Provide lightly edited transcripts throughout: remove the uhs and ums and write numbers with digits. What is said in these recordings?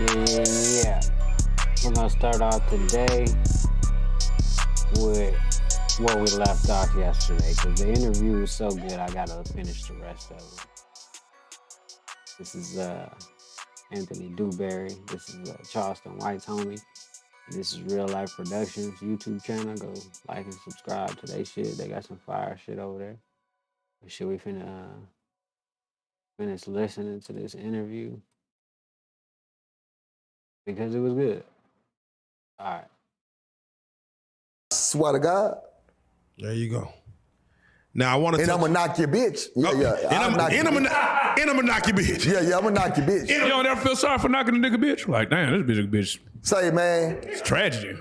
Yeah. We're gonna start off today with where we left off yesterday, because the interview was so good I gotta finish the rest of it. This is Anthony Dewberry. This is Charleston White's homie. This is Real Life Productions YouTube channel. Go like and subscribe to their shit. They got some fire shit over there. Should we finna finish listening to this interview? Because it was good. All right. Swear to God. There you go. Now I want to. And I'm gonna knock your bitch. Yeah. And I'm gonna knock your bitch. Yeah, I'm gonna knock your bitch. You don't ever feel sorry for knocking a nigga bitch? Like, damn, this bitch. Say, man. It's tragedy.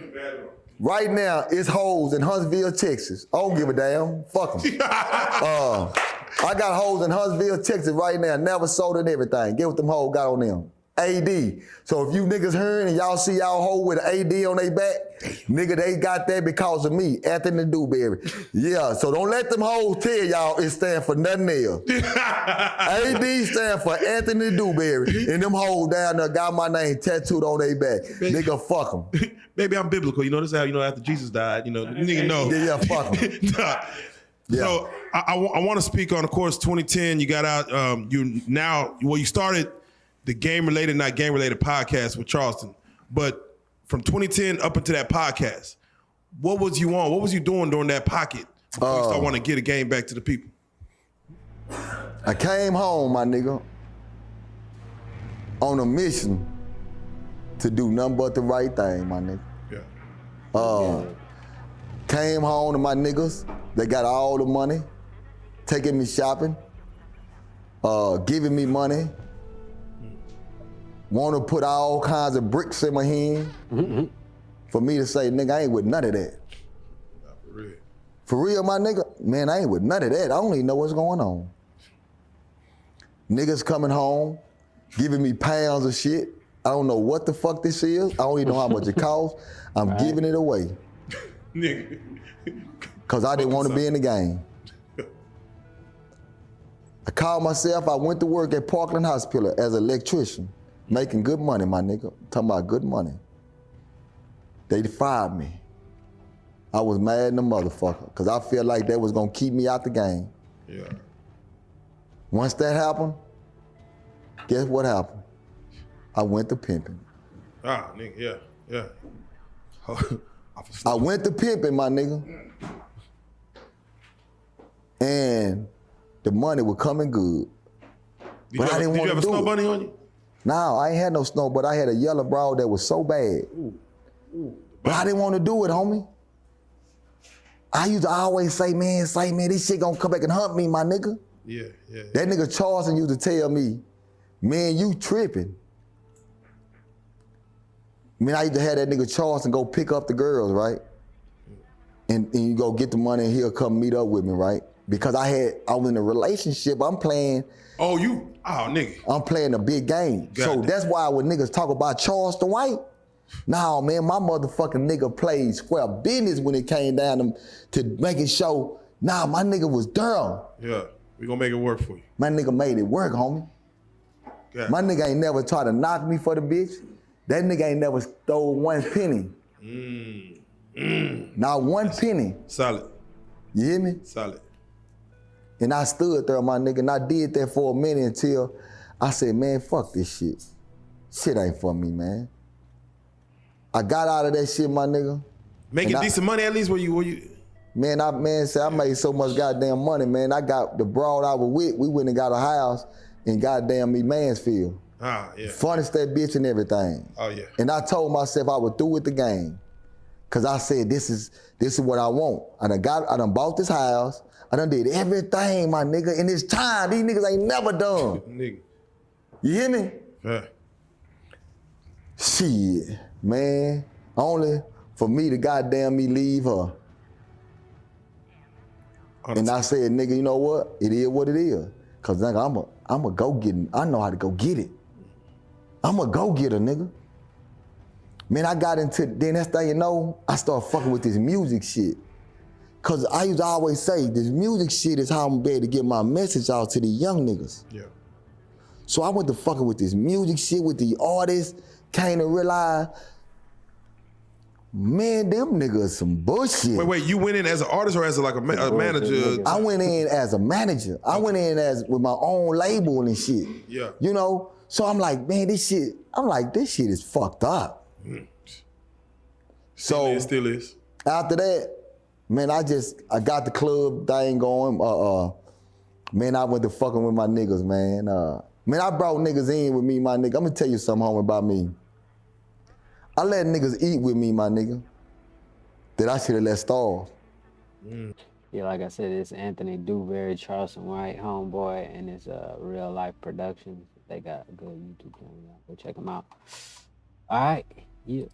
Right now, it's hoes in Huntsville, Texas. I don't give a damn. Fuck them. I got hoes in Huntsville, Texas right now. Never sold and everything. Get what them hoes got on them. AD. So if you niggas heard and y'all see y'all hoe with an AD on their back, nigga, they got that because of me, Anthony Dewberry. Yeah, so don't let them hoes tell y'all it stand for nothing else. AD stand for Anthony Dewberry, and them hoes down there got my name tattooed on their back. Nigga, fuck them. Baby, I'm biblical. You know, this is how, you know, after Jesus died, you know, the nigga know. Yeah, fuck them. Nah. Yeah. So I want to speak on, of course, 2010, you got out, you started the game-related, not game-related podcast with Charleston. But from 2010 up into that podcast, what was you on? What was you doing during that pocket before you start wanting to get a game back to the people? I came home, my nigga, on a mission to do nothing but the right thing, my nigga. Yeah. Came home to my niggas. They got all the money, taking me shopping, giving me money. Want to put all kinds of bricks in my hand for me to say, nigga, I ain't with none of that. Not for real. For real, my nigga, man, I ain't with none of that. I don't even know what's going on. Niggas coming home, giving me pounds of shit. I don't know what the fuck this is. I don't even know how much it costs. I'm giving it away. Nigga. Because I didn't want to be in the game. I called myself, I went to work at Parkland Hospital as an electrician. Making good money, my nigga. Talking about good money. They fired me. I was mad in the motherfucker, because I feel like they was going to keep me out the game. Yeah. Once that happened, guess what happened? I went to pimping. Ah, nigga, yeah. I went to pimping, my nigga. And the money was coming good. But I didn't want to do it. Did you have a snow bunny on you? No, I ain't had no snow, but I had a yellow broad that was so bad. But I didn't want to do it, homie. I used to always say, man, this shit gonna come back and hunt me, my nigga. Yeah. That nigga Charleston used to tell me, man, you tripping. Man, I used to have that nigga Charleston go pick up the girls, right? And you go get the money and he'll come meet up with me, right? Because I was in a relationship, I'm playing. Nigga. I'm playing a big game. So that's why when niggas talk about Charleston White, nah, man, my motherfucking nigga played square business when it came down to making sure, nah, my nigga was Durham. Yeah, we gonna make it work for you. My nigga made it work, homie. My nigga ain't never tried to knock me for the bitch. That nigga ain't never stole one penny. Not one penny. Solid. You hear me? Solid. And I stood there, my nigga, and I did that for a minute until I said, man, fuck this shit. Shit ain't for me, man. I got out of that shit, my nigga. Making decent money at least? Were you? Man, I made so much goddamn money, man. I got the broad I was with. We went and got a house in goddamn me Mansfield. Ah, yeah. Furnished that bitch and everything. Oh, yeah. And I told myself I was through with the game. Cause I said, this is what I want. I done bought this house. I done did everything, my nigga. In this time, these niggas ain't never done. Nigga. You hear me? Yeah. Shit, man. Only for me to goddamn me leave her. And I said, nigga, you know what? It is what it is. Cause nigga, I'm a go get it. I know how to go get it. I'm a go getter, nigga. Man, I got into, then next thing you know, I started fucking with this music shit. Cause I used to always say, this music shit is how I'm able to get my message out to the young niggas. Yeah. So I went to fucking with this music shit with the artists, came to realize, man, them niggas some bullshit. Wait, you went in as an artist or as a manager? I went in as a manager. I went in as with my own label and shit. Yeah. You know? So I'm like, man, this shit is fucked up. So It still is. after that, man, I got the club thing going. Man, I went to fucking with my niggas, man. Man, I brought niggas in with me, my nigga. I'm gonna tell you something, homie, about me. I let niggas eat with me, my nigga, that I should have let starve. Yeah, like I said, it's Anthony Dewberry, Charleston White, homeboy, and it's Real Life Productions. They got a good YouTube channel. Go check them out. All right, yeah.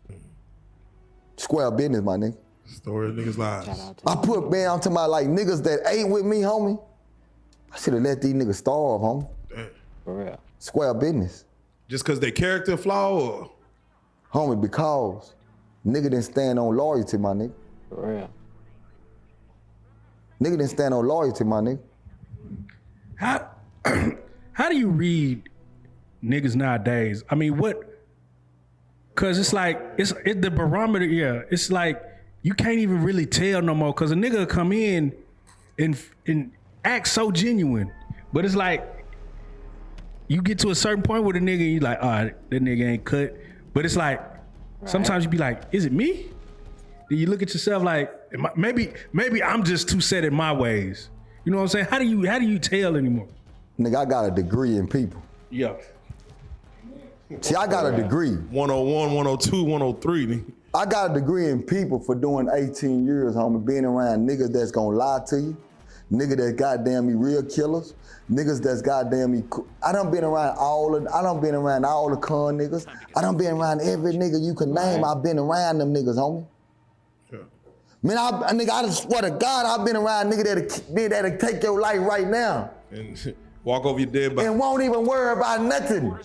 Square business, my nigga. Story of niggas' lives. Shout out to I put, man, I'm talking about like niggas that ate with me, homie. I should have let these niggas starve, homie. Damn. for real. Square business. Just because they character flaw or? Homie, because nigga didn't stand on loyalty, my nigga. For real. Nigga didn't stand on loyalty, my nigga. How do you read niggas nowadays? I mean, cause it's like, it's the barometer, yeah. It's like, you can't even really tell no more, cause a nigga will come in and act so genuine. But it's like, you get to a certain point with a nigga, you like, that nigga ain't cut. But it's like, sometimes you be like, is it me? Then you look at yourself like, maybe I'm just too set in my ways. You know what I'm saying? How do you tell anymore? Nigga, I got a degree in people. Yeah. See, I got a degree. 101, 102, 103. Nigga. I got a degree in people for doing 18 years, homie, being around niggas that's gonna lie to you, niggas that goddamn me real killers, niggas that's goddamn me. I done been around all the con niggas. I done been around every nigga you can name. I've been around them niggas, homie. Yeah. Man, I just swear to God, I've been around niggas that'll take your life right now And walk over your dead body. and won't even worry about nothing.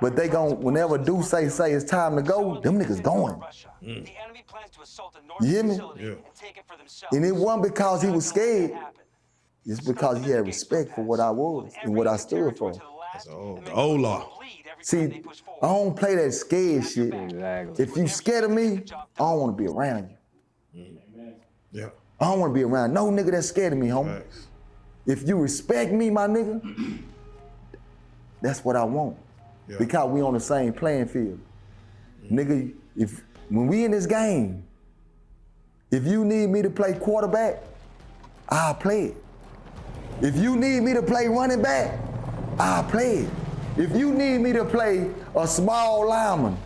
But they gon' whenever do say it's time to go, them niggas going. The enemy plans to assault a north You hear me? facility Yeah. and take it for themselves. And it wasn't because he was scared. It's because he had respect for what I was and what I stood for. The old law. See, I don't play that scared shit. Exactly. If you scared of me, I don't want to be around you. Yeah. I don't want to be around no nigga that's scared of me, homie. Facts. If you respect me, my nigga, that's what I want. Yeah. Because we on the same playing field. Nigga, when we in this game, if you need me to play quarterback, I'll play it. If you need me to play running back, I'll play it. If you need me to play a small lineman,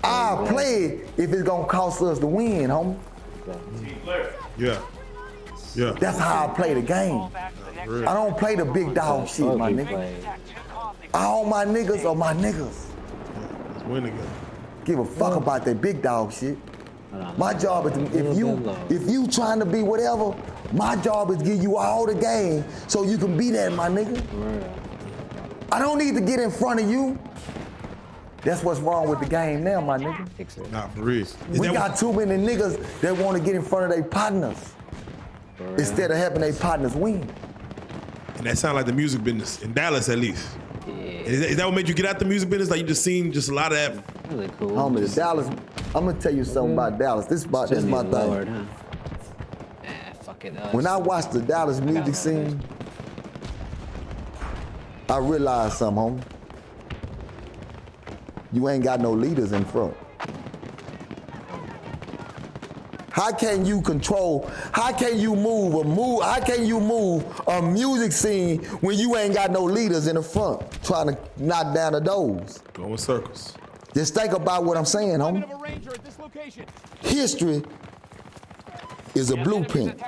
I'll play it if it's gonna cost us to win, homie. Yeah. Yeah. That's how I play the game. I don't play the big dog shit, my nigga. All my niggas are my niggas. Let's win again. Give a fuck about that big dog shit. My job is to, if you trying to be whatever, my job is to give you all the game so you can be that, my nigga. I don't need to get in front of you. That's what's wrong with the game now, my nigga. Nah, for real. We got too many niggas that want to get in front of their partners instead of helping their partners win. And that sound like the music business, in Dallas at least. Yeah. Is that what made you get out the music business? Like you just seen just a lot of that? Really cool. Homie, the Dallas, I'm gonna tell you something about Dallas. This is my Lord, thing. huh? Fuck it up. When I watch the Dallas music scene, I realize something, homie. You ain't got no leaders in front. How can you control, how can you move a music scene when you ain't got no leaders in the front trying to knock down the doors? Going in circles. Just think about what I'm saying, homie. History is a blueprint.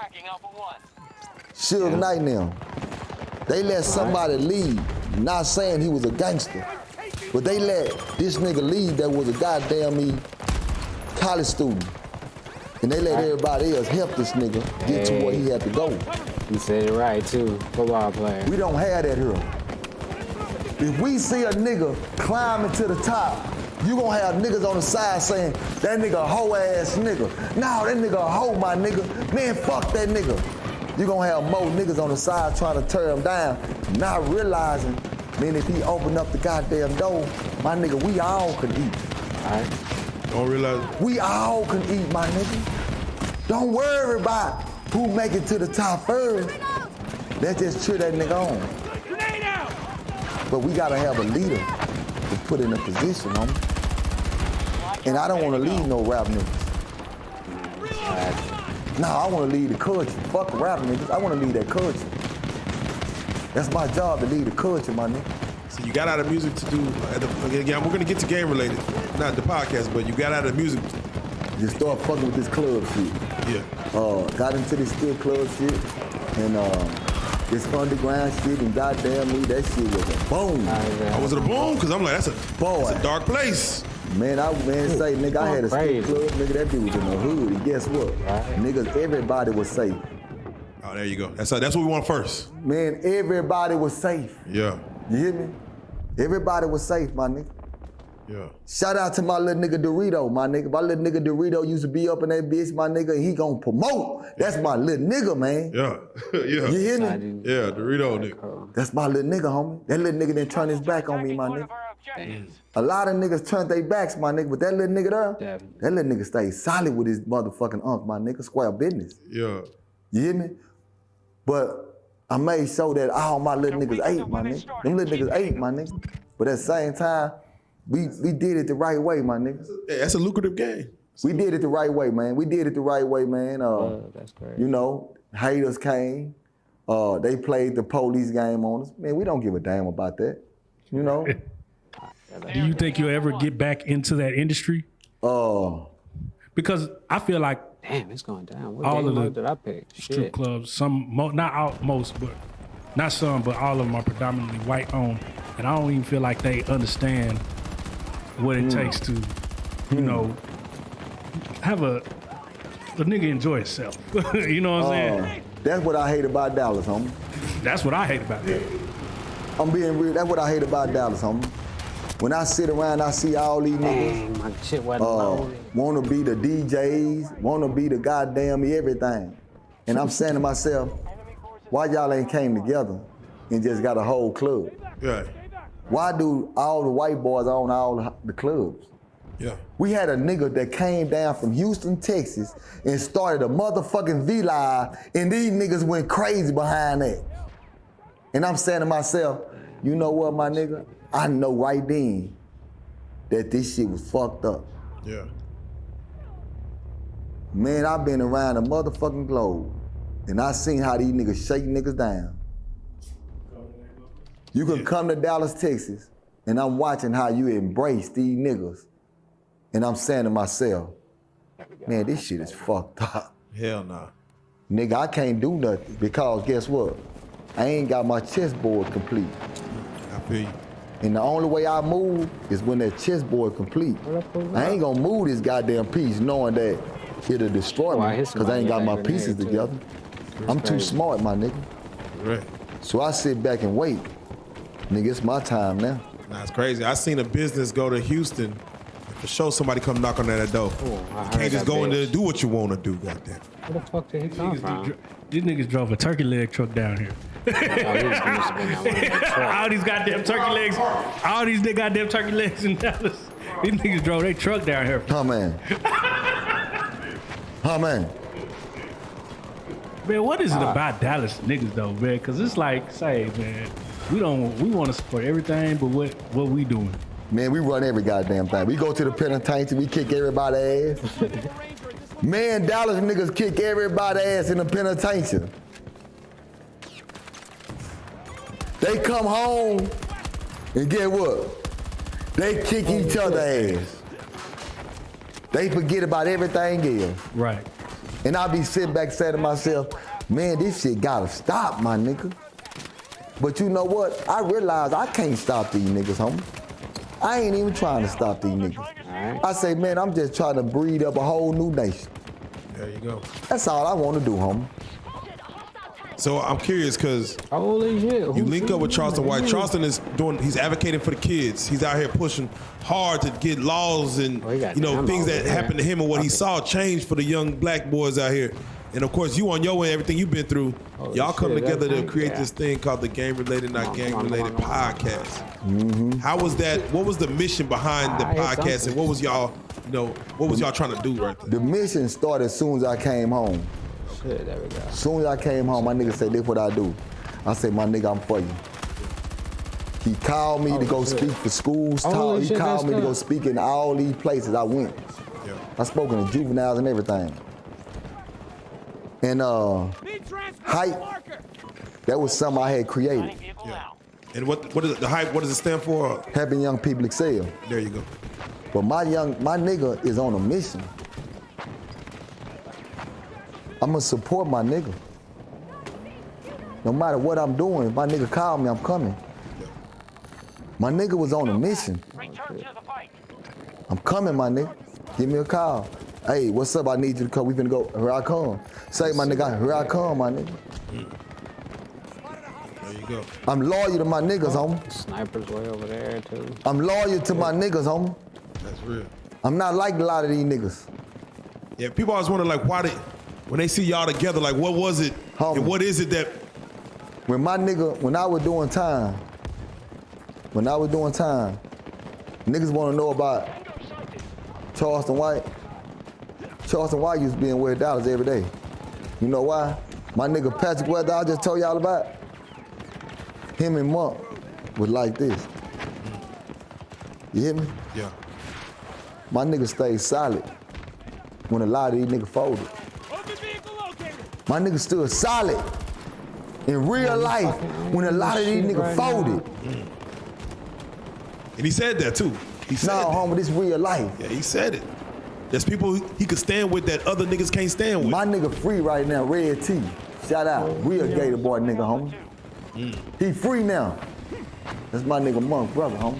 Suge Knight now, they let somebody lead, not saying he was a gangster, but they let this nigga lead that was a goddamn college student. And they let everybody else help this nigga get to where he had to go. You said it right too. Football player. We don't have that here. If we see a nigga climbing to the top, you gonna have niggas on the side saying, that nigga a hoe ass nigga. No, that nigga a hoe, my nigga. Man, fuck that nigga. You gonna have more niggas on the side trying to tear him down, not realizing Man, if he open up the goddamn door, my nigga, we all can eat. All right. Don't realize. We all can eat, my nigga. Don't worry about who make it to the top first. Let's just cheer that nigga on. But we gotta have a leader to put in a position, homie. And I don't wanna lead no rap niggas. Nah, I wanna lead the culture. Fuck rap niggas. I wanna lead that culture. That's my job, to lead the culture, my nigga. So you got out of music to do, again, we're gonna get to game related, not the podcast, but you got out of music. Just start fucking with this club shit. Yeah. Got into this strip club shit and this underground shit, and goddamn me, that shit was a boom. Oh, was it a boom? Because I'm like, that's a dark place. Man, say, nigga, I had a strip club, nigga, that dude was in the hood, and guess what? Niggas, everybody was safe. Oh, there you go. That's what we want first. Man, everybody was safe. Yeah. You hear me? Everybody was safe, my nigga. Yeah. Shout out to my little nigga Dorito, my nigga. My little nigga Dorito used to be up in that bitch, my nigga, and he gonna promote. That's my little nigga, man. Yeah. Yeah. You hear me? Yeah, Dorito nigga. That's my little nigga, homie. That little nigga didn't turn his back on me, my nigga. A lot of niggas turned their backs, my nigga, but that little nigga there, that little nigga stayed solid with his motherfucking unk, my nigga, square business. Yeah. You hear me? But I made sure that all my little niggas ate, my nigga. Them little niggas ate, my nigga. But at the same time, we did it the right way, my nigga. Hey, that's a lucrative game. We did it the right way, man. We did it the right way, man. That's great. You know, haters came. They played the police game on us. Man, we don't give a damn about that. You know? Do you think you'll ever get back into that industry? Because I feel like Damn, it's going down. What all game of the mode did I pick? strip Shit. clubs, not all, most, but not some, but all of them are predominantly white owned, and I don't even feel like they understand what it takes to, you know, have a nigga enjoy himself. You know what I'm saying? That's what I hate about Dallas, homie. That's what I hate about it. I'm being real. That's what I hate about Dallas, homie. When I sit around, I see all these niggas Dang, my shit wasn't loaded. want to be the DJs, want to be the goddamn everything. And I'm saying to myself, why y'all ain't came together and just got a whole club? Yeah. Why do all the white boys own all the clubs? Yeah. We had a nigga that came down from Houston, Texas, and started a motherfucking V-Live, and these niggas went crazy behind that. And I'm saying to myself, you know what, my nigga? I know right then that this shit was fucked up. Yeah. Man, I've been around the motherfucking globe, and I seen how these niggas shake niggas down. You can come to Dallas, Texas, and I'm watching how you embrace these niggas. And I'm saying to myself, man, this shit is fucked up. Hell nah. Nigga, I can't do nothing because guess what? I ain't got my chessboard complete. I feel you. And the only way I move is when that chessboard complete. I ain't gonna move this goddamn piece knowing that it'll destroy me because I ain't got my pieces together. I'm too smart, my nigga. Right. So I sit back and wait. Nigga, it's my time now. Nah, it's crazy. I seen a business go to Houston. For sure, somebody come knock on that door. Oh, I You heard can't just that go in there bitch. and do what you want to do, goddamn. Where the fuck did he come from? These niggas drove a turkey leg truck down here. Oh, he must have been that one in that truck. All these goddamn turkey legs, all these goddamn turkey legs in Dallas. These niggas drove their truck down here. Huh, man? Huh, man? Man, what is it about Dallas niggas though, man? Because it's like, say, man, we want to support everything, but what we doing? Man, we run every goddamn thing. We go to the penitentiary, we kick everybody's ass. Man, Dallas niggas kick everybody's ass in the penitentiary. They come home and get what? They kick each other ass. They forget about everything else. Right. And I be sitting back saying to myself, man, this shit gotta stop, my nigga. But you know what? I realize I can't stop these niggas, homie. I ain't even trying to stop these niggas. Alright. I say, man, I'm just trying to breed up a whole new nation. There you go. That's all I want to do, homie. So I'm curious because How old is you? you link up with Charleston White. Charleston he's advocating for the kids. He's out here pushing hard to get laws and Oh, he got things demos that over happened to him and what he saw change for the young black boys out here. And of course, you on your way, everything you've been through, Holy y'all come shit, together to everything, create yeah. this thing called the Game Related, Not Come Gang on, Related come on. podcast. How was that? What was the mission behind the Ah, it's podcast, and something. what was y'all, what was y'all trying to do right there? The mission started as soon as I came home. Shit, there we go. As soon as I came home, my nigga said, this what I do. I said, my nigga, I'm for you. He called me to go shit. speak for schools. Holy He shit, called that's me to go good. speak in all these places I went. Yeah. I spoke to juveniles and everything. And hype, that was something I had created. Vehicle Yeah. now. And what is it, the hype? What does it stand for? Helping young people excel. There you go. But my nigga is on a mission. I'ma support my nigga. No matter what I'm doing, if my nigga call me, I'm coming. My nigga was on a mission. Return to the fight. I'm coming, my nigga. Give me a call. Hey, what's up? I need you to come. We finna go. Here I come. Say, my nigga, here I come, my nigga. There you go. I'm loyal to my niggas, homie. Snipers way over there too. I'm loyal to my niggas, homie. That's real. I'm not like a lot of these niggas. Yeah, people always wonder like why when they see y'all together, like what was it Homie. and what is it that When I was doing time, niggas want to know about Charleston White. Charleston White used to be in West Dallas every day. You know why? My nigga Patrick Weather, I just told y'all about. Him and Monk was like this. You hear me? yeah. My nigga stayed solid when a lot of these niggas folded. My nigga stood solid in real life when a lot of these niggas folded. And he said that too. He said No, that. homie, this real life. Yeah, he said it. There's people he could stand with that other niggas can't stand with. My nigga free right now, Red T. Shout out, real Gator boy nigga, homie. He free now. That's my nigga Monk, brother, homie.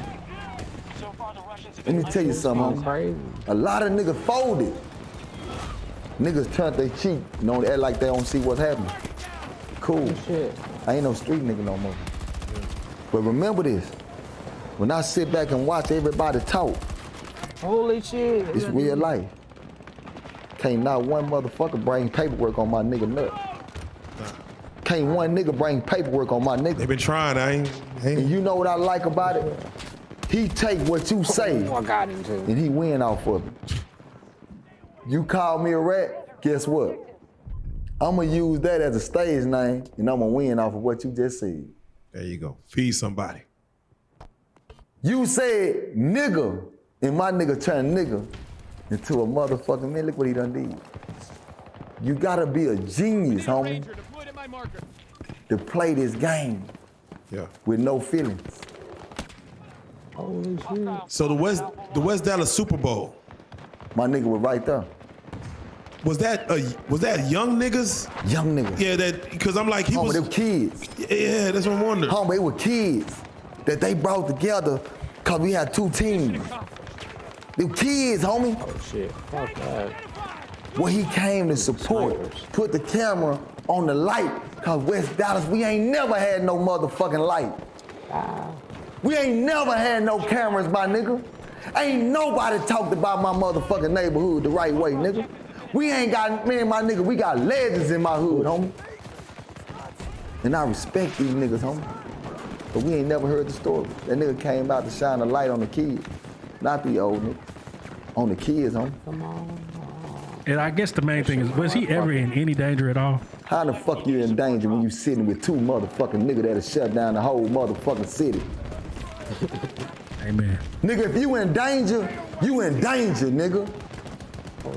So far, the Russians have Let me been tell you something, Going homie. crazy. A lot of niggas folded. Niggas turned their cheek, don't act like they don't see what's happening. Cool. Shit. I ain't no street nigga no more. But remember this, when I sit back and watch everybody talk, Holy shit. it's real life. Can't not one motherfucker bring paperwork on my nigga nut. Can't one nigga bring paperwork on my They've nigga. been trying. I And ain't. you know what I like about it? He take what you say Oh, I got him too. and he win off of it. You call me a rat, guess what? I'ma use that as a stage name and I'ma win off of what you just said. There you go. Feed somebody. You said nigga, and my nigga turned nigga into a motherfucking man. Look what he done did. You gotta be a genius, homie, to play this game Yeah. with no feelings. Holy shit. So the West Dallas Super Bowl, My nigga was right there. was that young niggas? Young nigga. Yeah, that because I'm like he Homie, was. they were kids. Yeah, that's what I'm wondering. Homie, they were kids that they brought together because we had two teams. They were kids, homie. Oh shit. Fuck that. Where he came to support, Snipers. put the camera on the light, cause West Dallas, we ain't never had no motherfucking light. We ain't never had no cameras, my nigga. Ain't nobody talked about my motherfucking neighborhood the right way, nigga. We ain't got, man, my nigga, we got legends in my hood, homie. And I respect these niggas, homie. But we ain't never heard the story. That nigga came out to shine a light on the kids, not the old nigga. On the kids, homie. Come on. And I guess the main thing is, was he ever in any danger at all? How the fuck you in danger when you sitting with two motherfucking niggas that'll shut down the whole motherfucking city? Amen. Nigga, if you in danger, nigga.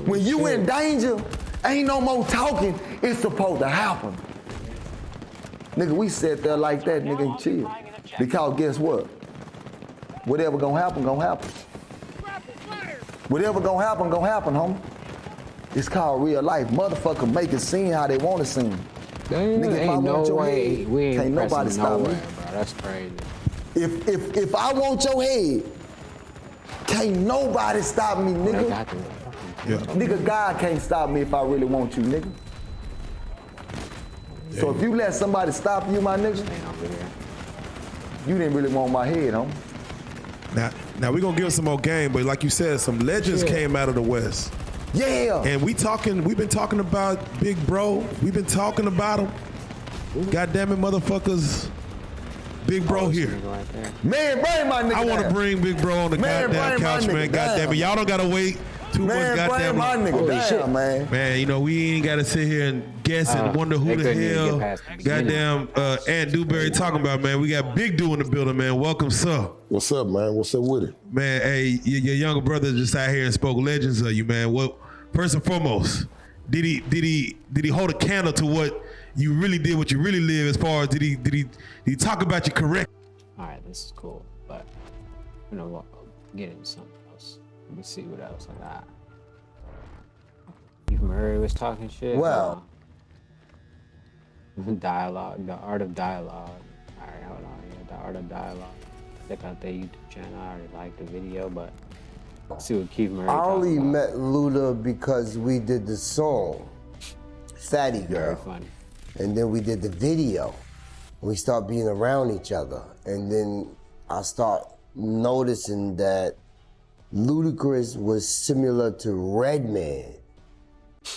When you in danger, ain't no more talking. It's supposed to happen. Nigga, we sat there like that, nigga, and chill. Because guess what? Whatever gonna happen, gonna happen. Whatever gonna happen, homie. It's called real life. Motherfucker make it seem how they want to seem. Damn, Nigga, if I ain't want no your way. head, We ain't can't nobody pressing stop me. nowhere, bro. That's crazy. If I want your head, can't nobody stop me, They nigga. got them. Yeah. Nigga, God can't stop me if I really want you, nigga. So if you let somebody stop you, my nigga, Ain't over here. you didn't really want my head, homie. Now we're gonna give him some more game, but like you said, some legends Yeah. came out of the West. Yeah. And we've been talking about Big Bro. We've been talking about him. God damn it, motherfuckers. Big Bro here. Right there. Man, bring my nigga I want to down. bring Big Bro on the Man, goddamn bring my couch, nigga man. Goddamn down. it. Y'all don't got to wait too much Man, goddamn bring my long. nigga Holy down, shit. man. Man, you know, we ain't got to sit here and guess and wonder who they the couldn't even hell get past the beginning. goddamn Aunt Dewberry talking about, man. We got Big Dew in the building, man. Welcome, sir. What's up, man? What's up with it? Man, hey, your younger brother just out here and spoke legends of you, man. What? First and foremost, did he hold a candle to what you really did, what you really live? As far as did he talk about you correct? All right, this is cool, but you know what? Get into something else. Let me see what else I got. Keith Murray was talking shit. Wow. Dialogue, the art of dialogue. All right, hold on. Yeah, the art of dialogue. Check out their YouTube channel. I already liked the video, but let's see what Keith Murray. I only talking about. met Luda because we did the song, Fatty Very Girl, funny. and then we did the video. We start being around each other, and then I start noticing that Ludacris was similar to Redman.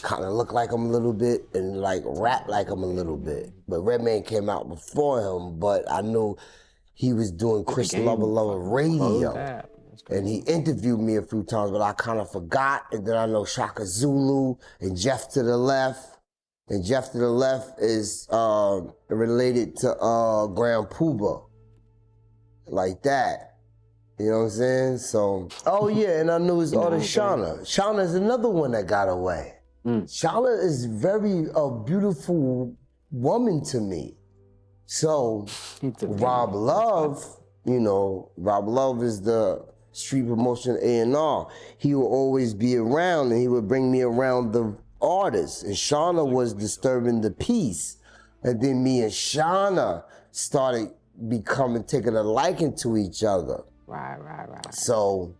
Kind of looked like him a little bit and like rap like him a little bit. But Redman came out before him, but I knew he was doing Chris game Lover Lover Close Radio. that. That's crazy. And he interviewed me a few times, but I kind of forgot. And then I know Shaka Zulu and Jeff to the Left. And Jeff to the Left is related to Grand Puba. Like that. You know what I'm saying? So, oh yeah, and I knew his artist Shauna. Shauna is another one that got away. Shauna is very beautiful woman to me. So, Rob Love, you know, Rob Love is the street promotion A&R. He will always be around and he would bring me around the artists. And Shauna was disturbing the peace. And then me and Shauna started taking a liking to each other. Right. So,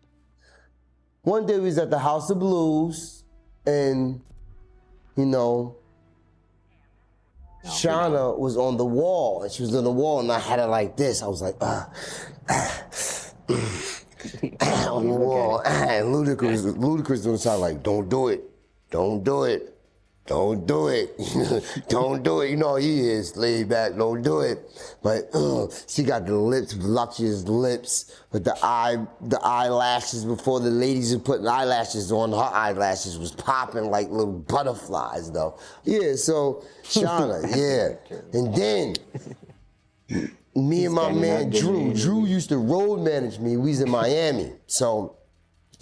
one day we was at the House of Blues and, you know, Shauna was on the wall, and she was on the wall, and I had it like this. I was like, on the wall. And Ludacris on the side like, don't do it. Don't do it. Don't do it. Don't do it. You know he is laid back. Don't do it. But she got the lips, voluptuous lips, with the eyelashes before the ladies were putting eyelashes on. Her eyelashes was popping like little butterflies, though. Yeah. So Shauna, yeah. And then me and my man Drew. Drew used to road manage me. We was in Miami. So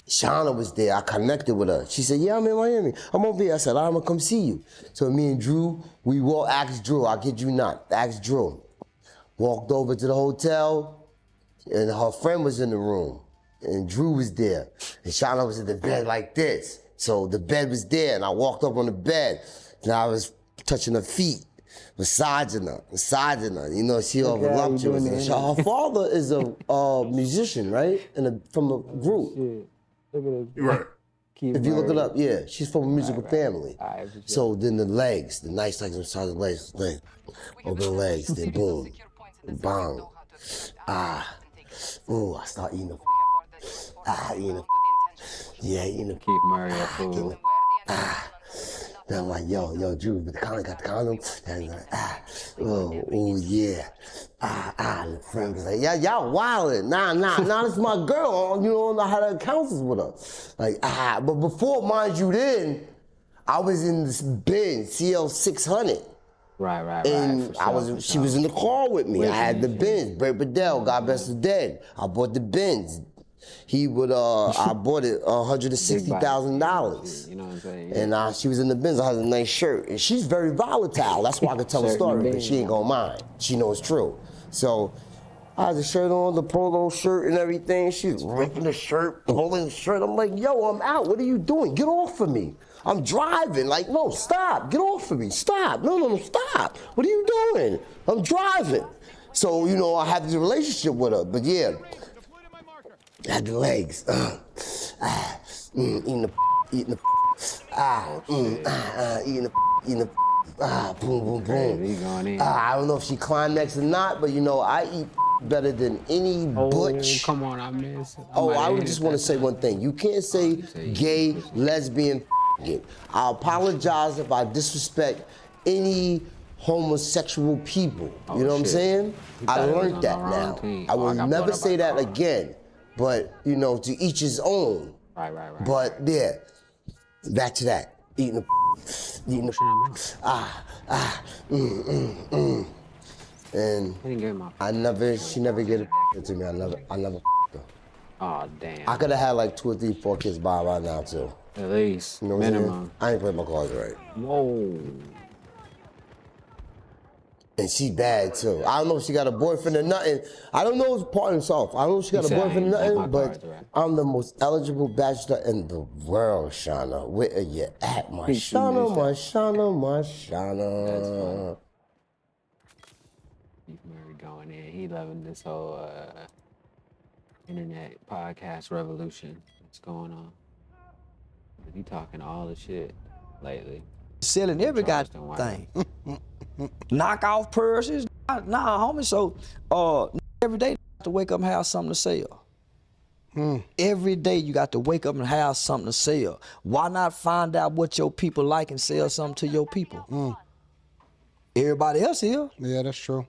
Shauna was there. I connected with her. She said, yeah, I'm in Miami. I'm over here. I said, I'm going to come see you. So me and Drew, we walked, asked Drew, I kid you not, asked Drew. Walked over to the hotel, and her friend was in the room, and Drew was there. And Shauna was in the bed like this. So the bed was there, and I walked up on the bed, and I was touching her feet, massaging her. You know, she all voluptuous. Her father is a musician, right? From a group. Right. If you look it up, yeah, she's from a musical family. So then the legs, the nice legs inside the legs, open the legs, then boom, bang, ooh, I start eating the, eating the, Keith Murray a fool. Then I'm like, yo, Drew, the condom, got the condom? And he's like, oh, yeah. And the friend was like, yeah, y'all wildin'. Nah, this is my girl. You know, I had encounters with her. Like, but before, mind you, then, I was in this Benz, CL600. Right. And she was in the car with me. I had the Benz. Bray Bedell, God bless the dead. I bought the Benz. He would, I bought it $160,000. You know what I'm saying? And she was in the Benz. I had a nice shirt. And she's very volatile. That's why I could tell a story, but she ain't gonna mind. She knows it's true. So I had the shirt on, the polo shirt and everything. She's ripping the shirt, holding the shirt. I'm like, yo, I'm out. What are you doing? Get off of me. I'm driving. Like, no, stop. Get off of me. Stop. No, stop. What are you doing? I'm driving. So, you know, I had this relationship with her. But yeah, I had the legs. Eating the boom. I don't know if she climaxed or not, but you know, I eat better than any butch. Come on, I miss it. I just want to say one thing. You can't say gay, lesbian, it. I apologize if I disrespect any homosexual people. You know what I'm shit. saying? You I thought it was learned on that the wrong now. team. I Oh, will I got never brought up say by that Carl. again. But, you know, to each his own. Right. But yeah, back to that. Eating the and I didn't get my. she never get a to me. I never her. Oh damn. I could have had like 2 or 3, 4 kids by right now too. At least You know what I'm saying? minimum. I ain't playing my cards right. Whoa. And she bad too. I don't know if she got a boyfriend or nothing. I don't know if part soft. I don't know if she got a said I boyfriend or ain't playing nothing, my but cards right. I'm the most eligible bachelor in the world, Shauna. Where are you at, my He shooting Shauna, his my Shauna, my Shauna? Murray going in. He loving this whole internet podcast revolution that's going on. He talking all the shit lately. Selling every Charleston goddamn White. thing. Knock off purses. Nah, homie. So every day you have to wake up and have something to sell. Every day you got to wake up and have something to sell. Why not find out what your people like and sell something to your people? Everybody else here. Yeah, that's true.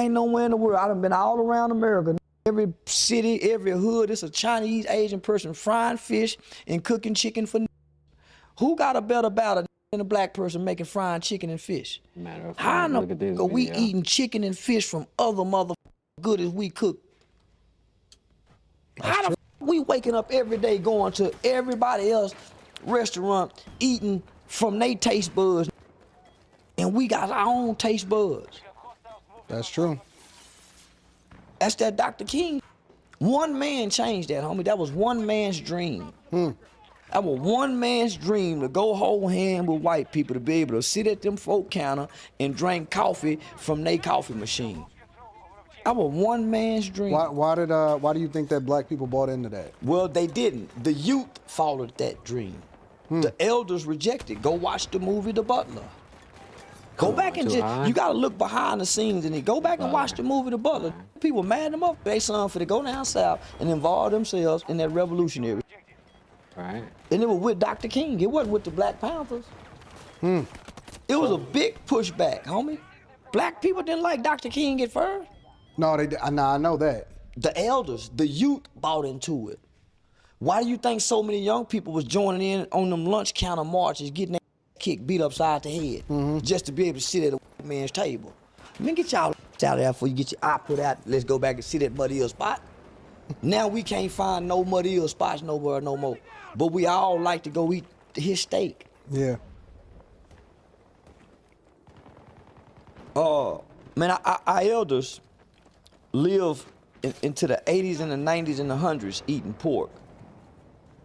Ain't nowhere in the world. I done been all around America. Every city, every hood, it's a Chinese, Asian person frying fish and cooking chicken for. Who got a better battle than a black person making frying chicken and fish? Matter of How fact, in the look at this fuck are we video. eating chicken and fish from other mother good as we cook? How the fuck we waking up every day going to everybody else restaurant eating from their taste buds and we got our own taste buds? That's true. That's that Dr. King. One man changed that, homie. That was one man's dream. That was one man's dream to go hold hand with white people to be able to sit at them folk counter and drink coffee from their coffee machine. That was one man's dream. Why do you think that black people bought into that? Well, they didn't. The youth followed that dream. The elders rejected. Go watch the movie The Butler. Go back and too just, high? you gotta look behind the scenes and then go back and watch the movie The Butler. People mad them up. They son for to go down south and involve themselves in that revolutionary. Right. And it was with Dr. King. It wasn't with the Black Panthers. It was a big pushback, homie. Black people didn't like Dr. King at first. No, they. Nah, I know that. The elders, the youth bought into it. Why do you think so many young people was joining in on them lunch counter marches, getting their kicked, beat upside the head, just to be able to sit at a white man's table? Man, get y'all out of there before you get your eye put out. Let's go back and sit at Muddy Hill spot. Now we can't find no Muddy Hill spots nowhere no more. But we all like to go eat his steak. Yeah. Man, our elders lived into the 80s and the 90s and the 100s eating pork.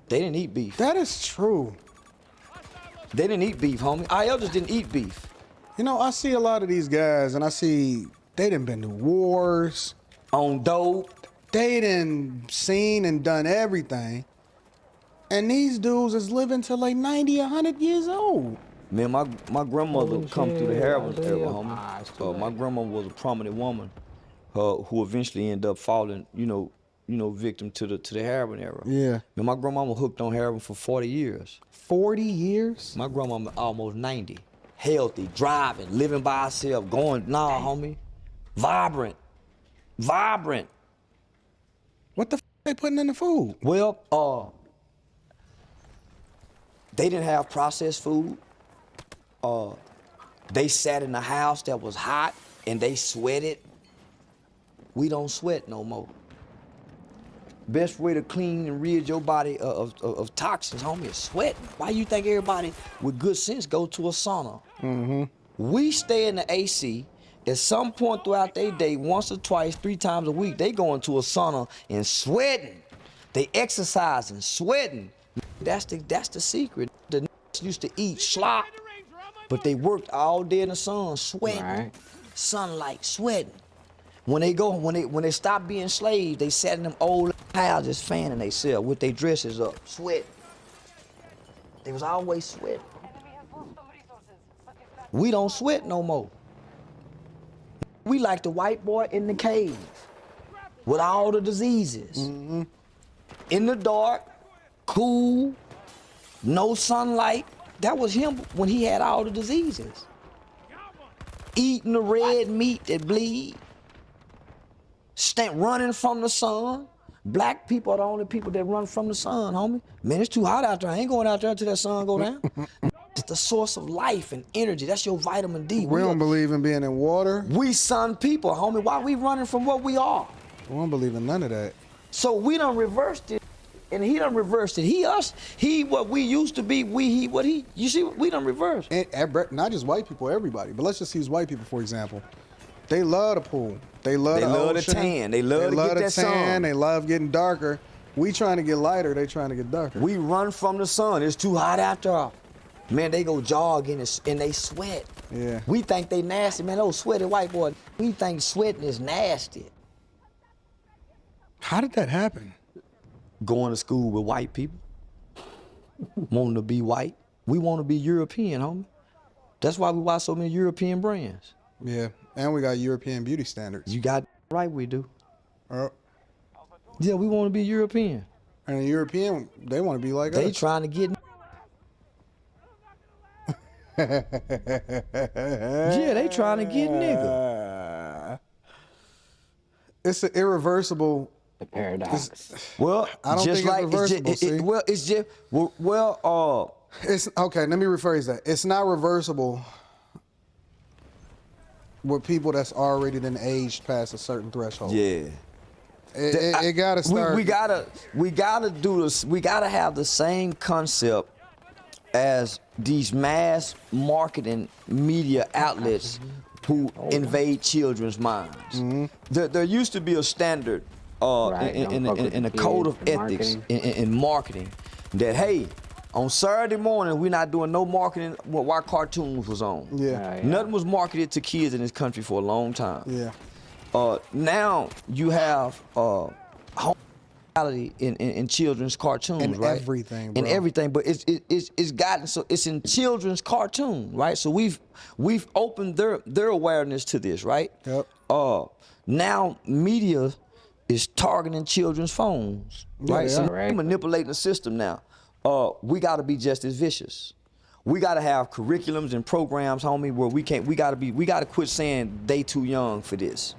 They didn't eat beef. That is true. They didn't eat beef, homie. Our elders didn't eat beef. You know, I see a lot of these guys, and I see they done been to wars. On dope. They done seen and done everything. And these dudes is living till like 90, 100 years old. Man, my grandmother Holy come through the shit, heroin holy era, shit. homie. Ah, it's too My late. grandmother was a prominent woman who eventually ended up falling, victim to the heroin era. Yeah. Man, my grandmama hooked on heroin for 40 years. 40 years? My grandmama almost 90. Healthy, driving, living by herself, going, nah, homie. Vibrant. What the f they putting in the food? Well, they didn't have processed food. They sat in a house that was hot and they sweated. We don't sweat no more. Best way to clean and rid your body of toxins, homie, is sweating. Why you think everybody with good sense go to a sauna? We stay in the AC. At some point throughout their day, once or twice, 3 times a week, they go into a sauna and sweating. They exercising, sweating. That's the secret. The used to eat slop, but they worked all day in the sun, sweating, Right. sunlight, sweating. When they stopped being slaves, they sat in them old houses fanning themselves with their dresses up, sweating. They was always sweating. We don't sweat no more. We like the white boy in the cave with all the diseases. In the dark, cool, no sunlight. That was him when he had all the diseases. Eating the red meat that bleed. Running from the sun. Black people are the only people that run from the sun, homie. Man, it's too hot out there. I ain't going out there until that sun go down. It's the source of life and energy. That's your vitamin D. We don't believe in being in water. We sun people, homie. Why we running from what we are? We don't believe in none of that. So we done reversed it, and he done reversed it. He, us, he, what we used to be, we, he, what he. You see, we done reversed. And not just white people, everybody. But let's just use white people, for example. They love the pool. They love the ocean. Tan. They love to get that sun. They love getting darker. We trying to get lighter. They trying to get darker. We run from the sun. It's too hot out there. Man, they go jogging and they sweat. Yeah. We think they nasty. Man, those sweaty white boys, we think sweating is nasty. How did that happen? Going to school with white people. Wanting to be white. We want to be European, homie. That's why we watch so many European brands. Yeah, and we got European beauty standards. You got right, we do. Yeah, we want to be European. And the European, they want to be like us. They trying to get. Yeah, they trying to get nigga. It's an irreversible. The paradox. Well, I don't just think like it's reversible. it's okay. Let me rephrase that. It's not reversible with people that's already been aged past a certain threshold. Yeah. It gotta start. We gotta do this. We gotta have the same concept as these mass marketing media outlets who invade children's minds. Mm-hmm. There used to be a standard in a code of ethics in marketing that, hey, on Saturday morning, we're not doing no marketing while cartoons was on. Yeah. Nothing was marketed to kids in this country for a long time. Yeah. Now you have homossexuality in children's cartoons, and right? Everything, and bro. everything, but it's gotten so it's in children's cartoon, right? So we've opened their awareness to this, right? Yep. Now media is targeting children's phones, right? Yeah, So right. we're manipulating the system now. We got to be just as vicious. We got to have curriculums and programs, homie, where we got to quit saying they too young for this.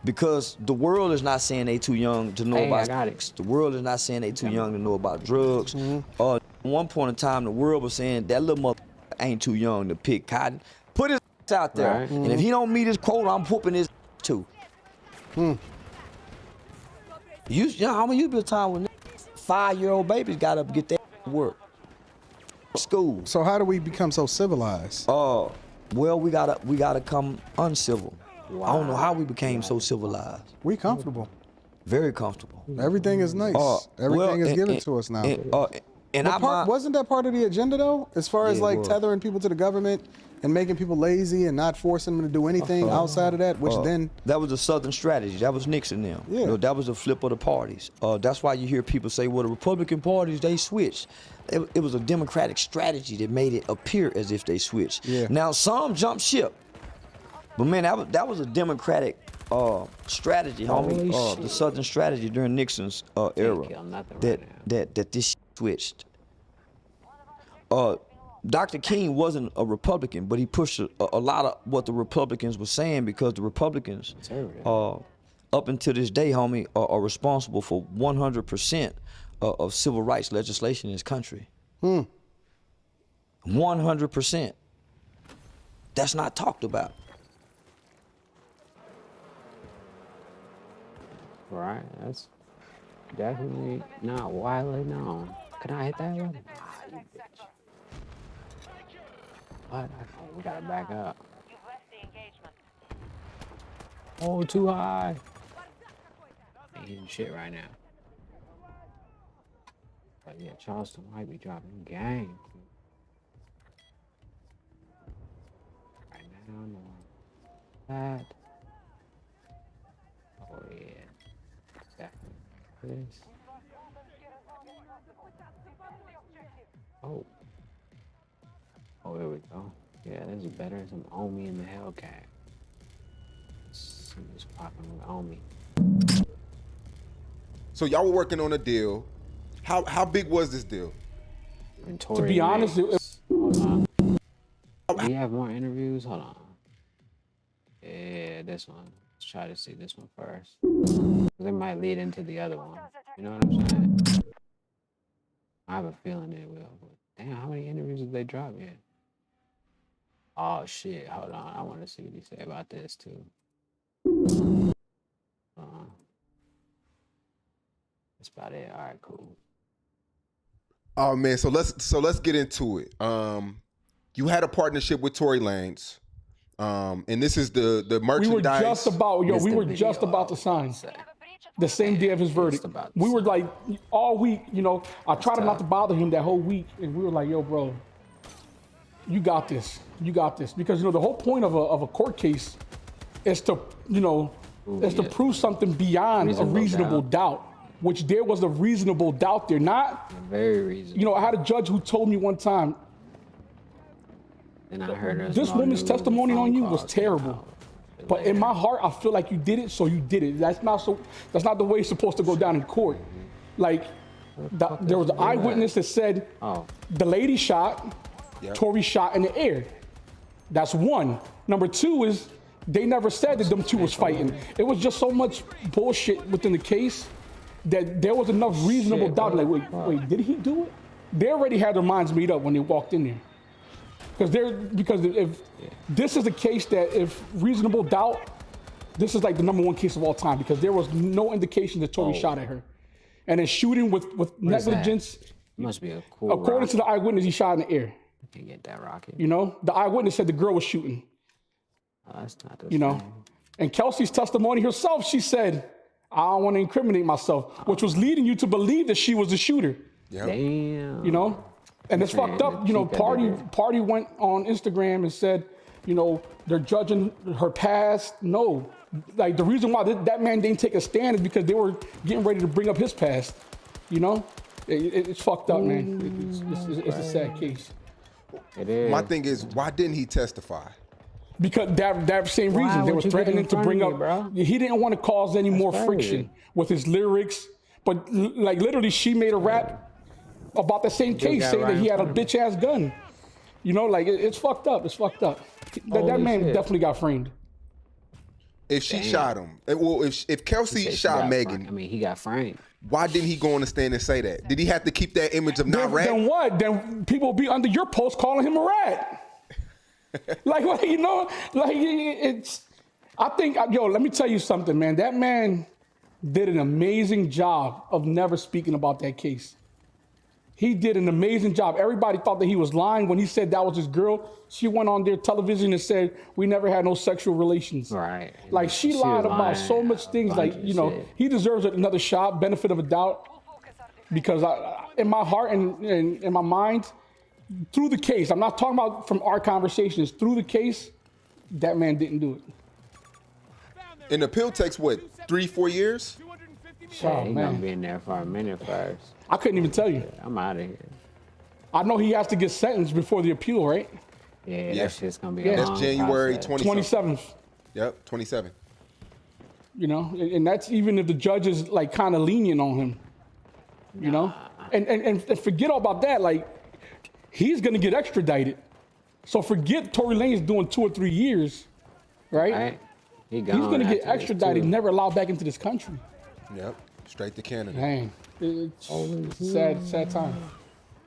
Because the world is not saying they too young to know about sex. The world is not saying they too young to know about drugs. At one point in time, the world was saying that little mother ain't too young to pick cotton. Put his out there, Right. and if he don't meet his quota, I'm whooping his too. You know, how many be a time when 5-year-old babies got up and get that work? School. So how do we become so civilized? Well, we gotta come uncivil. I don't know how we became so civilized. We comfortable. Very comfortable. Everything is nice. Everything is given to us now. Wasn't that part of the agenda though? As far as Yeah, it like was. tethering people to the government and making people lazy and not forcing them to do anything outside of that, which then that was the Southern strategy. That was Nixon them. Yeah. You know, that was the flip of the parties. That's why you hear people say, well, the Republican parties, they switched. It was a Democratic strategy that made it appear as if they switched. Yeah. Now, some jumped ship. But man, that was a Democratic strategy, homie. Holy The shit. Southern strategy during Nixon's era. kill nothing That right that this shit switched. Dr. King wasn't a Republican, but he pushed a lot of what the Republicans were saying because the Republicans, up until this day, homie, are responsible for 100% of civil rights legislation in this country. 100%. That's not talked about. Right, that's definitely not widely known. Can I hit that one? You bitch. What? We gotta back up. Oh, too high. Ain't hitting shit right now. But yeah, Charleston might be dropping game. Right now, no. That. Oh yeah. Definitely. This. Oh. Oh, here we go. Yeah, there's a better some Omi in the Hellcat. See what's popping with Omi. So y'all were working on a deal. How big was this deal? And To be honest, Hold on. Do you have more interviews? Hold on. Yeah, this one. Let's try to see this one first. 'Cause it might lead into the other one. You know what I'm saying? I have a feeling it will. But damn, how many interviews did they drop yet? Oh shit! Hold on. I want to see what he say about this too. That's about it. All right, cool. Oh man, so let's get into it. You had a partnership with Tory Lanez, and this is the we merchandise. were just about It's we the were just video, about to sign the same day of his verdict. about We were to like all week, you know. I tried not tough. to bother him that whole week, and we were like, "Yo, bro, you got this. You got this." Because you know the whole point of a court case is to to prove something beyond a reasonable doubt. Which there was a reasonable doubt there. Not Very reasonable. you know, I had a judge who told me one time, And I heard this woman's testimony on you was terrible. But in my heart, heart, I feel like you did it, so you did it. That's not the way it's supposed to go down in court. Like there was an eyewitness that said the lady shot, Tory shot in the air. That's one. Number two is they never said that them two was fighting. It was just so much bullshit within the case that there was enough reasonable doubt. Like, wait, did he do it? They already had their minds made up when they walked in there. Because if this is a case that if reasonable doubt, this is like the #1 case of all time because there was no indication that Tory shot at her. And then shooting with negligence, must be a cool according to the eyewitness, he shot in the air. Can't get that rocket. You know, the eyewitness said the girl was shooting. That's not the You know, same. and Kelsey's testimony herself, she said, I don't want to incriminate myself, which was leading you to believe that she was the shooter. Damn. You know, and it's fucked up. You know, Party went on Instagram and said, you know, they're judging her past. No, like the reason why that man didn't take a stand is because they were getting ready to bring up his past. You know, it's fucked up, man. It's a sad case. It is. My thing is, why didn't he testify? Because that same Why reason they would were you get in threatening to front bring of up. me, bro? He didn't want to cause any more friction with his lyrics. But like literally, she made a rap about the same case, guy saying right that he in had a front of me. bitch ass gun. You know, like it's fucked up. It's fucked up. That man shit. definitely got framed. If she shot him, well, if Kelsey Said she shot got Megan, framed. I mean, he got framed. why didn't he go on the stand and say that? Did he have to keep that image of not rat? Then what? Then people will be under your post calling him a rat. like you know, like it's. I think let me tell you something, man. That man did an amazing job of never speaking about that case. He did an amazing job. Everybody thought that he was lying when he said that was his girl. She went on their television and said, we never had no sexual relations. Right. Like she was lied about lying so much things. a bunch Like, of you know, shit. he deserves another shot, benefit of a doubt. Because in my heart and in my mind, through the case, I'm not talking about from our conversations, through the case, that man didn't do it. And the appeal takes what, 3-4 years? Oh, He man. gonna be in there for a minute first. I couldn't even tell you. I'm out of here. I know he has to get sentenced before the appeal, right? Yeah, Yeah. that shit's gonna be Yeah. a That's long January process. 27th. 27th. Yep, 27. You know, and that's even if the judge is like kind of lenient on him. You know, and forget all about that. Like, he's gonna get extradited. So forget Tory Lanez doing 2 or 3 years, right? Right? He's He's gonna get after this, extradited, too. never allowed back into this country. Yep, straight to Canada. Dang, it's sad time.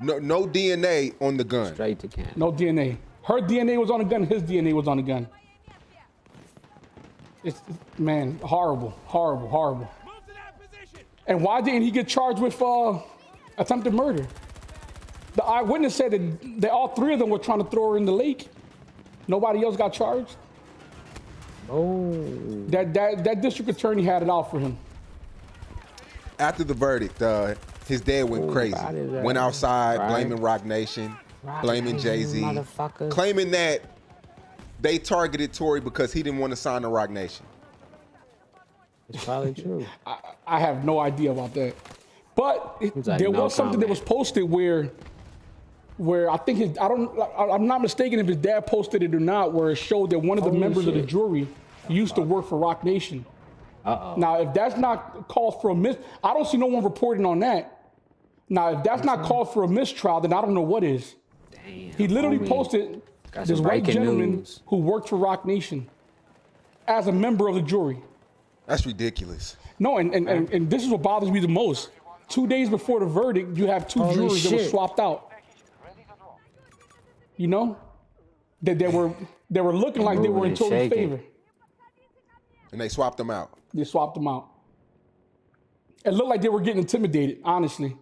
No DNA on the gun. Straight to Canada. No DNA. Her DNA was on the gun. His DNA was on the gun. It's man, horrible. And why didn't he get charged with attempted murder? The eyewitness said that all 3 of them were trying to throw her in the lake. Nobody else got charged. Oh. That district attorney had it out for him. After the verdict, his dad went crazy. body that. Went outside, Right. blaming Rock Nation, blaming Nation, Jay-Z, motherfuckers. claiming that they targeted Tory because he didn't want to sign to Rock Nation. It's probably true. I have no idea about that. But like, there no was something that comment. was posted where I think I'm not mistaken if his dad posted it or not, where it showed that one of the Holy members of the shit. jury used to work for Rock Nation. Uh-oh. Now, if that's not cause for a I don't see no one reporting on that. Now, if that's not called for a mistrial, then I don't know what is. Damn. He literally homie. posted Got this some white breaking gentleman news. who worked for Rock Nation as a member of the jury. That's ridiculous. No, and this is what bothers me the most. 2 days before the verdict, you have two Holy jurors that were shit. swapped out. You know, that they were looking like they were in Moving and Tory's shaking. favor. And they swapped them out. They swapped them out. It looked like they were getting intimidated, honestly,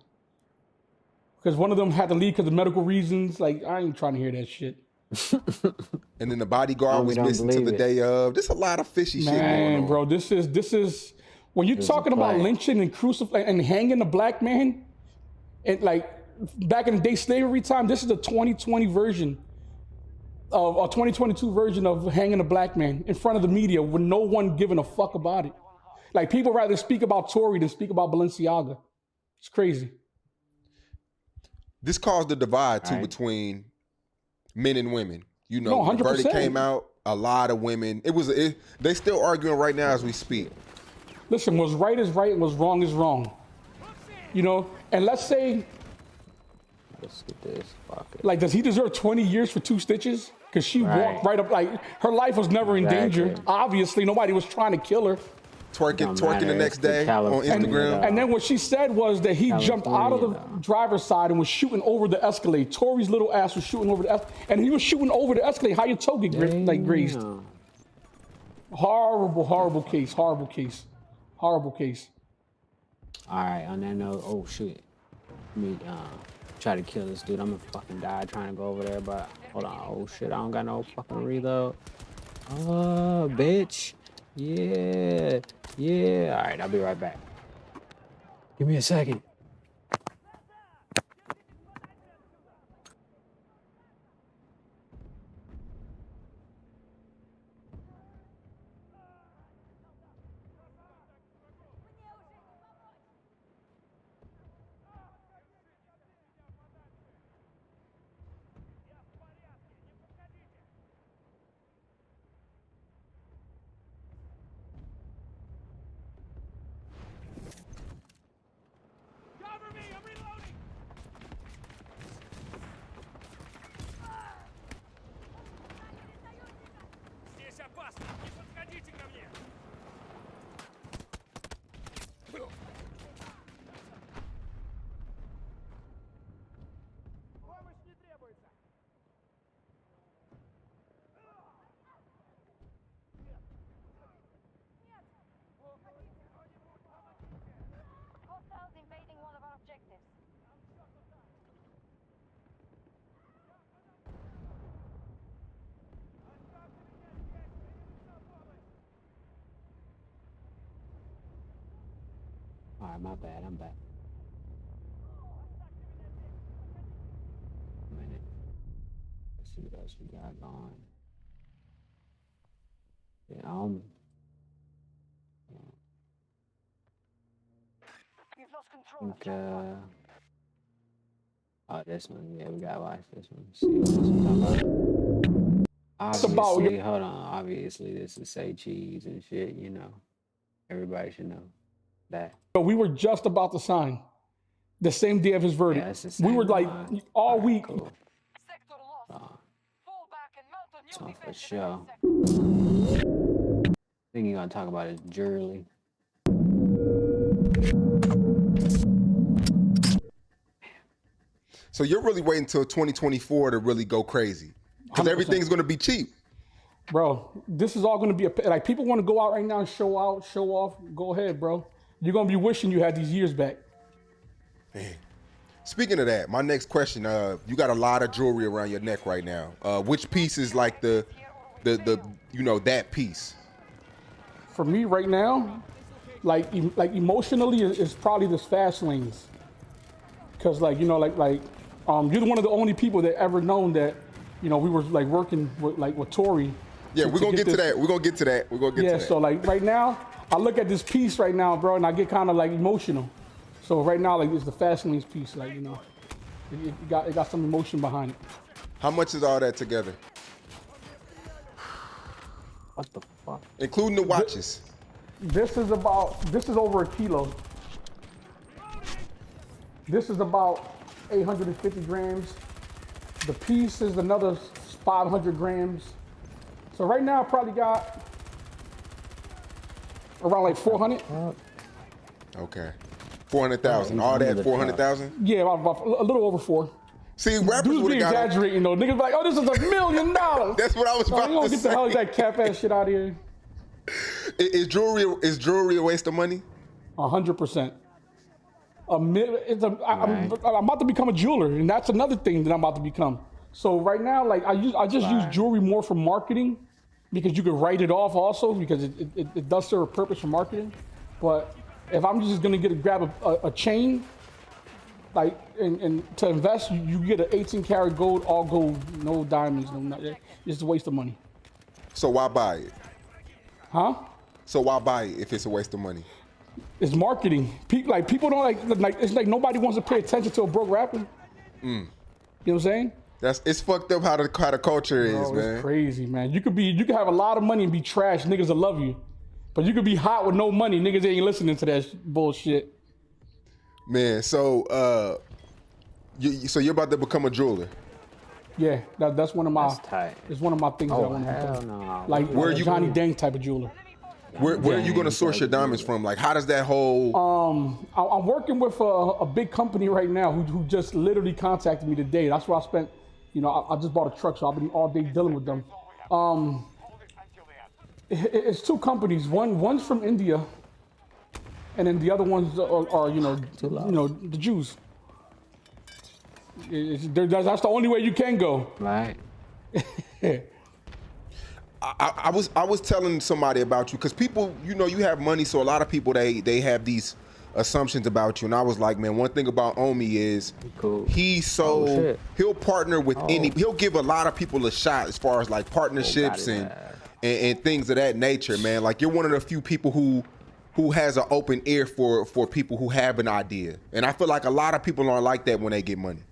because one of them had to leave because of medical reasons. Like, I ain't trying to hear that shit. And then the bodyguard was don't missing to believe the it. day of. There's a lot of fishy shit going Man, on. bro, this is when you're This is a talking about play. lynching and crucifying and hanging a black man, and like back in the day slavery time, this is the 2020 version of a 2022 version of hanging a black man in front of the media with no one giving a fuck about it. Like, people rather speak about Tory than speak about Balenciaga. It's crazy. This caused a divide too Right. between men and women. You know, No, the verdict 100%. came out. A lot of women. They still arguing right now as we speak. Listen, what's right is right and what's wrong is wrong. You know, and let's say, Let's get this. Fuck it. like, does he deserve 20 years for 2 stitches? Because she Right. walked right up, like, her life was never in danger. Exactly. Obviously, nobody was trying to kill her. Twerking Don't the matter. next It's the day on California, Instagram. And then what she said was that he jumped out of the California, driver's side and was shooting over the Escalade. Tory's little ass was shooting over the Escalade. And he was shooting over the Escalade. How your toe get grazed? Damn. Horrible, horrible case. Horrible case. Horrible case. All right, on that note, oh shit. Let me try to kill this dude. I'm gonna fucking die trying to go over there, but hold on. Oh shit, I don't got no fucking reload. Oh, bitch. Yeah. Yeah. All right, I'll be right back. Give me a second. Hostiles invading one of our objectives. All right, my bad. I'm back. A minute. Let's see what else we got going. Yeah, You've lost control of think, Chapter 1. oh, this one. Yeah, we gotta watch this one. See what this one's talking about. Obviously, hold on. Obviously, this is say cheese and shit. You know, everybody should know that. But we were just about to sign the same day of his verdict. Yeah, it's the We were same like line. all week. Cool. Sector lost. Fall back and mount a new So for defense sure. in every sector. I think you're gonna talk about it jewelry. So you're really waiting until 2024 to really go crazy because 100%. everything's going to be cheap. Bro, this is all going to be like, people want to go out right now and show off. Go ahead, bro. You're going to be wishing you had these years back. Man. Speaking of that, my next question, you got a lot of jewelry around your neck right now. Which piece is like the you know, that piece? For me right now, like emotionally, it's probably this fast lanes. Cause like, you know, you're one of the only people that ever known that, you know, we were like working with Tory. Yeah, we're gonna get to that. We're gonna get to that. Yeah, so like right now, I look at this piece right now, bro, and I get kind of like emotional. So right now, like, it's the fast lanes piece, like, you know, it got some emotion behind it. How much is all that together? What the fuck? Including the watches. This is over a kilo. This is about 850 grams. The piece is another 500 grams. So right now I probably got around like 400. Okay. 400,000. All that 400,000? Yeah, about a little over 4. See, rappers Dudes would be have got exaggerating though. Niggas be like, oh, this is $1 million. That's what I was about you don't to get the hell say. that cap ass shit out of here. Is jewelry a waste of money? 100%. I'm about to become a jeweler, and that's another thing that I'm about to become. So right now, like I just use jewelry more for marketing, because you can write it off also, because it does serve a purpose for marketing. But if I'm just gonna grab a chain, like and to invest, you get an 18 karat gold, all gold, no diamonds, no nothing. It's a waste of money. So why buy it? Huh? So why buy it if it's a waste of money? It's marketing. People don't like. It's like nobody wants to pay attention to a broke rapper. You know what I'm saying? It's fucked up how the culture is, man. It's crazy, man. You could have a lot of money and be trash. Niggas will love you, but you could be hot with no money. Niggas ain't listening to that bullshit. Man, so you're about to become a jeweler. Yeah, that's one of my. That's tight. It's one of my things that I want to hell do. no. Like Where you Johnny Dang type of jeweler. Where are you gonna source your diamonds from? Like, how does that whole? I'm working with a big company right now who just literally contacted me today. That's where I spent. I just bought a truck, so I've been all day dealing with them. It's two companies. One's from India, and then the other ones are the Jews. That's the only way you can go. Right. I was telling somebody about you because people, you have money, so a lot of people they have these assumptions about you, and I was like, man, one thing about Omi is he'll partner with he'll give a lot of people a shot as far as like partnerships and things of that nature, man. Like, you're one of the few people who has an open ear for people who have an idea, and I feel like a lot of people aren't like that when they get money.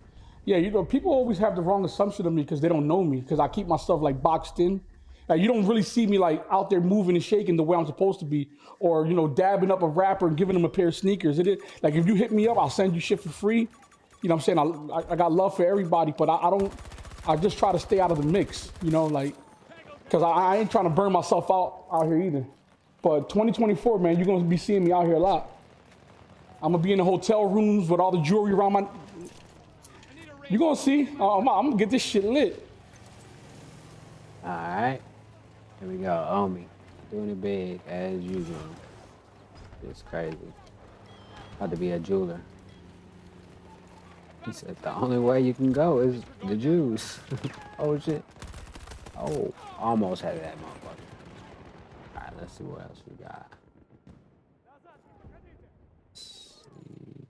Yeah, people always have the wrong assumption of me because they don't know me, because I keep my stuff like boxed in. Like, you don't really see me like out there moving and shaking the way I'm supposed to be, or dabbing up a rapper and giving them a pair of sneakers. Like, if you hit me up, I'll send you shit for free. You know what I'm saying? I got love for everybody, but I just try to stay out of the mix. Because I ain't trying to burn myself out here either. But 2024, man, you're gonna be seeing me out here a lot. I'm gonna be in the hotel rooms with all the jewelry around my. You're gonna see. I'm gonna get this shit lit. All right. Here we go. Omi. Doing it big as usual. It's crazy. About to be a jeweler. He said the only way you can go is the Jews. Oh shit. Oh, almost had that motherfucker. Alright, let's see what else we got. Let's see.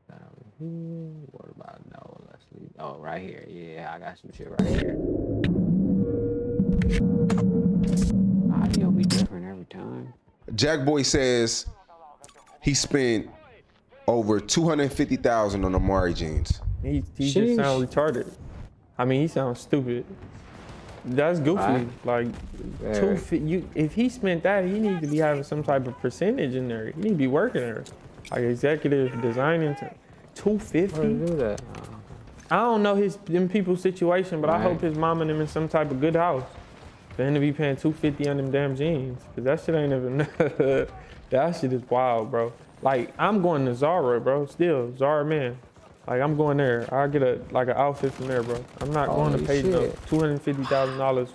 That over here. What about no? Let's leave. Oh, right here. Yeah, I got some shit right here. Audio be different every time. Jack Boy says he spent over $250,000 on Amari jeans. He just sounds retarded. I mean, he sounds stupid. That's goofy. Right. Like, if he spent that, he needs to be having some type of percentage in there. He need to be working there, like executive designing. $250. Do that. I don't know them people's situation, but I hope his mom and them in some type of good house. For him to be paying $250 on them damn jeans, cause that shit ain't even. That shit is wild, bro. Like, I'm going to Zara, bro. Still, Zara man. Like, I'm going there. I'll get an outfit from there, bro. I'm not going to pay no $250,000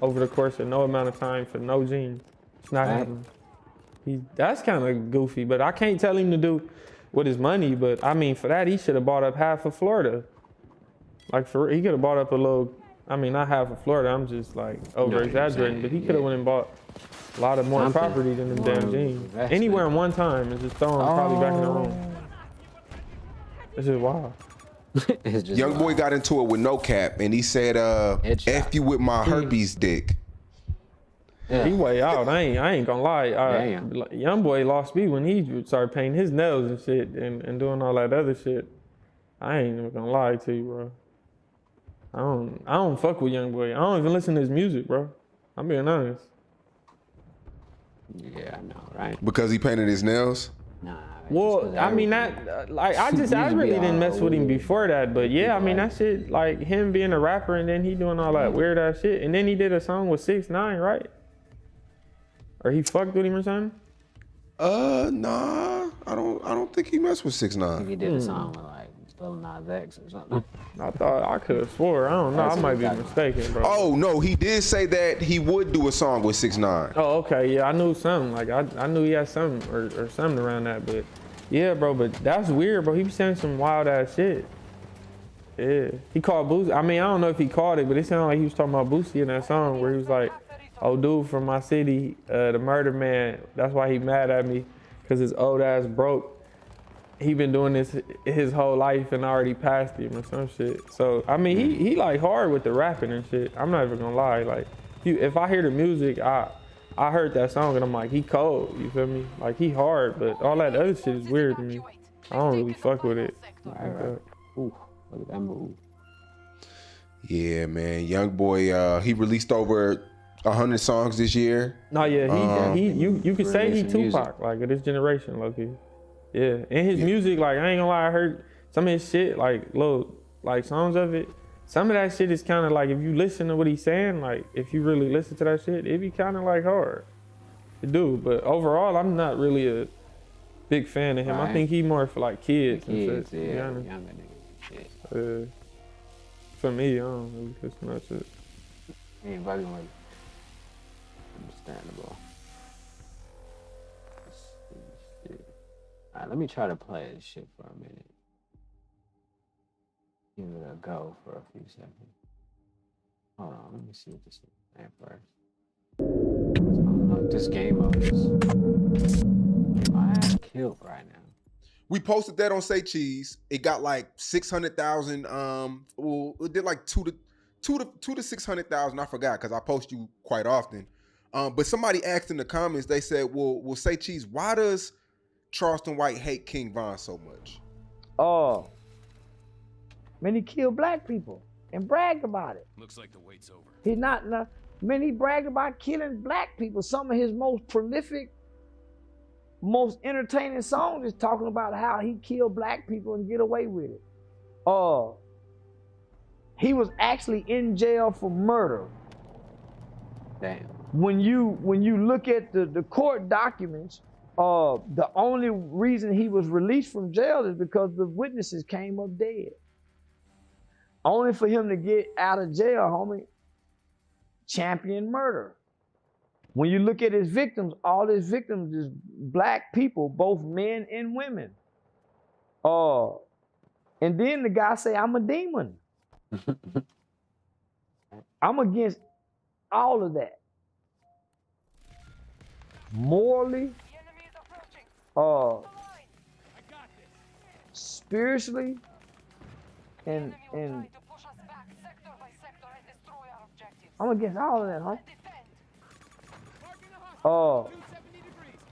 over the course of no amount of time for no jeans. It's not happening. That's kind of goofy, but I can't tell him to do with his money. But I mean, for that, he should have bought up half of Florida. Like, he could have bought up a little. I mean, not half of Florida. I'm just like over exaggerating, but he could have went and bought a lot of more property than them damn jeans. Anywhere in one time and just throw them probably back in the room. It's just wild. Young Boy got into it with No Cap, and he said, "F you with my herpes dick." Yeah. He way out. I ain't gonna lie. Young Boy lost me when he started painting his nails and shit and doing all that other shit. I ain't even gonna lie to you, bro. I don't fuck with Young Boy. I don't even listen to his music, bro. I'm being honest. Yeah, I know, right? Because he painted his nails? Nah. Well, I mean that, like I really didn't mess with him before that, but yeah, I mean that shit, like him being a rapper and then he doing all that weird ass shit, and then he did a song with 6ix9ine, right? Or he fucked with him or something? Nah, I don't think he messed with 6ix9ine. He did a song with like Lil Nas X or something. I could have swore. I don't know. I might be mistaken, bro. Oh no, he did say that he would do a song with 6ix9ine. Oh, okay, yeah, I knew something. Like I knew he had something or something around that, but yeah, bro. But that's weird, bro. He be saying some wild ass shit. Yeah, he called Boosie. I mean, I don't know if he called it, but it sounded like he was talking about Boosie in that song where he was like, "Oh, dude from my city, the murder man. That's why he mad at me, cause his old ass broke. He been doing this his whole life and I already passed him or some shit." So I mean, he like hard with the rapping and shit. I'm not even gonna lie. Like, if I hear the music, I heard that song and I'm like, he cold. You feel me? Like he hard, but all that other shit is weird to me. I don't really fuck with it. Right. Ooh, look at that move. Yeah, man, young boy. He released over 100 songs this year. No, yeah, you could say he Tupac, like of this generation, low key. Yeah, and his music, like I ain't gonna lie, I heard some of his shit, like little, like songs of it. Some of that shit is kind of like, if you listen to what he's saying, like if you really listen to that shit, it be kind of like hard to do. But overall, I'm not really a big fan of him. Right. I think he more for like kids and shit. Yeah, younger niggas. Shit. For me, I don't really listen to that shit. He ain't bugging with it. Understandable. All right, let me try to play this shit for a minute. Give it a go for a few seconds. Hold on, let me see what this is at first. I don't know if this game mode is. My ass killed right now. We posted that on Say Cheese. It got like 600,000. Well, it did like two to 600,000. I forgot because I post you quite often. But somebody asked in the comments. They said, "Well, Say Cheese, why does Charleston White hate King Von so much?" Oh, man, he killed black people and bragged about it. Looks like the wait's over. He's not. Man, he bragged about killing black people. Some of his most prolific, most entertaining songs is talking about how he killed black people and get away with it. He was actually in jail for murder. Damn. When you look at the court documents, the only reason he was released from jail is because the witnesses came up dead. Only for him to get out of jail, homie, champion murder. When you look at his victims, all his victims is black people, both men and women. And then the guy say, "I'm a demon." I'm against all of that. Morally, spiritually, and I'm against all of that, huh?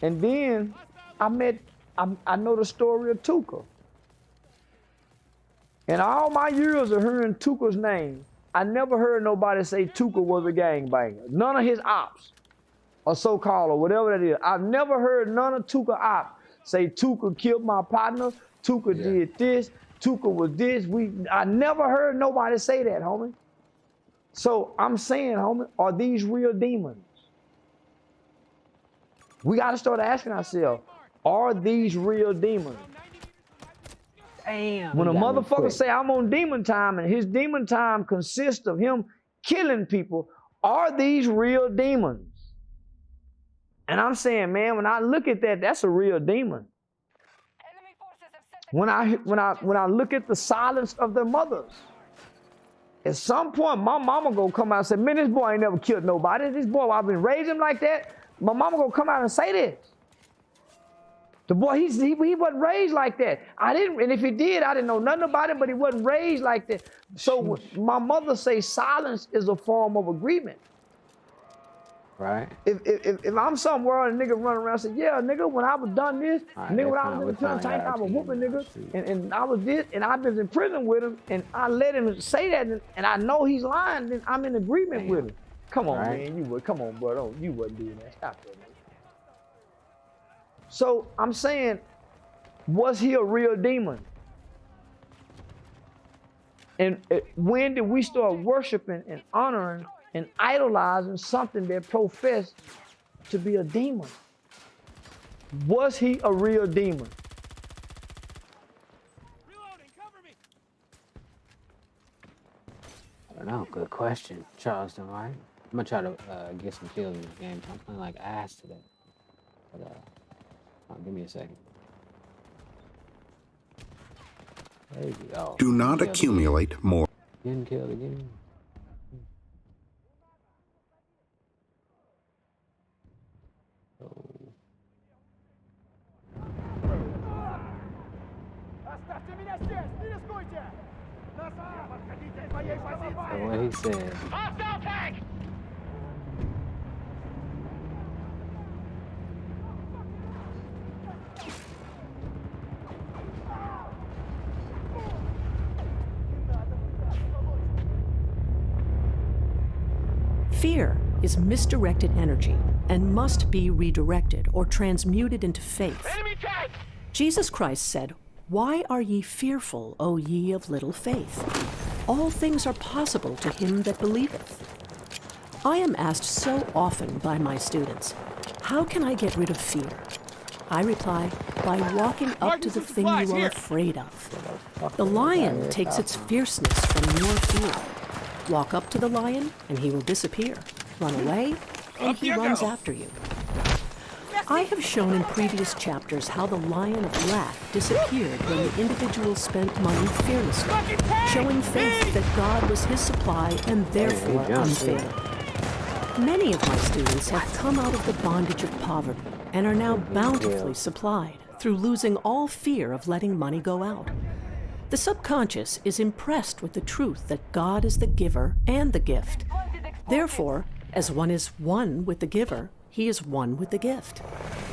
And then I know the story of Tuka. And all my years of hearing Tuka's name, I never heard nobody say Tuka was a gangbanger. None of his ops, or so-called, or whatever that is. I've never heard none of Tuka ops say Tuka killed my partner, Tuka did this, Tuka was this. I never heard nobody say that, homie. So I'm saying, homie, are these real demons? We got to start asking ourselves, are these real demons? Damn. When a motherfucker say I'm on demon time and his demon time consists of him killing people, are these real demons? And I'm saying, man, when I look at that, that's a real demon. When I look at the silence of their mothers, at some point my mama gonna come out and say, "Man, this boy ain't never killed nobody. This boy, I've been raising him like that." My mama gonna come out and say this. The boy, he wasn't raised like that. I didn't, and if he did, I didn't know nothing about it, but he wasn't raised like that. So my mother say silence is a form of agreement. Right. If I'm somewhere and a nigga run around and say, "Yeah, nigga, when I was done this, nigga, when I was in the penitentiary, I was whooping nigga, and I was this, and I was in prison with him, and I let him say that, and I know he's lying, then I'm in agreement with him." Come on, man, come on, bro, you wasn't doing that. Stop that, man. So I'm saying, Was he a real demon? And when did we start worshiping and honoring and idolizing something that professed to be a demon? Was he a real demon? I don't know. Good question, Charleston, right? I'm gonna try to get some kills in this game. I'm playing like ass today. But give me a second. There you go. Do not accumulate more. Getting killed again. So what he said. Hostile tank! Fear is misdirected energy and must be redirected or transmuted into faith. Jesus Christ said, "Why are ye fearful, O ye of little faith? All things are possible to him that believeth." I am asked so often by my students, how can I get rid of fear? I reply, by walking up to the thing you are afraid of. The lion takes its fierceness from your fear. Walk up to the lion and he will disappear. Run away and he runs after you. I have shown in previous chapters how the lion of lack disappeared when the individual spent money fearlessly, showing faith that God was his supply and therefore unfailing. Many of my students have come out of the bondage of poverty and are now bountifully supplied through losing all fear of letting money go out. The subconscious is impressed with the truth that God is the giver and the gift. Therefore, as one is one with the giver, he is one with the gift.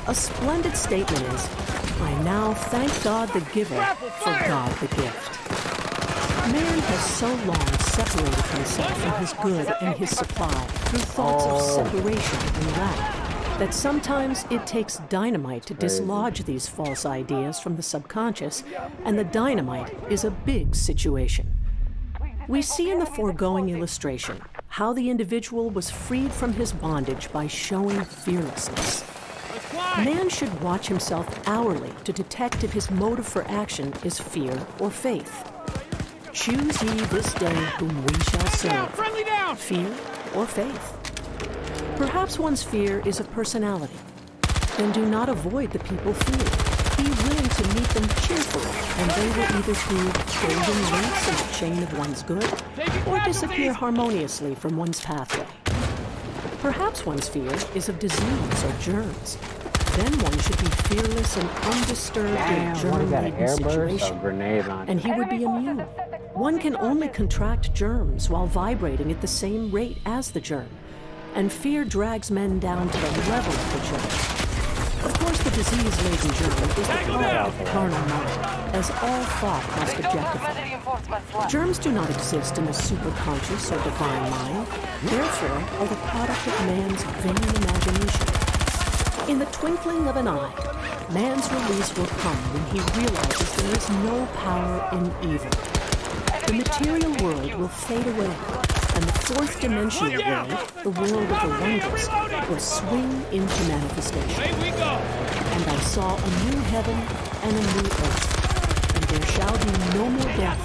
A splendid statement is, I now thank God the giver for God the gift. Man has so long separated himself from his good and his supply through thoughts of separation and lack, that sometimes it takes dynamite to dislodge these false ideas from the subconscious, and the dynamite is a big situation. We see in the foregoing illustration how the individual was freed from his bondage by showing fearlessness. Man should watch himself hourly to detect if his motive for action is fear or faith. Choose ye this day whom we shall serve, fear or faith. Perhaps one's fear is of personality. Then do not avoid the people feared. Be willing to meet them cheerfully, and they will either prove golden links in the chain of one's good, or disappear harmoniously from one's pathway. Perhaps one's fear is of disease or germs. Then one should be fearless and undisturbed in germ-laden situation, and he would be immune. One can only contract germs while vibrating at the same rate as the germ, and fear drags men down to the level of the germ. Of course, the disease-laden germ is the product of the carnal mind, as all thought must objectify. Germs do not exist in the superconscious or divine mind, therefore are the product of man's vain imagination. In the twinkling of an eye, man's release will come when he realizes there is no power in evil. The material world will fade away, and the fourth dimensional world, the world of the wondrous, will swing into manifestation. And I saw a new heaven and a new earth, and there shall be no more death,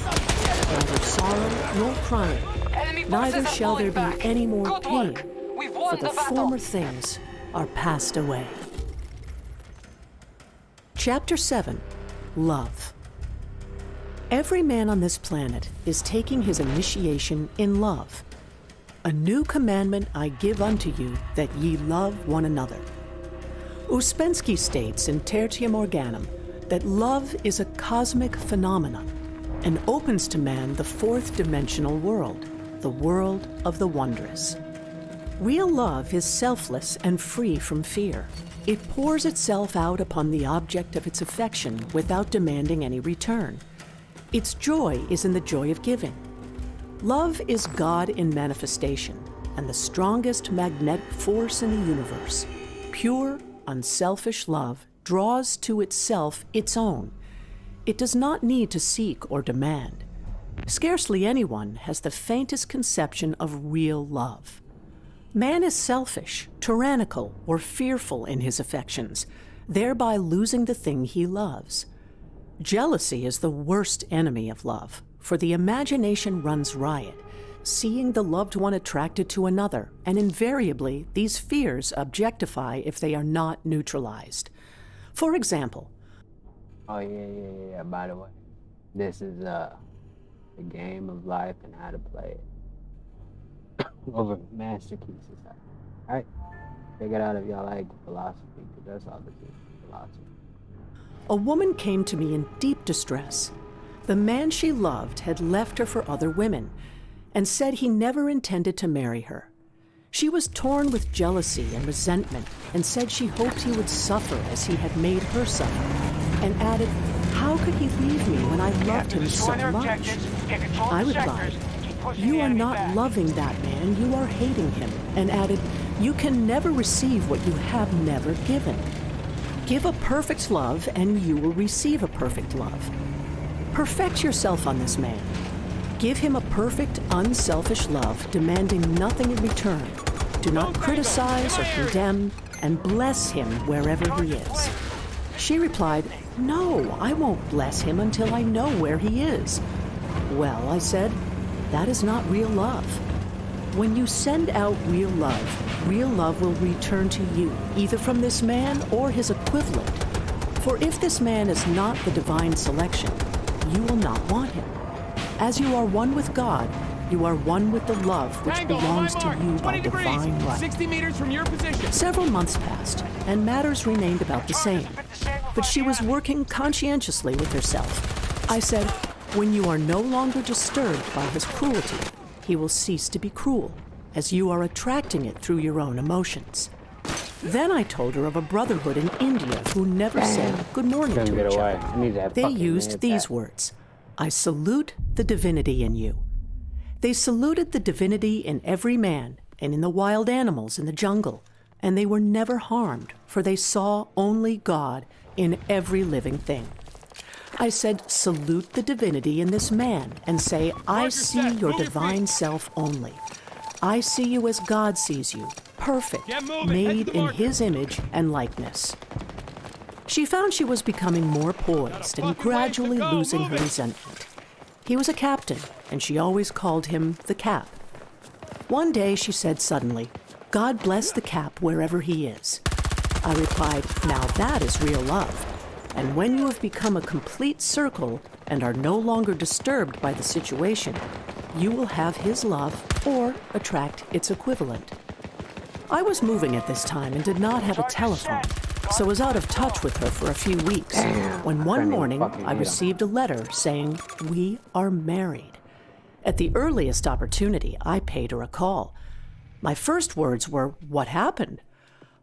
neither sorrow nor crying, neither shall there be any more pain, for the former things are passed away. Chapter 7, Love. Every man on this planet is taking his initiation in love. A new commandment I give unto you, that ye love one another. Ouspensky states in Tertium Organum that love is a cosmic phenomenon and opens to man the fourth dimensional world, the world of the wondrous. Real love is selfless and free from fear. It pours itself out upon the object of its affection without demanding any return. Its joy is in the joy of giving. Love is God in manifestation and the strongest magnetic force in the universe. Pure, unselfish love draws to itself its own. It does not need to seek or demand. Scarcely anyone has the faintest conception of real love. Man is selfish, tyrannical, or fearful in his affections, thereby losing the thing he loves. Jealousy is the worst enemy of love, for the imagination runs riot, seeing the loved one attracted to another, and invariably these fears objectify if they are not neutralized. For example, oh yeah. By the way, this is the game of life and how to play it over masterpieces. All right, check it out if y'all like philosophy, because that's all this is, philosophy. a woman came to me in deep distress. The man she loved had left her for other women and said he never intended to marry her. She was torn with jealousy and resentment and said she hoped he would suffer as he had made her suffer, and added, "How could he leave me when I loved him so much?" I replied, "You are not loving that man, you are hating him," and added, "You can never receive what you have never given. Give a perfect love and you will receive a perfect love. Perfect yourself on this man. Give him a perfect, unselfish love, demanding nothing in return. Do not criticize or condemn, and bless him wherever he is." She replied, "No, I won't bless him until I know where he is." "Well," I said, "that is not real love. When you send out real love will return to you, either from this man or his equivalent. For if this man is not the divine selection, you will not want him. As you are one with God, you are one with the love which belongs to you by divine right." 60 meters from your position. Several months passed, and matters remained about the same. But she was working conscientiously with herself. I said, "When you are no longer disturbed by his cruelty, he will cease to be cruel, as you are attracting it through your own emotions." Then I told her of a brotherhood in India who never said good morning to each other. They used these words, "I salute the divinity in you." They saluted the divinity in every man and in the wild animals in the jungle, and they were never harmed, for they saw only God in every living thing. I said, "Salute the divinity in this man and say, I see your divine self only. I see you as God sees you, perfect, made in his image and likeness." She found she was becoming more poised and gradually losing her resentment. He was a captain, and she always called him the Cap. One day she said suddenly, "God bless the Cap wherever he is." I replied, "Now that is real love. And when you have become a complete circle and are no longer disturbed by the situation, you will have his love or attract its equivalent." I was moving at this time and did not have a telephone, so was out of touch with her for a few weeks, when one morning I received a letter saying, "We are married." At the earliest opportunity, I paid her a call. My first words were, "What happened?"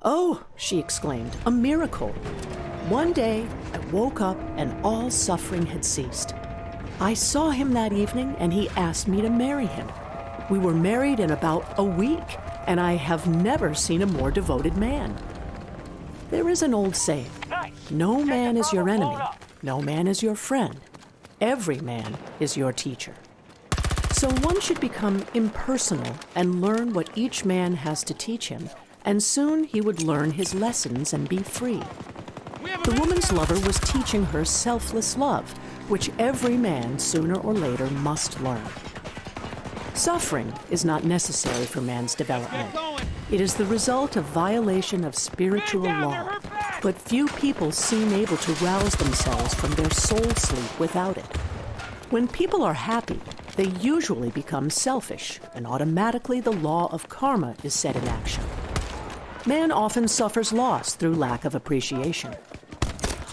"Oh," she exclaimed, "a miracle. One day, I woke up and all suffering had ceased. I saw him that evening and he asked me to marry him. We were married in about a week, and I have never seen a more devoted man." There is an old saying, "No man is your enemy, no man is your friend. Every man is your teacher." So one should become impersonal and learn what each man has to teach him, and soon he would learn his lessons and be free. The woman's lover was teaching her selfless love, which every man sooner or later must learn. Suffering is not necessary for man's development. It is the result of violation of spiritual law, but few people seem able to rouse themselves from their soul sleep without it. When people are happy, they usually become selfish, and automatically the law of karma is set in action. Man often suffers loss through lack of appreciation.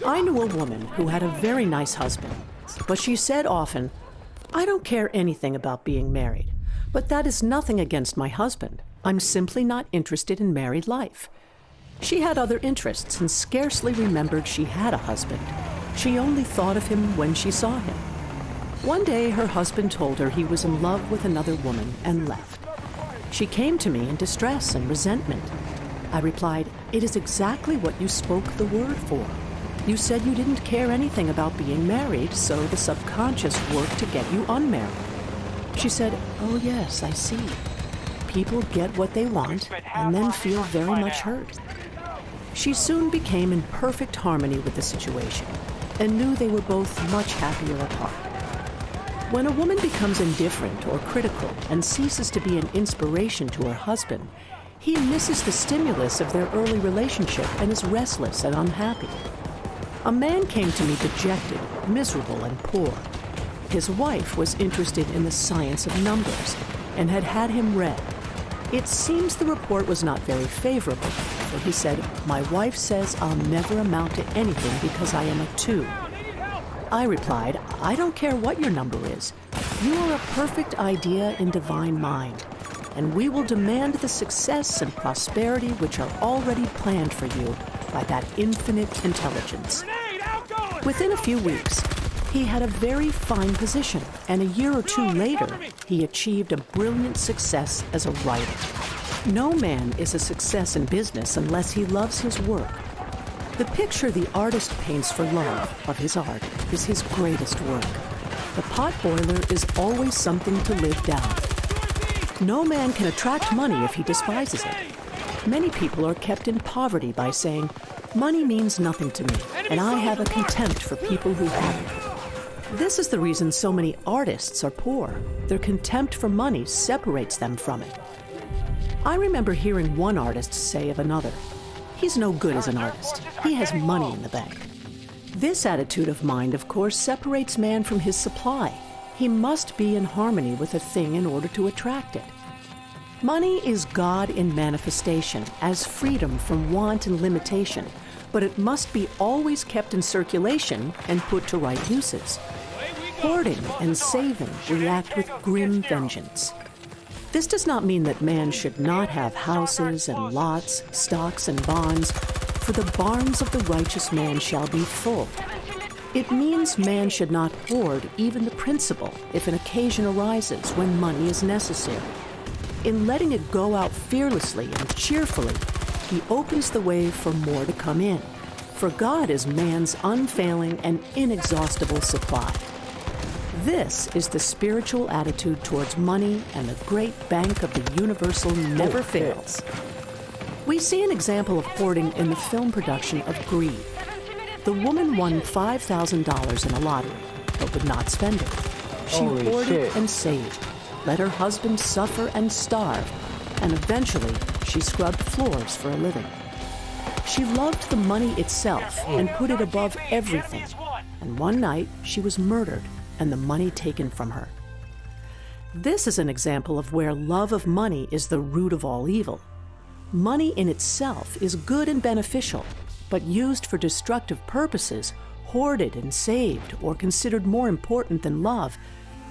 I knew a woman who had a very nice husband, but she said often, "I don't care anything about being married, but that is nothing against my husband. I'm simply not interested in married life." She had other interests and scarcely remembered she had a husband. She only thought of him when she saw him. One day her husband told her he was in love with another woman and left. She came to me in distress and resentment. I replied, "It is exactly what you spoke the word for. You said you didn't care anything about being married, so the subconscious worked to get you unmarried." She said, "Oh yes, I see. People get what they want and then feel very much hurt." She soon became in perfect harmony with the situation and knew they were both much happier apart. When a woman becomes indifferent or critical and ceases to be an inspiration to her husband, he misses the stimulus of their early relationship and is restless and unhappy. A man came to me dejected, miserable, and poor. His wife was interested in the science of numbers and had had him read. It seems the report was not very favorable, for he said, "My wife says I'll never amount to anything because I am a 2. I replied, "I don't care what your number is. You are a perfect idea in divine mind, and we will demand the success and prosperity which are already planned for you by that infinite intelligence." Within a few weeks, he had a very fine position, and a year or 2 later, he achieved a brilliant success as a writer. No man is a success in business unless he loves his work. The picture the artist paints for love of his art is his greatest work. The pot boiler is always something to live down. No man can attract money if he despises it. Many people are kept in poverty by saying, "Money means nothing to me, and I have a contempt for people who have it." This is the reason so many artists are poor. Their contempt for money separates them from it. I remember hearing one artist say of another, "He's no good as an artist. He has money in the bank." This attitude of mind, of course, separates man from his supply. He must be in harmony with a thing in order to attract it. Money is God in manifestation, as freedom from want and limitation, but it must be always kept in circulation and put to right uses. Hoarding and saving react with grim vengeance. This does not mean that man should not have houses and lots, stocks and bonds, for the barns of the righteous man shall be full. It means man should not hoard even the principal if an occasion arises when money is necessary. In letting it go out fearlessly and cheerfully, he opens the way for more to come in, for God is man's unfailing and inexhaustible supply. This is the spiritual attitude towards money, and the great bank of the universal never fails. We see an example of hoarding in the film production of Greed. The woman won $5,000 in a lottery, but would not spend it. She hoarded and saved, let her husband suffer and starve, and eventually she scrubbed floors for a living. She loved the money itself and put it above everything. And one night she was murdered and the money taken from her. This is an example of where love of money is the root of all evil. Money in itself is good and beneficial, but used for destructive purposes, hoarded and saved, or considered more important than love,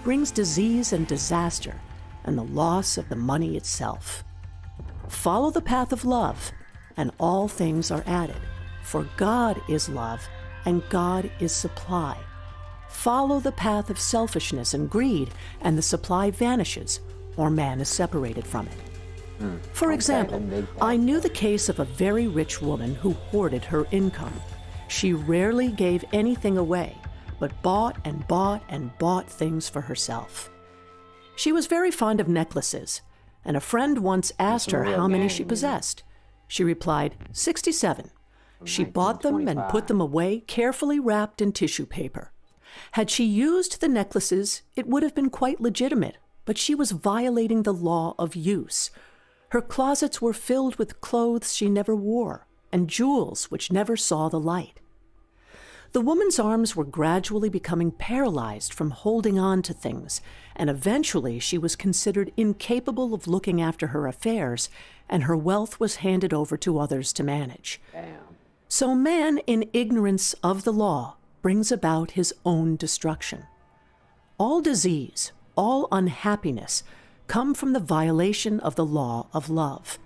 brings disease and disaster, and the loss of the money itself. Follow the path of love, and all things are added, for God is love, and God is supply. Follow the path of selfishness and greed, and the supply vanishes, or man is separated from it. For example, I knew the case of a very rich woman who hoarded her income. She rarely gave anything away, but bought and bought and bought things for herself. She was very fond of necklaces, and a friend once asked her how many she possessed. She replied, 67. She bought them and put them away, carefully wrapped in tissue paper. Had she used the necklaces, it would have been quite legitimate, but she was violating the law of use. Her closets were filled with clothes she never wore and jewels which never saw the light. The woman's arms were gradually becoming paralyzed from holding on to things, and eventually she was considered incapable of looking after her affairs, and her wealth was handed over to others to manage. So man, in ignorance of the law, brings about his own destruction. All disease, all unhappiness, come from the violation of the law of love.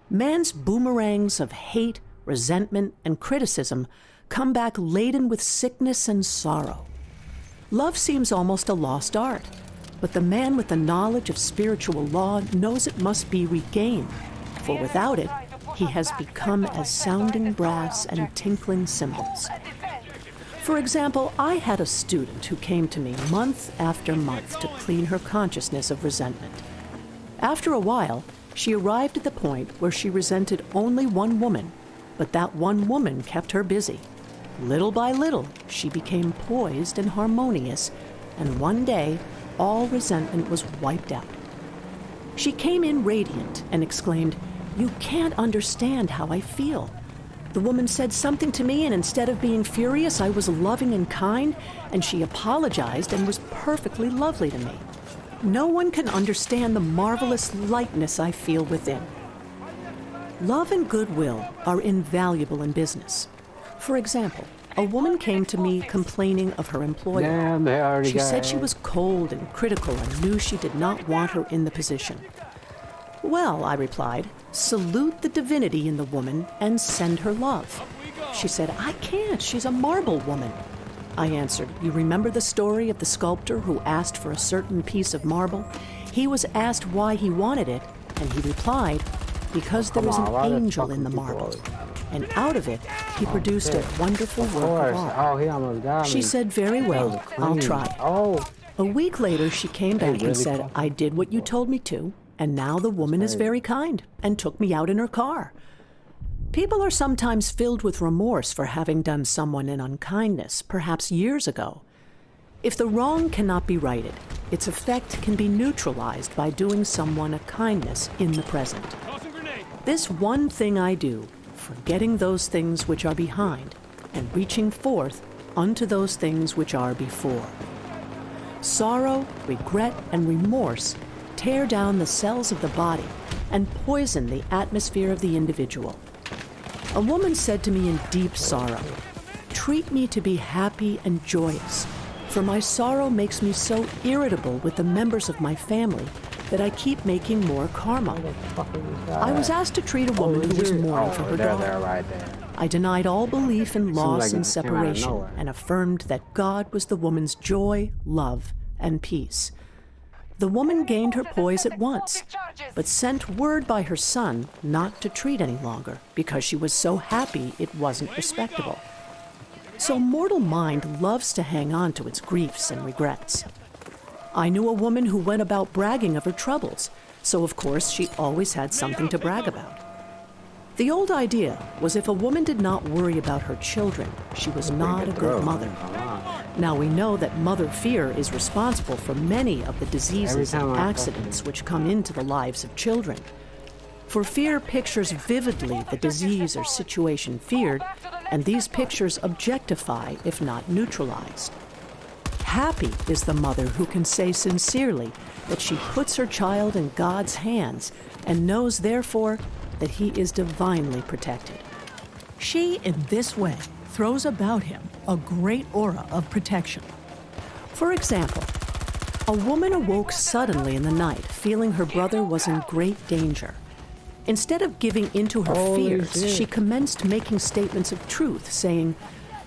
Man's boomerangs of hate, resentment, and criticism come back laden with sickness and sorrow. Love seems almost a lost art, but the man with the knowledge of spiritual law knows it must be regained, for without it, he has become as sounding brass and tinkling cymbals. For example, I had a student who came to me month after month to clean her consciousness of resentment. After a while, she arrived at the point where she resented only one woman, but that one woman kept her busy. Little by little, she became poised and harmonious, and one day, all resentment was wiped out. She came in radiant and exclaimed, "You can't understand how I feel. The woman said something to me, and instead of being furious, I was loving and kind, and she apologized and was perfectly lovely to me. No one can understand the marvelous lightness I feel within." Love and goodwill are invaluable in business. For example, a woman came to me complaining of her employer. Damn, they already She got said it. she was cold and critical and knew she did not want her in the position. "Well," I replied, "salute the divinity in the woman and send her love." She said, "I can't. She's a marble woman." I answered, "You remember the story of the sculptor who asked for a certain piece of marble? He was asked why he wanted it, and he replied, because there is an angel in the marble. And out of it, he produced a wonderful work of art." Oh, he almost got me. She said, "Very well, I'll try." A week later, she came back and said, "I did what you told me to, and now the woman is very kind," and took me out in her car. People are sometimes filled with remorse for having done someone an unkindness, perhaps years ago. If the wrong cannot be righted, its effect can be neutralized by doing someone a kindness in the present. This one thing I do, forgetting those things which are behind, and reaching forth unto those things which are before. Sorrow, regret, and remorse tear down the cells of the body and poison the atmosphere of the individual. A woman said to me in deep sorrow, "Treat me to be happy and joyous, for my sorrow makes me so irritable with the members of my family that I keep making more karma." I was asked to treat a woman who was mourning for her daughter. I denied all belief in loss and separation and affirmed that God was the woman's joy, love, and peace. The woman gained her poise at once, but sent word by her son not to treat any longer because she was so happy it wasn't respectable. So mortal mind loves to hang on to its griefs and regrets. I knew a woman who went about bragging of her troubles, so of course she always had something to brag about. The old idea was if a woman did not worry about her children, she was not a good mother. Now we know that mother fear is responsible for many of the diseases and accidents which come into the lives of children. For fear pictures vividly the disease or situation feared, and these pictures objectify if not neutralized. Happy is the mother who can say sincerely that she puts her child in God's hands and knows therefore that he is divinely protected. She, in this way, throws about him a great aura of protection. For example, a woman awoke suddenly in the night feeling her brother was in great danger. Instead of giving into her fears, she commenced making statements of truth, saying,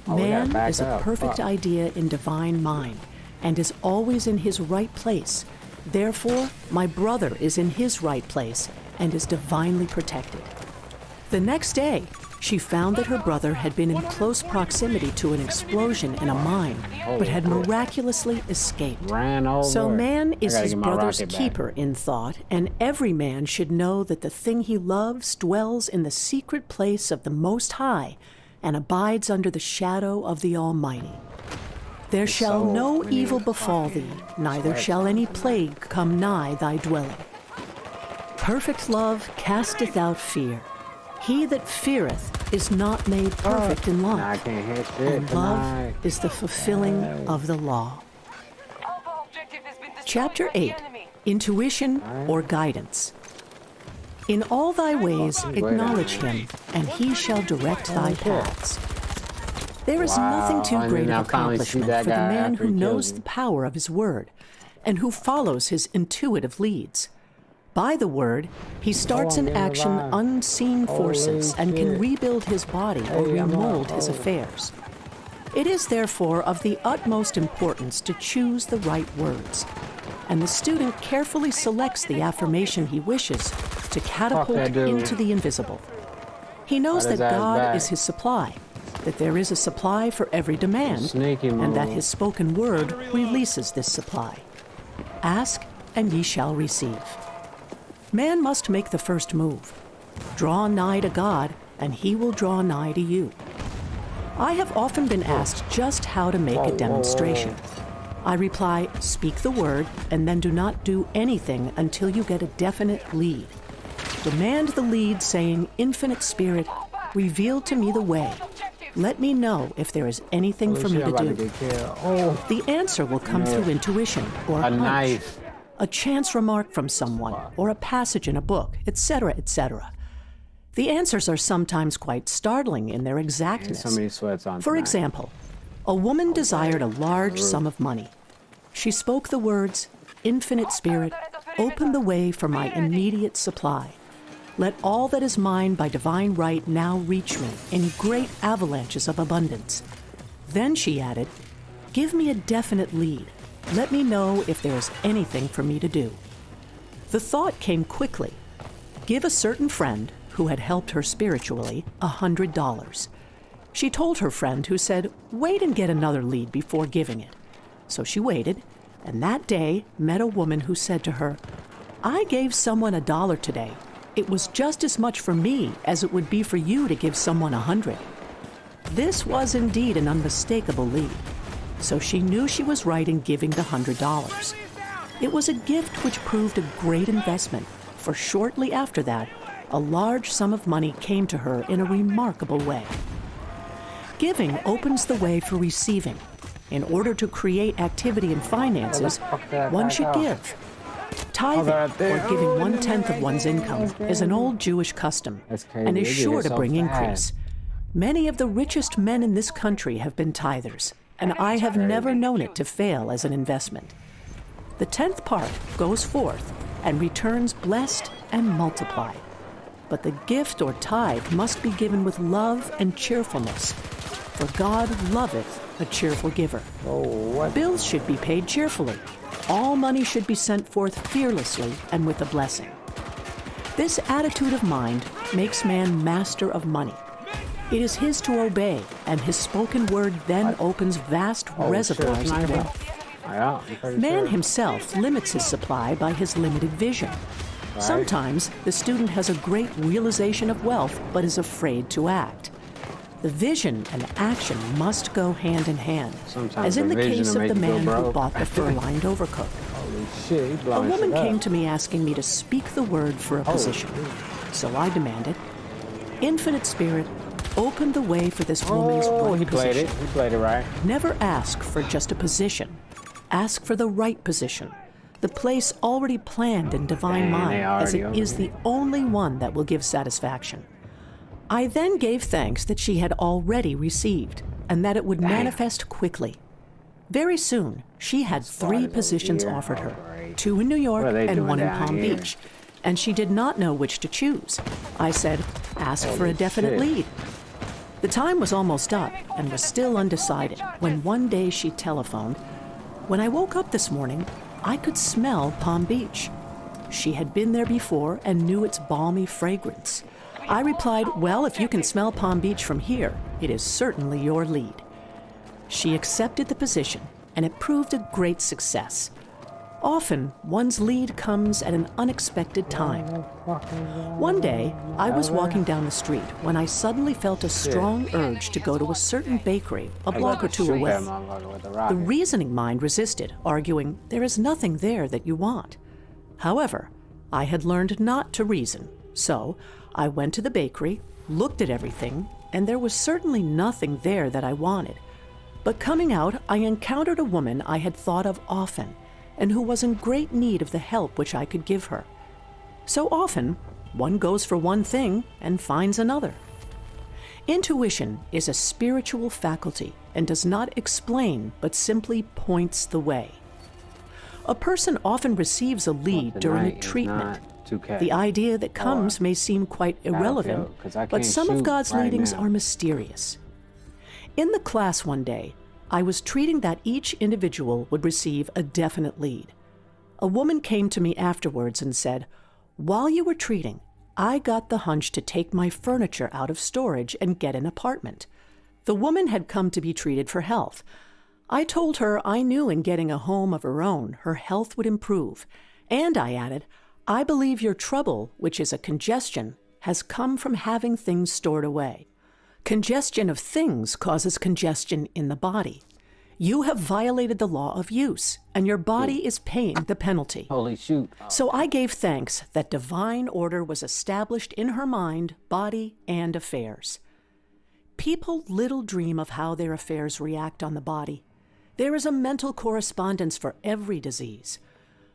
"Man is a perfect idea in divine mind and is always in his right place. Therefore, my brother is in his right place and is divinely protected." The next day, she found that her brother had been in close proximity to an explosion in a mine, but had miraculously escaped. So man is his brother's keeper in thought, and every man should know that the thing he loves dwells in the secret place of the Most High and abides under the shadow of the Almighty. There shall no evil befall thee, neither shall any plague come nigh thy dwelling. Perfect love casteth out fear. He that feareth is not made perfect in love, and love is the fulfilling of the law. Chapter 8, Intuition or Guidance. In all thy ways acknowledge him, and he shall direct thy paths. There is nothing too great of accomplishment for the man who knows the power of his word, and who follows his intuitive leads. By the word, he starts in action unseen forces and can rebuild his body or remold his affairs. It is therefore of the utmost importance to choose the right words, and the student carefully selects the affirmation he wishes to catapult into the invisible. He knows Got his that ass God back. is his supply, that there is a supply for every demand, Sneaky and that move. his spoken word releases this supply. Ask, and ye shall receive. Man must make the first move. Draw nigh to God, and he will draw nigh to you. I have often been asked just how to make a demonstration. I reply, speak the word, and then do not do anything until you get a definite lead. Demand the lead, saying, Infinite Spirit, reveal to me the way. Let me know if there is anything for me to do. The answer will come through intuition or A hunch, knife. a chance remark from someone, or a passage in a book, etc., etc. The answers are sometimes quite startling in their exactness. So many sweats on For tonight. example, a woman desired a large sum of money. She spoke the words, Infinite Spirit, open the way for my immediate supply. Let all that is mine by divine right now reach me in great avalanches of abundance. Then she added, give me a definite lead. Let me know if there is anything for me to do. The thought came quickly. Give a certain friend, who had helped her spiritually, $100. She told her friend, who said, wait and get another lead before giving it. So she waited, and that day met a woman who said to her, I gave someone $1 today. It was just as much for me as it would be for you to give someone 100. This was indeed an unmistakable lead, so she knew she was right in giving the $100. It was a gift which proved a great investment, for shortly after that, a large sum of money came to her in a remarkable way. Giving opens the way for receiving. In order to create activity in finances, one should give. Tithing, or giving 1/10 of one's income, is an old Jewish custom and is sure to bring increase. Many of the richest men in this country have been tithers, and I have never known it to fail as an investment. The 10th part goes forth and returns blessed and multiplied. But the gift or tithe must be given with love and cheerfulness, for God loveth a cheerful giver. Bills should be paid cheerfully. All money should be sent forth fearlessly and with a blessing. This attitude of mind makes man master of money. It is his to obey, and his spoken word then opens vast reservoirs of wealth. Man himself limits his supply by his limited vision. Sometimes the student has a great realization of wealth but is afraid to act. The vision and action must go hand in hand, as in the case of the man who bought the fur-lined overcoat. A woman came to me asking me to speak the word for a position. So I demanded, Infinite Spirit, open the way for this woman's right position. He played it right. Never ask for just a position. Ask for the right position, the place already planned in divine mind, as it is the only one that will give satisfaction. I then gave thanks that she had already received, and that it would manifest quickly. Very soon, she had 3 positions offered her, 2 in New York and 1 in Palm Beach, and she did not know which to choose. I said, ask for a definite lead. The time was almost up and was still undecided when one day she telephoned, when I woke up this morning, I could smell Palm Beach. She had been there before and knew its balmy fragrance. I replied, well, if you can smell Palm Beach from here, it is certainly your lead. She accepted the position, and it proved a great success. Often, one's lead comes at an unexpected time. One day, I was walking down the street when I suddenly felt a strong urge to go to a certain bakery a block or 2 away. The reasoning mind resisted, arguing, there is nothing there that you want. However, I had learned not to reason, so I went to the bakery, looked at everything, and there was certainly nothing there that I wanted. But coming out, I encountered a woman I had thought of often, and who was in great need of the help which I could give her. So often, one goes for one thing and finds another. Intuition is a spiritual faculty and does not explain, but simply points the way. A person often receives a lead during a treatment. The idea that comes may seem quite irrelevant, but some of God's leadings are mysterious. In the class one day, I was treating that each individual would receive a definite lead. A woman came to me afterwards and said, while you were treating, I got the hunch to take my furniture out of storage and get an apartment. The woman had come to be treated for health. I told her I knew in getting a home of her own, her health would improve. And I added, I believe your trouble, which is a congestion, has come from having things stored away. Congestion of things causes congestion in the body. You have violated the law of use, and your body is paying the penalty. Holy shoot. So I gave thanks that divine order was established in her mind, body, and affairs. People little dream of how their affairs react on the body. There is a mental correspondence for every disease.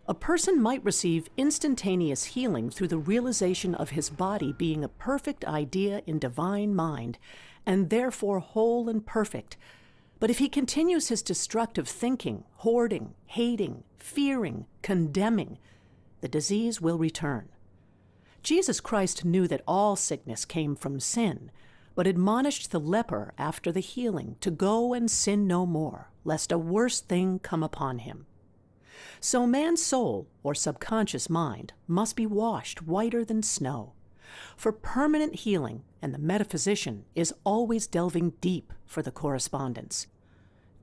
A person might receive instantaneous healing through the realization of his body being a perfect idea in divine mind, and therefore whole and perfect. But if he continues his destructive thinking, hoarding, hating, fearing, condemning, the disease will return. Jesus Christ knew that all sickness came from sin, but admonished the leper after the healing to go and sin no more, lest a worse thing come upon him. So man's soul, or subconscious mind, must be washed whiter than snow. For permanent healing, and the metaphysician is always delving deep for the correspondence.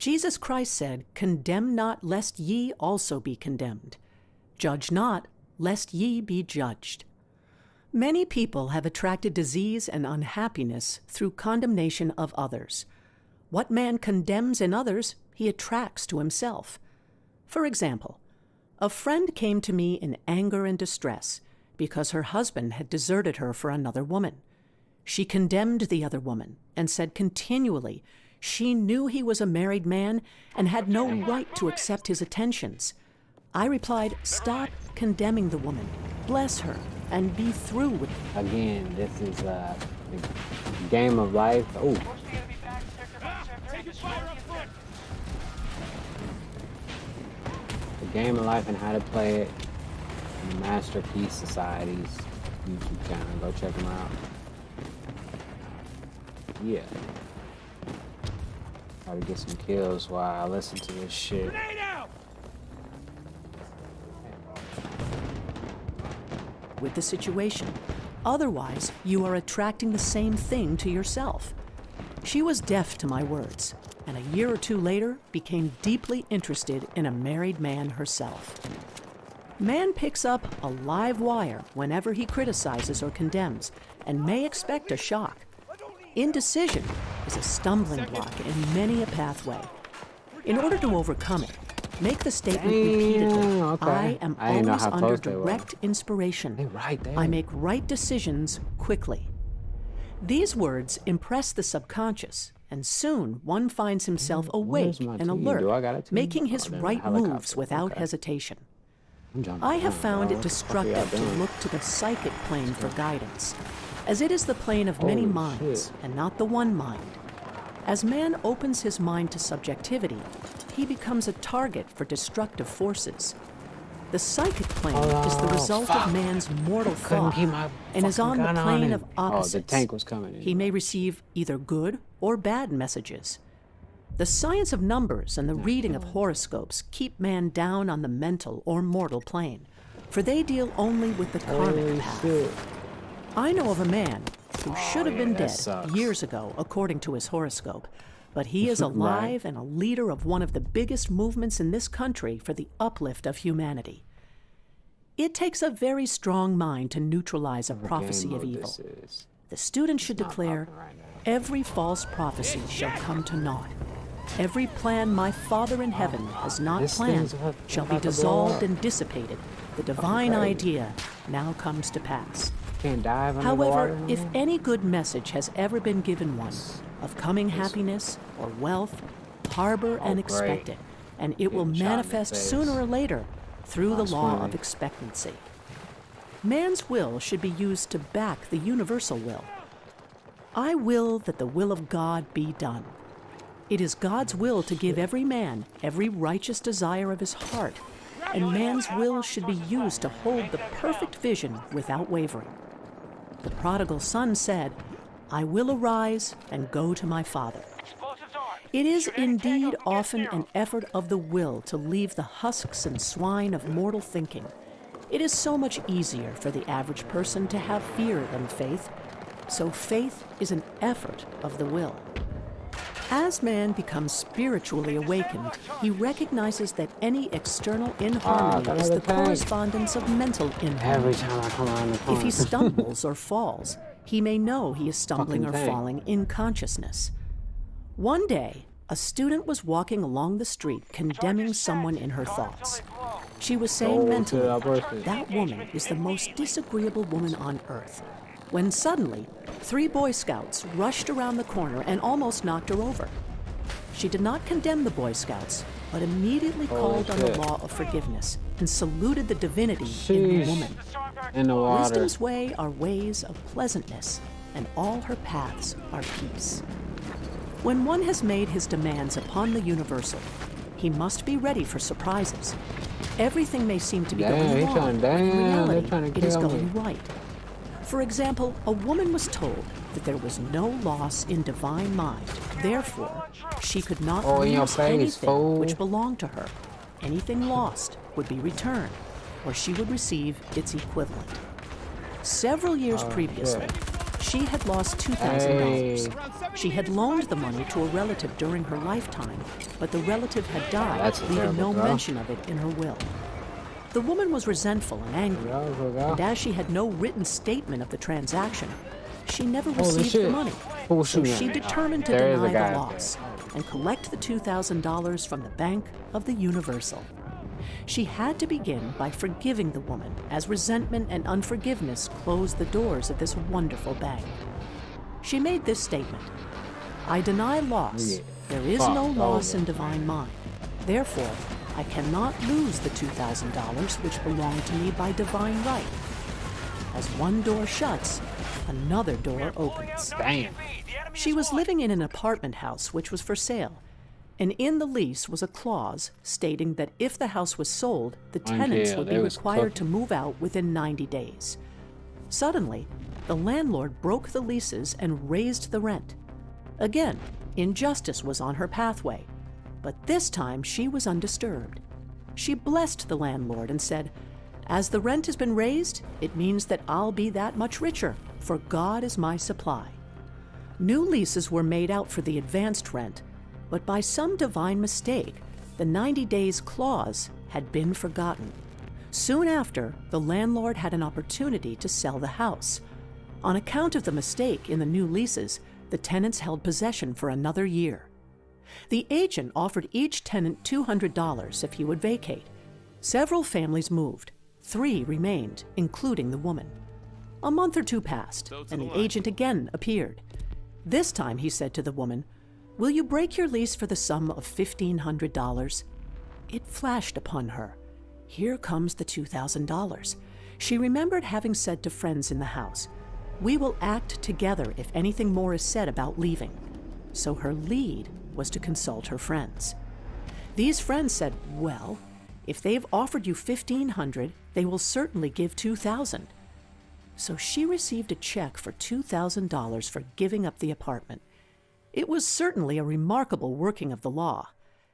Jesus Christ said, Condemn not, lest ye also be condemned. Judge not, lest ye be judged. Many people have attracted disease and unhappiness through condemnation of others. What man condemns in others, he attracts to himself. For example, a friend came to me in anger and distress because her husband had deserted her for another woman. She condemned the other woman and said continually she knew he was a married man and had no right to accept his attentions. I replied, stop condemning the woman, bless her, and be through with it. Again, this is the game of life. Oh. The game of life and how to play it. The Masterpiece Society's YouTube channel. Go check them out. Yeah. Try to get some kills while I listen to this shit. With the situation. Otherwise, you are attracting the same thing to yourself. She was deaf to my words, and a year or two later became deeply interested in a married man herself. Man picks up a live wire whenever he criticizes or condemns, and may expect a shock. Indecision is a stumbling block in many a pathway. In order to overcome it, make the statement repeatedly, I am always under direct inspiration. I make right decisions quickly. These words impress the subconscious, and soon one finds himself awake and alert, making his right moves without hesitation. I have found it destructive to look to the psychic plane for guidance, as it is the plane of many minds and not the one mind. As man opens his mind to subjectivity, he becomes a target for destructive forces. The psychic plane is the result of man's mortal thought and is on the plane of opposites. The tank was coming in. He may receive either good or bad messages. The science of numbers and the reading of horoscopes keep man down on the mental or mortal plane, for they deal only with the karmic path. I know of a man who should have been dead years ago, according to his horoscope, but he is alive and a leader of one of the biggest movements in this country for the uplift of humanity. It takes a very strong mind to neutralize a prophecy of evil. The student should declare, every false prophecy shall come to naught. Every plan my Father in heaven has not planned shall be dissolved and dissipated. The divine idea now comes to pass. However, if any good message has ever been given one, of coming happiness or wealth, harbor and expect it, and it will manifest sooner or later through the law of expectancy. Man's will should be used to back the universal will. I will that the will of God be done. It is God's will to give every man every righteous desire of his heart, and man's will should be used to hold the perfect vision without wavering. The prodigal son said, I will arise and go to my father. It is indeed often an effort of the will to leave the husks and swine of mortal thinking. It is so much easier for the average person to have fear than faith. So faith is an effort of the will. As man becomes spiritually awakened, he recognizes that any external inharmony is the correspondence of mental inharmony. Every time I come around the corner. If he stumbles or falls, he may know he is stumbling or Fucking thing. falling in consciousness. One day, a student was walking along the street condemning someone in her thoughts. She was saying mentally, that woman is the most disagreeable woman on earth. When suddenly, 3 Boy Scouts rushed around the corner and almost knocked her over. She did not condemn the Boy Scouts, but immediately called on the law of forgiveness and saluted the divinity in the woman. In the water. Wisdom's way are ways of pleasantness, and all her paths are peace. When one has made his demands upon the universal, he must be ready for surprises. Everything may seem to be going wrong, but in reality, it is going right. For example, a woman was told that there was no loss in divine mind. Therefore, she could not lose anything which belonged to her. Anything lost would be returned, or she would receive its equivalent. Several years previously, she had lost $2,000. She had loaned the money to a relative during her lifetime, but the relative had died, leaving no mention of it in her will. The woman was resentful and angry, and as she had no written statement of the transaction, she never received the money. So she determined to deny the loss and collect the $2,000 from the Bank of the Universal. She had to begin by forgiving the woman, as resentment and unforgiveness closed the doors of this wonderful bank. She made this statement: I deny loss. There is no loss in divine mind. Therefore, I cannot lose the $2,000 which belong to me by divine right. As one door shuts, another door opens. Bam. She was living in an apartment house which was for sale, and in the lease was a clause stating that if the house was sold, the tenants would be required to move out within 90 days. Suddenly, the landlord broke the leases and raised the rent. Again, injustice was on her pathway, but this time she was undisturbed. She blessed the landlord and said, as the rent has been raised, it means that I'll be that much richer, for God is my supply. New leases were made out for the advanced rent, but by some divine mistake, the 90 days clause had been forgotten. Soon after, the landlord had an opportunity to sell the house. On account of the mistake in the new leases, the tenants held possession for another year. The agent offered each tenant $200 if he would vacate. Several families moved. 3 remained, including the woman. A month or 2 passed, and the agent again appeared. This time he said to the woman, will you break your lease for the sum of $1,500? It flashed upon her. Here comes the $2,000. She remembered having said to friends in the house, we will act together if anything more is said about leaving. So her lead was to consult her friends. These friends said, well, if they've offered you $1,500, they will certainly give $2,000. So she received a check for $2,000 for giving up the apartment. It was certainly a remarkable working of the law,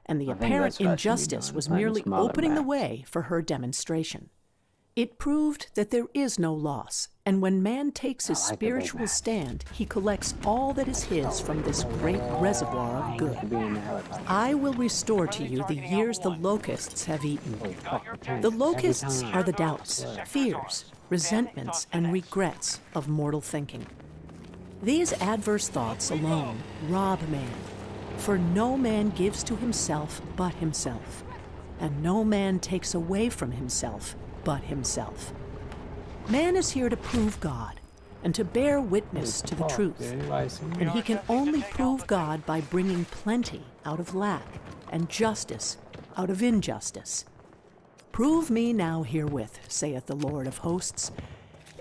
and the apparent injustice was merely opening the way for her demonstration. It proved that there is no loss, and when man takes his spiritual stand, he collects all that is his from this great reservoir of good. I will restore to you the years the locusts have eaten. The locusts are the doubts, fears, resentments, and regrets of mortal thinking. These adverse thoughts alone rob man, for no man gives to himself but himself, and no man takes away from himself but himself. Man is here to prove God and to bear witness to the truth, and he can only prove God by bringing plenty out of lack and justice out of injustice. Prove me now herewith, saith the Lord of hosts,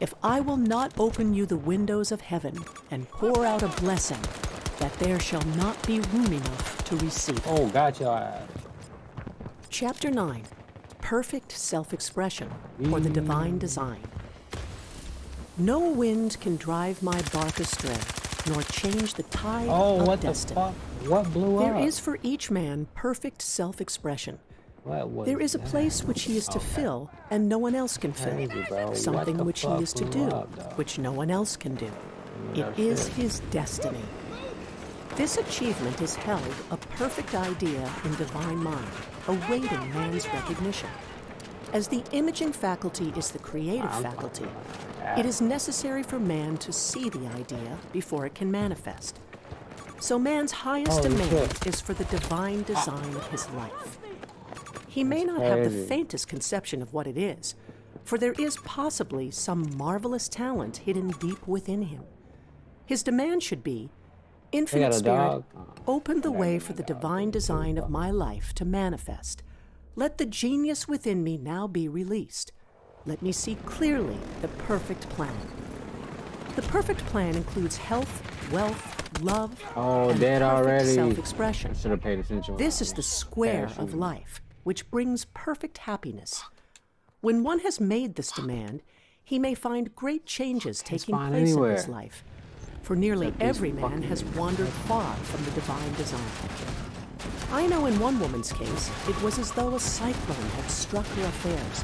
if I will not open you the windows of heaven and pour out a blessing, that there shall not be room enough to receive. Oh, gotcha. Chapter 9, Perfect Self-Expression, or the Divine Design. No wind can drive my bark astray, nor change the tide of what destiny. The fuck? What blew up? There is for each man perfect self-expression, There is a place which he is to fill, and no one else can fill. Something which he is to do, which no one else can do. It is his destiny. This achievement is held a perfect idea in divine mind, awaiting man's recognition. As the imaging faculty is the creative faculty, it is necessary for man to see the idea before it can manifest. So man's highest demand is for the divine design of his life. He may not have the faintest conception of what it is, for there is possibly some marvelous talent hidden deep within him. His demand should be, Infinite Spirit, open the way for the divine design of my life to manifest. Let the genius within me now be released. Let me see clearly the perfect plan. The perfect plan includes health, wealth, love, and perfect self-expression. Should have paid attention. This is the square of life, which brings perfect happiness. When one has made this demand, he may find great changes taking place in his life. For nearly every man has wandered far from the divine design. I know in one woman's case, it was as though a cyclone had struck her affairs.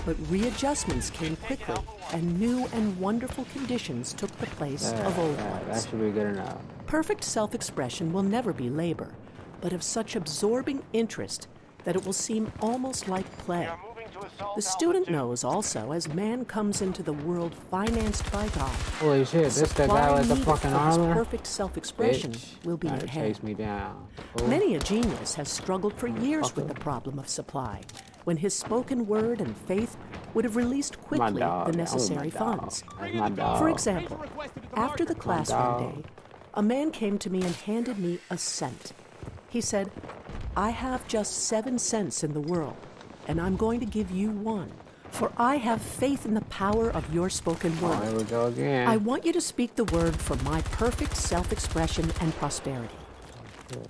But readjustments came quickly, and new and wonderful conditions took the place of old ones. That should be good enough. Perfect self-expression will never be labor, but of such absorbing interest that it will seem almost like play. The student knows also, as man comes into the world financed by God, holy shit, this the guy with the fucking armor? Perfect self-expression will be at hand. Chase me down. Many a genius has struggled for years with the problem of supply, when his spoken word and faith would have released quickly the necessary funds. For example, after the class one day, a man came to me and handed me a cent. He said, I have just 7 cents in the world, and I'm going to give you 1, for I have faith in the power of your spoken word. Here we go again. I want you to speak the word for my perfect self-expression and prosperity.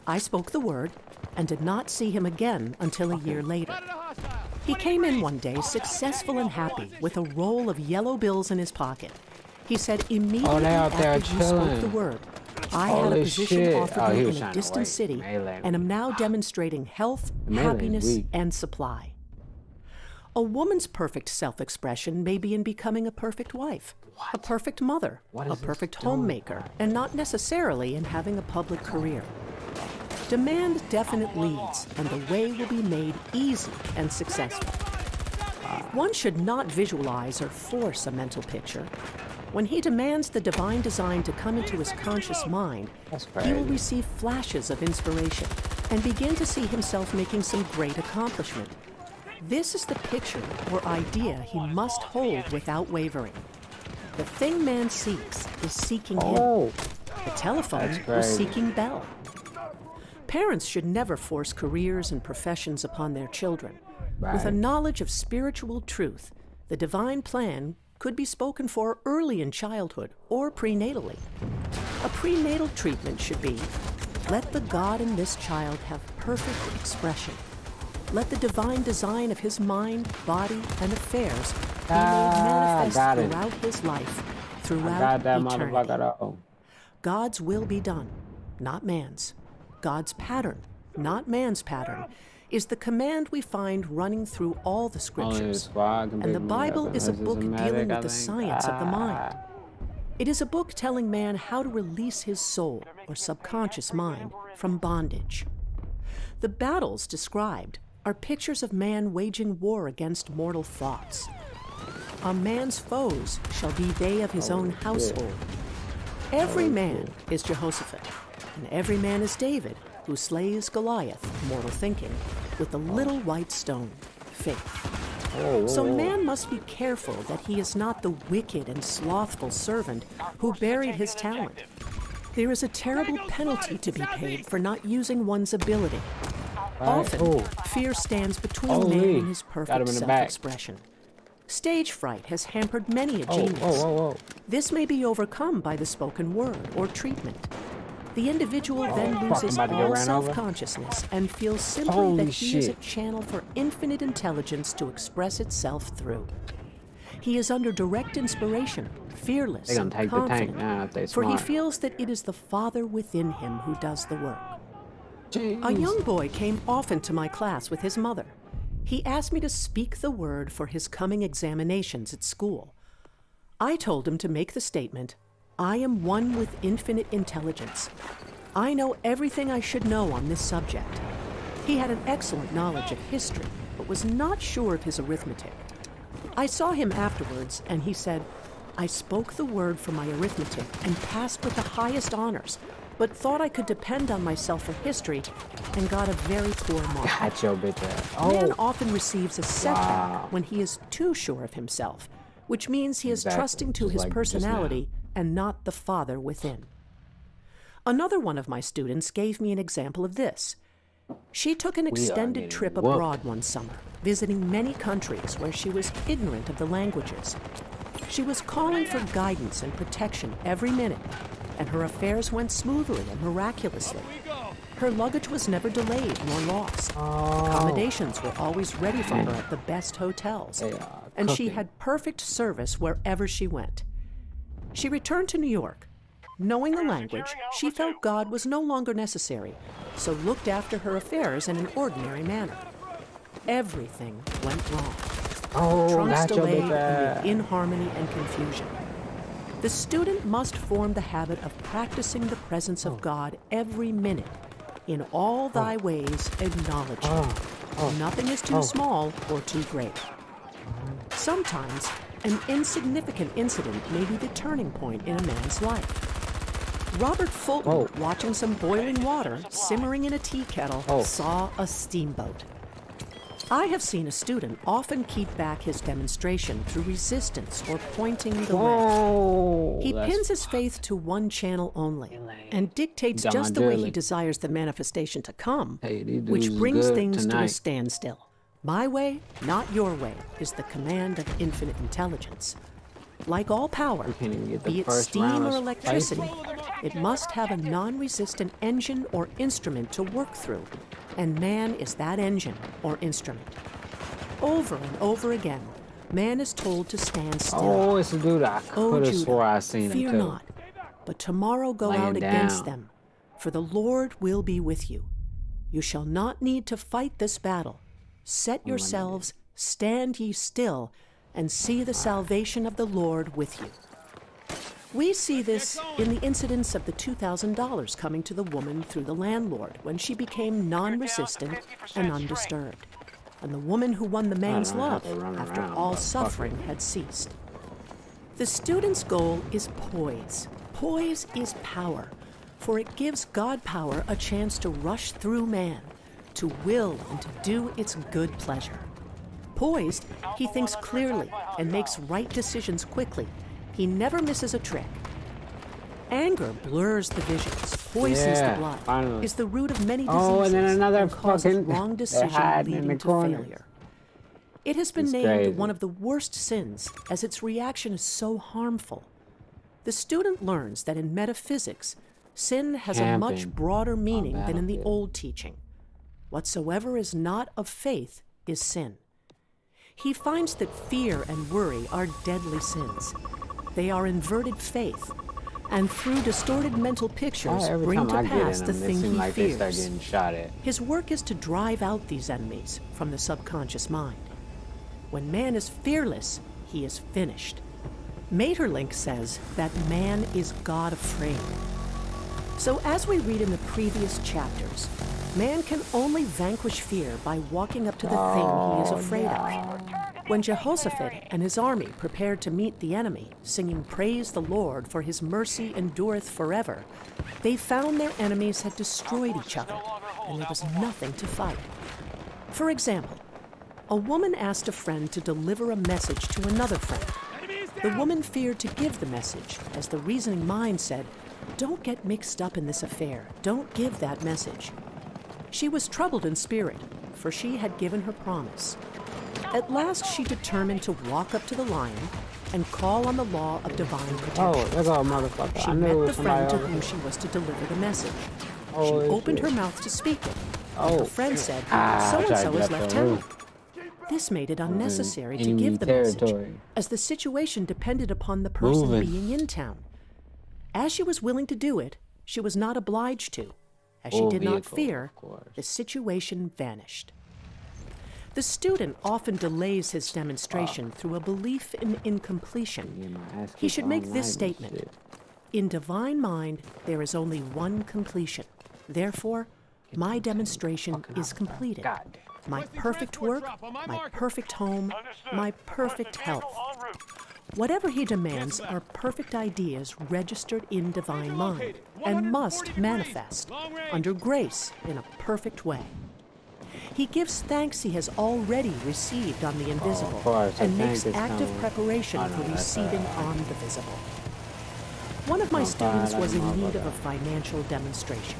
I spoke the word and did not see him again until a year later. He came in one day successful and happy with a roll of yellow bills in his pocket. He said immediately after you spoke the word, I had a position offered me in a distant city and am now demonstrating health, happiness, and supply. A woman's perfect self-expression may be in becoming a perfect wife, a perfect mother, a perfect homemaker, and not necessarily in having a public career. Demand definite leads, and the way will be made easy and successful. One should not visualize or force a mental picture. When he demands the divine design to come into his conscious mind, he will receive flashes of inspiration and begin to see himself making some great accomplishment. This is the picture or idea he must hold without wavering. The thing man seeks is seeking him. The telephone was seeking Bell. Parents should never force careers and professions upon their children. With a knowledge of spiritual truth, the divine plan could be spoken for early in childhood or prenatally. A prenatal treatment should be, let the God in this child have perfect expression. Let the divine design of his mind, body, and affairs be made manifest throughout his life, throughout eternity. God's will be done, not man's. God's pattern, not man's pattern, is the command we find running through all the scriptures. And the Bible is a book dealing with the science of the mind. It is a book telling man how to release his soul, or subconscious mind, from bondage. The battles described are pictures of man waging war against mortal thoughts. A man's foes shall be they of his own household. Every man is Jehoshaphat, and every man is David, who slays Goliath, mortal thinking, with the little white stone, faith. So man must be careful that he is not the wicked and slothful servant who buried his talent. There is a terrible penalty to be paid for not using one's ability. Often, fear stands between man and his perfect self-expression. Stage fright has hampered many a genius. This may be overcome by the spoken word or treatment. The individual then loses all self-consciousness and feels simply that he is a channel for infinite intelligence to express itself through. He is under direct inspiration, fearless and confident, for he feels that it is the Father within him who does the work. A young boy came often to my class with his mother. He asked me to speak the word for his coming examinations at school. I told him to make the statement, "I am one with infinite intelligence. I know everything I should know on this subject." He had an excellent knowledge of history, but was not sure of his arithmetic. I saw him afterwards, and he said, "I spoke the word for my arithmetic and passed with the highest honors, but thought I could depend on myself for history and got a very poor mark." Got your bitch ass. Man Oh, often receives a setback when he is too sure of himself, which means he is Exactly, trusting to just his like just personality and not the Father within. Another one of my students gave me an example of this. She took an We are extended getting trip whooped. abroad one summer, visiting many countries where she was ignorant of the languages. She was calling for guidance and protection every minute, and her affairs went smoothly and miraculously. Her luggage was never delayed nor lost. Accommodations were always ready for her at the best hotels, and she cooking. had perfect service wherever she went. She returned to New York. Knowing the language, she felt God was no longer necessary, so looked after her affairs in an ordinary manner. Everything went wrong. Oh, Trunks got your delayed bitch ass. amid inharmony and confusion. The student must form the habit of practicing the presence of God every minute. In all thy ways acknowledge him. Nothing is too small or too great. Sometimes, an insignificant incident may be the turning point in a man's life. Robert Fulton, watching some boiling water simmering in a tea kettle, saw a steamboat. I have seen a student often keep back his demonstration through resistance or pointing the way. He that's pins his faith to one channel only and dictates Done just the way he dearly. desires the manifestation to come, Hey, these which dudes brings good things to a tonight. standstill. My way, not your way, is the command of infinite intelligence. Like all power, can't even get the be it first steam round or of electricity, it must have a non-resistant engine or instrument to work through, and man is that engine or instrument. Over and over again, man is told to stand still. Oh, it's a dude I O could have Judah, swore I seen him fear too. not, but tomorrow go Laying out against down. them, for the Lord will be with you. You shall not need to fight this battle. Set yourselves, stand ye still, and see the salvation of the Lord with you. We see this in the incidents of the $2,000 coming to the woman through the landlord when she became non-resistant and undisturbed, and the woman who won the man's don't have love to run after around, all but fuck suffering had ceased. The student's goal is poise. Poise is power, for it gives God power a chance to rush through man, to will and to do its good pleasure. Poised, he thinks clearly and makes right decisions quickly. He never misses a trick. Anger blurs the visions, poisons Yeah, the blood, finally. is the root of many diseases, Oh, and then another and causes fucking- wrong they're decision hiding in leading the to corners. failure. It has been It's named crazy. one of the worst sins, as its reaction is so harmful. The student learns that in metaphysics, sin has a much Camping broader meaning than in the battlefield. old teaching. Whatsoever is not of faith is sin. He finds that fear and worry are deadly sins. They are inverted faith, and through distorted mental pictures Every bring time to I get pass in the them, it thing seems he like they start fears. getting shot at. His work is to drive out these enemies from the subconscious mind. When man is fearless, he is finished. Maeterlinck says that man is God afraid. So as we read in the previous chapters, man can only vanquish fear by walking up to the thing he is afraid of. When Jehoshaphat and his army prepared to meet the enemy, singing Praise the Lord, for his mercy endureth forever, they found their enemies had destroyed each other, and there was nothing to fight. For example, a woman asked a friend to deliver a message to another friend. The woman feared to give the message, as the reasoning mind said, "Don't get mixed up in this affair. Don't give that message." She was troubled in spirit, for she had given her promise. At last she determined to walk up to the lion and call on the law of divine protection. Oh, there go a motherfucker. She I knew it met was the somebody friend to over whom here. she was to deliver the message. Oh, She it's opened you. her mouth to speak it. Oh. Her friend said, I "So-and-so tried to has get up left the town." roof. This made it unnecessary to enemy give the message, territory. as the situation depended upon the person Moving. being in town. As she was willing to do it, she was not obliged to. As she Full did not vehicle, fear, of course. the situation vanished. The student often delays his demonstration through a belief in incompletion. He should make this statement. In divine mind, there is only one completion. Therefore, my demonstration is completed. My perfect work, my perfect home, my perfect health. Whatever he demands are perfect ideas registered in divine mind and must manifest under grace in a perfect way. He gives thanks he has already received on the invisible and makes active preparation for receiving on the visible. One of my students was in need of a financial demonstration.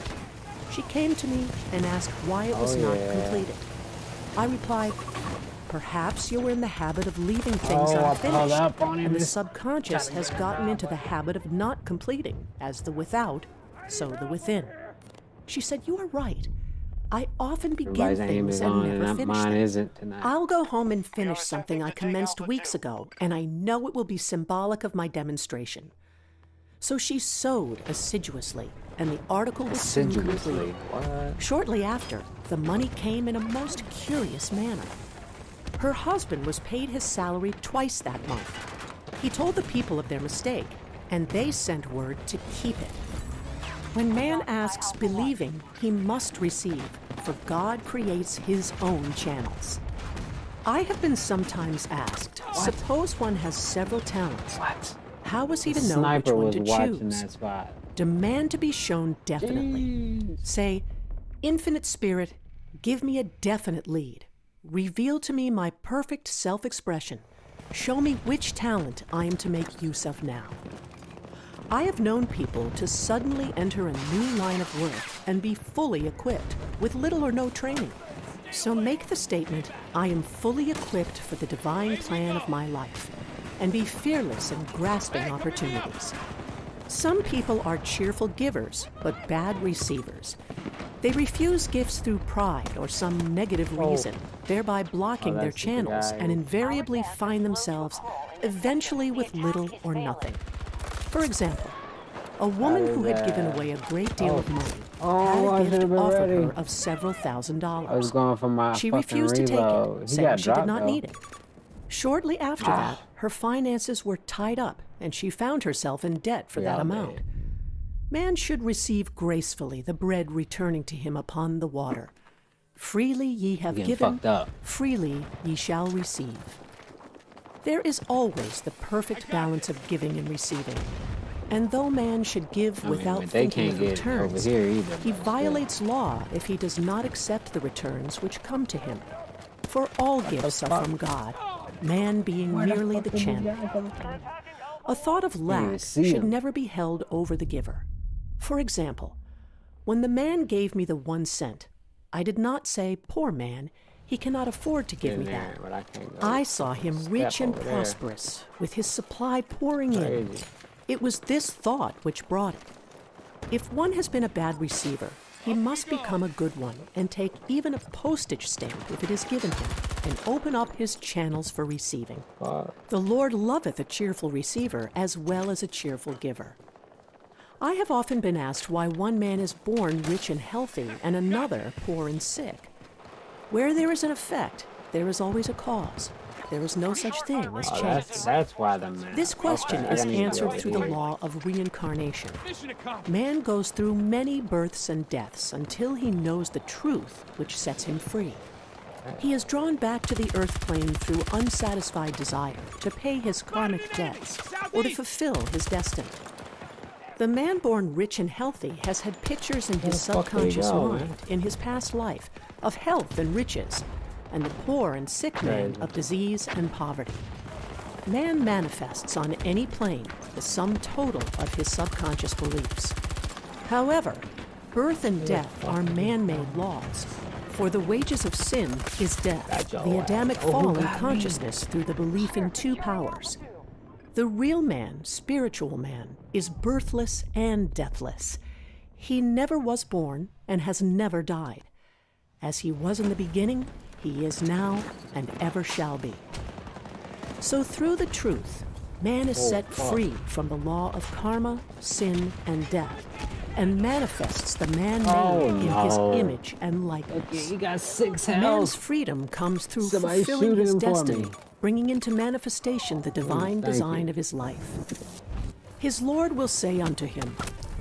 She came to me and asked why it was not completed. I replied, perhaps you were in the habit of leaving things unfinished, and the subconscious has gotten into the habit of not completing, as the without, so the within. She said, you are right. I often begin things and never finish them. I'll go home and finish something I commenced weeks ago, and I know it will be symbolic of my demonstration. So she sewed assiduously, and the article was soon complete. Shortly after, the money came in a most curious manner. Her husband was paid his salary twice that month. He told the people of their mistake, and they sent word to keep it. When man asks believing, he must receive, for God creates his own channels. I have been sometimes asked, suppose one has several talents. How was he to know which one to choose? Demand to be shown definitely. Say, Infinite Spirit, give me a definite lead. Reveal to me my perfect self-expression. Show me which talent I am to make use of now. I have known people to suddenly enter a new line of work and be fully equipped with little or no training. So make the statement, I am fully equipped for the divine plan of my life, and be fearless in grasping opportunities. Some people are cheerful givers, but bad receivers. They refuse gifts through pride or some negative reason, thereby blocking their channels and invariably find themselves eventually with little or nothing. For example, a woman who had given away a great deal of money had a gift offered her of several $1,000s. She refused to take it, saying she did not need it. Shortly after that, her finances were tied up and she found herself in debt for that amount. Man should receive gracefully the bread returning to him upon the water. Freely ye have given, freely ye shall receive. There is always the perfect balance of giving and receiving. And though man should give without thinking of returns, he violates law if he does not accept the returns which come to him. For all gifts are from God, man being merely the channel. A thought of lack should never be held over the giver. For example, when the man gave me the 1 cent, I did not say, poor man, he cannot afford to give me that. I saw him rich and prosperous, with his supply pouring in. It was this thought which brought it. If one has been a bad receiver, he must become a good one and take even a postage stamp if it is given him, and open up his channels for receiving. The Lord loveth a cheerful receiver as well as a cheerful giver. I have often been asked why one man is born rich and healthy and another poor and sick. Where there is an effect, there is always a cause. There is no such thing as chance. That's why the man. This question is answered through the law of reincarnation. Man goes through many births and deaths until he knows the truth which sets him free. He is drawn back to the earth plane through unsatisfied desire to pay his karmic debts or to fulfill his destiny. The man born rich and healthy has had pictures in his subconscious mind in his past life of health and riches, and the poor and sick man of disease and poverty. Man manifests on any plane the sum total of his subconscious beliefs. However, birth and death are man-made laws, for the wages of sin is death, the Adamic fall in consciousness through the belief in 2 powers. The real man, spiritual man, is birthless and deathless. He never was born and has never died. As he was in the beginning, he is now and ever shall be. So through the truth, man is set free from the law of karma, sin, and death, and manifests the man made in his image and likeness. Okay, he got 6 Man's health. freedom comes through Somebody fulfilling shoot his him for destiny, me. bringing into manifestation the divine thank design you. of his life. His Lord will say unto him,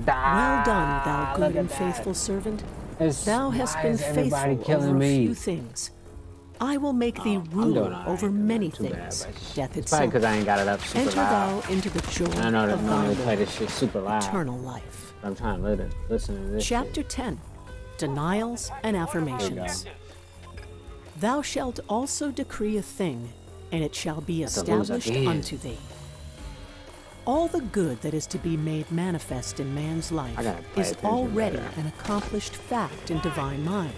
Well done, thou good and faithful servant. Thou hast been faithful over a few things. I will make thee ruler over many things. Death It's probably itself. because I ain't got it up super Enter loud. thou into the joy I know that of thy normally play Lord, this shit super loud. eternal life. I'm trying to listen to this Chapter shit. 10, Denials and Affirmations. Thou shalt also decree a thing, and it shall be That's a lose established again. unto thee. All the good that is to be made manifest in man's life I gotta pay is attention already better. an accomplished fact in divine mind,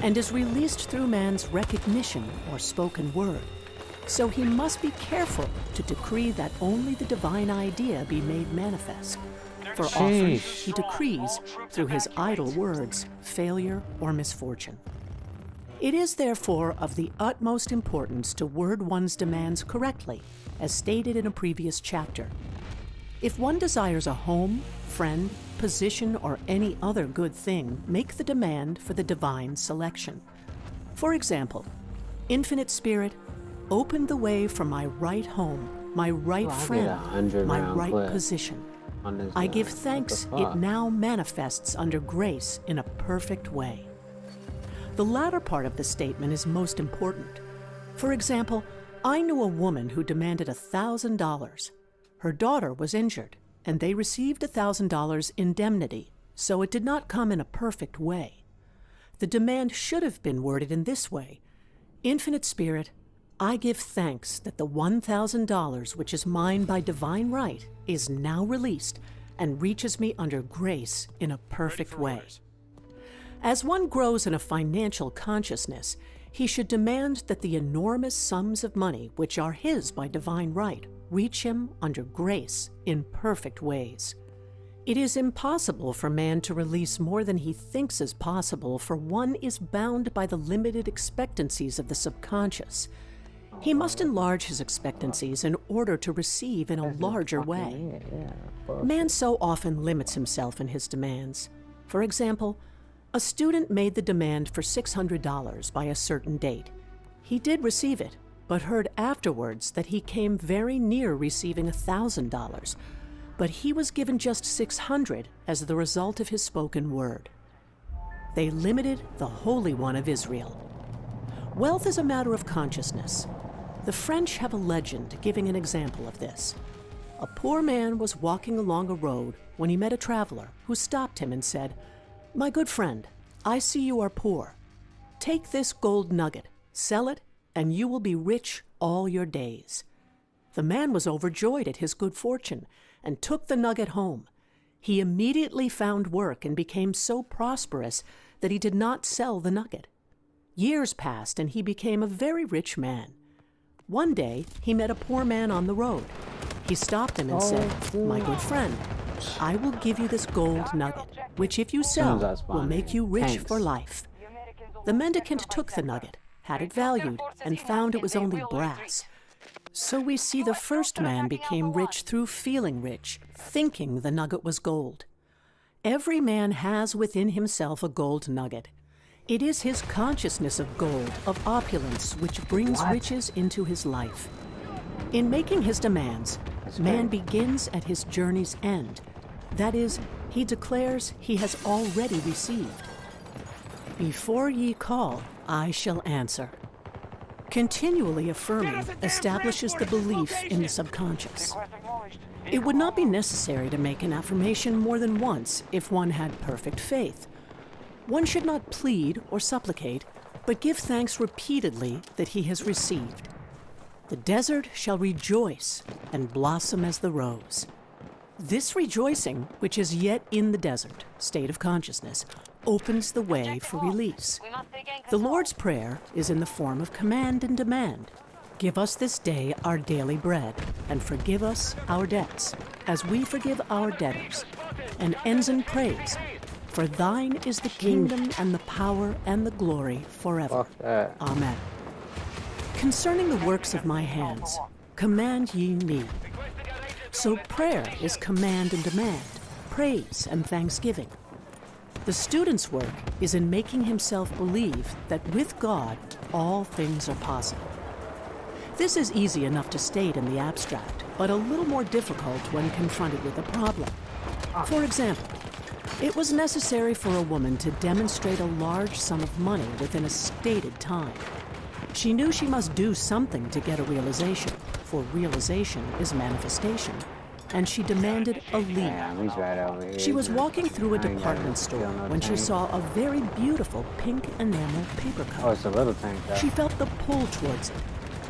and is released through man's recognition or spoken word. So he must be careful to decree that only the divine idea be made manifest. For often he decrees, through his idle words, failure or misfortune. It is therefore of the utmost importance to word one's demands correctly, as stated in a previous chapter. If one desires a home, friend, position, or any other good thing, make the demand for the divine selection. For example, Infinite Spirit, open the way for my right home, my right Oh, I get friend, 100 my round right clip position. on this I gun. give What the thanks fuck? it now manifests under grace in a perfect way. The latter part of the statement is most important. For example, I knew a woman who demanded $1,000. Her daughter was injured, and they received $1,000 indemnity, so it did not come in a perfect way. The demand should have been worded in this way: Infinite Spirit, I give thanks that the $1,000 which is mine by divine right is now released and reaches me under grace in a perfect way. As one grows in a financial consciousness, he should demand that the enormous sums of money which are his by divine right reach him under grace in perfect ways. It is impossible for man to release more than he thinks is possible, for one is bound by the limited expectancies of the subconscious. He must enlarge his expectancies in order to receive in a larger way. Man so often limits himself in his demands. For example, a student made the demand for $600 by a certain date. He did receive it, but heard afterwards that he came very near receiving $1,000. But he was given just $600 as the result of his spoken word. They limited the Holy One of Israel. Wealth is a matter of consciousness. The French have a legend giving an example of this. A poor man was walking along a road when he met a traveler who stopped him and said, "My good friend, I see you are poor. Take this gold nugget, sell it, and you will be rich all your days." The man was overjoyed at his good fortune and took the nugget home. He immediately found work and became so prosperous that he did not sell the nugget. Years passed and he became a very rich man. One day, he met a poor man on the road. He stopped him and said, "My good friend, I will give you this gold nugget, which if you sell, will make you rich for life." The mendicant took the nugget, had it valued, and found it was only brass. So we see the first man became rich through feeling rich, thinking the nugget was gold. Every man has within himself a gold nugget. It is his consciousness of gold, of opulence, which brings riches into his life. In making his demands, man begins at his journey's end. That is, he declares he has already received. Before ye call, I shall answer. Continually affirming establishes the belief in the subconscious. It would not be necessary to make an affirmation more than once if one had perfect faith. One should not plead or supplicate, but give thanks repeatedly that he has received. The desert shall rejoice and blossom as the rose. This rejoicing, which is yet in the desert state of consciousness, opens the way for release. The Lord's Prayer is in the form of command and demand. Give us this day our daily bread, and forgive us our debts, as we forgive our debtors. And ends in praise, for thine is the kingdom and the power and the glory forever. Amen. Concerning the works of my hands, command ye me. So prayer is command and demand. praise and thanksgiving. The student's work is in making himself believe that with God, all things are possible. This is easy enough to state in the abstract, but a little more difficult when confronted with a problem. For example, it was necessary for a woman to demonstrate a large sum of money within a stated time. She knew she must do something to get a realization, for realization is manifestation, and she demanded a lead. Damn, he's right over here. She was walking through a I ain't got department no store skill, no when she tank. saw a very beautiful pink enamel paper cutter. Oh, it's a little tank though. She felt the pull towards it.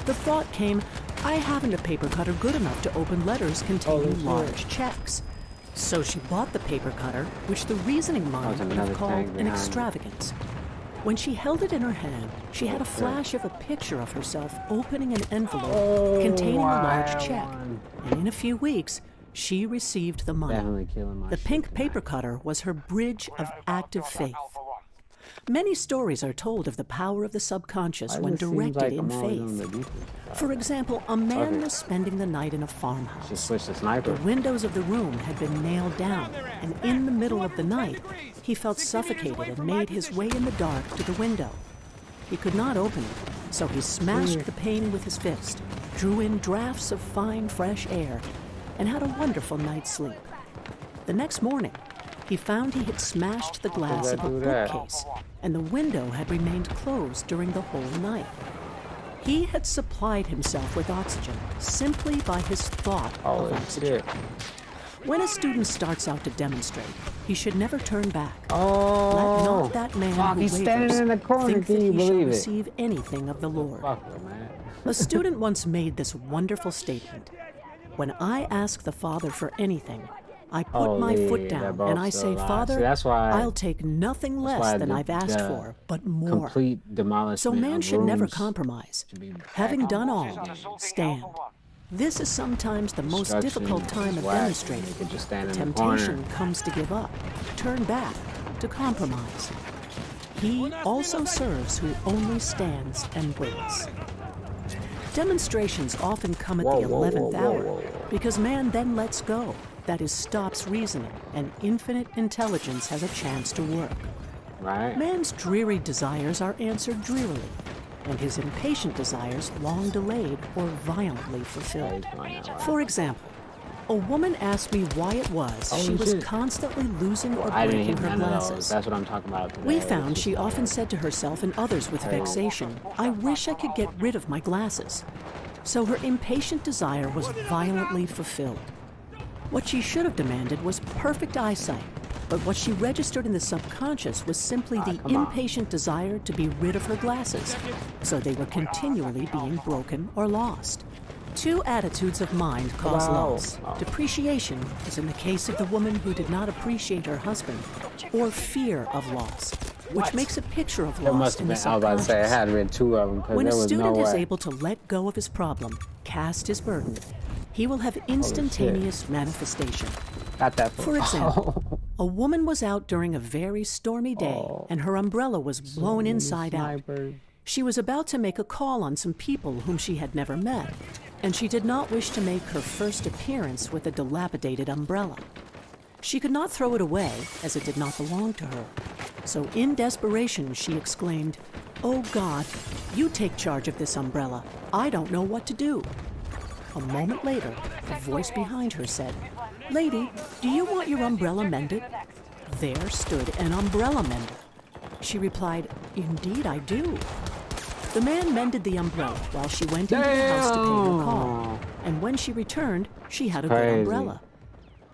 The thought came, I haven't a paper cutter good enough to open letters containing large checks. So she bought the paper cutter, which the reasoning mind would have called an extravagance. When she held it in her hand, she had a flash of a picture of herself opening an envelope containing a large check. And in a few weeks, she received the money. Definitely killing my The pink paper cutter was her bridge of active faith. Many stories are told of the power of the subconscious when directed in faith. For example, a man was spending the night in a farmhouse. She switched to sniper. The windows of the room had been nailed down, and in the middle of the night, he felt suffocated and made his way in the dark to the window. He could not open it, so he smashed the pane with his fist, drew in drafts of fine, fresh air, and had a wonderful night's sleep. The next morning, he found he had smashed the glass of a bookcase, and the window had remained closed during the whole night. He had supplied himself with oxygen simply by his thought of oxygen. When a student starts out to demonstrate, he should never turn back. Let not that man who he's standing wavers in the corner. think that Can you he shall believe it? receive anything of the Lord. A student once made this wonderful statement. When I ask the Father for anything, I put my foot down and I say, Father, that's why I'll take nothing less than I've asked for, but more. Complete demolishment. So man of should never rooms compromise. should be Having back done on all, stand. This is sometimes the most difficult time of whack. demonstrating. You could just stand in the Temptation corner. comes to give up, turn back, to compromise. He also serves who only stands and waits. Demonstrations often come at the 11th hour because man then lets go, that is, stops reasoning, and infinite intelligence has a chance to work. Right. Man's dreary desires are answered drearily, and his impatient desires long delayed or violently fulfilled. For example, a woman asked me why it was she was constantly losing or I didn't breaking hit her none of those. glasses. That's what I'm talking about today. We found she often said to herself and others with vexation, I wish I could get rid of my glasses. So her impatient desire was violently fulfilled. What she should have demanded was perfect eyesight, but what she registered in the subconscious was simply the impatient desire to be rid of her glasses, so they were continually being broken or lost. Two attitudes of mind cause loss. Depreciation, as in the case of the woman who did not appreciate her husband, or fear of loss, which makes a picture of There loss must in have the been. I was about to say I subconscious. had read two of them because When there a was no student is way. able to let go of his problem, cast his burden, he will have instantaneous manifestation. Got that For example, a woman was out during a very stormy day and her umbrella was blown inside out. She was about to make a call on some people whom she had never met, and she did not wish to make her first appearance with a dilapidated umbrella. She could not throw it away, as it did not belong to her. So in desperation, she exclaimed, "Oh God, you take charge of this umbrella. I don't know what to do." A moment later, a voice behind her said, "Lady, do you want your umbrella mended?" There stood an umbrella mender. She replied, "Indeed I do." The man mended the umbrella while she went into the house to pay her call. And when she returned, she had a good Crazy. umbrella.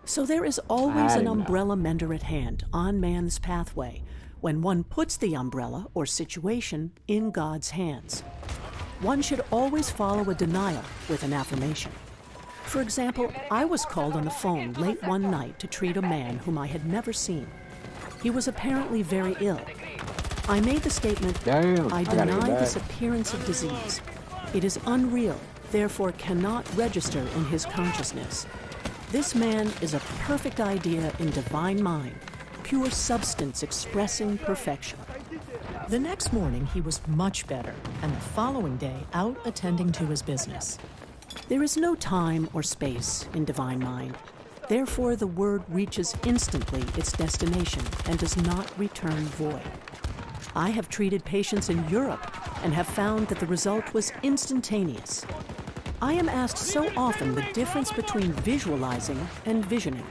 So there is always I an didn't know. umbrella mender at hand on man's pathway when one puts the umbrella or situation in God's hands. One should always follow a denial with an affirmation. For example, I was called on the phone late one night to treat a man whom I had never seen. He was apparently very ill. I made the statement, I gotta get deny back. this appearance of disease. It is unreal, therefore cannot register in his consciousness. This man is a perfect idea in divine mind, pure substance expressing perfection. The next morning he was much better, and the following day out attending to his business. There is no time or space in divine mind. Therefore, the word reaches instantly its destination and does not return void. I have treated patients in Europe and have found that the result was instantaneous. I am asked so often the difference between visualizing and visioning.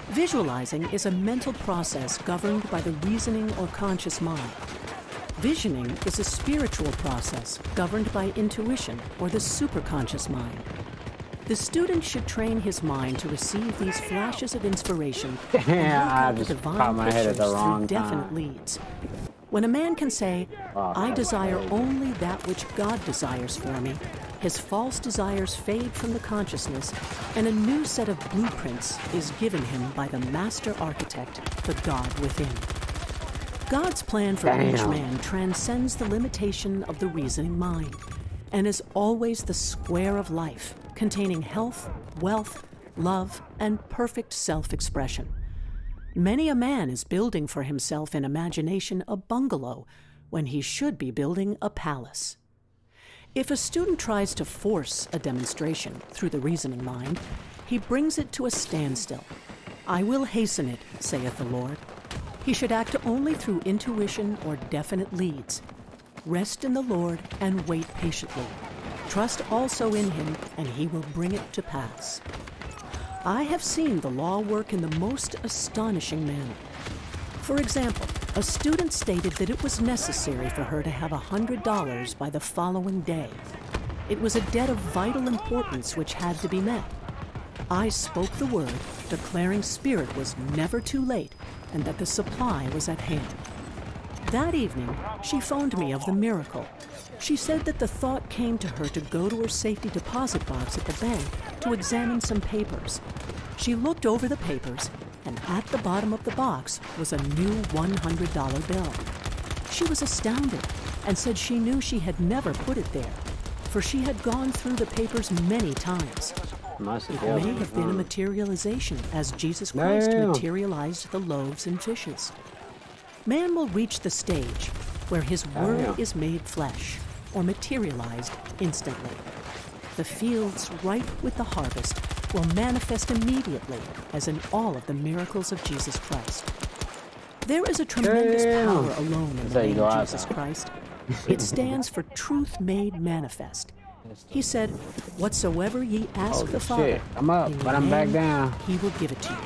Visualizing is a mental process governed by the reasoning or conscious mind. Visioning is a spiritual process governed by intuition or the superconscious mind. The student should train his mind to receive these flashes of inspiration and work I out the just divine popped my head at pictures the wrong through definite time. leads. When a man can say, I desire only that which God desires for me, his false desires fade from the consciousness, and a new set of blueprints is given him by the master architect, the God within. God's plan for each Damn. man transcends the limitation of the reasoning mind, and is always the square of life, containing health, wealth, love, and perfect self-expression. Many a man is building for himself in imagination a bungalow when he should be building a palace. If a student tries to force a demonstration through the reasoning mind, he brings it to a standstill. I will hasten it, saith the Lord. He should act only through intuition or definite leads. Rest in the Lord and wait patiently. Trust also in him, and he will bring it to pass. I have seen the law work in the most astonishing manner. For example, a student stated that it was necessary for her to have $100 by the following day. It was a debt of vital importance which had to be met. I spoke the word, declaring spirit was never too late and that the supply was at hand. That evening, she phoned me of the miracle. She said that the thought came to her to go to her safety deposit box at the bank to examine some papers. She looked over the papers, and at the bottom of the box was a new $100 bill. She was astounded and said she knew she had never put it there, for she had gone through the papers many times. It may have been a materialization, as Jesus Christ materialized the loaves and fishes. Man will reach the stage where his word is made flesh, or materialized instantly. The fields ripe with the harvest will manifest immediately, as in all of the miracles of Jesus Christ. There is a tremendous power alone in the name of Jesus Christ. It stands for truth made manifest. He said, whatsoever ye ask the Father, I'm up, in but my I'm back name, down. he will give it to you.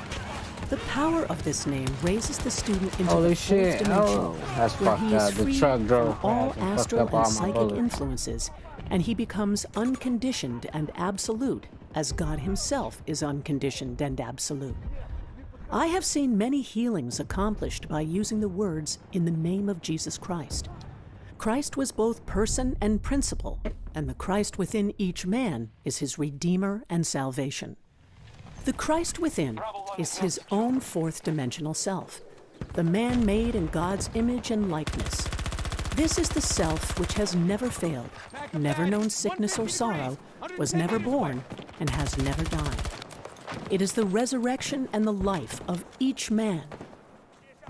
The power of this name raises the student into Holy the fourth shit. dimension, Oh, that's where fucked he is up. The free truck drove from all past and fucked astral up all and my psychic bullets. influences, and he becomes unconditioned and absolute, as God himself is unconditioned and absolute. I have seen many healings accomplished by using the words in the name of Jesus Christ. Christ was both person and principle, and the Christ within each man is his Redeemer and salvation. The Christ within is his own fourth dimensional self, the man made in God's image and likeness. This is the self which has never failed, never known sickness or sorrow, was never born, and has never died. It is the resurrection and the life of each man.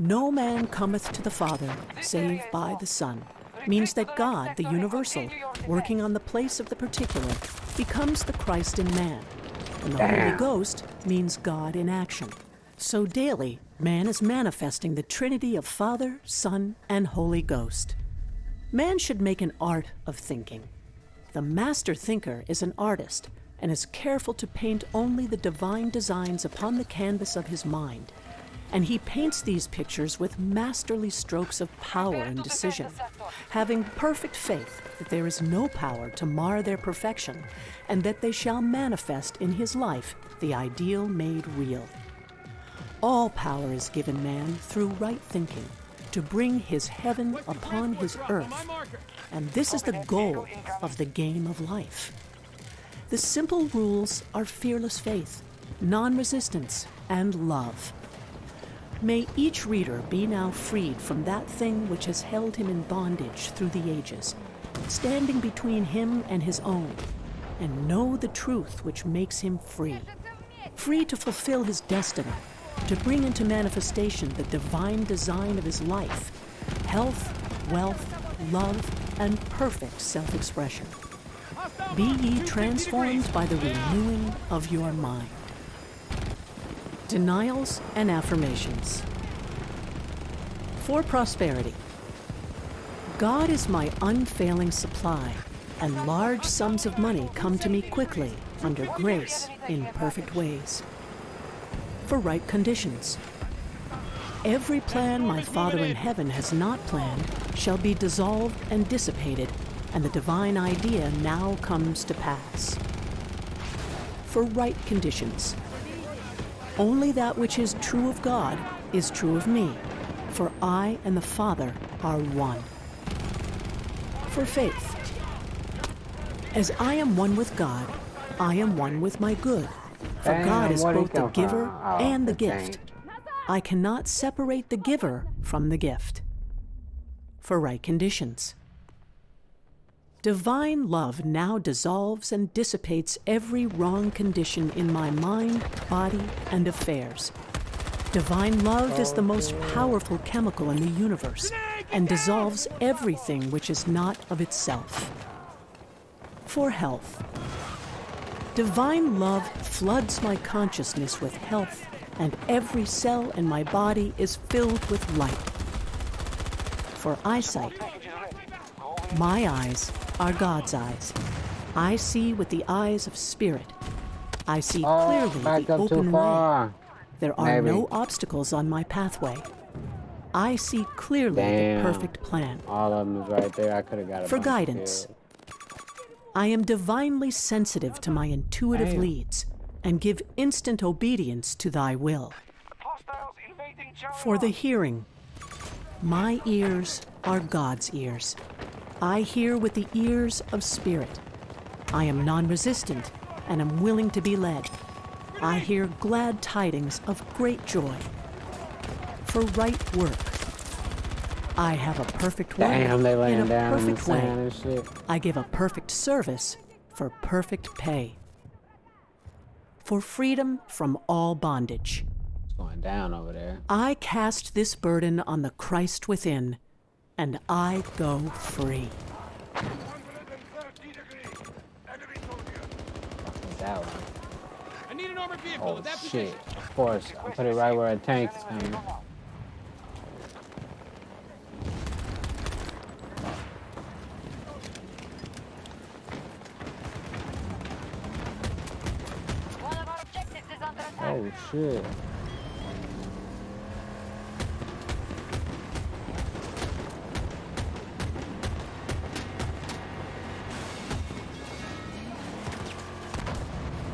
No man cometh to the Father save by the Son, means that God, the universal, working on the place of the particular, becomes the Christ in man. And the Holy Ghost means God in action. So daily, man is manifesting the Trinity of Father, Son, and Holy Ghost. Man should make an art of thinking. The master thinker is an artist and is careful to paint only the divine designs upon the canvas of his mind. And he paints these pictures with masterly strokes of power and decision, having perfect faith that there is no power to mar their perfection, and that they shall manifest in his life the ideal made real. All power is given man through right thinking, to bring his heaven upon his earth, and this is the goal of the game of life. The simple rules are fearless faith, non-resistance, and love. May each reader be now freed from that thing which has held him in bondage through the ages, standing between him and his own, and know the truth which makes him free. Free to fulfill his destiny, to bring into manifestation the divine design of his life, health, wealth, love, and perfect self-expression. Be ye transformed by the renewing of your mind. Denials and affirmations. For prosperity. God is my unfailing supply, and large sums of money come to me quickly, under grace, in perfect ways. For right conditions. Every plan my Father in heaven has not planned shall be dissolved and dissipated, and the divine idea now comes to pass. For right conditions. Only that which is true of God is true of me, for I and the Father are one. For faith. As I am one with God, I am one with my good, for Damn, God is where'd he both the come from? giver Oh, and the the gift. I cannot separate the giver from the gift. For right conditions. Divine love now dissolves and dissipates every wrong condition in my mind, body, and affairs. Divine love is the most powerful chemical in the universe and dissolves everything which is not of itself. For health. Divine love floods my consciousness with health, and every cell in my body is filled with light. For eyesight. My eyes are God's eyes. I see with the eyes of spirit. I see clearly back the up too open far. way. There are Maybe. no obstacles on my pathway. I see clearly Damn. the perfect plan. All of them is right there. I could have got it. For guidance. I am divinely sensitive to my intuitive Damn. leads and give instant obedience to thy will. For the hearing. My ears are God's ears. I hear with the ears of spirit. I am non-resistant and am willing to be led. I hear glad tidings of great joy. For right work. I have a perfect way Damn, they laying in a down in the perfect way. sand and shit. I give a perfect service for perfect pay. For freedom from all bondage. It's going down over there. I cast this burden on the Christ within, and I go free. What's that one? I need an armored vehicle Oh at that shit. position. Of course. I put it right where a tank is coming. One of our objectives is under attack. Oh shit.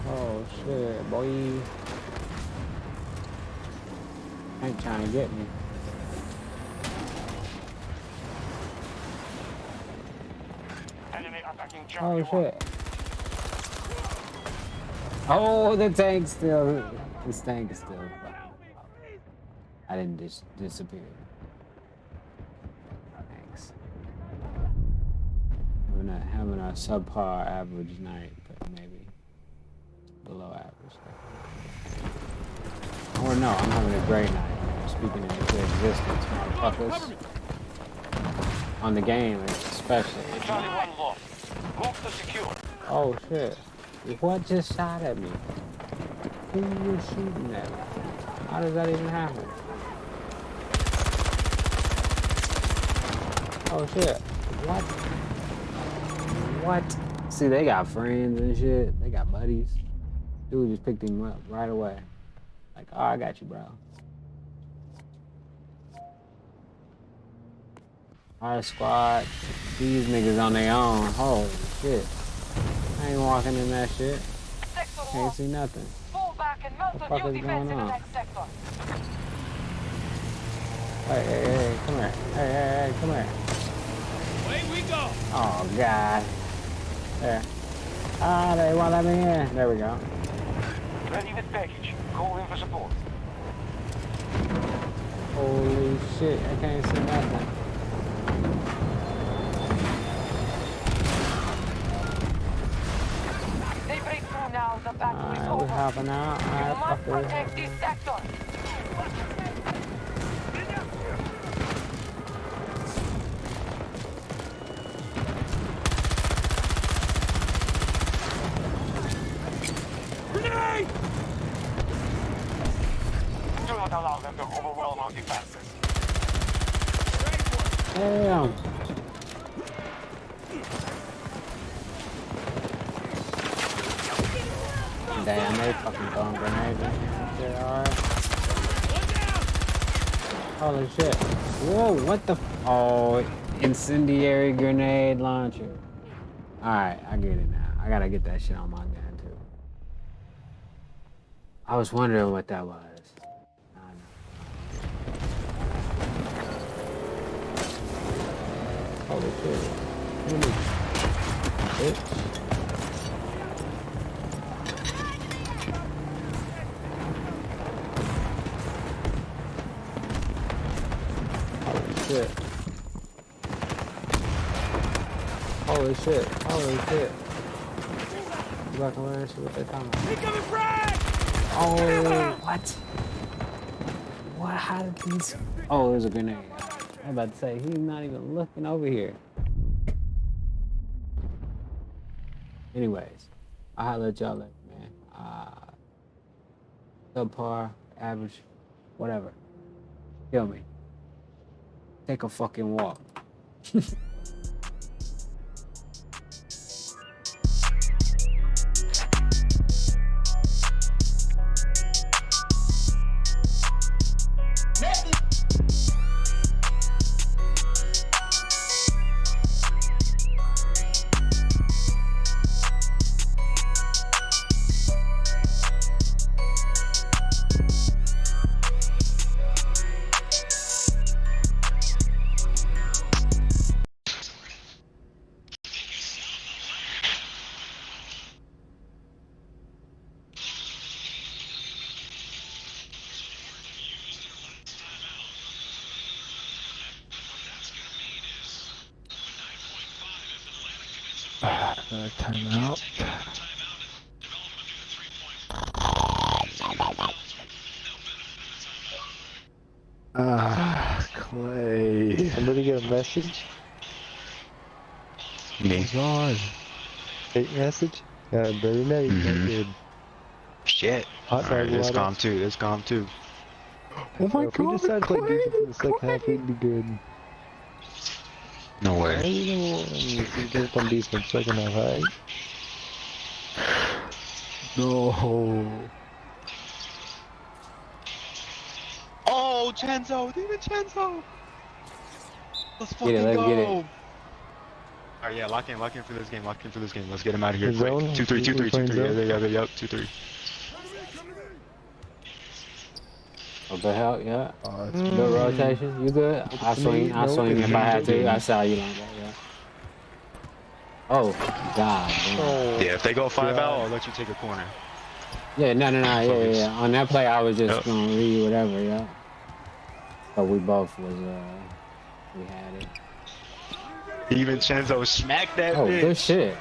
Oh shit, boy. Ain't trying to get me. Enemy attacking Oh Charlie 1. shit. Oh, the tank's still. This tank is still. I didn't just disappear. Thanks. Having a subpar average night, but maybe below average. Or no, I'm having a great night. Speaking into existence, motherfuckers. On the game, especially. Charlie 1 lost. Move to secure. Oh shit. What just shot at me? Who you shooting at? How does that even happen? Oh shit. What? What? See, they got friends and shit. They got buddies. Dude just picked him up right away. Like, oh, I got you, bro. Alright, squad. These niggas on their own. Holy shit. I ain't walking in that shit. Can't see nothing. Fall back and mount What a the fuck new is defense going in the on? next sector. Hey, come here. Hey, come here. Away we go. Oh, God. There. Ah, they won't let me in. There we go. Ready with package. Call in for support. Holy shit, I can't see nothing. They break through now. The battle is Alright, we're over. hopping out. You Alright, must fuck it. protect this sector. Grenade! found you bastards. Damn. Damn, they fucking throwing grenades in here. Shit, alright. Holy shit. Whoa, what the oh, incendiary grenade launcher. Alright, I get it now. I gotta get that shit on my gun too. I was wondering what that was. Holy shit. Bitch. Shit. Holy shit. Holy shit. You about to learn shit what they talking about. Oh, what? What? How did these? Oh, there's a grenade. I'm about to say, he's not even looking over here. Anyways, I'll let y'all later, man. Subpar, average, whatever. Kill me. Take a fucking walk. Time out. Clay. Somebody get a message? Me. Fake message? Yeah, very nice. Good. Shit. Hot Alright, dog it's water. calm too. It's calm too. Oh my god, if we decide to play defense in the second half, we'd be good. No I way. don't know. We can get on defense second half, right? No. Oh, Chenzo! DiVincenzo! Let's Get it, let's get it. Alright, yeah, lock in for this game, Let's get him out of here Zone? quick. 2-3, 2-3, 2-3. Yep, 2-3. What the hell? Yeah. Good rotation. You good? I swing if I had to. I saw you like that, yeah. Oh, God. Damn. Yeah, if they go 5 out, I'll let you take a corner. Yeah, no. Yeah. On that play, I was just gonna read whatever, yeah. But we both was, we had it. DiVincenzo smacked that Oh, bitch. good shit.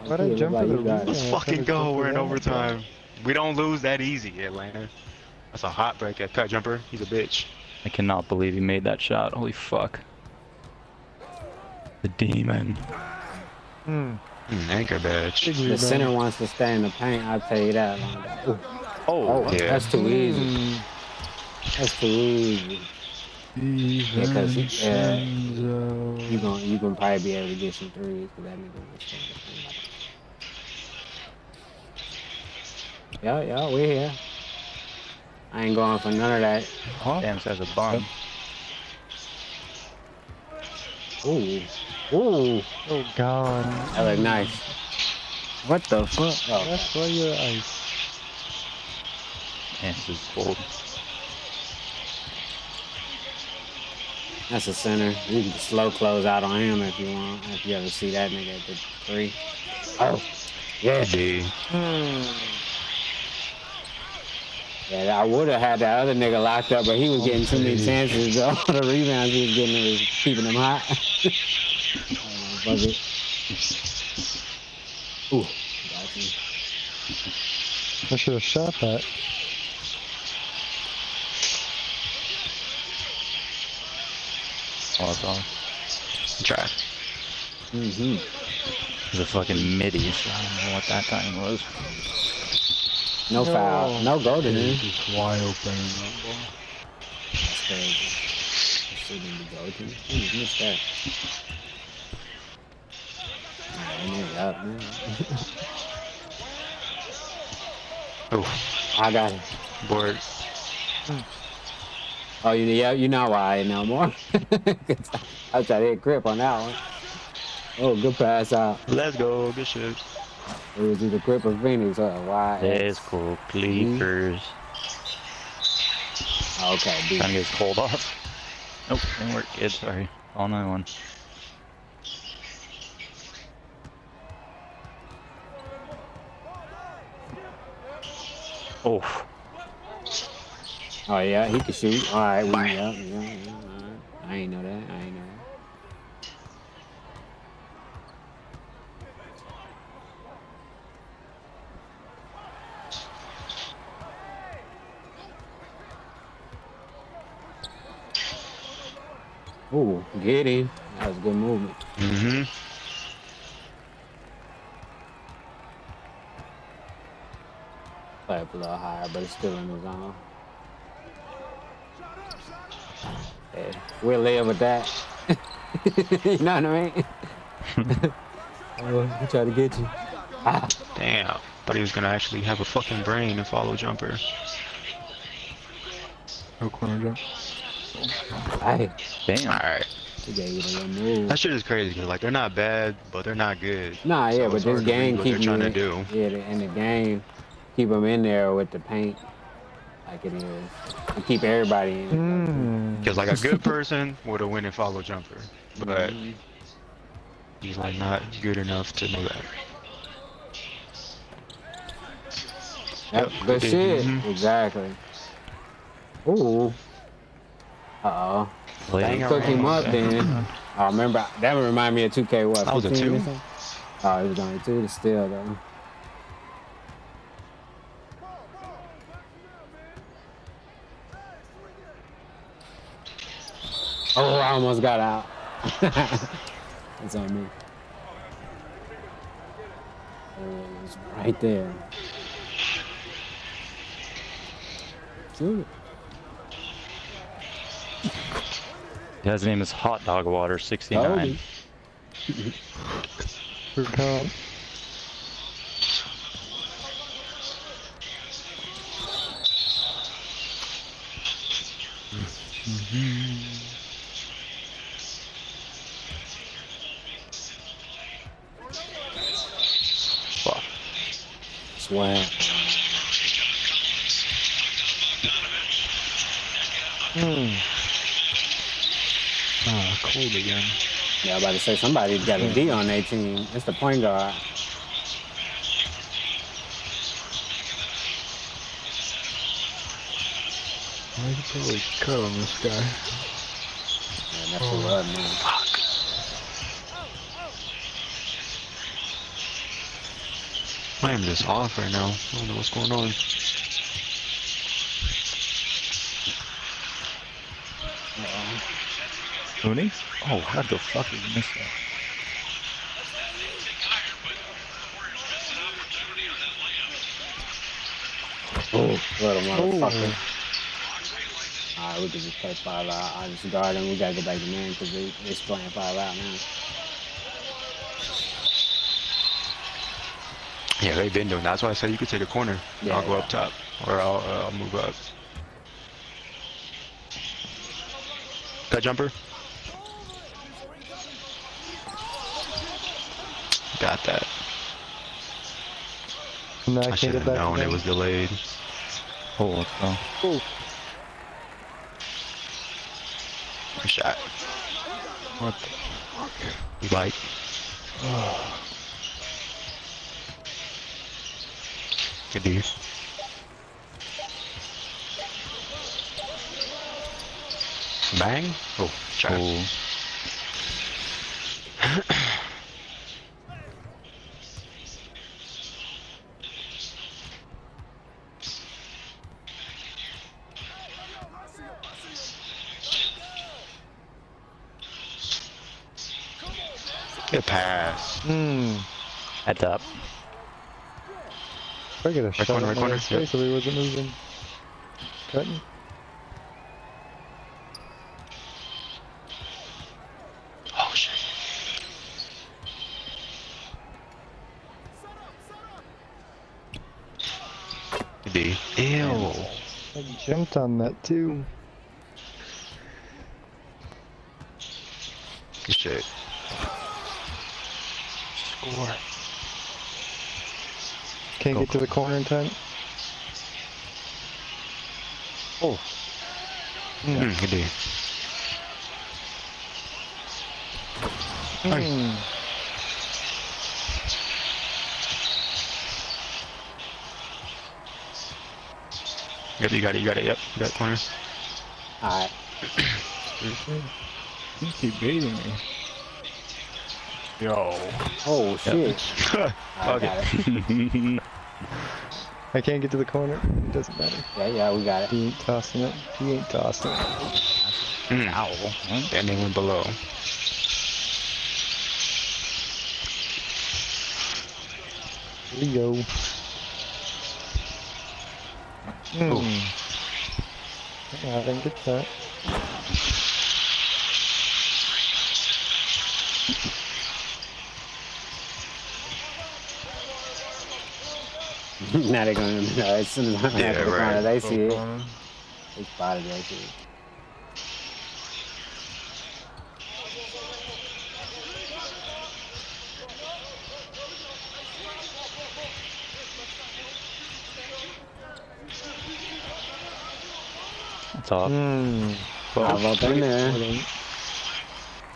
Why'd I jump for the guys. Let's fucking go. We're in overtime. We don't lose that easy, Atlanta. That's a hot break at Pat Jumper. He's a bitch. I cannot believe he made that shot. Holy fuck. The demon. Anchor badge. The center wants to stay in the paint, I'll tell you that. Oh, yeah. That's too easy. That's too easy. Yeah, cause you gonna probably be able to get some threes, cause that nigga was staying in the paint. Yeah, we're here. I ain't going for none of that. Damn, says a bum. Ooh. Oh god. That look nice. What the fuck? Oh. That's why you're ice. This is bold. That's a center. You can slow close out on him if you want. If you ever see that nigga at the 3. Oh, yeah. Yeah, I would have had that other nigga locked up, but he was getting too many chances. All the rebounds he was getting was keeping him hot. Fuck it. Ooh, got you. I should have shot that. Oh, it's on. Try. It was a fucking midi, so I don't know what that time was. No foul. No golden. Just wide open. crazy. Shouldn't be go to. He missed that. Up, man. Oh, I got it. Board. Oh, you know why I ain't no more. I was trying to hit grip on that one. Oh, good pass out. Let's go. Good shit. It was either grip or Phoenix. Why? Let's go, Clippers. Okay, B. Trying to get his hold off. Nope, didn't work. Good, sorry. All 9-1. Oh. Oh yeah, he can shoot. All right, yeah. All right. I ain't know that. Ooh, get him. That was good movement. Mm-hmm. Play up a little higher, but it's still in the zone. Yeah, we'll live with that. You know what I mean? We try to get you. Ah. Damn. Thought he was gonna actually have a fucking brain and follow jumper. No corner jump. Hey. Damn. Alright. He gave you the little move. That shit is crazy, cause like they're not bad, but they're not good. Nah, yeah, So but it's this hard to read game what keep they're you trying to do. Yeah, in the game, keep them in there with the paint, like it is. You keep everybody in. Cause like a good person would have win and follow jumper, but he's like not good enough to know that. Yep, good shit. Exactly. Ooh. Uh-oh. Cook him up then. I remember, that would remind me of 2K, what, 15 That was a 2? or something? Oh, it was only 2 to steal, though. Oh, I almost got out. It's on me. Oh, it was right there. Shoot it. Yeah, his name is Hot Dog Water 69. Fuck. Swag. Ah, cold again. Yeah, I was about to say somebody's got a D on their team. It's the point guard. I could probably cut on this guy. Yeah, that's the run, man. Fuck. I am just off right now. I don't know what's going on. Mooney? Oh, how the fuck did you miss that? Oh, little motherfucker. Alright, we can just play 5 out. I just guard him. We gotta go back to man because they're playing 5 out now. Yeah, they've been doing that. That's why I said you could take a corner. Yeah, I'll go up top, or I'll move up. That jumper. Got that. No, I should have known it was delayed. Oh, let's go. Oh. Good shot. What the fuck? You like? Good D. Bang. Oh, shot. Oh. Good pass. Heads up. I get a shot corner, in right my corner. face Yep. so he wasn't moving. Cutting. D. Ew. I jumped on that too. Good shit. Score. Can't get to the corner in time. Oh. Good D. Yep, you got it. Yep, you got the corner. Alright. You keep beating me. Yo. Oh shit. Fuck it. I can't get to the corner. It doesn't matter. Yeah, we got it. He ain't tossing it. He ain't tossing it. Ow. That name went below. Here we go. I didn't get that. Now they're gonna know as soon as Yeah, right. they see it. They spotted that shit. Top. I'm up in there.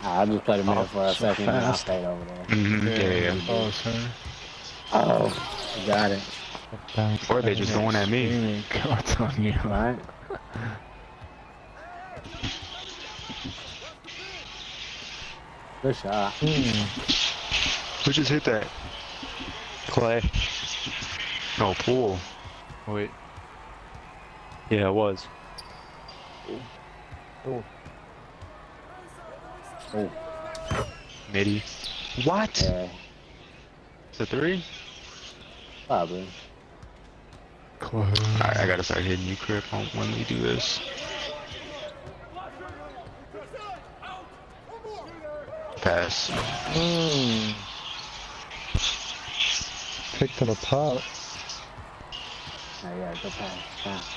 I just played a minute for a second and I stayed over there. Oh, you got it. Or they just going at me. Right? Good shot. Who just hit that? Clay. No, Pool. Wait. Yeah, it was. Oh. Midi. What? Yeah, It's a 3? probably. Alright, I gotta start hitting you, Crip, when we do this. Pass. Picked him apart. Oh, yeah, go pass. Pass.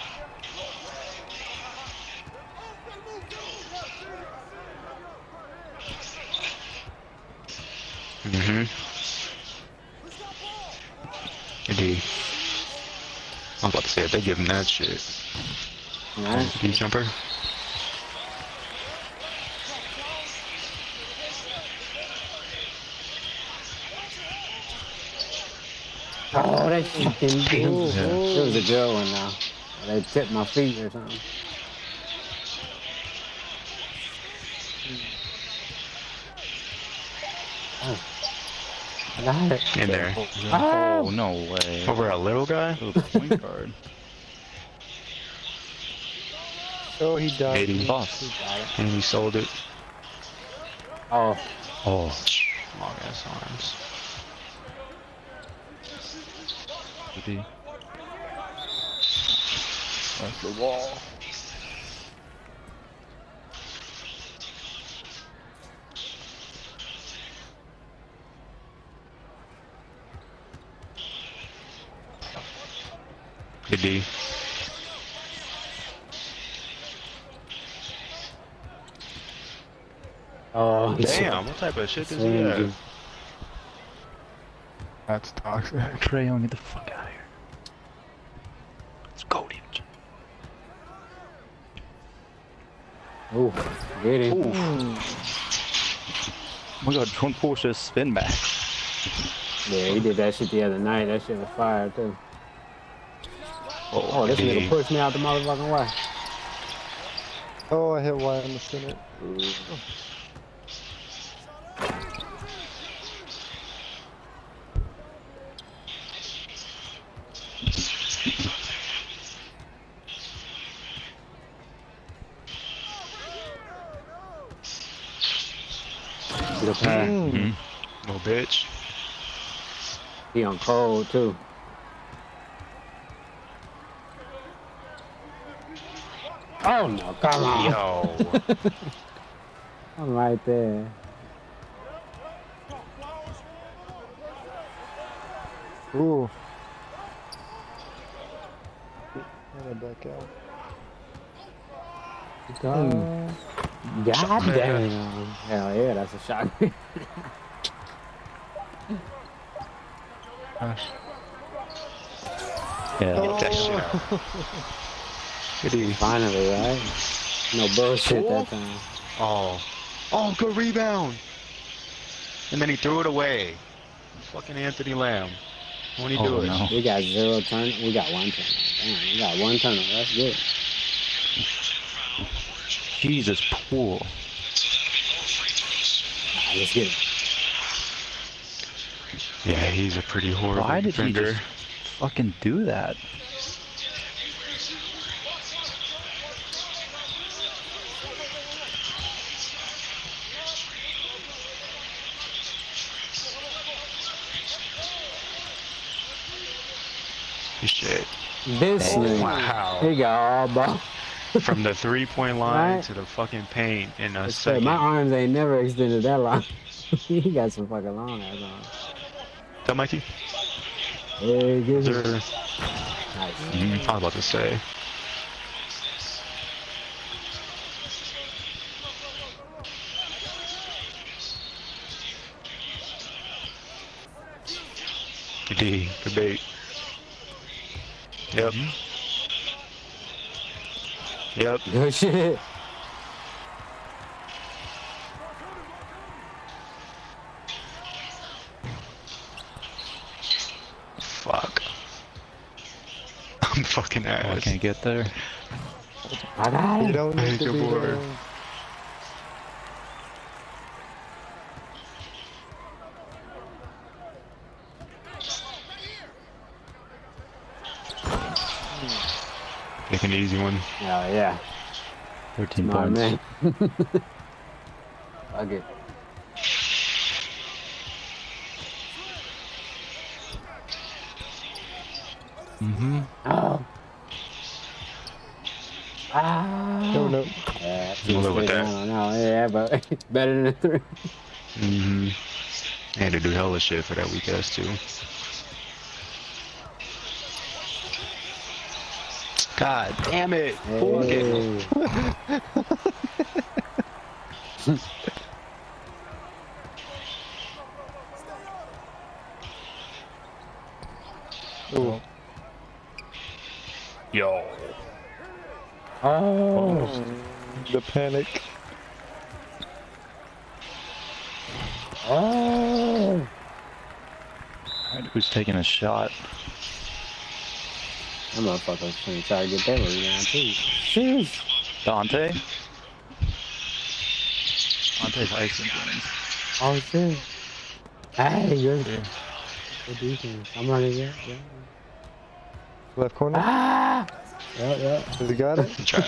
D. I'm about to say it, they give him that shit. Nice. D jumper. Oh, they fucking it was a good one now. They tipped my feet or something. Oh. I got it. In there. Oh, no way. Over a little guy? Little point guard. Oh, he died. 80. And he sold it. Oh. Oh. Long ass arms. That's the wall. Good D. Oh, damn, what type of shit does he have? That's toxic. Trayon, get the fuck out of here. Let's go, dude. Oh, get it. Oh my god, Trump forced a spin back. Yeah, he did that shit the other night. That shit was fire too. Oh, this nigga pushed me out the motherfucking way. Oh, I hit Y on the center. Good pass. Little bitch. He on cold too. Oh no, come on. Yo. I'm right there. Ooh. Back out. God damn. Hell yeah, that's a shot. Yeah. Get that shit out. Finally, right? No bullshit that time. Oh, good rebound. And then he threw it away. Fucking Anthony Lamb. When he do it? No. We got 0 turn. We got 1 turn. Damn, we got 1 turnover. That's good. Jesus, pool. Right, let's get it. Yeah, he's a pretty horrible Why did he defender. just fucking do that? Shit. This nigga. Wow. He got all ball. From the 3-point line Right. to the fucking paint in a Shit, second. my arms ain't never extended that long. He got some fucking long ass arms. That Mikey? Hey, good. Sir. Nice. I was about to say. Good D, good bait. Yep. Yep. Good shit. Fuck. I'm fucking ass. I can't get there. I got You it. don't need to Good be boy. there. Pick an easy one. Oh yeah. 13 Smart points. man. Fuck it. Mm-hmm. Oh. Ah. No, no. Yeah, We'll live with that. I don't know. Yeah, but better than a 3. Mm-hmm. I had to do hella shit for that weak ass too. God damn it! Hey. Ooh. Yo. Oh. The panic. Oh. Alright, who's taking a shot? That motherfucker's trying to try to get that rebound too. Sheesh. Dante? Dante's icing things. Oh shit. Hey, good. Good defense. I'm running it. Yeah. Left corner? Ah! Yeah. Has he got it? Yeah.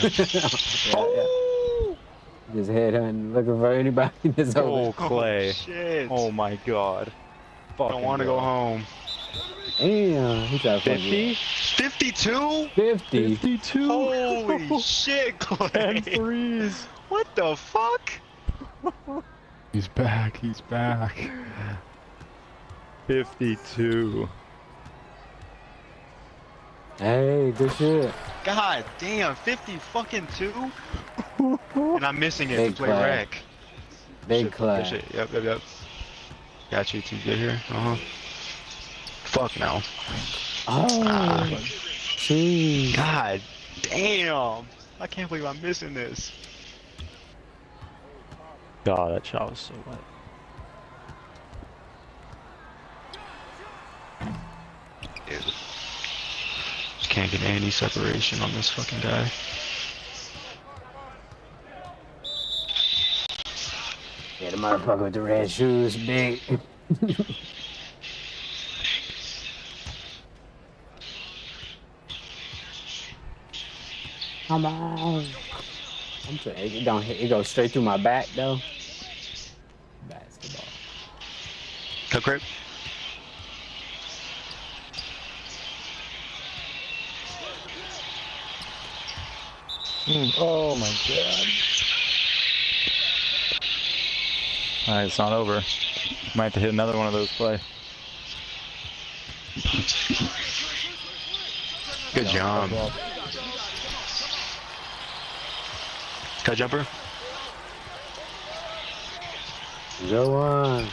Just headhunting, looking for anybody that's Oh, over. Clay. Shit. Oh my god. Don't want to go home. Damn, he tried to fuck 50? you 52? 50. 52? Holy shit, Clay. And threes. What the fuck? He's back. He's back. 52. Hey, good shit. God damn, 50 fucking 2? And I'm missing it Big to play play. rec. Big Shit, clay. good shit. Yep. Got you to get here. Fuck now. Oh, jeez. God damn. I can't believe I'm missing this. God, that shot was so wet. Dude. Just can't get any separation on this fucking guy. Yeah, the motherfucker with the red shoes, big. Come on. I'm trying. It don't hit. It goes straight through my back though. Basketball. Cut grip. Oh my god. Alright, it's not over. Might have to hit another one of those play. Good job. Cut jumper. Go on.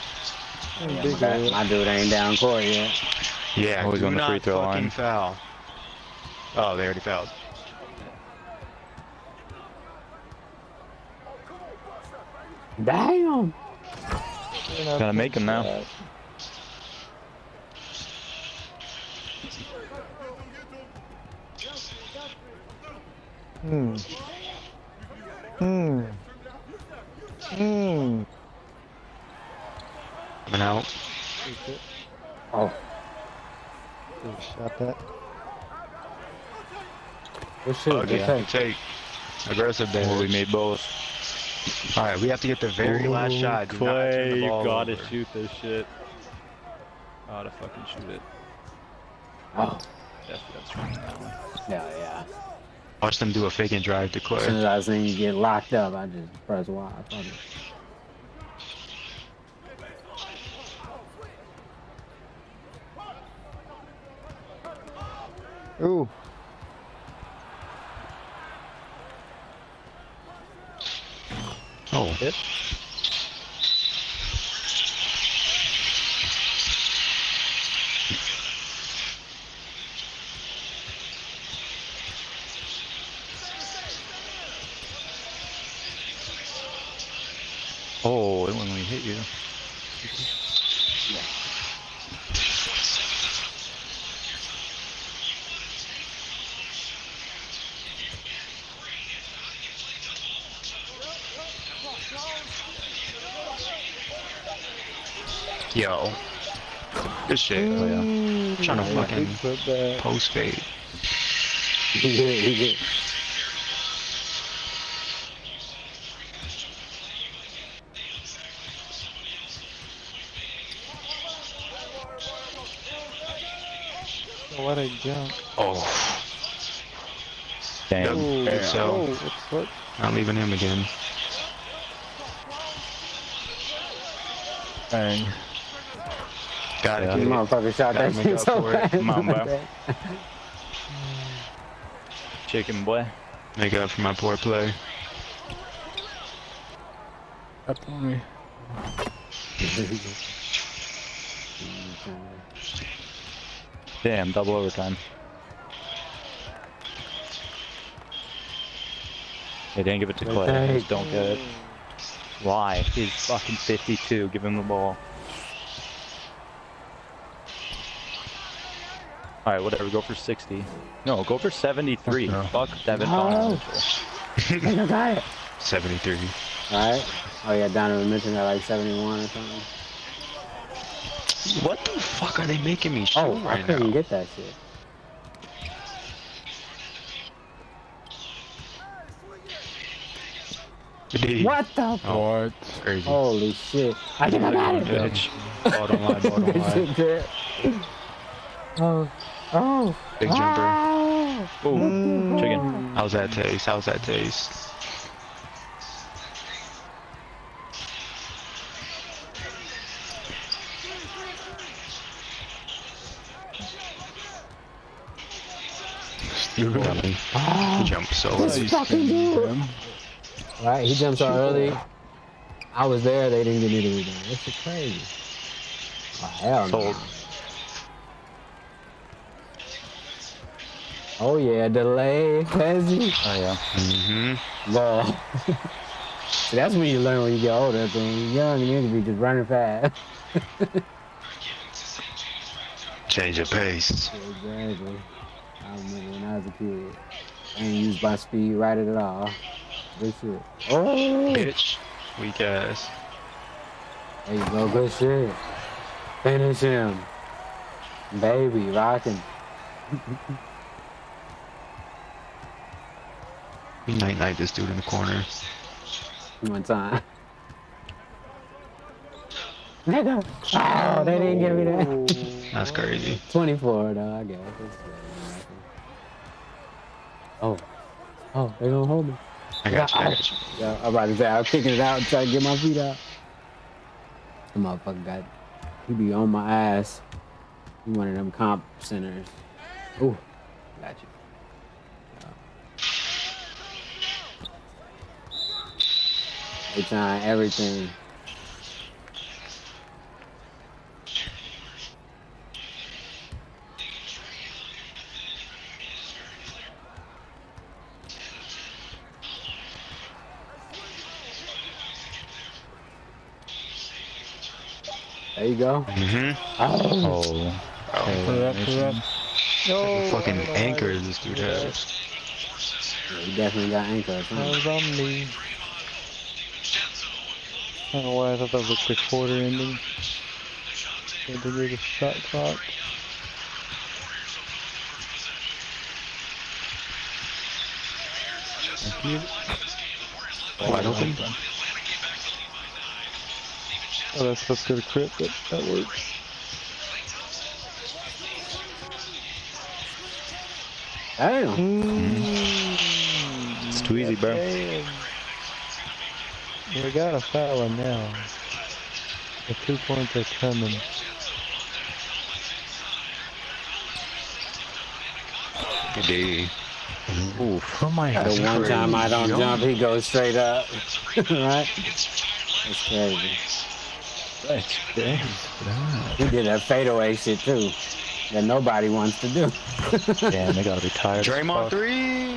My dude ain't down court yet. Yeah, Always do on the free not throw fucking line. foul. Oh, they already fouled. Damn. Gotta make him now. Coming out. Oh. Shot that. Good shit. Oh, Good yeah. take. Take. Aggressive Oh, we damage. made both. All right, we have to get the very last shot. Do not turn Clay, the you ball gotta over. shoot this shit. Gotta fucking shoot it. Oh. That's right now. Hell yeah. Watch them do a fake and drive to As soon Clay. as I seen you get locked up, I just press Y. Fuck it. Ooh. Oh. Hit. Oh, it wouldn't let me hit you. Yo. Good shit. Oh, yeah. Trying to fucking post fade. He did. What a jump. Oh. Damn. Ooh, Good so. what? Not leaving him again. Dang. Gotta Yeah. get it. Motherfucker shot Gotta that make shit up so for it. fast. Mamba. Chicken boy. Make up for my poor play. Up on me. Damn, double overtime. They didn't give it to Clay. I just don't get it. Why? He's fucking 52. Give him the ball. Alright, whatever. Go for 60. No, go for 73. Fuck Devin Thomas. Nigga got it. 73. Alright. Oh yeah, Donovan mentioned that like 71 or something. What the fuck are they making me shoot Oh, I right couldn't now? get that shit. D. What the? Oh, what? Crazy. Holy shit! I think I got it. Bitch. Ball don't lie, ball don't Good lie. shit, Jared. Oh. Big jumper. Ooh, chicken. How's that taste? How's that taste? Dummy. He jumped so This early. fucking dude. Right, he jumped so early. I was there. They didn't give me the rebound. This is crazy. Oh hell no. Sold. Oh yeah, delay, Pezzy. Oh yeah. Mm-hmm. Ball. See, that's when you learn when you get older. When you're young, you need to be just running fast. Change of pace. Exactly. I remember when I was a kid. I ain't used my speed right at all. Good shit. Oh! Bitch. Weak ass. There you go, good shit. Finish him. Baby, rocking. We night this dude in the corner. One time. Nigga! Oh, they didn't give me that. That's crazy. 24 though, I guess. Oh. Oh, they gonna hold me. I got you. I got you. Yeah, I'm about to say, I'm kicking it out and trying to get my feet out. The motherfucker got, he be on my ass. He one of them comp centers. Ooh, got you. They trying everything. There you go. Oh. No. Fucking anchor this dude has. Yeah, he definitely got anchor. That was on me. I don't know why I thought that was a quick quarter ending. Had to get a shot clock. Thank you. Wide open. Oh, that's supposed to go to crit, but that works. Damn. It's too easy, bro. We got a foul now. The 2 points are coming. Good day. Oof. Oh my God. The one time I don't jump, he goes straight up. Right? That's crazy. That's crazy. He did that fadeaway shit too. That nobody wants to do. Damn, they gotta be tired. Draymond 3.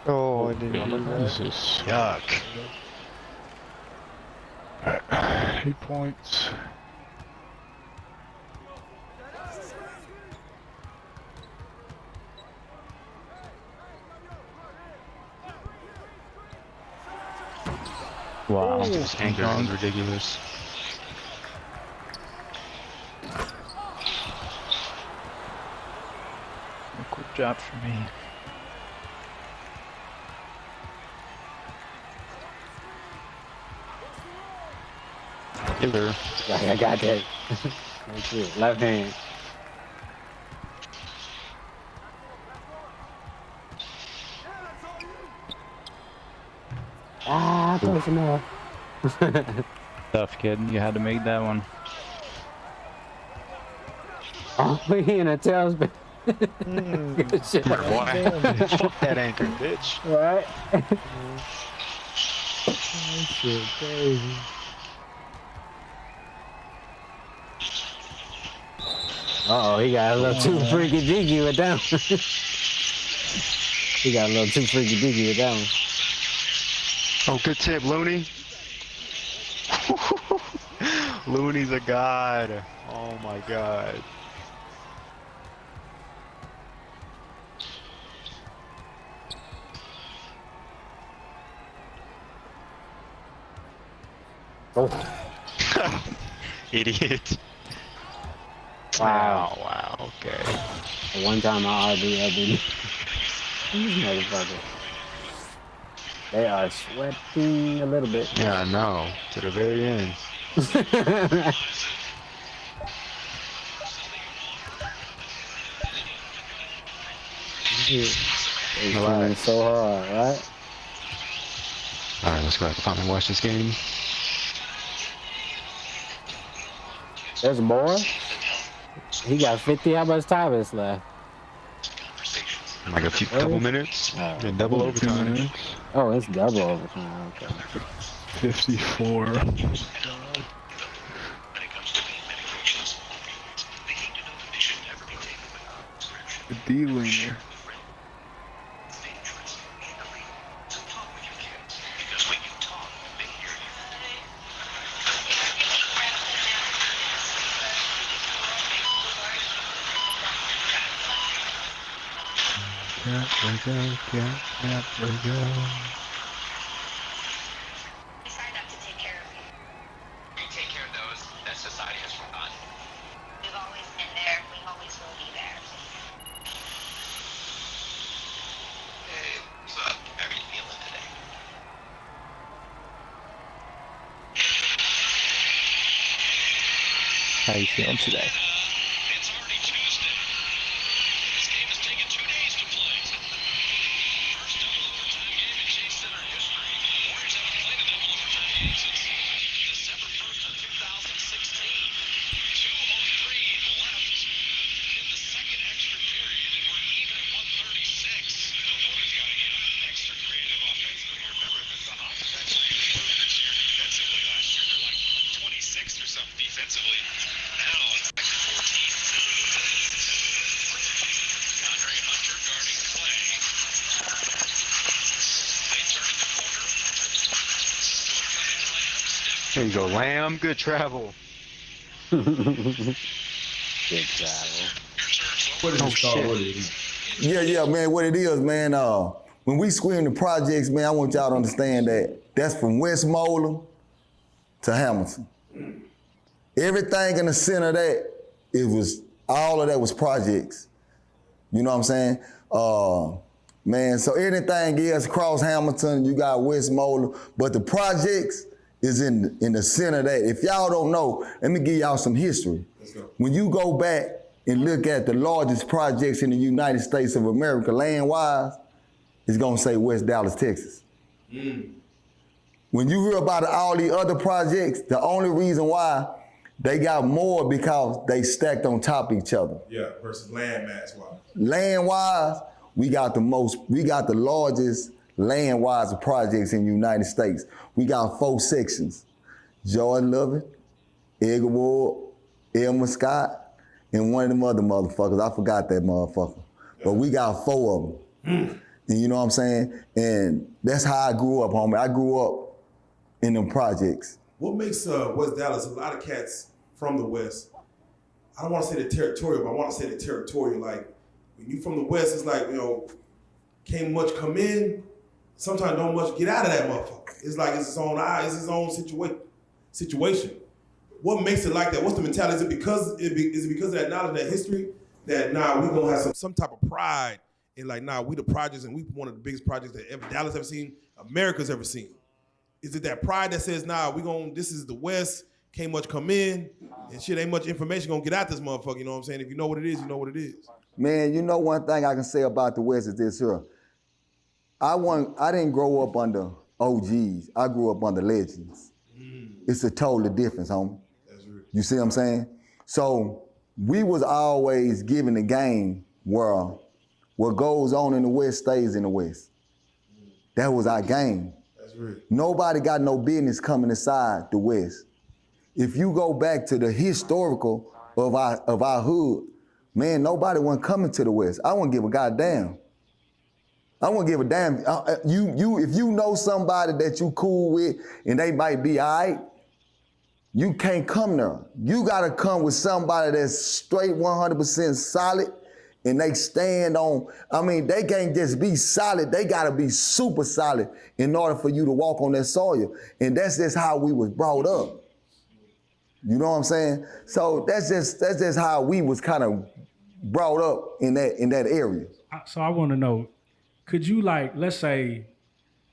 Oh, I didn't do that. This is yuck. 8 points. Wow. This anchor is ridiculous. A quick job for me. Killer. I got that. That's it. Left hand. Close enough. Tough, kid. You had to make that one. Oh, he in a tailspin. Good shit. Fuck that anchor, bitch. Right? That shit crazy. Uh-oh, he got a little too freaky deaky with that one. He got a little too freaky deaky with that one. Oh, good tip, Looney. Looney's a god. Oh my god. Oh. Idiot. Wow. Wow, okay. One time I RB, these motherfuckers. They are sweating a little bit. Yeah, I know. To the very end. They trying so hard, right? Alright, let's go back and watch this game. There's more? He got 50. How much time is left? Like a couple minutes. And double overtime. Oh, it's double overtime. Okay. 54. The D-linger. Can't let go. How you feeling today? There you go, Lamb. Good travel. Good travel. What is Oh, this called? shit. What is it? Yeah, man, what it is, man, when we scream the projects, man, I want y'all to understand that that's from Westmoreland to Hamilton. Everything in the center of that, all of that was projects. You know what I'm saying? Man, so anything else across Hamilton, you got Westmoreland, but the projects is in the center of that. If y'all don't know, let me give y'all some history. Let's go. When you go back and look at the largest projects in the United States of America, land-wise, it's gonna say West Dallas, Texas. When you hear about all the other projects, the only reason why they got more because they stacked on top of each other. Yeah, versus land mass wise. Land-wise, we got the largest land-wise projects in the United States. We got 4 sections: Jordan Lovett, Edgar Ward, Elmer Scott, and one of them other motherfuckers. I forgot that motherfucker. But we got 4 of them. And you know what I'm saying? And that's how I grew up, homie. I grew up in them projects. What makes West Dallas, a lot of cats from the West, I don't want to say the territorial, but I want to say the territorial. Like, when you from the West, it's like, can't much come in, sometimes don't much get out of that motherfucker. It's like it's its own eye, it's its own situation. What makes it like that? What's the mentality? Is it because of that knowledge, that history, that we gonna have some type of pride in like, we the projects and we one of the biggest projects that Dallas ever seen, America's ever seen? Is it that pride that says, this is the West, can't much come in, and shit, ain't much information gonna get out this motherfucker, you know what I'm saying? If you know what it is, you know what it is. Man, you know one thing I can say about the West is this here. I didn't grow up under OGs. I grew up under legends. It's a totally difference, homie. That's real. You see what I'm saying? So we was always given the game where what goes on in the West stays in the West. That was our game. That's real. Nobody got no business coming inside the West. If you go back to the historical of our hood, man, nobody wasn't coming to the West. I wouldn't give a goddamn. I wouldn't give a damn. If you know somebody that you cool with and they might be all right, you can't come there. You gotta come with somebody that's straight 100% solid and they stand on, they can't just be solid, they gotta be super solid in order for you to walk on that soil. And that's just how we was brought up. You know what I'm saying? So that's just how we was kind of brought up in that area. So I want to know, could you let's say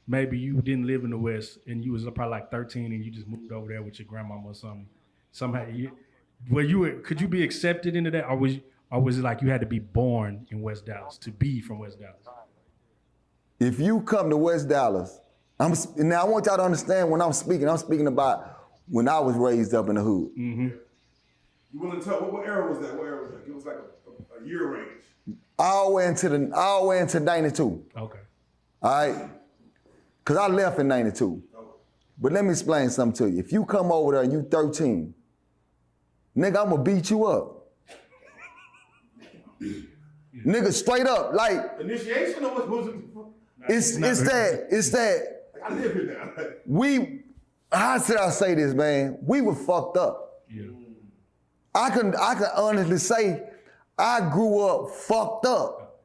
maybe you didn't live in the West and you was probably like 13 and you just moved over there with your grandmama or something. Somehow, could you be accepted into that, or was it like you had to be born in West Dallas to be from West Dallas? If you come to West Dallas, now I want y'all to understand when I'm speaking about when I was raised up in the hood. You willing to tell what era was that? What era was that? It was like a year range. All the way into 92. Okay. All right? Because I left in 92. But let me explain something to you. If you come over there and you 13, nigga, I'm gonna beat you up. Nigga, straight up, like. Initiation or what was it? It's that. I live here now. How should I say this, man? We were fucked up. Yeah. I can honestly say I grew up fucked up.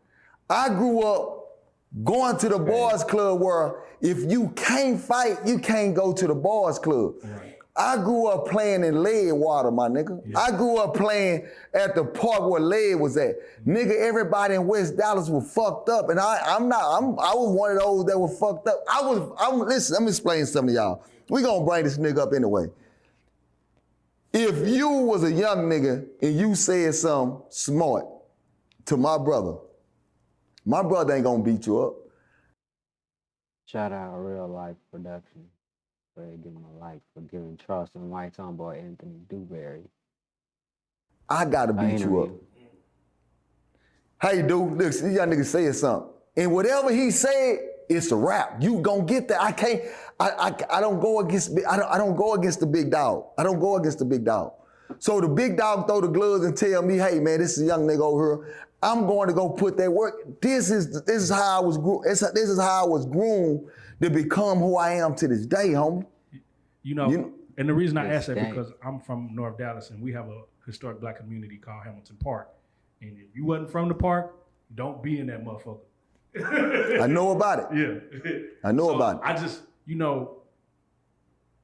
I grew up going to the boys club where if you can't fight, you can't go to the boys club. Right. I grew up playing in lead water, my nigga. Yeah. I grew up playing at the park where lead was at. Nigga, everybody in West Dallas was fucked up, and I was one of those that were fucked up. Listen, let me explain something to y'all. We gonna bring this nigga up anyway. If you was a young nigga and you said something smart to my brother ain't gonna beat you up. Shout out Real Life Production for giving a like, for giving Charleston White's homeboy Anthony Dewberry. I gotta beat you up. Hey, dude, look, see, young nigga said something. And whatever he said, it's a wrap. You gonna get that. I don't go against the big dog. I don't go against the big dog. So the big dog throw the gloves and tell me, hey man, this is a young nigga over here. I'm going to go put that work. This is how I was this is how I was groomed to become who I am to this day, homie. You know, and the reason I ask that because I'm from North Dallas and we have a historic black community called Hamilton Park. And if you wasn't from the park, don't be in that motherfucker. I know about it. Yeah. I know about it. I just,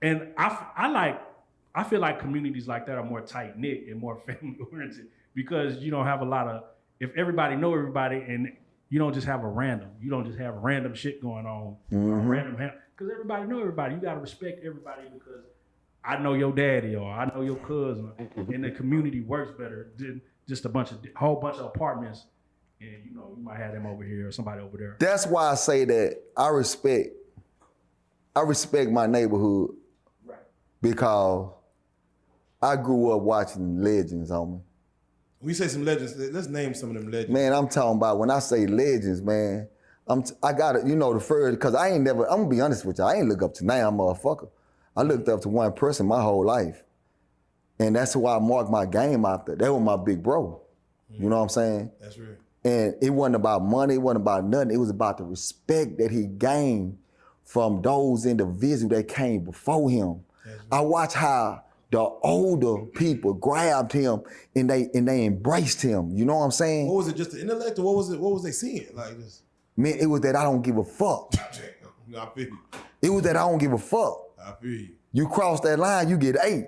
and I feel like communities like that are more tight knit and more family oriented because you don't have a lot of, if everybody know everybody and you don't just have you don't just have random shit going on, because everybody know everybody. You got to respect everybody because I know your daddy or I know your cousin and the community works better than just a whole bunch of apartments and you might have them over here or somebody over there. That's why I say that I respect my neighborhood because I grew up watching legends, homie. We say some legends. Let's name some of them legends. Man, I'm talking about when I say legends, man. I got it. The first because I'm gonna be honest with you. I ain't look up to now, motherfucker. I looked up to one person my whole life, and that's why I marked my game out there. That was my big bro. You know what I'm saying? That's real. And it wasn't about money. It wasn't about nothing. It was about the respect that he gained from those individuals that came before him. I watched how the older people grabbed him and they embraced him. You know what I'm saying? What was it? Just the intellect, or what was it? What was they seeing? Like this? Man, it was that I don't give a fuck. I feel you. It was that I don't give a fuck. I feel you. You cross that line, you get 8.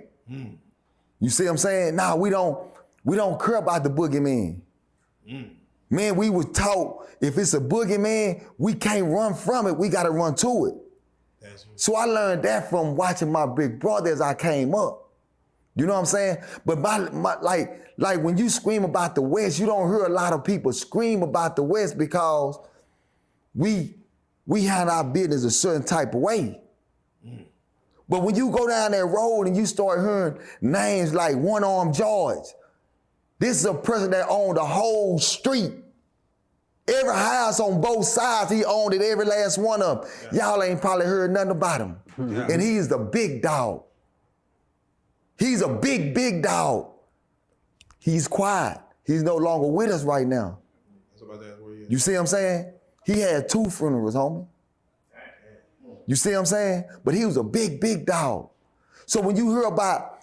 You see what I'm saying? Nah, we don't care about the boogeyman. Man, we was taught if it's a boogeyman, we can't run from it. We got to run to it. So I learned that from watching my big brother as I came up. You know what I'm saying? But like when you scream about the West, you don't hear a lot of people scream about the West because we handle our business a certain type of way. But when you go down that road and you start hearing names like One Arm George, this is a person that owned the whole street. Every house on both sides, he owned it, every last one of them. Y'all ain't probably heard nothing about him. And he's the big dog. He's a big, big dog. He's quiet. He's no longer with us right now. You see what I'm saying? He had 2 funerals, homie. You see what I'm saying? But he was a big, big dog. So when you hear about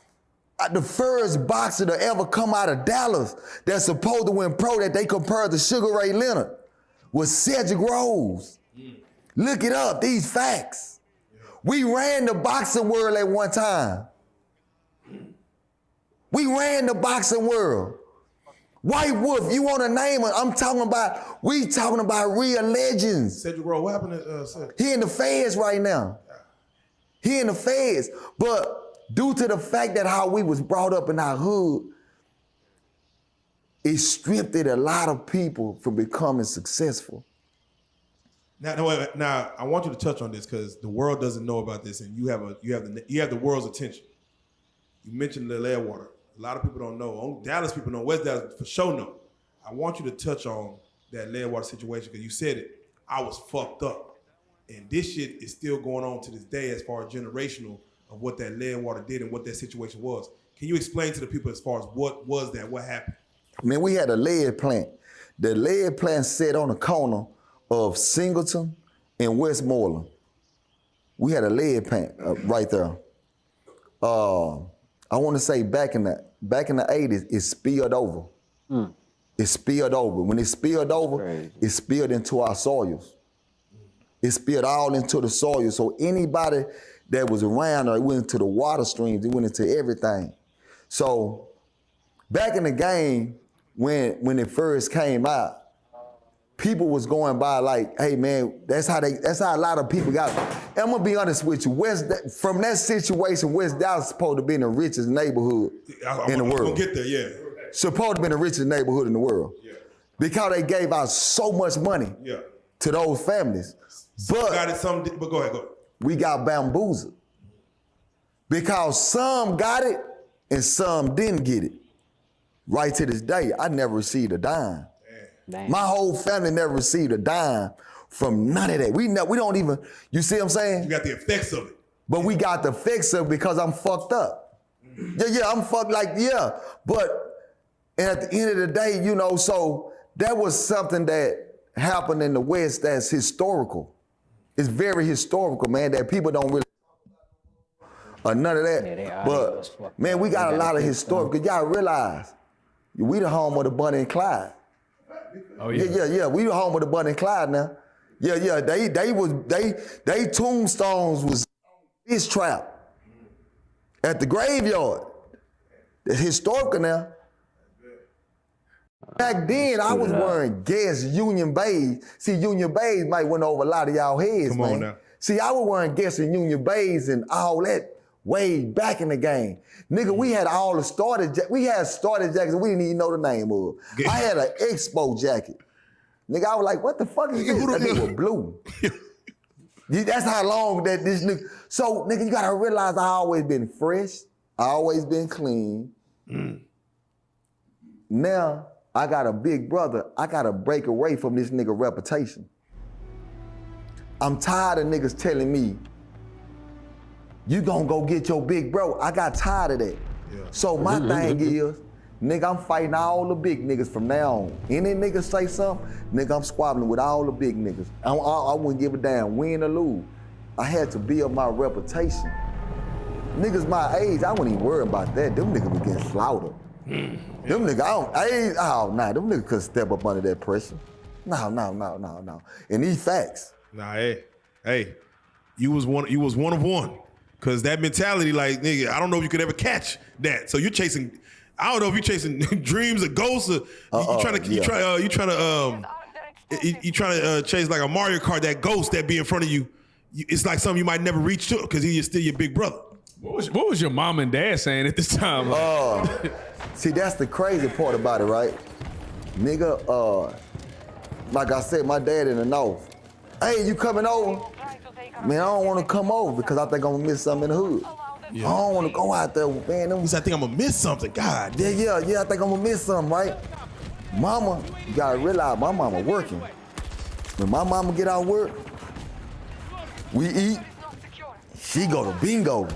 the first boxer to ever come out of Dallas that's supposed to win pro that they compared to Sugar Ray Leonard was Cedric Rose. Look it up, these facts. We ran the boxing world at one time. We ran the boxing world. White Wolf, you want to name it? We talking about real legends. Cedric Rose, what happened to Cedric? He in the feds right now. He in the feds. But due to the fact that how we was brought up in our hood, it stripped a lot of people from becoming successful. Now, I want you to touch on this because the world doesn't know about this, and you have the world's attention. You mentioned the Leadwater. A lot of people don't know. Only Dallas people know. West Dallas for sure know. I want you to touch on that Leadwater situation because you said it. I was fucked up, and this shit is still going on to this day as far as generational of what that Leadwater did and what that situation was. Can you explain to the people as far as what was that? What happened? Man, we had a lead plant. The lead plant sat on the corner of Singleton and Westmoreland. We had a lead plant right there. I want to say back in the 80s, it spilled over. It spilled over. When it spilled over, it spilled into our soils. It spilled all into the soil. So anybody that was around, it went into the water streams, it went into everything. So back in the game, when it first came out, people was going by like, hey man, that's how a lot of people got it. And I'm gonna be honest with you, from that situation, West Dallas is supposed to be the richest neighborhood in the world. I'm gonna get there, yeah. Supposed to be the richest neighborhood in the world. Yeah. Because they gave out so much money to those families. But but go ahead. We got bamboozled. Because some got it and some didn't get it. Right to this day, I never received a dime. Damn. My whole family never received a dime from none of that. We don't even, you see what I'm saying? You got the effects of it. But we got the effects of it because I'm fucked up. Yeah, I'm fucked like, yeah. But at the end of the day, you know, so that was something that happened in the West that's historical. It's very historical, man, that people don't really or none of that. But man, we got a lot of historical. Y'all realize we the home of the Bonnie and Clyde. Oh yeah. Yeah. We the home of the Bonnie and Clyde now. Yeah. They tombstones was fish trap at the graveyard. It's historical now. Back then, I was wearing Guess Union Bays. See, Union Bays might went over a lot of y'all heads, Come man. on now. See, I was wearing Guess and Union Bays and all that way back in the game. Nigga, we had all the starter jackets. We had starter jackets we didn't even know the name of. I had an Expo jacket. Nigga, I was like, what the fuck is this? That nigga was blue. That's how long that this nigga. So, nigga, you gotta realize I always been fresh. I always been clean. Now, I got a big brother. I gotta break away from this nigga reputation. I'm tired of niggas telling me, you gonna go get your big bro. I got tired of that. Yeah. So my thing is, nigga, I'm fighting all the big niggas from now on. Any nigga say something, nigga, I'm squabbling with all the big niggas. I wouldn't give a damn, win or lose. I had to build my reputation. Niggas my age, I wouldn't even worry about that. Them niggas would get slaughtered. Them niggas, them niggas could step up under that pressure. No. And these facts. Nah, hey, you was one of one. Cause that mentality, like, nigga, I don't know if you could ever catch that. So you're chasing, I don't know if you're chasing dreams or ghosts or you trying to chase like a Mario Kart, that ghost that be in front of you. It's like something you might never reach to because he's still your big brother. What was your mom and dad saying at this time? See, that's the crazy part about it, right? Nigga, like I said, my dad in the north. Hey, you coming over? Man, I don't want to come over because I think I'm gonna miss something in the hood. Yeah. I don't want to go out there, man. I think I'm gonna miss something. God. Yeah. I think I'm gonna miss something, right? Mama, you gotta realize my mama working. When my mama get out of work, we eat. She go to bingo.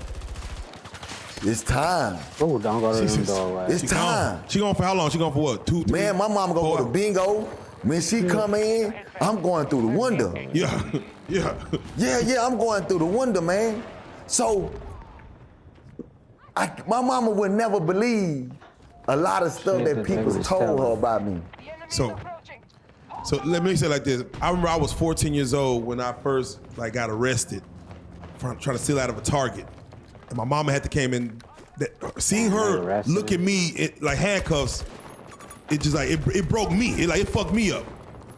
It's time. Oh, don't go to bingo. It's time. She going for how long? She going for what? 2, 3? Man, my mama gonna go to bingo. When she come in, I'm going through the window. Yeah, I'm going through the window, man. So, my mama would never believe a lot of stuff that people told her about me. So let me say it like this. I remember I was 14 years old when I first got arrested for trying to steal out of a Target. And my mama had to came in. Seeing her look at me like handcuffs, it just it broke me. It fucked me up.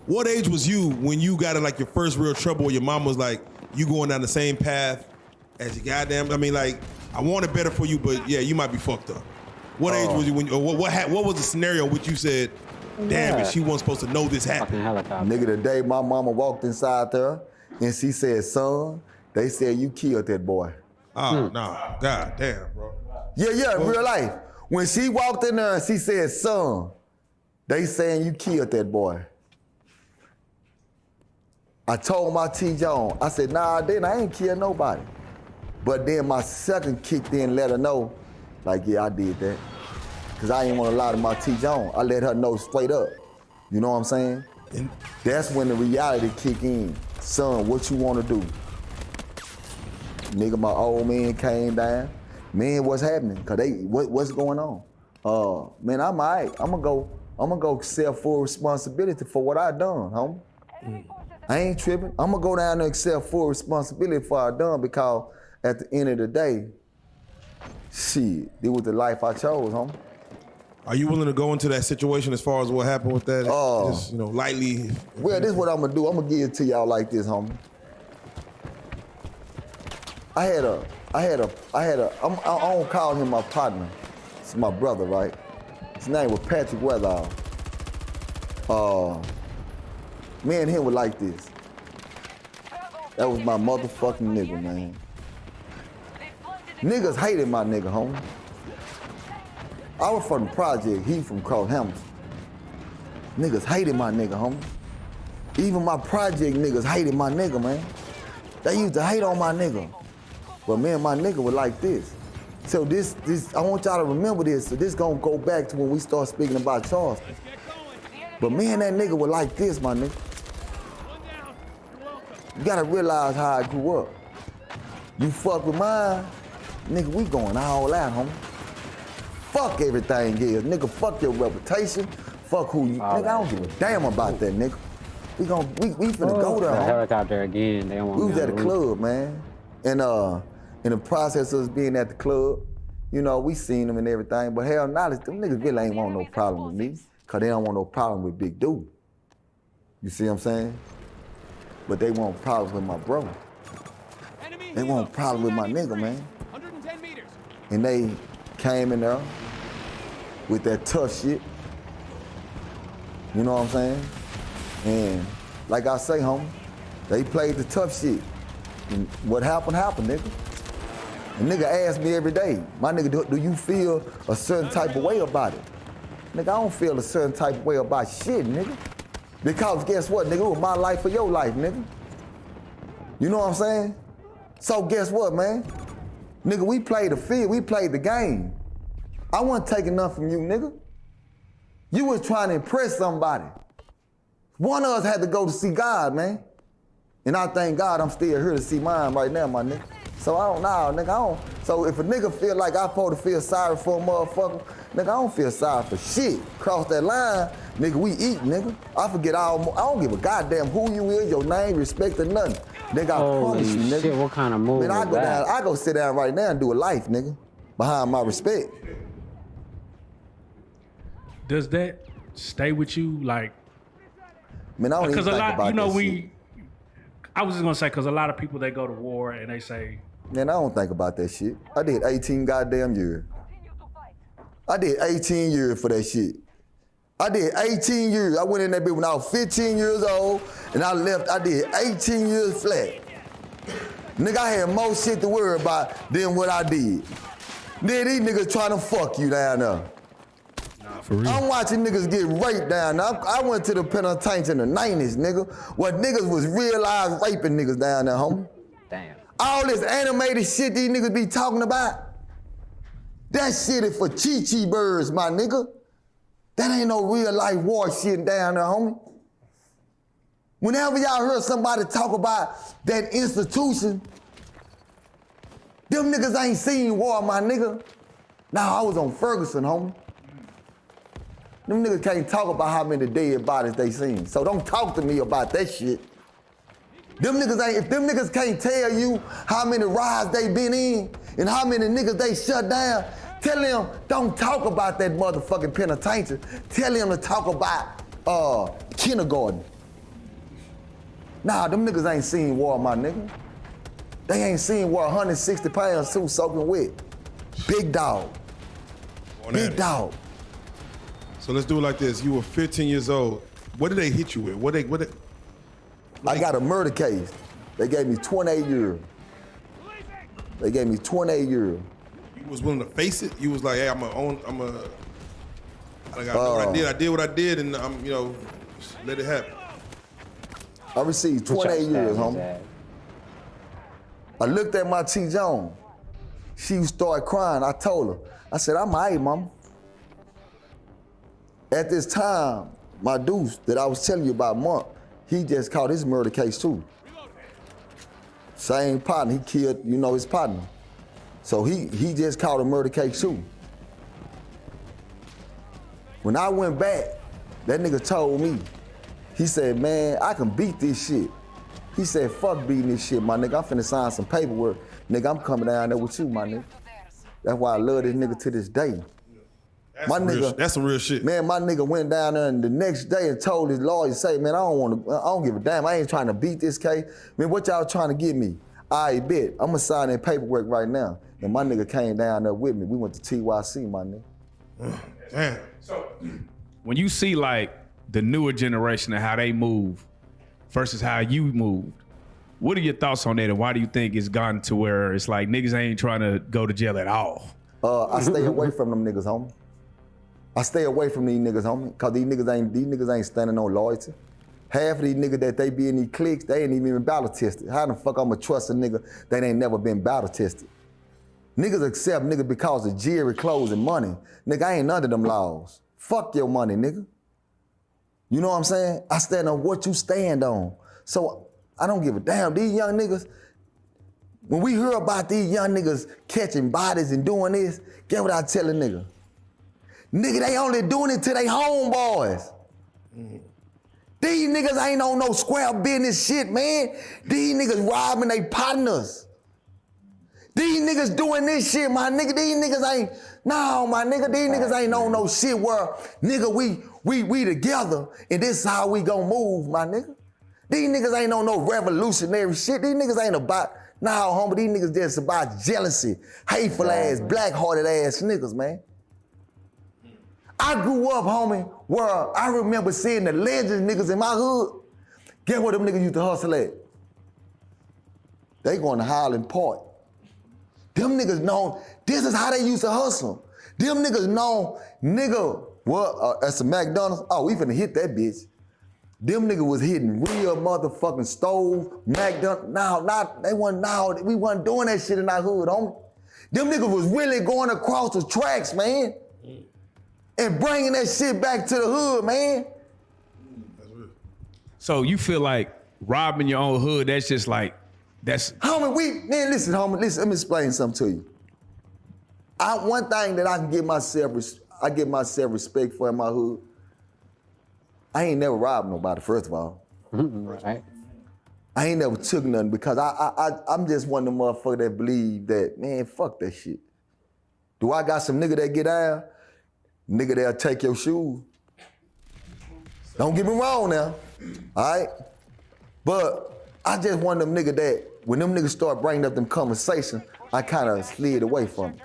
What age was you when you got in your first real trouble where your mom was like, you going down the same path as your goddamn, I want it better for you, but yeah, you might be fucked up. What age was you when, what was the scenario which you said, damn it, she wasn't supposed to know this happened? Nigga, the day my mama walked inside there and she said, son, they said you killed that boy. Oh, no, god damn, bro. Yeah, in real life. When she walked in there and she said, son, they saying you killed that boy. I told my T. John, I said, nah, then I ain't killed nobody. But then my second kicked in and let her know, yeah, I did that. Cause I didn't want to lie to my T. John. I let her know straight up. You know what I'm saying? And that's when the reality kick in. Son, what you want to do? Nigga, my old man came down. Man, what's happening? Cause what's going on? Man, I'm all right. I'm gonna go accept full responsibility for what I done, homie. I ain't tripping. I'm gonna go down there and accept full responsibility for what I done because at the end of the day, shit, it was the life I chose, homie. Are you willing to go into that situation as far as what happened with that? Just, lightly. Well, this is what I'm gonna do. I'm gonna give it to y'all like this, homie. I don't call him my partner. It's my brother, right? His name was Patrick Weatherall. Me and him were like this. That was my motherfucking nigga, man. Niggas hated my nigga, homie. I was from the project, he from Crosshampton. Niggas hated my nigga, homie. Even my project niggas hated my nigga, man. They used to hate on my nigga. But me and my nigga were like this. So this, I want y'all to remember this. So this gonna go back to when we start speaking about Charleston. But man, that nigga was like this, my nigga. You gotta realize how I grew up. You fuck with mine, nigga, we going all out, homie. Fuck everything else, nigga. Fuck your reputation. Fuck who you. Nigga, I don't give a damn about that, nigga. We finna go there. The helicopter again. They don't want We me was on at the the roof. club, man. And in the process of us being at the club, you know, we seen them and everything, but hell, now them niggas really ain't want no problem with me, cause they don't want no problem with Big Dude. You see what I'm saying? But they want problems with my bro. They want problems with my nigga, man. And they came in there with that tough shit. You know what I'm saying? And like I say, homie, they played the tough shit. And what happened, nigga. And nigga asked me every day, my nigga, do you feel a certain type of way about it? Nigga, I don't feel a certain type of way about shit, nigga. Because guess what, nigga, it was my life or your life, nigga. You know what I'm saying? So guess what, man? Nigga, we played the field, we played the game. I wasn't taking nothing from you, nigga. You was trying to impress somebody. One of us had to go to see God, man. And I thank God I'm still here to see mine right now, my nigga. So I don't know, nigga, I don't. So if a nigga feel like I'm supposed to feel sorry for a motherfucker, nigga, I don't feel sorry for shit. Cross that line, nigga, we eat, nigga. I don't give a goddamn who you is, your name, respect, or nothing. Nigga, I promise you, nigga. Shit, what kind of move Man, I was go that? down, I go sit down right now and do a life, nigga, behind my respect. Does that stay with you, like? Man, I don't even Because a think lot, about you know, that shit. I was just gonna say, because a lot of people, they go to war and they say, Man, I don't think about that shit. I did 18 goddamn years. I did 18 years for that shit. I did 18 years. I went in that bitch when I was 15 years old, and I left. I did 18 years flat. Nigga, I had more shit to worry about than what I did. Then these niggas trying to fuck you down there. For real. I'm watching niggas get raped down there. I went to the penitentiary in the 90s, nigga, where niggas was real live raping niggas down there, homie. Damn. All this animated shit these niggas be talking about, that shit is for chi-chi birds, my nigga. That ain't no real life war shit down there, homie. Whenever y'all heard somebody talk about that institution, them niggas ain't seen war, my nigga. Nah, I was on Ferguson, homie. Them niggas can't talk about how many dead bodies they seen. So don't talk to me about that shit. Them niggas ain't, if them niggas can't tell you how many riots they been in and how many niggas they shut down, tell them don't talk about that motherfucking penitentiary. Tell them to talk about kindergarten. Nah, them niggas ain't seen war, my nigga. They ain't seen war 160 pounds too, soaking wet. Big dog. Big dog. So let's do it like this. You were 15 years old. What did they hit you with? What they I got a murder case. They gave me 28 years. They gave me 28 years. You was willing to face it? You was like, hey, I know what I did. I did what I did, and I'm, let it happen. I received 28 years, homie. I looked at my T. Jones. She started crying. I told her, I said, I'm all right, mama. At this time, my deuce that I was telling you about, Monk, he just caught his murder case too. Same partner, he killed, his partner. So he just caught a murder case too. When I went back, that nigga told me, he said, man, I can beat this shit. He said, fuck beating this shit, my nigga. I'm finna sign some paperwork. Nigga, I'm coming down there with you, my nigga. That's why I love this nigga to this day. That's some real shit. Man, my nigga went down there and the next day and told his lawyer, say, man, I don't give a damn. I ain't trying to beat this case. Man, what y'all trying to get me? I bet. I'm gonna sign that paperwork right now. And my nigga came down there with me. We went to TYC, my nigga. Damn. So when you see like the newer generation and how they move versus how you moved, what are your thoughts on that, and why do you think it's gotten to where it's like niggas ain't trying to go to jail at all? I stay away from them niggas, homie. I stay away from these niggas, homie, cause these niggas ain't standing on loyalty. Half of these niggas that they be in these cliques, they ain't even been battle tested. How the fuck I'ma trust a nigga that ain't never been battle tested? Niggas accept niggas because of jewelry, clothes, and money. Nigga, I ain't under them laws. Fuck your money, nigga. You know what I'm saying? I stand on what you stand on. So I don't give a damn. These young niggas, when we hear about these young niggas catching bodies and doing this, get what I tell a nigga? Nigga, they only doing it to their homeboys. These niggas ain't on no square business shit, man. These niggas robbing their partners. These niggas doing this shit, my nigga. These niggas ain't, no, my nigga. These niggas ain't on no shit where, nigga, we together and this is how we gon' move, my nigga. These niggas ain't on no revolutionary shit. These niggas ain't about, nah, homie, these niggas just about jealousy, hateful ass, black-hearted ass niggas, man. I grew up, homie, where I remember seeing the legends niggas in my hood. Guess where them niggas used to hustle at? They going to Highland Park. Them niggas know, this is how they used to hustle. Them niggas know, nigga, what, that's a McDonald's? Oh, we finna hit that bitch. Them niggas was hitting real motherfucking stove, McDonald's. We wasn't doing that shit in our hood, homie. Them niggas was really going across the tracks, man. And bringing that shit back to the hood, man. So you feel like robbing your own hood, that's just like, that's... Homie, listen, let me explain something to you. One thing that I can give myself respect for in my hood, I ain't never robbed nobody, first of all. Right. I ain't never took nothing because I'm just one of them motherfuckers that believe that, man, fuck that shit. Do I got some nigga that get out? Nigga that'll take your shoes. Don't get me wrong now, all right? But I just one of them nigga that, when them niggas start bringing up them conversations, I kind of slid away from it.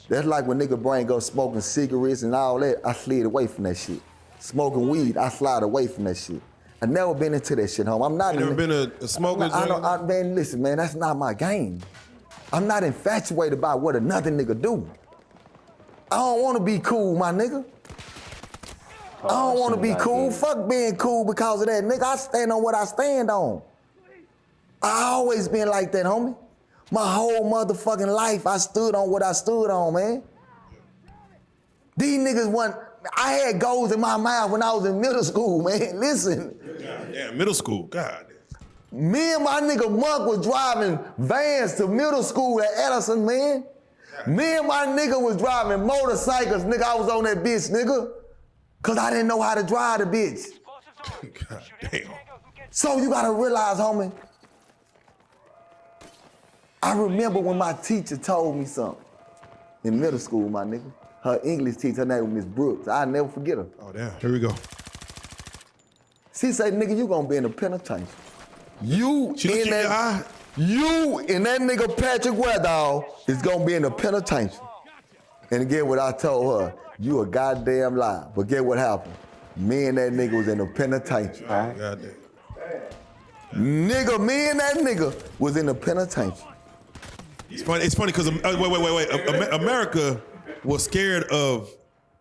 That's like when nigga bring up smoking cigarettes and all that, I slid away from that shit. Smoking weed, I slide away from that shit. I never been into that shit, homie. I'm not. You never been a smoker? Man, listen, man, that's not my game. I'm not infatuated about what another nigga do. I don't want to be cool, my nigga. I don't want to be cool. Fuck being cool because of that, nigga. I stand on what I stand on. I always been like that, homie. My whole motherfucking life, I stood on what I stood on, man. These niggas want. I had goals in my mouth when I was in middle school, man. Listen. Yeah, middle school, God. Me and my nigga Monk was driving vans to middle school at Edison, man. Me and my nigga was driving motorcycles, nigga. I was on that bitch, nigga. Cause I didn't know how to drive the bitch. God damn. So you gotta realize, homie, I remember when my teacher told me something in middle school, my nigga. Her English teacher, her name was Miss Brooks. I'll never forget her. Oh, damn. Here we go. She said, nigga, you gonna be in the penitentiary. You in that nigga Patrick Weatherall is gonna be in the penitentiary. And again, what I told her, you a goddamn lie. But get what happened? Me and that nigga was in the penitentiary. Right. Goddamn. Nigga, me and that nigga was in the penitentiary. It's funny because wait. America was scared of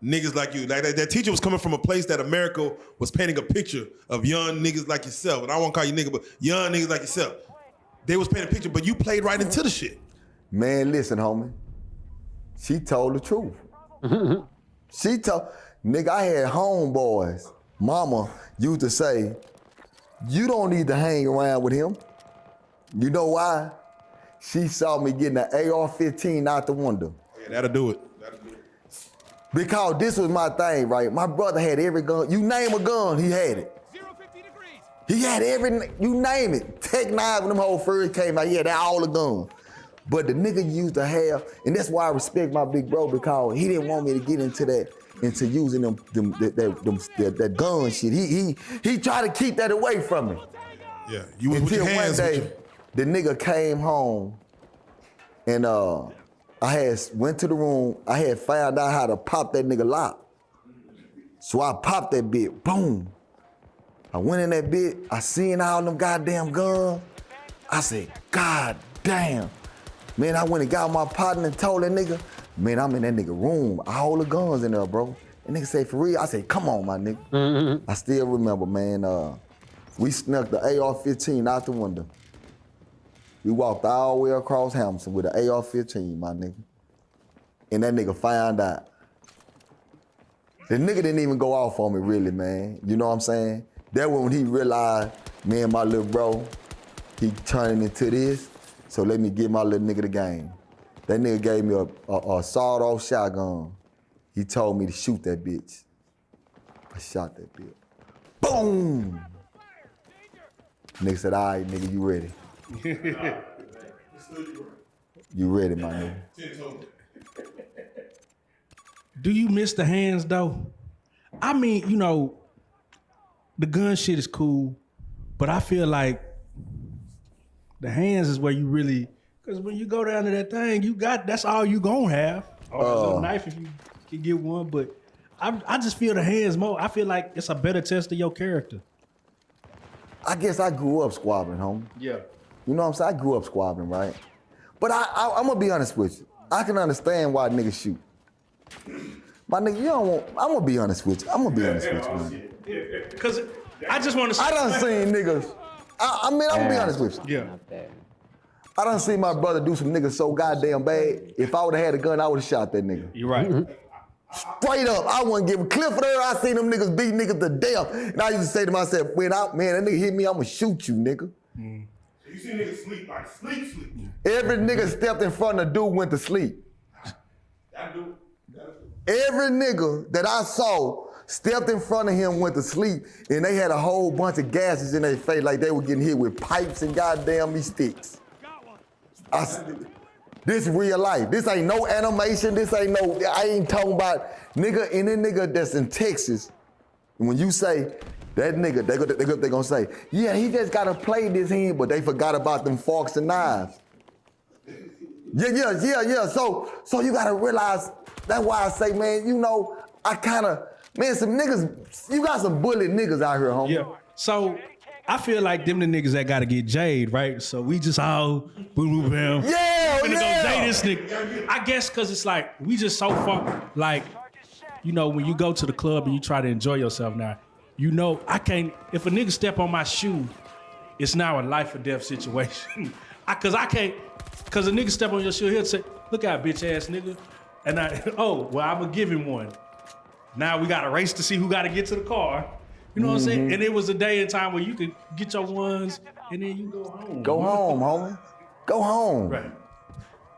niggas like you. Like that teacher was coming from a place that America was painting a picture of young niggas like yourself. And I won't call you nigga, but young niggas like yourself. They was painting a picture, but you played right into the shit. Man, listen, homie. She told the truth. Nigga, I had homeboys. Mama used to say, you don't need to hang around with him. You know why? She saw me getting an AR-15 out the window. Yeah, that'll do it. Because this was my thing, right? My brother had every gun. You name a gun, he had it. He had every, you name it. Tech 9 when them whole first came out, he had all the guns. But the nigga used to have, and that's why I respect my big bro, because he didn't want me to get into that, into using that gun shit. He tried to keep that away from me. Yeah, you was with your hands. Until one day, the nigga came home, and I went to the room. I had found out how to pop that nigga lock. So I popped that bit, boom. I went in that bit, I seen all them goddamn guns. I said, God damn. Man, I went and got my partner and told that nigga, man, I'm in that nigga room, all the guns in there, bro. And nigga said, for real? I said, come on, my nigga. I still remember, man, we snuck the AR-15 out the window. We walked all the way across Hamilton with an AR-15, my nigga. And that nigga found out. The nigga didn't even go off on me, really, man. You know what I'm saying? That when he realized me and my little bro, he turning into this, so let me give my little nigga the game. That nigga gave me a sawed-off shotgun. He told me to shoot that bitch. I shot that bitch. Boom! Nigga said, all right, nigga, you ready? You ready, my nigga? Do you miss the hands though? I mean, you know, the gun shit is cool, but I feel like the hands is where you really, because when you go down to that thing, that's all you gonna have. Or a little knife if you can get one, but I just feel the hands more. I feel like it's a better test of your character. I guess I grew up squabbling, homie. Yeah. You know what I'm saying? I grew up squabbling, right? But I'm gonna be honest with you. I can understand why niggas shoot. My nigga, you don't want, I'm gonna be honest with you. I'm gonna be honest with you, man. Because I just want to I done seen niggas. I mean, I'm gonna be honest with you. Yeah. I done seen my brother do some niggas so goddamn bad. If I would've had a gun, I would've shot that nigga. You're right. Straight up, I wouldn't give a clip for there. I seen them niggas beat niggas to death. And I used to say to myself, man, that nigga hit me, I'm gonna shoot you, nigga. You see niggas sleep, like sleep. Every nigga stepped in front of the dude went to sleep. That dude. Every nigga that I saw stepped in front of him, went to sleep, and they had a whole bunch of gases in their face like they were getting hit with pipes and goddamn me sticks. This real life. This ain't no animation. This ain't no, I ain't talking about nigga, any nigga that's in Texas, when you say that nigga, they gonna say, yeah, he just gotta play this hand, but they forgot about them forks and knives. Yeah. So you gotta realize, that's why I say, man, you know, some niggas, you got some bullet niggas out here, homie. Yeah. So I feel like them the niggas that gotta get jade, right? So we just all boom, bam. Yeah. Go jade this nigga. I guess because it's like we just so far, like, you know, when you go to the club and you try to enjoy yourself now, you know, I can't, if a nigga step on my shoe, it's now a life or death situation. Cause a nigga step on your shoe, he'll say, look out, bitch ass nigga. And I'm gonna give him one. Now we got to race to see who got to get to the car. You know what I'm saying? And it was a day and time where you could get your ones and then you go home. Go home, homie. Go home. Right.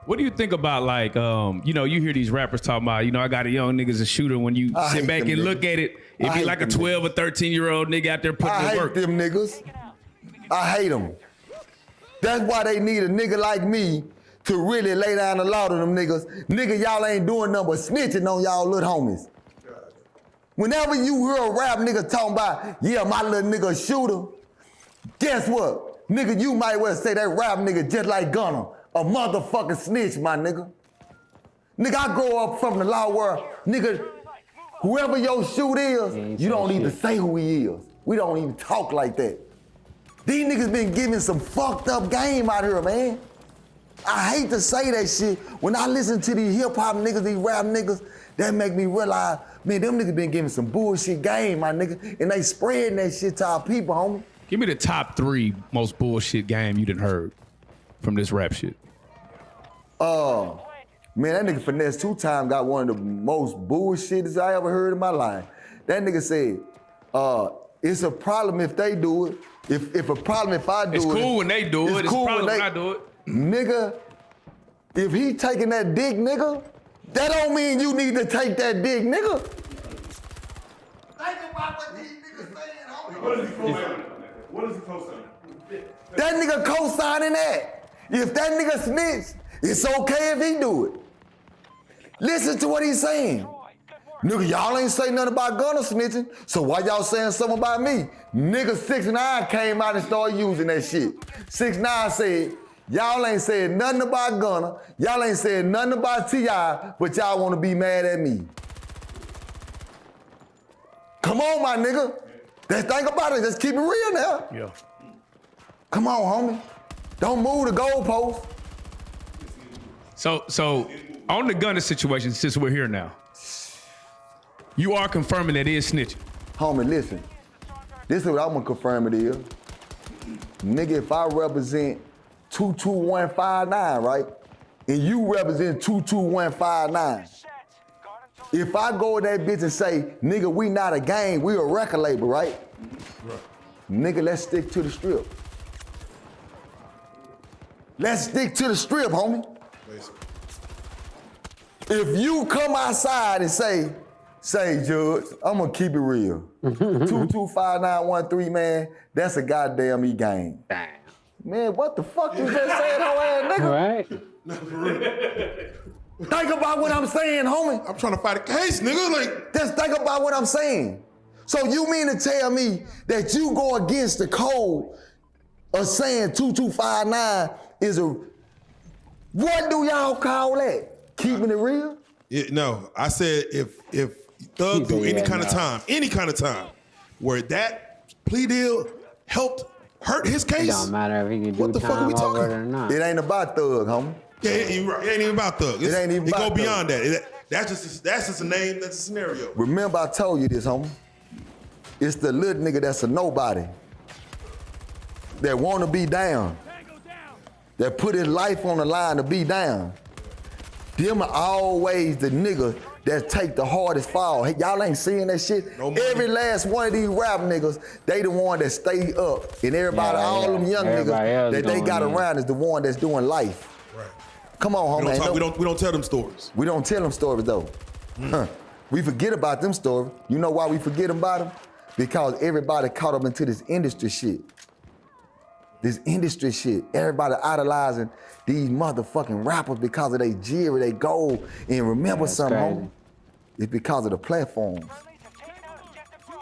What do you think about, like, you know, you hear these rappers talking about, you know, I got a young nigga as a shooter. When you sit back and look at it, it be like a 12 or 13-year-old nigga out there putting in work. I hate them niggas. I hate them. That's why they need a nigga like me to really lay down the law to them niggas. Nigga, y'all ain't doing nothing but snitching on y'all little homies. Whenever you hear a rap nigga talking about, yeah, my little nigga a shooter, guess what? Nigga, you might well say that rap nigga just like Gunna, a motherfucking snitch, my nigga. Nigga, I grow up from the law world. Nigga, whoever your shoot is, you don't even say who he is. We don't even talk like that. These niggas been giving some fucked up game out here, man. I hate to say that shit. When I listen to these hip hop niggas, these rap niggas, that make me realize, man, them niggas been giving some bullshit game, my nigga, and they spreading that shit to our people, homie. Give me the top 3 most bullshit game you done heard from this rap shit. Man, that nigga Finesse 2 Time got one of the most bullshit I ever heard in my life. That nigga said, it's a problem if they do it. If a problem if I do it. It's cool when they do it. It's a problem when I do it. Nigga, if he taking that dick, nigga, that don't mean you need to take that dick, nigga. Think about what these niggas saying, homie. What is he co-signing? That nigga co-signing that. If that nigga snitch, it's okay if he do it. Listen to what he's saying. Nigga, y'all ain't say nothing about Gunna snitching, so why y'all saying something about me? Nigga 6ix9ine came out and started using that shit. 6ix9ine said, y'all ain't said nothing about Gunna, y'all ain't said nothing about T.I., but y'all wanna be mad at me. Come on, my nigga. Let's think about it, let's keep it real now. Yeah. Come on, homie. Don't move the goalpost. So on the Gunna situation, since we're here now, you are confirming that it is snitching. Homie, listen. This is what I'm gonna confirm it is. Nigga, if I represent 22159, right? And you represent 22159. If I go in that bitch and say, nigga, we not a gang, we a record label, right? Right. Nigga, let's stick to the strip. Let's stick to the strip, homie. Basically. If you come outside and say, Judge, I'm gonna keep it real. 225913, man, that's a goddamn E-game. Damn. Man, what the fuck you just said, hoe ass nigga? Right? Think about what I'm saying, homie. I'm trying to fight a case, nigga. Like, just think about what I'm saying. So you mean to tell me that you go against the code of saying 2259 is a, what do y'all call that? Keeping it real? No, I said if Thug do any kind of time, where that plea deal helped hurt his case. It don't matter if he can do what the fuck are we time over talking? it or not. It ain't about Thug, homie. Yeah, it ain't even about Thug. It ain't even It about go Thug. beyond that. That's just a name. That's a scenario. Remember I told you this, homie. It's the little nigga that's a nobody that wanna be down, that put his life on the line to be down. Them are always the nigga that take the hardest fall. Hey, y'all ain't seeing that shit? Every last one of these rap niggas, they the one that stay up. And everybody, all them young niggas that they got around is the one that's doing life. Right. Come on, homie. We don't tell them stories. We don't tell them stories though. Huh. We forget about them stories. You know why we forget about them? Because everybody caught up into this industry shit. This industry shit. Everybody idolizing these motherfucking rappers because of their jewelry, they gold. And remember something, homie? It's because of the platforms.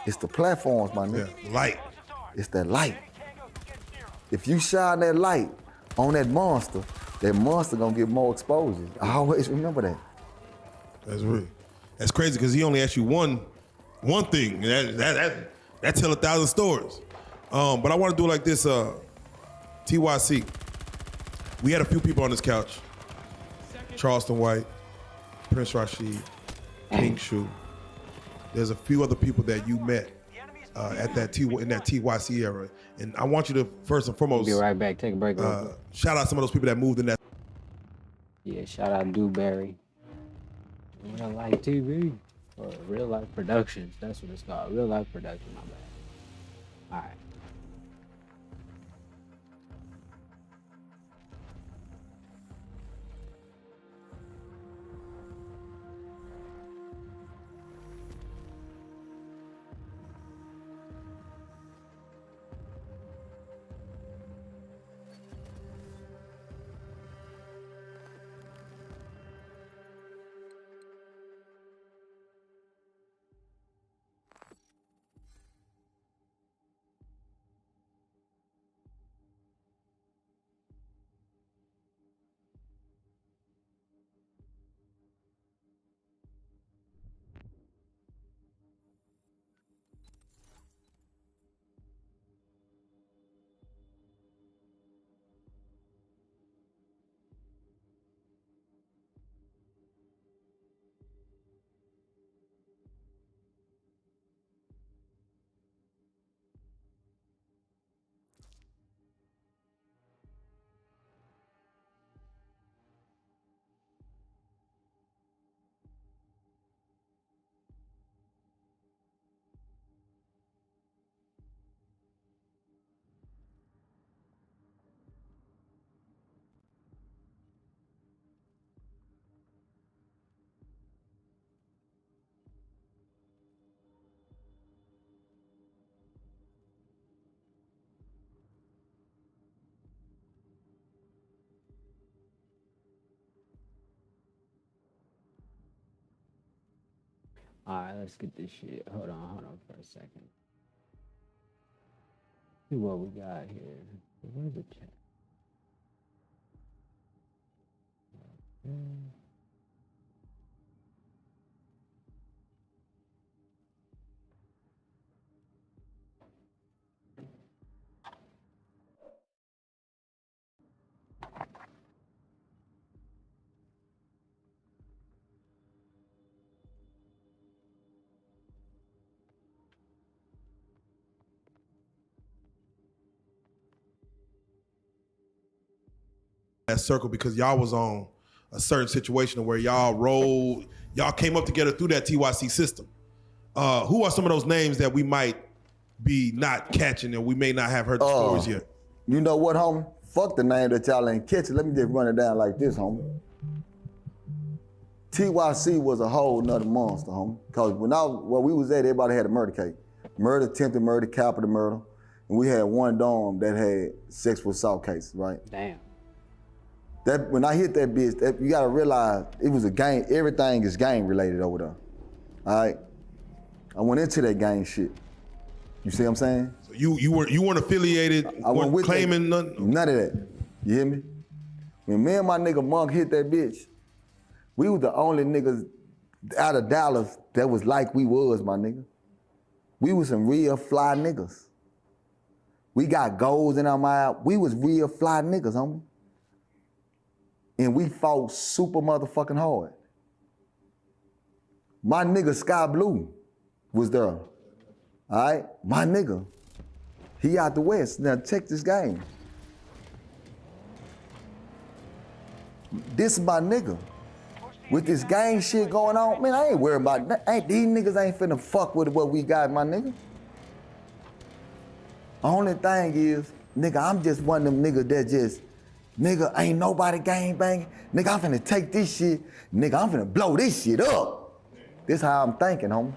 It's the platforms, my nigga. Yeah, light. It's that light. If you shine that light on that monster gonna get more exposure. I always remember that. That's real. That's crazy because he only asked you one thing. That tell 1,000 stories. But I want to do it like this. TYC. We had a few people on this couch. Charleston White, Prince Rashid, King Shu. There's a few other people that you met in that TYC era. And I want you to, first and foremost, Be right back. Take a break. shout out some of those people that moved in that. Yeah, shout out Dewberry. Real Life TV. Or Real Life Productions. That's what it's called. Real Life Production, my bad. All right. All right, let's get this shit. Hold on for a second. See what we got here. Where's the chat? Okay. that circle because y'all was on a certain situation where y'all came up together through that TYC system. Who are some of those names that we might be not catching and we may not have heard the stories yet? You know what, homie? Fuck the name that y'all ain't catching. Let me just run it down like this, homie. TYC was a whole nother monster, homie. Cause where we was at, everybody had a murder case. Murder, attempted murder, capital murder. And we had one dorm that had sexual assault cases, right? Damn. That when I hit that bitch, you gotta realize it was a gang. Everything is gang related over there. All right. I went into that gang shit. You see what I'm saying? So you weren't affiliated. I wasn't with claiming that. None of that. You hear me? When me and my nigga Monk hit that bitch, we was the only niggas out of Dallas that was like we was, my nigga. We was some real fly niggas. We got goals in our mind. We was real fly niggas, homie. And we fought super motherfucking hard. My nigga Sky Blue was there. All right? My nigga. He out the West. Now check this game. This is my nigga. With this gang shit going on, man, I ain't worried about that. These niggas ain't finna fuck with what we got, my nigga. Only thing is, nigga, I'm just one of them niggas that just, nigga, ain't nobody gang banging. Nigga, I'm finna take this shit. Nigga, I'm finna blow this shit up. This how I'm thinking, homie.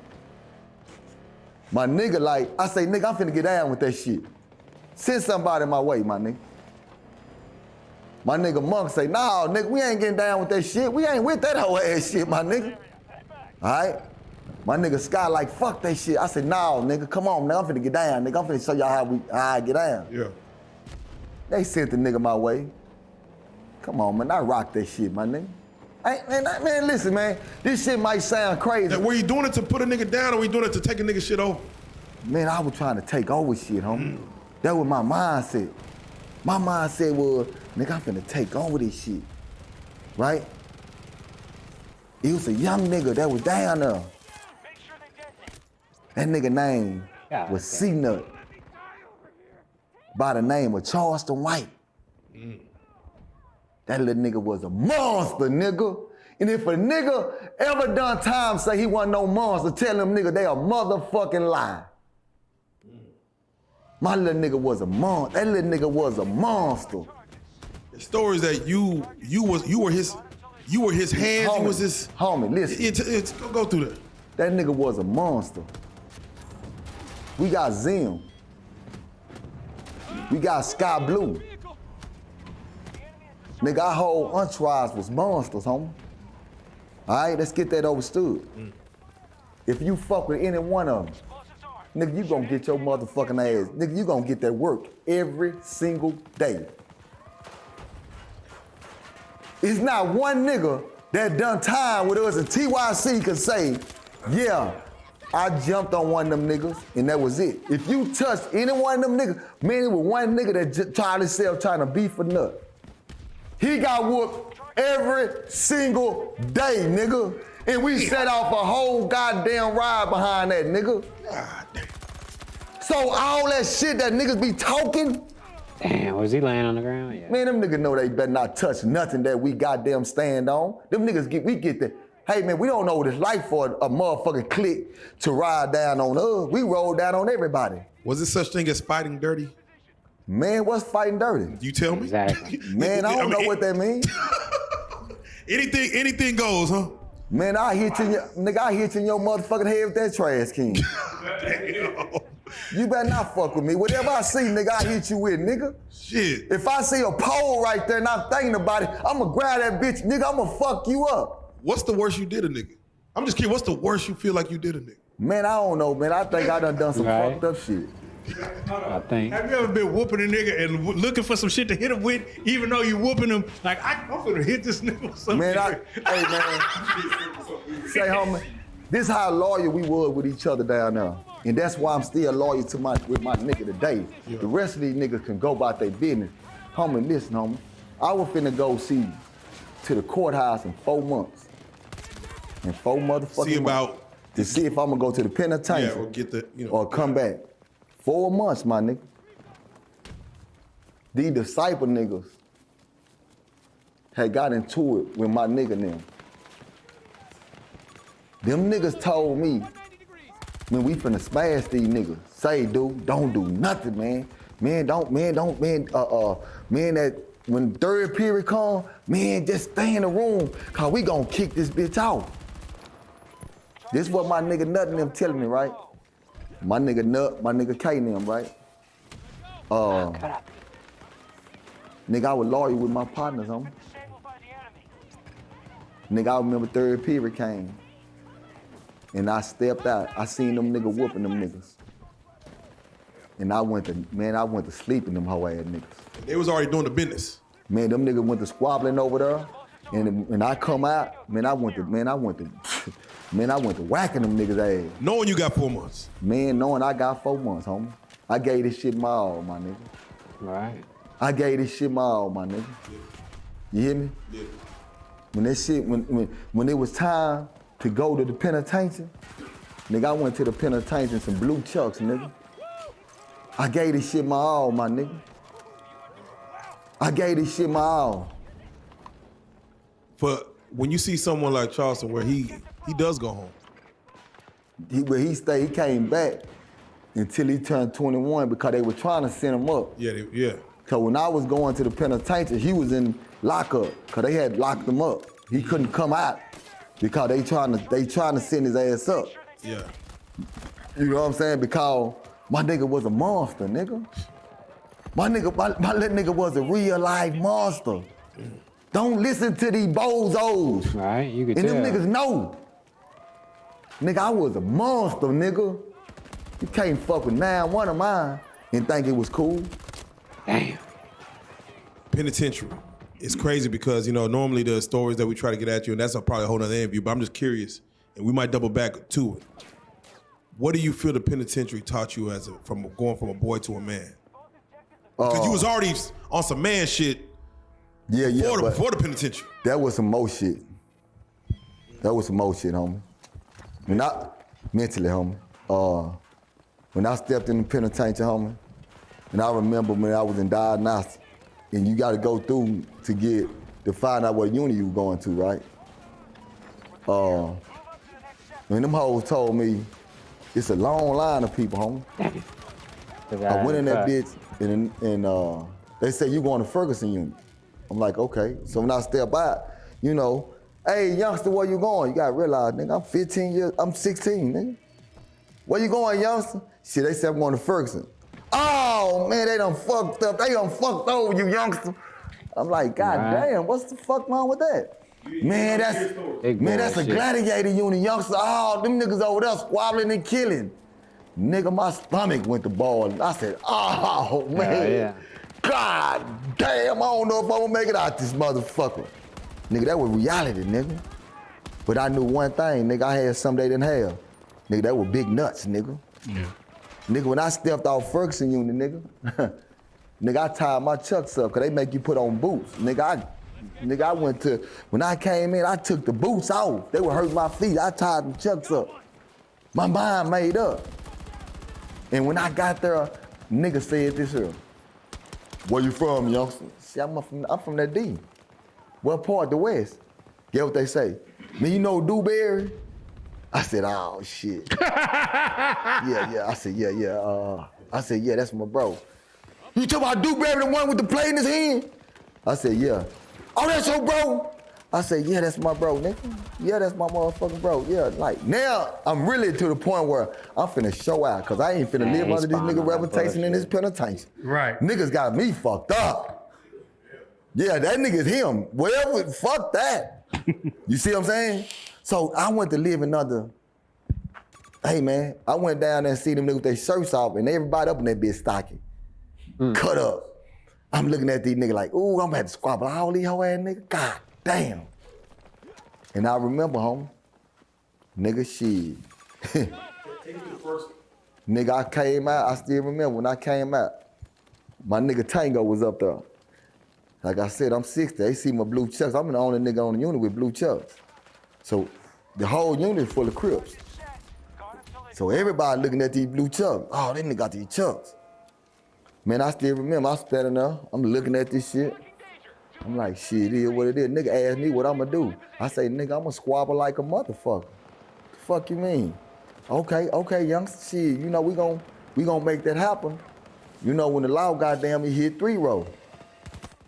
My nigga, like, I say, nigga, I'm finna get down with that shit. Send somebody my way, my nigga. My nigga Monk say, nah, nigga, we ain't getting down with that shit. We ain't with that whole ass shit, my nigga. All right? My nigga Sky like, fuck that shit. I said, nah, nigga, come on, nigga, I'm finna get down, nigga. I'm finna show y'all how I get down. Yeah. They sent the nigga my way. Come on, man, I rock that shit, my nigga. Man, listen, man, this shit might sound crazy. Were you doing it to put a nigga down or were you doing it to take a nigga shit over? Man, I was trying to take over shit, homie. That was my mindset. My mindset was, nigga, I'm finna take over this shit, right? It was a young nigga that was down there. That nigga name was C-Nut. By the name of Charleston White. That little nigga was a monster, nigga. And if a nigga ever done time say he wasn't no monster, tell them nigga they a motherfucking lie. My little nigga was a monster. That little nigga was a monster. The stories that you were his hands. Homie, you was his homie. Listen, go through that. That nigga was a monster. We got Zim. We got Sky Blue. Nigga, our whole entourage was monsters, homie. All right, let's get that understood. If you fuck with any one of them, nigga, you gonna get your motherfucking ass. Nigga, you gonna get that work every single day. It's not one nigga that done time with us and TYC can say, yeah, I jumped on one of them niggas and that was it. If you touched any one of them niggas, man, it was one nigga that tried himself trying to beef a nut. He got whooped every single day, nigga. And we set off a whole goddamn ride behind that, nigga. So all that shit that niggas be talking. Damn, was he laying on the ground? Yeah. Man, them niggas know they better not touch nothing that we goddamn stand on. Them niggas get the, hey man, we don't know what it's like for a motherfucking clique to ride down on us. We roll down on everybody. Was there such thing as fighting dirty? Man, what's fighting dirty? You tell me. Exactly. Man, I don't know what that means. Anything goes, huh? Man, I hit you in your motherfucking head with that trash can. You better not fuck with me. Whatever I see, nigga, I hit you with, nigga. Shit. If I see a pole right there and I'm thinking about it, I'ma grab that bitch, nigga, I'ma fuck you up. What's the worst you did a nigga? I'm just kidding. What's the worst you feel like you did a nigga? Man, I don't know, man. I think I done some fucked up shit. I think. Have you ever been whooping a nigga and looking for some shit to hit him with, even though you whooping him? Like, I'm gonna hit this nigga with something. Man, hey man, say homie, this how loyal we were with each other down there. And that's why I'm still loyal with my nigga today. Yeah. The rest of these niggas can go about their business. Homie, listen, homie. I was finna go to the courthouse in 4 months. In 4 motherfucking months. To see if I'm gonna go to the penitentiary. Yeah, or get the, or come back. 4 months, my nigga. These disciple niggas had got into it with my nigga them. Them niggas told me, man, we finna smash these niggas. Say, dude, don't do nothing, man. Man, that when third period come, man, just stay in the room, cause we gonna kick this bitch out. This what my nigga Nut and them telling me, right? My nigga Nut, my nigga K and them, right? Nigga, I was loyal with my partners, homie. Nigga, I remember third period came. And I stepped out. I seen them niggas whooping them niggas. And I went to sleep in them hoe ass niggas. They was already doing the business. Man, them niggas went to squabbling over there. And I come out, I went to whacking them niggas ass. Knowing you got 4 months. Man, knowing I got 4 months, homie. I gave this shit my all, my nigga. Right. I gave this shit my all, my nigga. You hear me? Yeah. When that shit, when it was time to go to the penitentiary, nigga, I went to the penitentiary in some blue chucks, nigga. I gave this shit my all, my nigga. I gave this shit my all. But when you see someone like Charleston where he does go home. He came back until he turned 21 because they were trying to send him up. Yeah. Cause when I was going to the penitentiary, he was in lockup, cause they had locked him up. He couldn't come out because they trying to send his ass up. Yeah. You know what I'm saying? Because my nigga was a monster, nigga. My little nigga was a real life monster. Don't listen to these bozos. Right, you can and tell. them niggas know. Nigga, I was a monster, nigga. You can't fuck with 9-1 of mine and think it was cool. Damn. Penitentiary. It's crazy because, normally the stories that we try to get at you, and that's probably a whole nother interview, but I'm just curious, and we might double back to it. What do you feel the penitentiary taught you from going from a boy to a man? Because you was already on some man shit before the penitentiary. That was some more shit. Homie. Mentally, homie. When I stepped in the penitentiary, homie, and I remember when I was in diagnostic, and you gotta go through to find out what unit you were going to, right? When them hoes told me, it's a long line of people, homie. I went in that bitch, and they said, you going to Ferguson unit. I'm like, okay. So when I step out, hey, youngster, where you going? You gotta realize, nigga, I'm 16, nigga. Where you going, youngster? Shit, they said I'm going to Ferguson. Oh, man, they done fucked up. They done fucked over you, youngster. I'm like, God damn, what's the fuck wrong with that? Man, that's a gladiator unit, youngster. Oh, them niggas over there squabbling and killing. Nigga, my stomach went to ball. I said, oh, man. Yeah. God damn, I don't know if I'm gonna make it out this motherfucker. Nigga, that was reality, nigga. But I knew one thing, nigga, I had something they didn't have. Nigga, that was big nuts, nigga. Yeah. Nigga, when I stepped off Ferguson unit, nigga, nigga, I tied my chucks up, cause they make you put on boots. Nigga, I went to, when I came in, I took the boots off. They would hurt my feet. I tied the chucks up. My mind made up. And when I got there, nigga said this here. Where you from, youngster? See, I'm from that D. What part? The West. Get what they say? Man, you know Dewberry? I said, oh, shit. Yeah. I said, yeah. I said, yeah, that's my bro. You talking about Dewberry, the one with the plate in his hand? I said, yeah. Oh, that's your bro? I said, yeah, that's my bro, nigga. Yeah, that's my motherfucking bro. Yeah, like, now I'm really to the point where I'm finna show out, cause I ain't finna live under this nigga reputation in this penitentiary. Right. Niggas got me fucked up. Yeah, that nigga's him. Whatever, fuck that. You see what I'm saying? So I went to live another, hey man, I went down there and see them niggas with their shirts off and everybody up in that bitch stocking. Cut up. I'm looking at these niggas like, ooh, I'm gonna have to squabble all these hoe ass niggas. God damn. And I remember, homie, nigga, shit. Nigga, I came out, I still remember when I came out, my nigga Tango was up there. Like I said, I'm 60, they see my blue chucks. I'm the only nigga on the unit with blue chucks. So the whole unit is full of Crips. So everybody looking at these blue chucks. Oh, they nigga got these chucks. Man, I still remember, I standing there, I'm looking at this shit. I'm like, shit, it is what it is. Nigga asked me what I'ma do. I say, nigga, I'ma squabble like a motherfucker. The fuck you mean? Okay, youngster, shit, you know, we gon' make that happen. You know, when the law goddamn he hit 3-roll.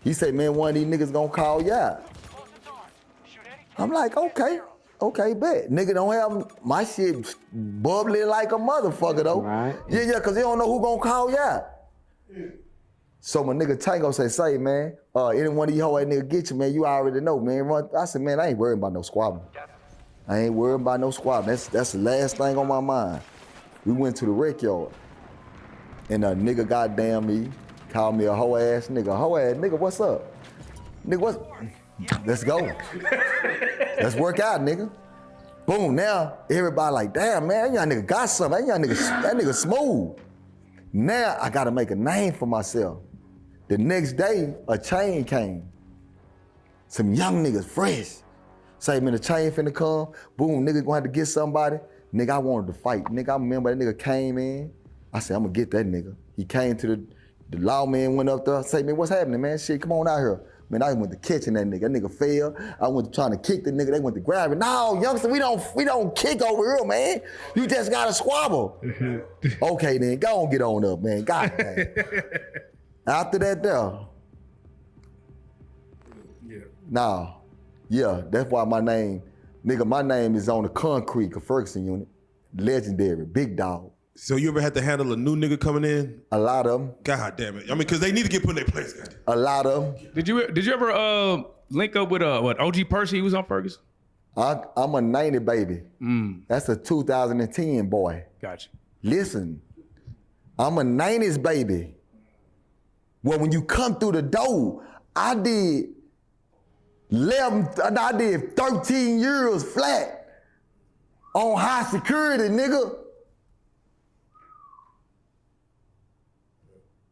He said, man, one of these niggas gonna call you out. I'm like, okay, bet. Nigga don't have my shit bubbly like a motherfucker though. Right. Yeah, cause they don't know who gonna call you out. So my nigga Tango say, man, any one of you hoe ass nigga get you, man, you already know, man. I said, man, I ain't worried about no squabbling. I ain't worried about no squabbling. That's the last thing on my mind. We went to the rec yard. And a nigga goddamn me, called me a hoe ass nigga. Hoe ass nigga, what's up? Nigga, what's... Let's go. Let's work out, nigga. Boom, now everybody like, damn, man, that young nigga got something. That nigga smooth. Now I gotta make a name for myself. The next day, a chain came. Some young niggas, fresh. Say, man, the chain finna come. Boom, nigga gonna have to get somebody. Nigga, I wanted to fight. Nigga, I remember that nigga came in. I said, I'm gonna get that nigga. He came to the lawman, went up there. Say, man, what's happening, man? Shit, come on out here. Man, I went to catching that nigga. That nigga fell. I went to trying to kick the nigga. They went to grab it. No, youngster, we don't kick over here, man. You just gotta squabble. Okay, then, go on, get on up, man. God damn. After that, though. Yeah, that's why my name is on the concrete of Ferguson unit. Legendary, big dog. So you ever had to handle a new nigga coming in? A lot of them. God damn it. I mean, because they need to get put in their place. Goddamn. A lot of them. Did you ever link up with OG Percy? He was on Ferguson? I'm a 90 baby. That's a 2010 boy. Gotcha. Listen, I'm a 90s baby. Well, when you come through the door, I did 13 years flat on high security, nigga.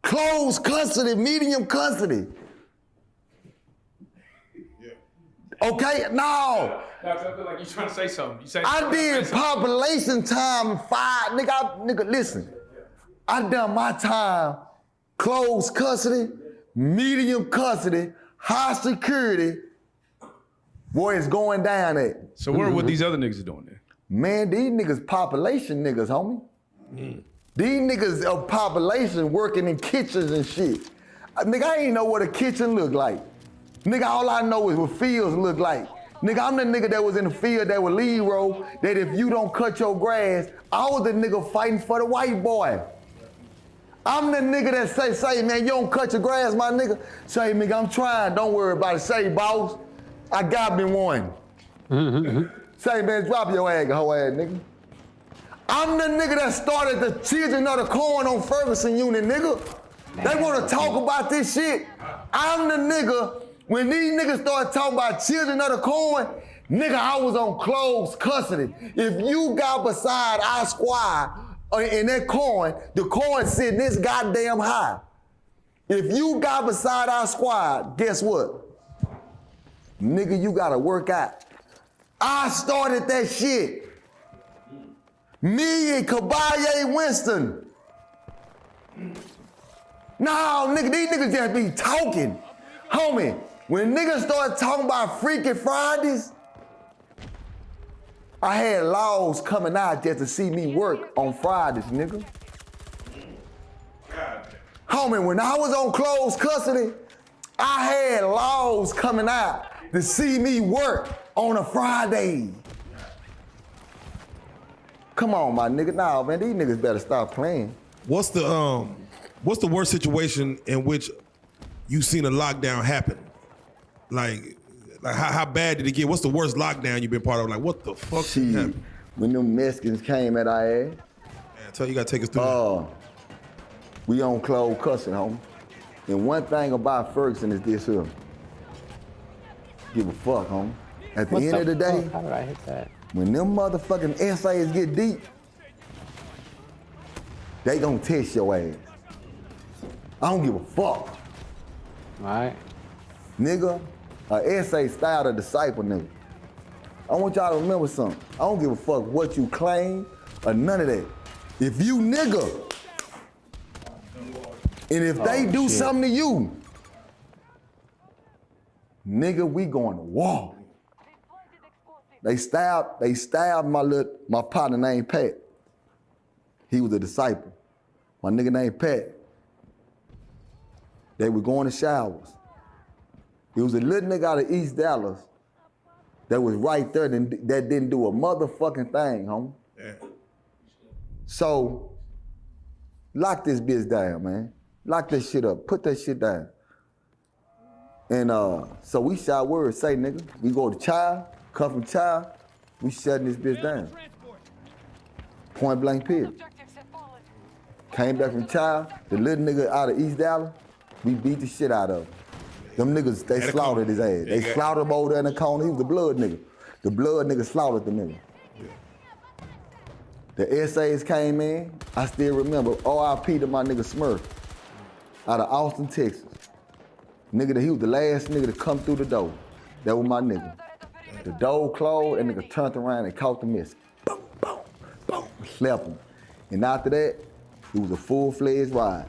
Close custody, medium custody. Okay, no. I feel like you're trying to say something. I did population time 5, nigga, listen. I done my time, close custody, medium custody, high security. Boy, it's going down at. So what these other niggas are doing there? Man, these niggas population niggas, homie. These niggas of population working in kitchens and shit. Nigga, I ain't know what a kitchen look like. Nigga, all I know is what fields look like. Nigga, I'm the nigga that was in the field that would lead row, that if you don't cut your grass, I was the nigga fighting for the white boy. I'm the nigga that say, man, you don't cut your grass, my nigga. Say, nigga, I'm trying, don't worry about it. Say, boss, I got me one. Say, man, drop your ass, hoe ass nigga. I'm the nigga that started the Children of the Corn on Ferguson unit, nigga. They wanna talk about this shit. I'm the nigga, when these niggas started talking about Children of the Corn, nigga, I was on closed custody. If you got beside our squad in that corn, the corn sitting this goddamn high. If you got beside our squad, guess what? Nigga, you gotta work out. I started that shit. Me and Kabaye Winston. No, nigga, these niggas just be talking. Homie, when niggas start talking about Freaky Fridays, I had laws coming out just to see me work on Fridays, nigga. Homie, when I was on closed custody, I had laws coming out to see me work on a Friday. Come on, my nigga. Nah, man, these niggas better stop playing. What's the worst situation in which you've seen a lockdown happen? Like how bad did it get? What's the worst lockdown you've been part of? Like, what the fuck happened? When them Mexicans came at our ass. I tell you gotta take us through. We on closed custody, homie. And one thing about Ferguson is this here. Give a fuck, homie. At the end of the day, how did I hit that? When them motherfucking essays get deep, they gonna test your ass. I don't give a fuck. Right. Nigga, an essay style a disciple, nigga. I want y'all to remember something. I don't give a fuck what you claim or none of that. If you nigga, and if they do something to you, Nigga, we going to war. They stabbed my partner named Pat. He was a disciple. My nigga named Pat. They were going to showers. It was a little nigga out of East Dallas that was right there that didn't do a motherfucking thing, homie. Yeah. So, lock this bitch down, man. Lock that shit up. Put that shit down. And so we shot word, say nigga, we go to Child, come from Child, we shutting this bitch down. Point blank period. Came back from Child, the little nigga out of East Dallas, we beat the shit out of him. Them niggas, they slaughtered his ass. They slaughtered him over there in the corner. He was the blood nigga. The blood nigga slaughtered the nigga. The essays came in, I still remember, RIP to my nigga Smurf out of Austin, Texas. Nigga, he was the last nigga to come through the door. That was my nigga. The door closed, and nigga turned around and caught the miss. Boom, boom, boom, slept him. And after that, it was a full-fledged ride.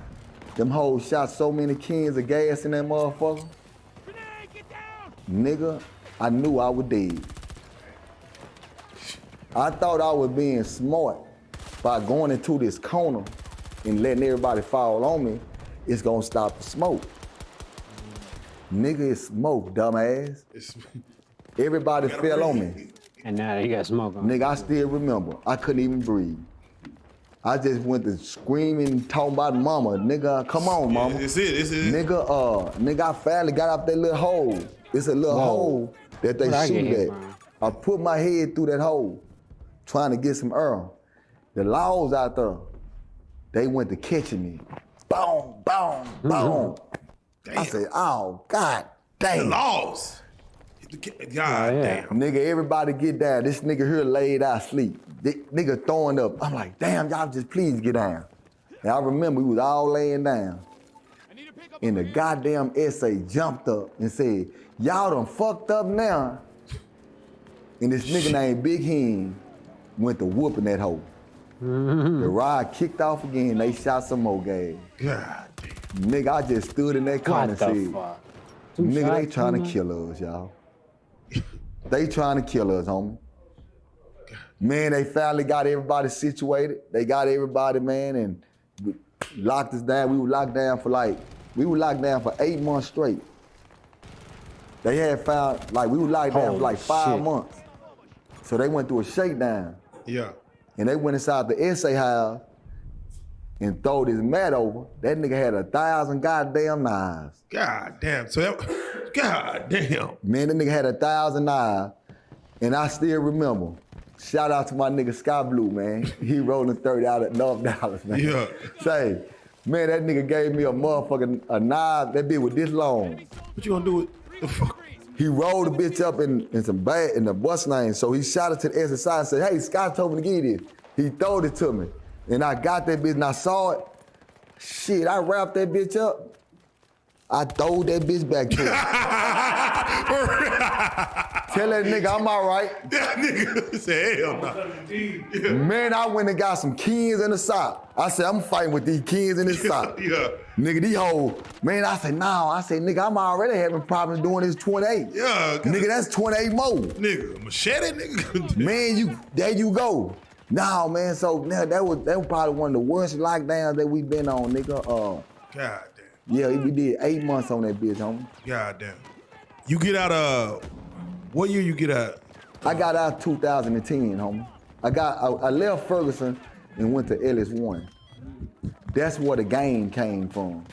Them hoes shot so many cans of gas in that motherfucker. Nigga, I knew I was dead. I thought I was being smart by going into this corner and letting everybody fall on me. It's gonna stop the smoke. Nigga, it's smoke, dumbass. Everybody fell on me. And now you got smoke on. Nigga, I still remember. I couldn't even breathe. I just went to screaming, talking about mama. Nigga, come on, mama. It's it. Nigga, I finally got out that little hole. It's a little hole that they shoot at. I put my head through that hole, trying to get some air. The laws out there, they went to catching me. Boom, boom, boom. I said, oh, God damn. The laws. God damn. Nigga, everybody get down. This nigga here laid out sleep. Nigga throwing up. I'm like, damn, y'all just please get down. And I remember we was all laying down. And the goddamn essay jumped up and said, y'all done fucked up now. And this nigga named Big Hen went to whooping that hoe. The ride kicked off again. They shot some more gas. God damn. Nigga, I just stood in that corner and said, nigga, they trying to kill us, y'all. They trying to kill us, homie. Man, they finally got everybody situated. They got everybody, man, and locked us down. We were locked down for 8 months straight. They had found, we were locked down for 5 months. So they went through a shakedown. Yeah. And they went inside the essay house and throwed his mat over. That nigga had 1,000 goddamn knives. God damn. God damn. Man, that nigga had 1,000 knives. And I still remember. Shout out to my nigga Sky Blue, man. He rolling 30 out at North Dallas, man. Yeah. Say, man, that nigga gave me a knife. That bitch was this long. What you gonna do with the fuck? He rolled the bitch up in the bus lane. So he shot it to the SSI and said, hey, Scott told me to give you this. He throwed it to me. And I got that bitch and I saw it. Shit, I wrapped that bitch up. I threw that bitch back to him. Tell that nigga I'm all right. That nigga said, hell no. Man, I went and got some keys in the sock. I said, I'm fighting with these keys in the sock. Yeah. Nigga, these hoes. Man, I said, no. I said, nigga, I'm already having problems doing this 28. Yeah. Nigga, that's 28 more. Nigga, machete, nigga. Man, there you go. No, man, so that was probably one of the worst lockdowns that we've been on, nigga. God damn. Yeah, we did 8 months on that bitch, homie. God damn. You get out what year you get out? I got out 2010, homie. I left Ferguson and went to LS1. That's where the game came from.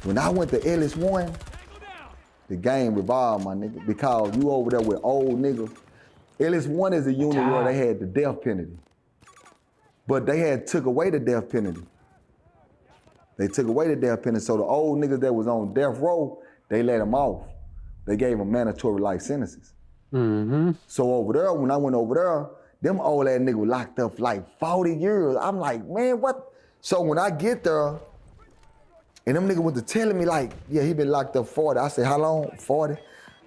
When I went to LS1, the game revolved, my nigga, because you over there with old niggas. LS1 is a unit where they had the death penalty. But they had took away the death penalty. They took away the death penalty, so the old niggas that was on death row, they let them off. They gave them mandatory life sentences. Mm-hmm. So over there, when I went over there, them old ass niggas locked up for like 40 years. I'm like, man, what? So when I get there, and them niggas went to telling me like, yeah, he been locked up 40. I said, how long? 40?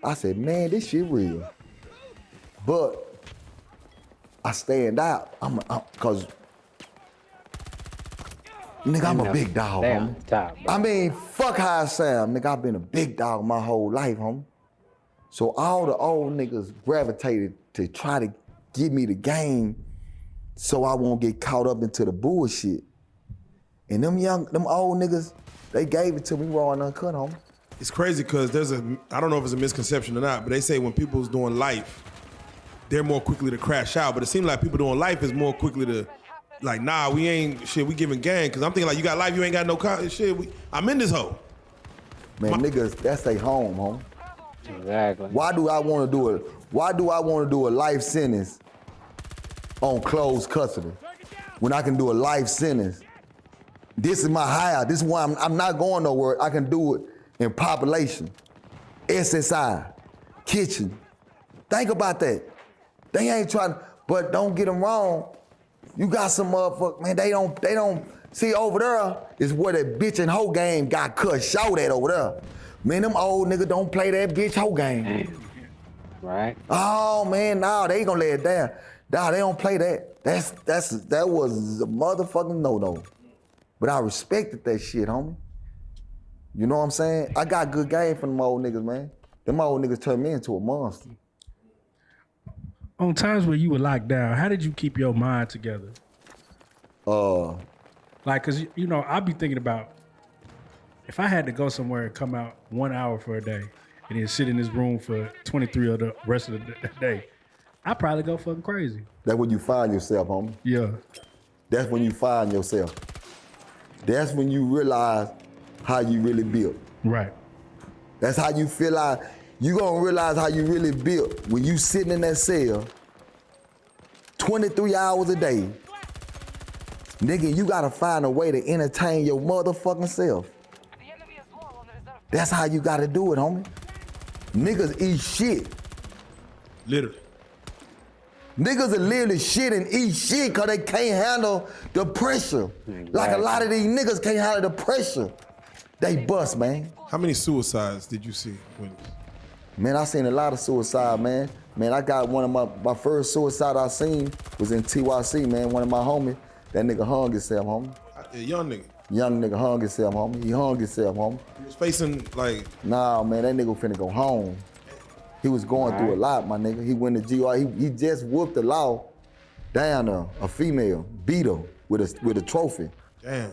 I said, man, this shit real. But I stand out, cause Nigga, I'm a big dog, They homie. on top. I mean, fuck how I sound, nigga. I've been a big dog my whole life, homie. So all the old niggas gravitated to try to give me the game so I won't get caught up into the bullshit. And them old niggas, they gave it to me raw and uncut, homie. It's crazy because I don't know if it's a misconception or not, but they say when people's doing life, they're more quickly to crash out. But it seems like people doing life is more quickly to, like, nah, we ain't, shit, we giving gang. Because I'm thinking, like, you got life, you ain't got no shit. I'm in this hole. Man, niggas, that's their home, homie. Exactly. Why do I want to do a life sentence on closed custody when I can do a life sentence? This is my high. This is why I'm not going nowhere. I can do it in population, SSI, kitchen. Think about that. They ain't trying, but don't get them wrong. You got some motherfuckers, man, they don't, see over there is where that bitch and hoe game got cut short at over there. Man, them old niggas don't play that bitch hoe game. Right. Oh man, nah, they gonna lay it down. Nah, they don't play that. That was a motherfucking no-no. But I respected that shit, homie. You know what I'm saying? I got good game from them old niggas, man. Them old niggas turned me into a monster. On times where you were locked down, how did you keep your mind together? Like, cause you know, I'd be thinking about if I had to go somewhere and come out 1 hour for a day and then sit in this room for 23 of the rest of the day, I'd probably go fucking crazy. That's when you find yourself, homie. Yeah. That's when you find yourself. That's when you realize how you really built. Right. That's how you feel like you gonna realize how you really built when you sitting in that cell 23 hours a day. Nigga, you gotta find a way to entertain your motherfucking self. That's how you gotta do it, homie. Niggas eat shit. Literally. Niggas are literally shit and eat shit because they can't handle the pressure. Like a lot of these niggas can't handle the pressure. They bust, man. How many suicides did you see? Man, I seen a lot of suicide, man. Man, I got one of my first suicide I seen was in TYC, man. One of my homies, that nigga hung himself, homie. A young nigga. Young nigga hung himself, homie. He hung himself, homie. He was facing like. Nah, man, that nigga finna go home. He was going through a lot, my nigga. He went to GR. He just whooped the law down a female, beat her with a trophy. Damn.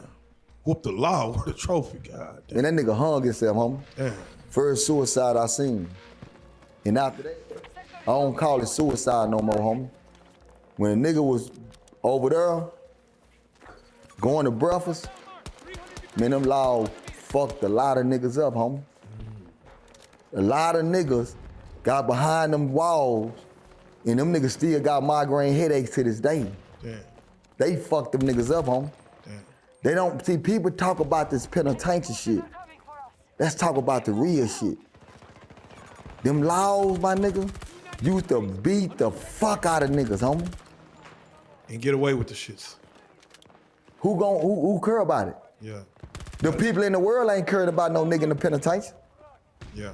Whooped the law with a trophy, God damn. And that nigga hung himself, homie. Damn. First suicide I seen. And after that, I don't call it suicide no more, homie. When a nigga was over there going to breakfast, man, them laws fucked a lot of niggas up, homie. A lot of niggas got behind them walls, and them niggas still got migraine headaches to this day. Damn. They fucked them niggas up, homie. Damn. They don't, see, people talk about this penitentiary shit. Let's talk about the real shit. Them laws, my nigga, used to beat the fuck out of niggas, homie. And get away with the shits. Who care about it? Yeah. The people in the world ain't cared about no nigga in the penitentiary. Yeah.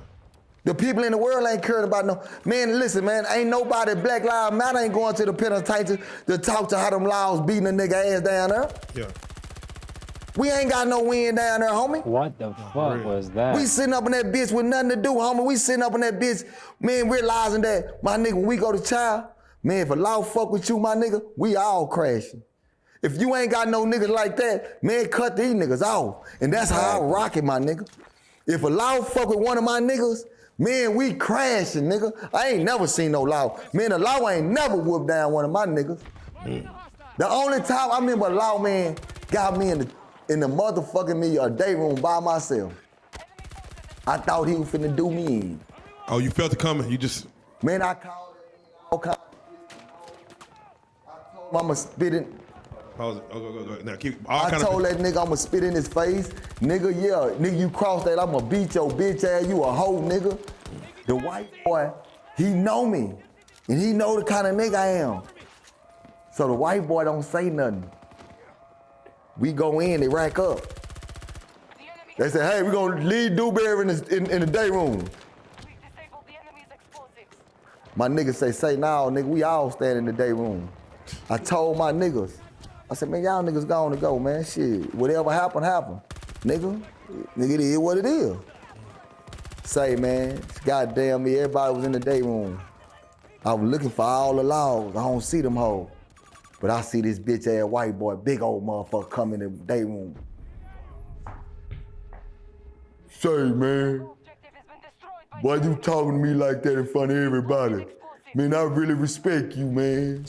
The people in the world ain't cared about no, man, listen, man, ain't nobody, Black Lives Matter ain't going to the penitentiary to talk to how them laws beating a nigga ass down there. Yeah. We ain't got no wind down there, homie. What the fuck was that? We sitting up in that bitch with nothing to do, homie. We sitting up in that bitch, man, realizing that, my nigga, when we go to trial, man, if a law fuck with you, my nigga, we all crashing. If you ain't got no niggas like that, man, cut these niggas off. And that's how I rock it, my nigga. If a law fuck with one of my niggas, man, we crashing, nigga. I ain't never seen no law. Man, the law ain't never whooped down one of my niggas. The only time I remember a law man got me in the motherfucking a day room by myself. I thought he was finna do me in. Oh, you felt it coming? You just. Man, I called all kinds. I told him I'ma spit in. Pause it. Oh, go. Now keep. I told that nigga I'ma spit in his face. Nigga, yeah, nigga, you cross that, I'ma beat your bitch ass. You a hoe, nigga. The white boy, he know me. And he know the kind of nigga I am. So the white boy don't say nothing. We go in, they rack up. They say, hey, we gonna leave Dewberry in the day room. My niggas say, no, nigga, we all stand in the day room. I told my niggas, I said, man, y'all niggas gone to go, man. Shit, whatever happened, happened. Nigga, it is what it is. Say, man, goddamn me, everybody was in the day room. I was looking for all the logs. I don't see them hoes. But I see this bitch ass white boy, big old motherfucker come in the day room. Say, man, why you talking to me like that in front of everybody? Man, I really respect you, man.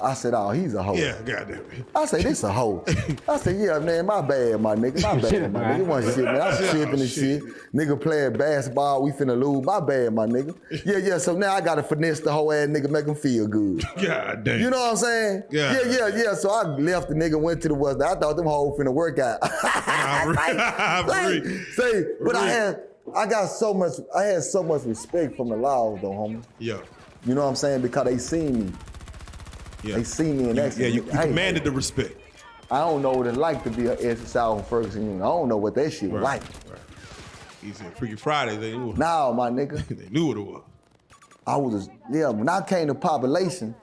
I said, oh, he's a hoe. Yeah, goddamn. I said, this a hoe. I said, yeah, man, my bad, my nigga. My bad, my nigga. It wasn't shit, man. I was tripping and shit. Nigga playing basketball, we finna lose. My bad, my nigga. Yeah, so now I gotta finesse the whole ass nigga, make him feel good. God damn. You know what I'm saying? Yeah. So I left the nigga, went to the West. I thought them hoes finna work out. But I had so much respect from the laws though, homie. Yeah. You know what I'm saying? Because they seen me. Yeah. They see me in action. Yeah, you commanded the respect. I don't know what it's like to be an SSI on Ferguson Union. I don't know what that shit was like. Right. He said Freaky Fridays, they knew. Nah, my nigga. They knew what it was. When I came to population,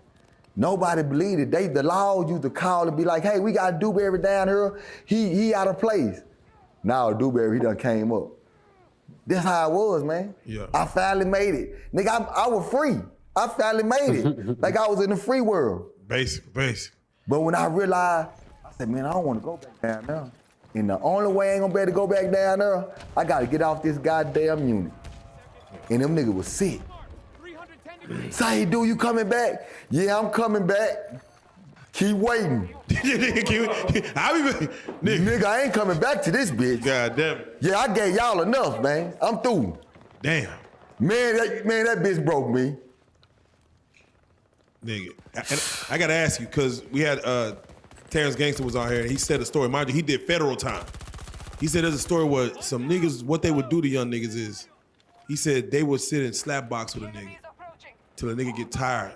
nobody believed it. The law used to call and be like, hey, we got Dewberry down here. He out of place. Now Dewberry, he done came up. That's how it was, man. Yeah. I finally made it. Nigga, I was free. I finally made it. Like I was in the free world. Basic. But when I realized, I said, man, I don't want to go back down there. And the only way I ain't gonna be able to go back down there, I gotta get off this goddamn unit. And them niggas was sick. Say, dude, you coming back? Yeah, I'm coming back. Keep waiting. Nigga, I ain't coming back to this bitch. God damn. Yeah, I gave y'all enough, man. I'm through. Damn. Man, that bitch broke me. Nigga, and I gotta ask you, because we had Terrence Gangster was on here, and he said a story. Mind you, he did federal time. He said there's a story where some niggas, what they would do to young niggas is, he said they would sit in slap box with a nigga till a nigga get tired.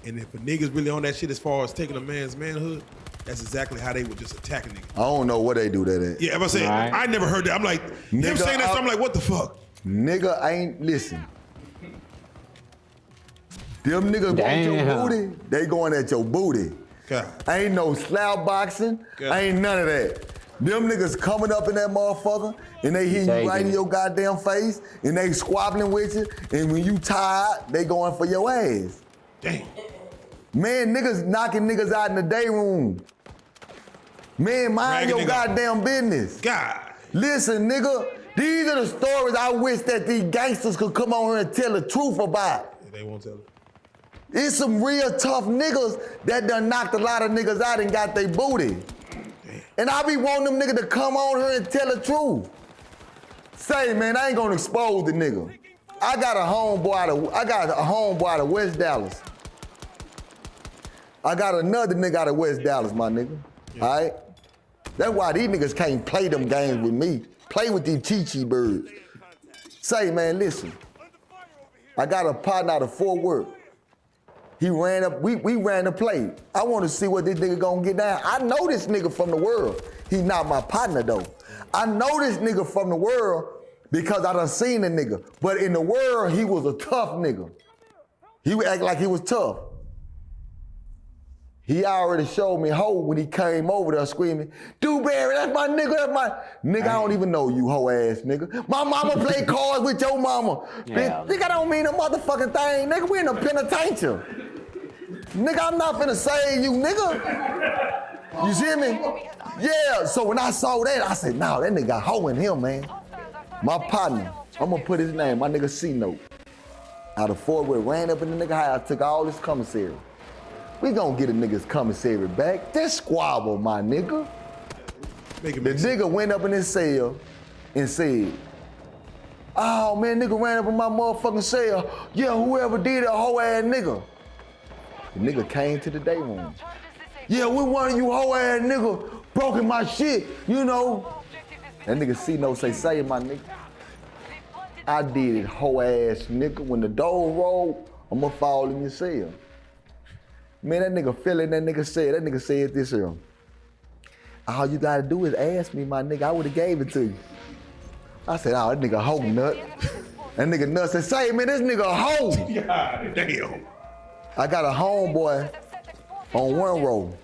And if a nigga's really on that shit as far as taking a man's manhood, that's exactly how they would just attack a nigga. I don't know what they do that at. Yeah, if I say, I never heard that. I'm like, them saying that, so I'm like, what the fuck? Nigga ain't, listen. Them niggas want your booty, they going at your booty. God. Ain't no slap boxing, ain't none of that. Them niggas coming up in that motherfucker and they hit you right in your goddamn face and they squabbling with you, and when you tired, they going for your ass. Damn. Man, niggas knocking niggas out in the day room. Man, mind your goddamn business. God. Listen, nigga, these are the stories I wish that these gangsters could come on here and tell the truth about. Yeah, they won't tell it. It's some real tough niggas that done knocked a lot of niggas out and got their booty. Damn. And I be wanting them niggas to come on here and tell the truth. Say, man, I ain't gonna expose the nigga. I got a homeboy out of West Dallas. I got another nigga out of West Dallas, my nigga. Yeah. All right? That's why these niggas can't play them games with me. Play with these Chi-Chi birds. Say, man, listen. I got a partner out of Fort Worth. He ran up, we ran the play. I want to see what this nigga gonna get down. I know this nigga from the world. He not my partner though. I know this nigga from the world because I done seen the nigga. But in the world, he was a tough nigga. He would act like he was tough. He already showed me hoe when he came over there screaming, Dewberry, that's my nigga, that's my... Nigga, I don't even know you hoe ass nigga. My mama play cards with your mama. Yeah. Nigga, I don't mean a motherfucking thing. Nigga, we in the penitentiary. Nigga, I'm not finna save you, nigga. You see me? Yeah, so when I saw that, I said, nah, that nigga got hoe in him, man. My partner, I'm gonna put his name, my nigga C-Note. Out of Fort Worth, ran up in the nigga house, took all his commissary. We gonna get a nigga's commissary back. That squabble, my nigga. The nigga went up in his cell and said, oh man, nigga ran up in my motherfucking cell. Yeah, whoever did it, a hoe ass nigga. The nigga came to the day room. Yeah, we one of you hoe ass nigga broken my shit, you know. That nigga C-Note say my nigga. I did it, hoe ass nigga. When the door rolled, I'ma fall in your cell. Man, that nigga feeling that nigga said this here. All you gotta do is ask me, my nigga. I would've gave it to you. I said, oh, that nigga hoe nut. That nigga nut said, say, man, this nigga a hoe. God damn. I got a homeboy on one row.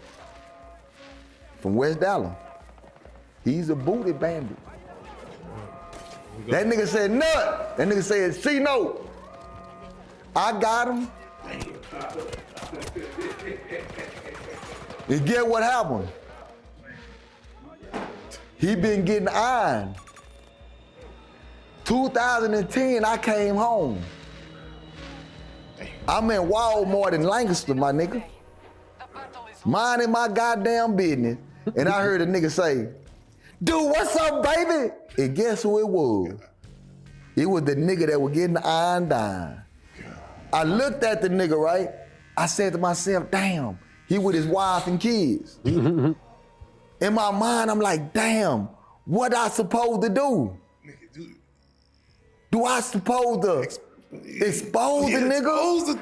from West Dallas. He's a booty bandit. That nigga said nut. That nigga said C-note. I got him. And get what happened? He been getting ironed. 2010, I came home. I'm in Walmart in Lancaster, my nigga. Minding my goddamn business. And I heard a nigga say, dude, what's up, baby? And guess who it was? It was the nigga that was getting ironed down. I looked at the nigga, right? I said to myself, damn, he with his wife and kids. In my mind, I'm like, damn, what I supposed to do? Do I supposed to expose the nigga?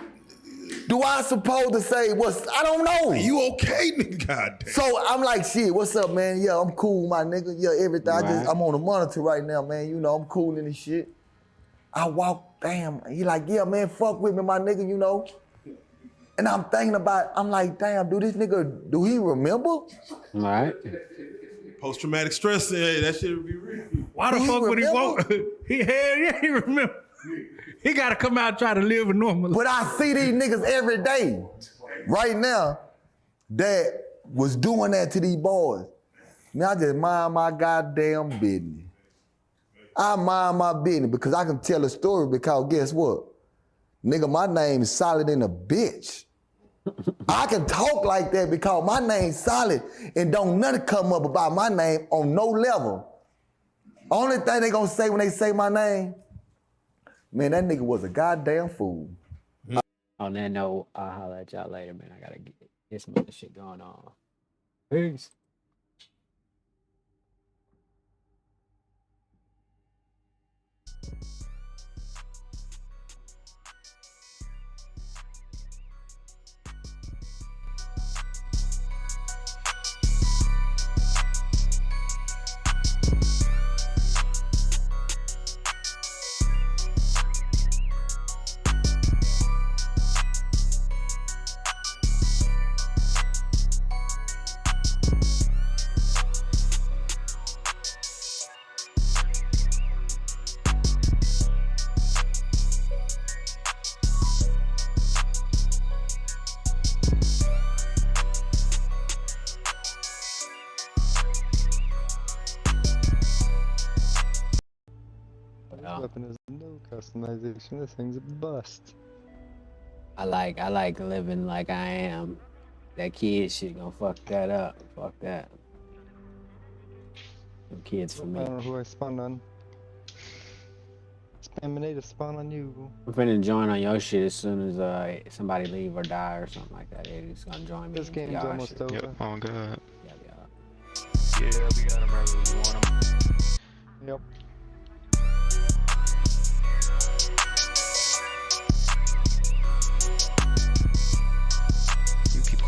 Do I supposed to say I don't know. You okay, nigga? Goddamn. So I'm like, shit, what's up, man? Yeah, I'm cool, my nigga. Yeah, everything. Right. I'm on the monitor right now, man. You know, I'm cool in this shit. I walk, damn. He like, yeah, man, fuck with me, my nigga, you know. And I'm thinking about, I'm like, damn, do this nigga, do he remember? All right. Post-traumatic stress, that shit would be real. Why the fuck would he want? He remember. He gotta come out and try to live a normal life. But I see these niggas every day, right now, that was doing that to these boys. Man, I just mind my goddamn business. I mind my business because I can tell a story because guess what? Nigga, my name is solid in a bitch. I can talk like that because my name's solid and don't nothing come up about my name on no level. Only thing they gonna say when they say my name, man, that nigga was a goddamn fool. On that note, I'll holler at y'all later, man. I gotta get some other shit going on. Peace. Weapon is no customization. This thing's a bust. I like living like I am. That kid shit gonna fuck that up. Fuck that. Them kids for me. I don't know who I spawned on. Spaminate spawn on you. I'm finna join on your shit as soon as somebody leave or die or something like that. They're just gonna join me. This game's almost over. Yep, on God. Yeah, we got him right where we want him. Yep.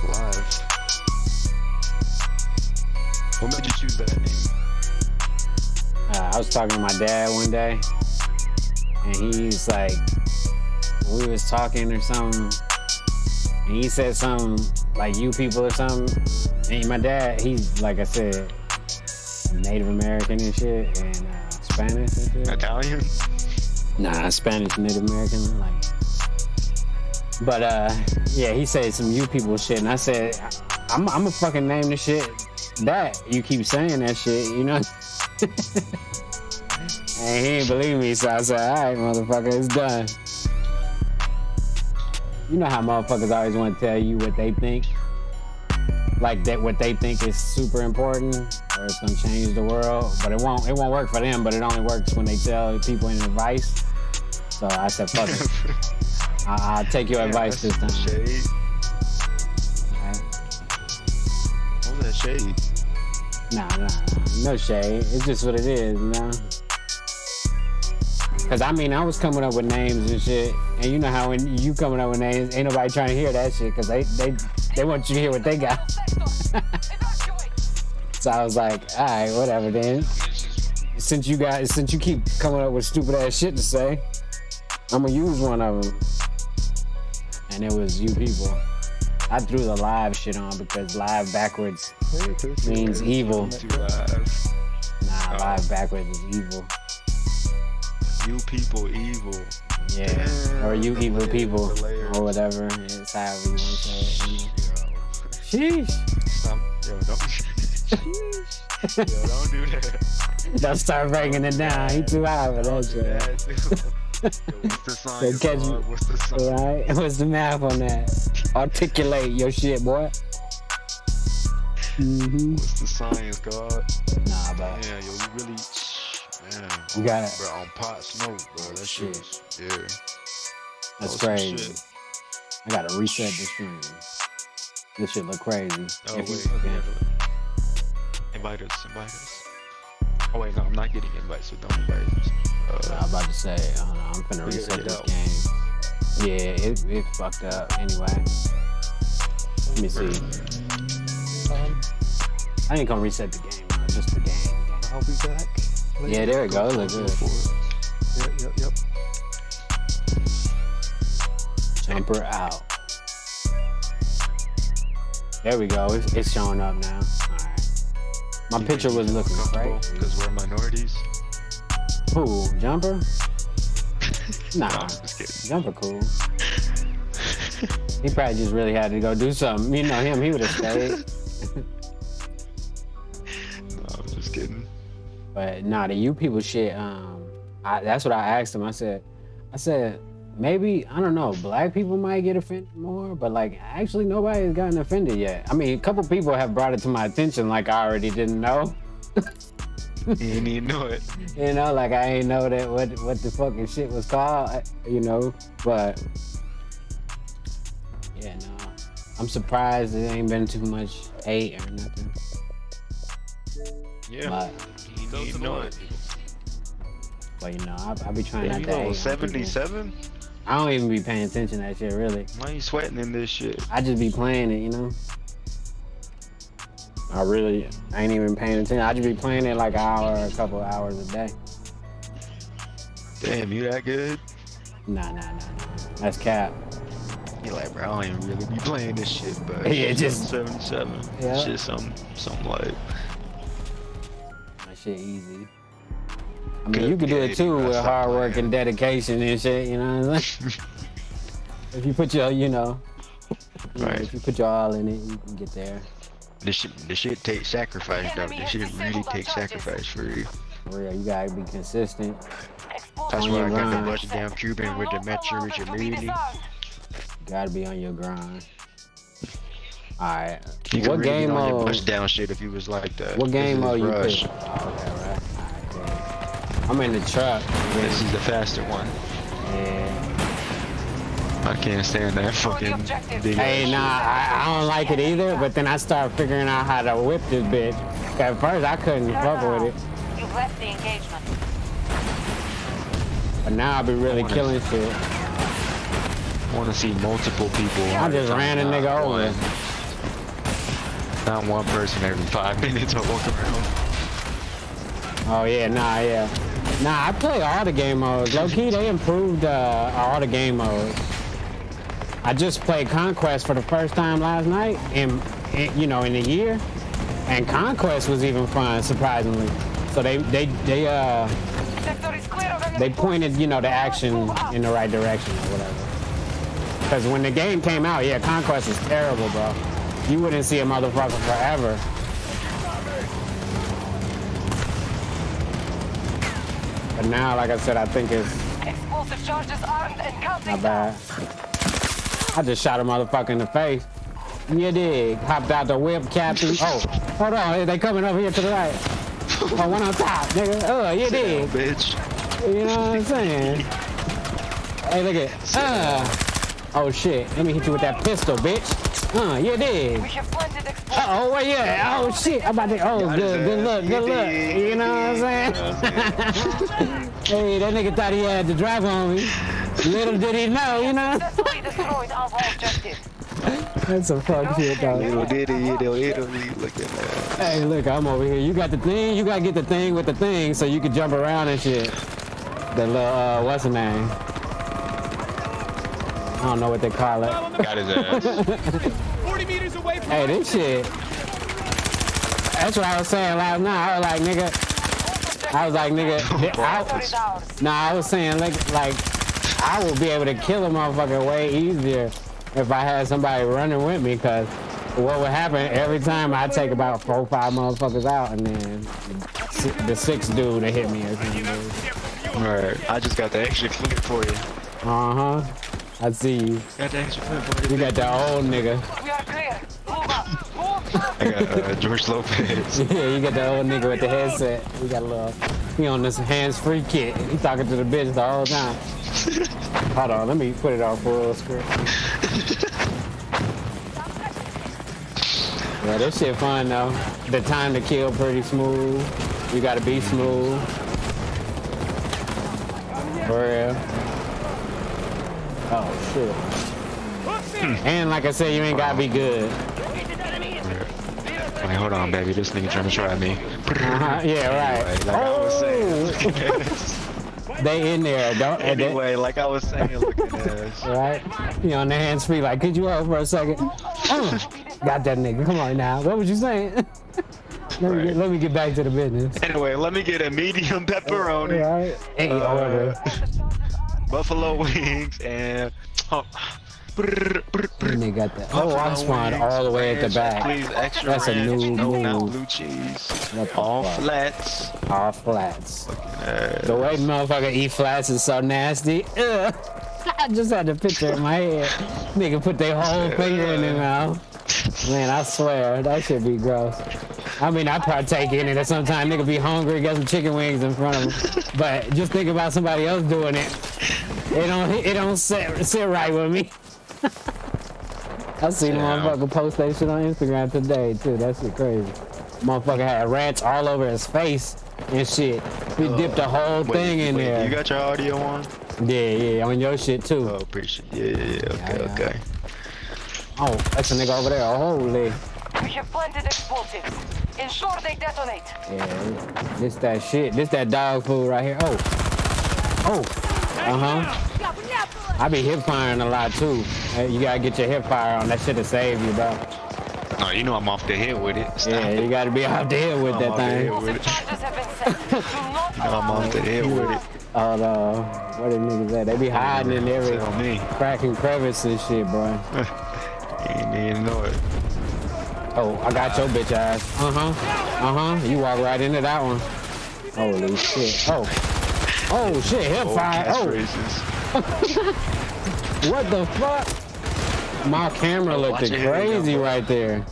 Alive. What made you choose that name? I was talking to my dad one day, and he's like, we was talking or something, and he said something like "you people" or something. And my dad, he's like I said, Native American and shit, and Spanish and shit. Italian? Nah, Spanish, Native American, like. But yeah, he said some "you people" shit, and I said, I'm a fucking name the shit that. You keep saying that shit, you know? And he didn't believe me, so I said, all right, motherfucker, it's done. You know how motherfuckers always want to tell you what they think? Like that, what they think is super important, or it's gonna change the world, but it won't work for them, but it only works when they tell people in advice. So I said, fuck it. I'll take your advice this time. Shade. Right? All that shade. Nah, no shade. It's just what it is, you know? Cause I mean, I was coming up with names and shit, and you know how when you coming up with names, ain't nobody trying to hear that shit, cause they want you to hear what they got. So I was like, all right, whatever then. Since you keep coming up with stupid ass shit to say, I'm gonna use one of them. And it was "you people." I threw the live shit on because live backwards means evil. Nah, live backwards is evil. You people evil. Yeah, Damn, or you evil people, hilarious. or whatever. It's however you want to say it. You know? Sheesh. Yo, don't. Yo, don't do that. Don't start breaking it down. He too high for that shit. What's the science? Catch you. Dog? What's the science? Right? What's the math on that? Articulate your shit, boy. What's the science, God? Nah, bro. Yeah, yo, you really, man. You got it. Bro, on pot smoke, bro. That shit was, yeah. That's Some crazy. shit. I gotta reset the stream. This shit look crazy. Oh, If you- wait. Invite us. Oh, wait, no, I'm not getting invites, so don't invite us. I'm about to say, hold on, I'm finna reset this game. Yeah, it fucked up anyway. Let me see. I ain't gonna reset the game, just the game. I'll be back. Yeah, there we go. It look good. Yep. Jumper out. There we go. It's showing up now. Alright. My picture was looking great. Because we're minorities. Who? Jumper? Nah. No, I'm just kidding. Jumper cool. He probably just really had to go do something. You know him, he would have stayed. No, I'm just kidding. But nah, the you people shit, that's what I asked him. I said, maybe, I don't know, black people might get offended more, but like actually nobody has gotten offended yet. I mean, a couple people have brought it to my attention like I already didn't know. You didn't even know it. You know, like I ain't know that what the fucking shit was called, you know, but yeah, no. I'm surprised it ain't been too much hate or nothing. Yeah. But, You didn't know it. but you know, I be trying Damn, not you to hate know, on 77? people. I don't even be paying attention to that shit, really. Why you sweating in this shit? I just be playing it, you know? I ain't even paying attention. I just be playing it like an hour, a couple of hours a day. Damn, you that good? Nah. That's cap. You're like, bro, I don't even really be playing this shit, but Yeah, just- 77. Yeah. Shit, something like. That shit easy. I mean, you can do it too with hard work and dedication and shit, you know what I'm saying? If you put your, Right. if you put your all in it, you can get there. This shit takes sacrifice, though. This shit really takes sacrifice for you. For real, you gotta be consistent. That's on why your I got the grind. bust down Cuban with the maturity immunity. You gotta be on your grind. Alright. You What could really game get on your mode? bust down shit if you was like that. What game This mode is you Rush. pick? Oh, okay, right. Alright, cool. I'm in the truck. This is the faster one. Yeah. I can't stand that fucking big Hey, ass nah, I don't like it either, but then I started figuring out how to whip this bitch. At first, I couldn't fuck with it, You've left the engagement. but now I be really killing shit. I want to see multiple people. I just ran a nigga over. Not one person every 5 minutes I walk around. Oh, yeah, yeah. Nah, I play all the game modes. Low-key, they improved all the game modes. I just played Conquest for the first time last night in a year. And Conquest was even fun, surprisingly. So they pointed, the action in the right direction or whatever. Because when the game came out, yeah, Conquest was terrible, bro. You wouldn't see a motherfucker forever. But now, like I said, I think it's Explosive charges armed and counting. not bad. I just shot a motherfucker in the face. You dig? Hopped out the whip, captain. Oh, hold on. They coming over here to the right. Oh, one on top, nigga. Oh, you dig? Bitch. You know what I'm saying? Hey, look at. Oh, shit. Let me hit you with that pistol, bitch. You dig? We have planted explosives. Oh, well, yeah. Oh, shit. I'm about to. Oh, good look. You know what I'm saying? Hey, that nigga thought he had the drop on me. Little did he know, you know? Successfully destroyed all objectives. That's some fuck shit, dog. Little did he, look at that. Hey, look, I'm over here. You got the thing. You gotta get the thing with the thing so you can jump around and shit. That little, what's the name? I don't know what they call it. Got his ass. Hey, this shit. That's what I was saying last night. I was like, nigga. I was saying, like, I would be able to kill a motherfucker way easier if I had somebody running with me, because what would happen every time I take about 4 or 5 motherfuckers out, and then the 6th dude to hit me or something. Alright, I just got the extra clip for you. Uh-huh. I see you. Got the extra clip for you. You got the old nigga. We are clear. Move up. I got George Lopez. Yeah, you got the old nigga with the headset. We got a little, he on this hands-free kit. He talking to the bitch the whole time. Hold on, let me put it on full screen. Yeah, this shit fun though. The time to kill pretty smooth. You gotta be smooth. For real. Oh shit. And like I said, you ain't gotta be good. Wait, hold on, baby. This nigga trying to try me. Yeah, right. Like I was saying. They in there, don't. Anyway, like I was saying, look at this. Right? You on the hands free, like, could you hold for a second? Got that nigga. Come on now. What was you saying? Let me get back to the business. Anyway, let me get a medium pepperoni. Right. Hey, order. Buffalo wings and. And they got that. Oh, I spawned all the way at the back. Please, extra That's ranch. a new No, move. not blue cheese. All flats. All flats. The way motherfucker eat flats is so nasty. Ugh. I just had the picture in my head. Nigga put their whole finger in their mouth. Man, I swear, that should be gross. I mean, I partake in it, and sometimes nigga be hungry, get some chicken wings in front of him. But just think about somebody else doing it. It don't sit right with me. I seen motherfucker post that shit on Instagram today too. That shit crazy. Motherfucker had ranch all over his face and shit. He dipped the whole thing in there. You got your audio on? Yeah, on your shit too. Oh, appreciate it. Yeah. Okay. Oh, that's a nigga over there. Holy. We have planted explosives. Ensure they detonate. Yeah, this that shit. This that dog food right here. Oh. I be hip firing a lot too. You gotta get your hip fire on. That shit'll save you, bro. No, you know I'm off the head with it. Yeah, you gotta be off the head with that thing. I'm off the head with it. Oh no, where the niggas at? They be hiding in every cracking crevice and shit, bro. You ain't even know it. Oh, I got your bitch ass. You walk right into that one. Holy shit. Oh shit, hip fire. What the fuck? My camera looked crazy right there.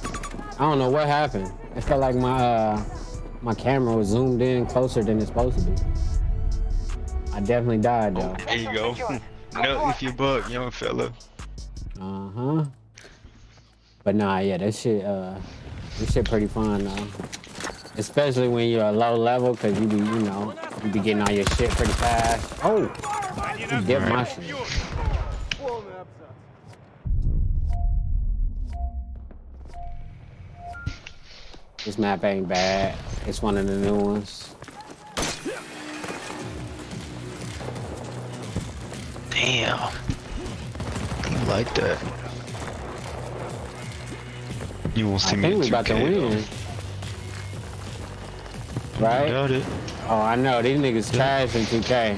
I don't know what happened. It felt like my camera was zoomed in closer than it's supposed to be. I definitely died though. There you go. No, if you buck, young fella. But nah, yeah, this shit pretty fun though. Especially when you're a low level, cause you be getting all your shit pretty fast. Oh, you dipped my shit. This map ain't bad. It's one of the new ones. Damn. You like that? You won't see I me think in we about to 2K, win. Right? Got it. Oh, I know. These niggas trash in 2K.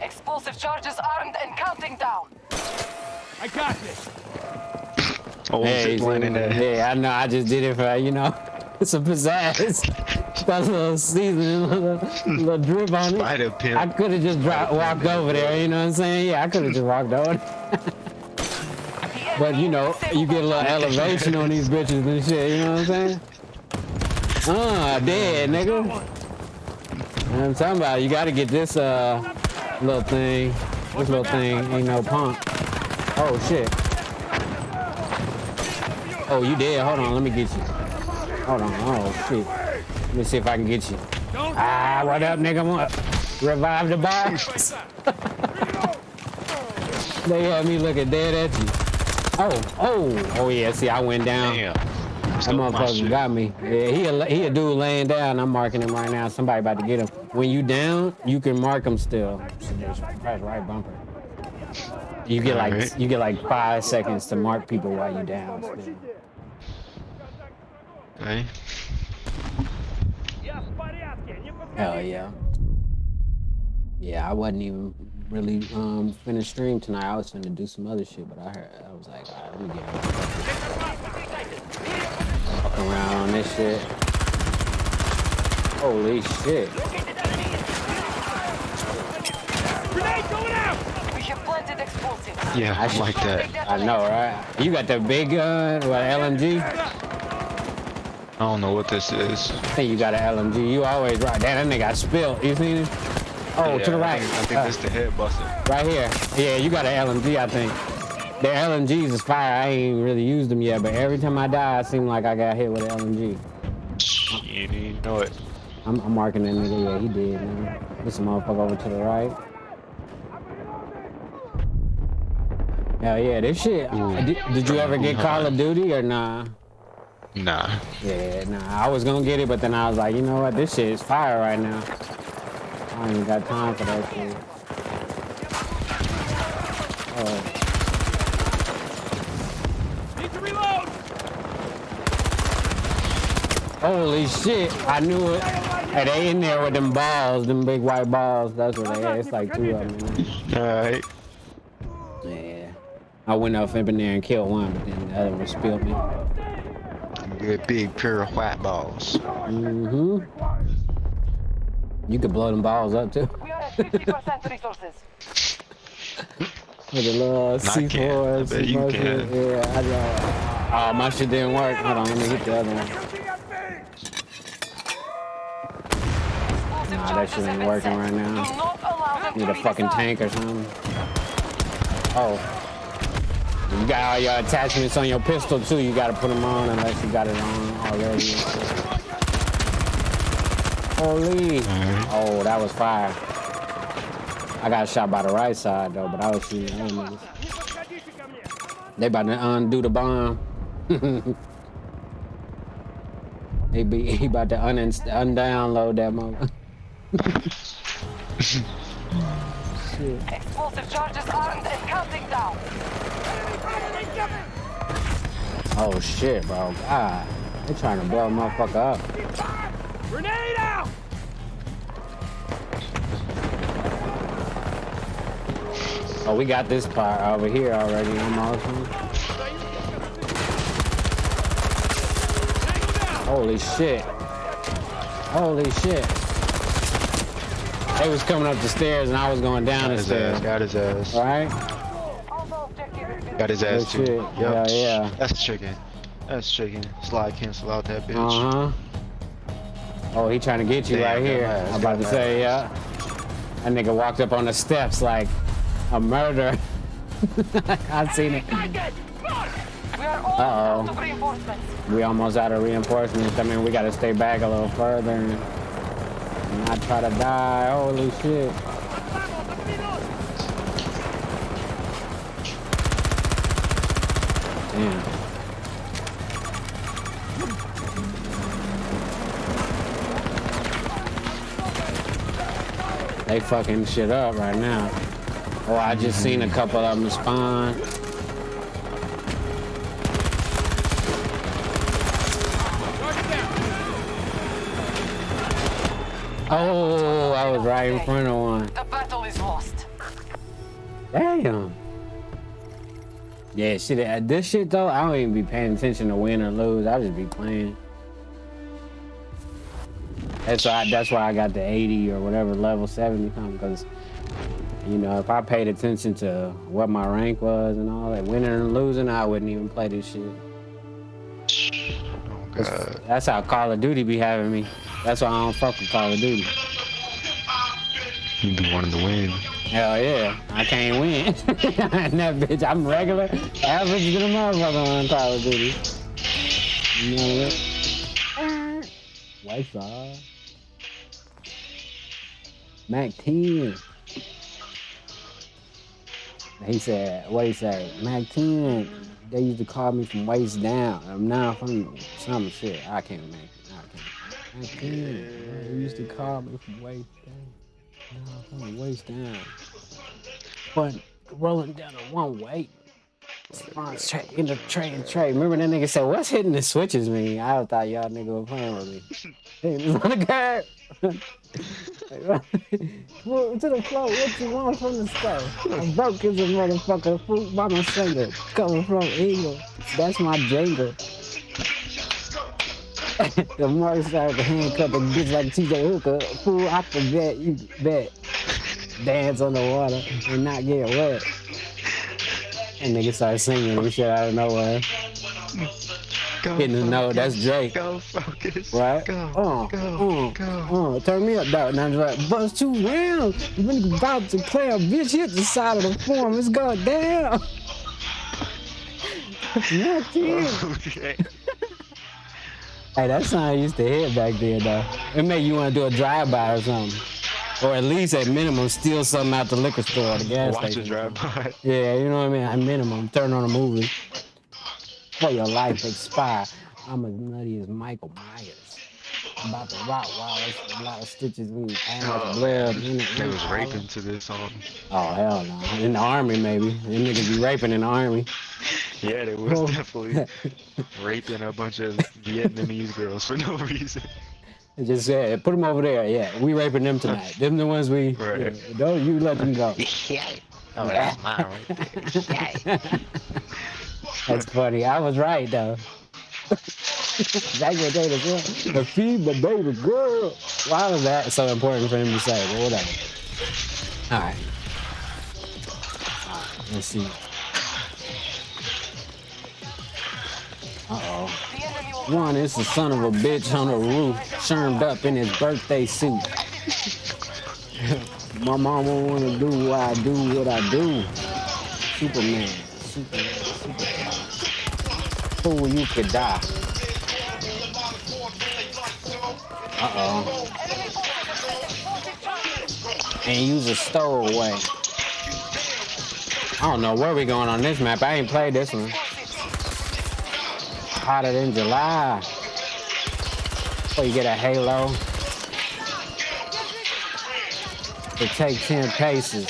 Explosive charges armed and counting down. I got this. Oh, Hey, yeah, I know. I just did it for, some pizzazz. Got a little seasoning, a little drip on it. Spider pimp. I could have just walked over there, you know what I'm saying? Yeah, I could have just walked over. But, you get a little elevation on these bitches and shit, you know what I'm saying? Dead, nigga. I'm talking about, you gotta get this little thing. This little thing ain't no punk. Oh, shit. Oh, you dead. Hold on, let me get you. Hold on. Oh, shit. Let me see if I can get you. Ah, what up, nigga? Revive the box. They had me looking dead at you. Oh, yeah. See, I went down. Damn. That motherfucker got me. Yeah, he a dude laying down. I'm marking him right now. Somebody about to get him. When you down, you can mark him still. Press right bumper. You get like Alright. you get like 5 seconds to mark people while you down. Still. Okay. Hell yeah. Yeah, I wasn't even really finished stream tonight. I was finna do some other shit, but I was like, all right, let me get fuck around on this shit. Holy shit. We have planted explosives. Yeah, I like that. I know, right? You got the big gun, what, LMG? I don't know what this is. I think you got an LMG. You always right. Damn, that nigga got spilled. You seen it? Oh, Yeah, to the right. I think this is the head buster. Right here. Yeah, you got an LMG, I think. The LMGs is fire. I ain't really used them yet, but every time I die, it seems like I got hit with an LMG. You didn't even know it. I'm marking that nigga. Yeah, he did, man. This motherfucker over to the right. Hell yeah, this shit. Did you ever get Call of Duty or nah? Nah. Yeah, nah. I was gonna get it, but then I was like, you know what? This shit is fire right now. I ain't even got time for that shit. Need to reload. Holy shit, I knew it. Hey, they in there with them balls, them big white balls. That's what they are. It's like 2 of them. Alright. Yeah. I went up in there and killed one, but then the other one spilled me. Good big pure white balls. Mm-hmm. You could blow them balls up too. We are at 50% resources. With a little C4. I bet you can. Yeah, I know. Oh, my shit didn't work. Hold on, let me hit the other one. Nah, that shit ain't working right now. Need a fucking tank or something. Oh. You got all your attachments on your pistol too. You gotta put them on unless you got it on already. Holy. Oh, that was fire. I got shot by the right side though, but I was shooting other niggas. They about to undo the bomb. He about to undownload that mother. Shit. Explosive charges armed and counting down. Oh shit, bro. God. They trying to blow a motherfucker up. Grenade out. Oh, we got this part over here already almost. Holy shit. Holy shit. They was coming up the stairs and I was going down the stairs. Got his ass. Right? Got his ass Good too. shit. Yeah, yeah. That's chicken. That's chicken. Slide cancel out that bitch. Uh-huh. Oh, he trying to get you Damn, right here. got my I'm about to ass. say, yeah. That nigga walked up on the steps like a murderer. I seen it. We are all out of reinforcements. We almost out of reinforcements. I mean, we gotta stay back a little further and not try to die. Holy shit. Damn. They fucking shit up right now. Oh, I just seen a couple of them spawn. Oh, I was right in front of one. The battle is lost. Damn. Yeah, shit. This shit though, I don't even be paying attention to win or lose. I just be playing. That's why I got the 80 or whatever level 70 come, because you know, if I paid attention to what my rank was and all that, winning and losing, I wouldn't even play this shit. Oh god. That's how Call of Duty be having me. That's why I don't fuck with Call of Duty. You be wanting to win. Hell yeah, I can't win. That bitch, I'm regular, average to the motherfucker on Call of Duty. You know what? White side. Mac 10. He said, what he said? Mac 10, they used to call me from waist down. I'm now from some shit. I can't make it. Mac 10, they used to call me from waist down. Now from the waist down. But rolling down a one way. In the tray. Remember that nigga said, "What's hitting the switches mean?" I thought y'all nigga were playing with me. Hey, it's on the guard. Well, to the floor, what you want from the store? I'm broke as a motherfucker, fruit by my finger, coming from Eagle. That's my jingle. The Mark started to handcuff the bitch like TJ Hooker. Fool, I forget, you bet. Dance on the water and not get wet. And nigga started singing and shit out of nowhere. Hitting the note, that's Drake. Go, focus. Right? Go. Turn me up, dog. And I was like, bust 2 rounds. You been about to play a bitch hit the side of the form. It's going down. Not you. Okay. Hey, that song used to hit back then, though. It made you want to do a drive-by or something. Or at least at minimum, steal something out the liquor store or the gas station. Watch a drive-by. Yeah, you know what I mean? At minimum, turn on a movie. For your life expire. I'm as nutty as Michael Myers. I'm about to rock while there's a lot of stitches and much blood. They was raping to this song. Oh, hell no. In the army, maybe. Them niggas be raping in the army. Yeah, they was definitely raping a bunch of Vietnamese girls for no reason. It just said, put them over there. Yeah, we raping them tonight. Them the ones we, Right. don't you let them go. Oh, that's mine right there. That's funny. I was right, though. Back when they was the feed the baby girl. Why was that so important for him to say? But whatever. All right. Let's see. Uh-oh. One is the son of a bitch on the roof, shermed up in his birthday suit. My mama wanna do why I do what I do. Superman. Fool, you could die. Uh-oh. And use a stowaway. I don't know where we going on this map. I ain't played this one. Hotter than July. Before you get a halo. To take 10 paces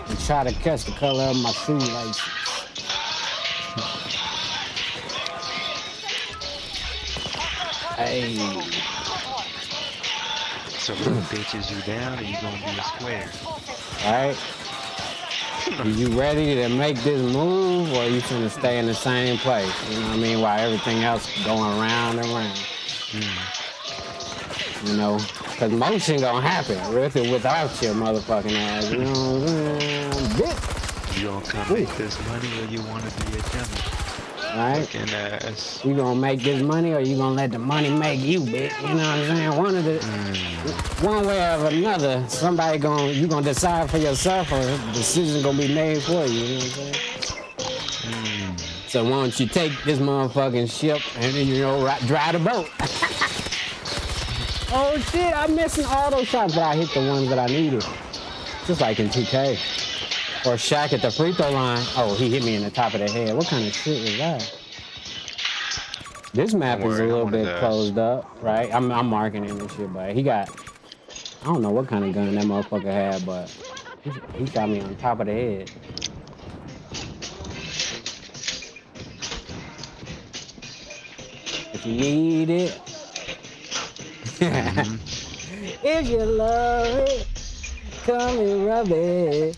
and try to catch the color of my shoelaces. Hey. So little bitches, you down or you gonna be a square? Alright. Are you ready to make this move or are you finna stay in the same place? You know what I mean? While everything else going round and round. You know? Cause motion gonna happen with or without your motherfucking ass. You know what I'm saying? Bitch. You gonna come make this money or you wanna be a gentleman? Right? Fucking ass. You gonna make this money or you gonna let the money make you, bitch? You know what I'm saying? One way or another, you gonna decide for yourself or the decision gonna be made for you. You know what I'm saying? So why don't you take this motherfucking ship and drive the boat? Oh shit, I'm missing all those shots, but I hit the ones that I needed. Just like in 2K. Or Shaq at the free throw line. Oh, he hit me in the top of the head. What kind of shit is that? This map is a little bit closed up, right? I'm marking him and shit, but he got, I don't know what kind of gun that motherfucker had, but he got me on top of the head. If you need it. If you love it, come and rub it.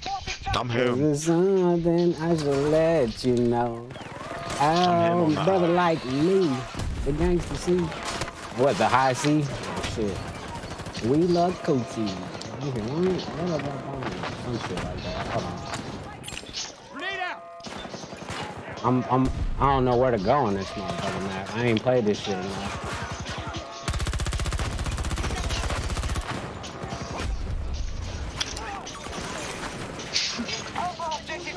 I'm him. There's something I should let you know. Oh, brother like me, the gangster C. What, the high C? Oh, shit. We love coochie. Some shit like that. Hold on. I don't know where to go on this motherfucking map. I ain't played this shit enough.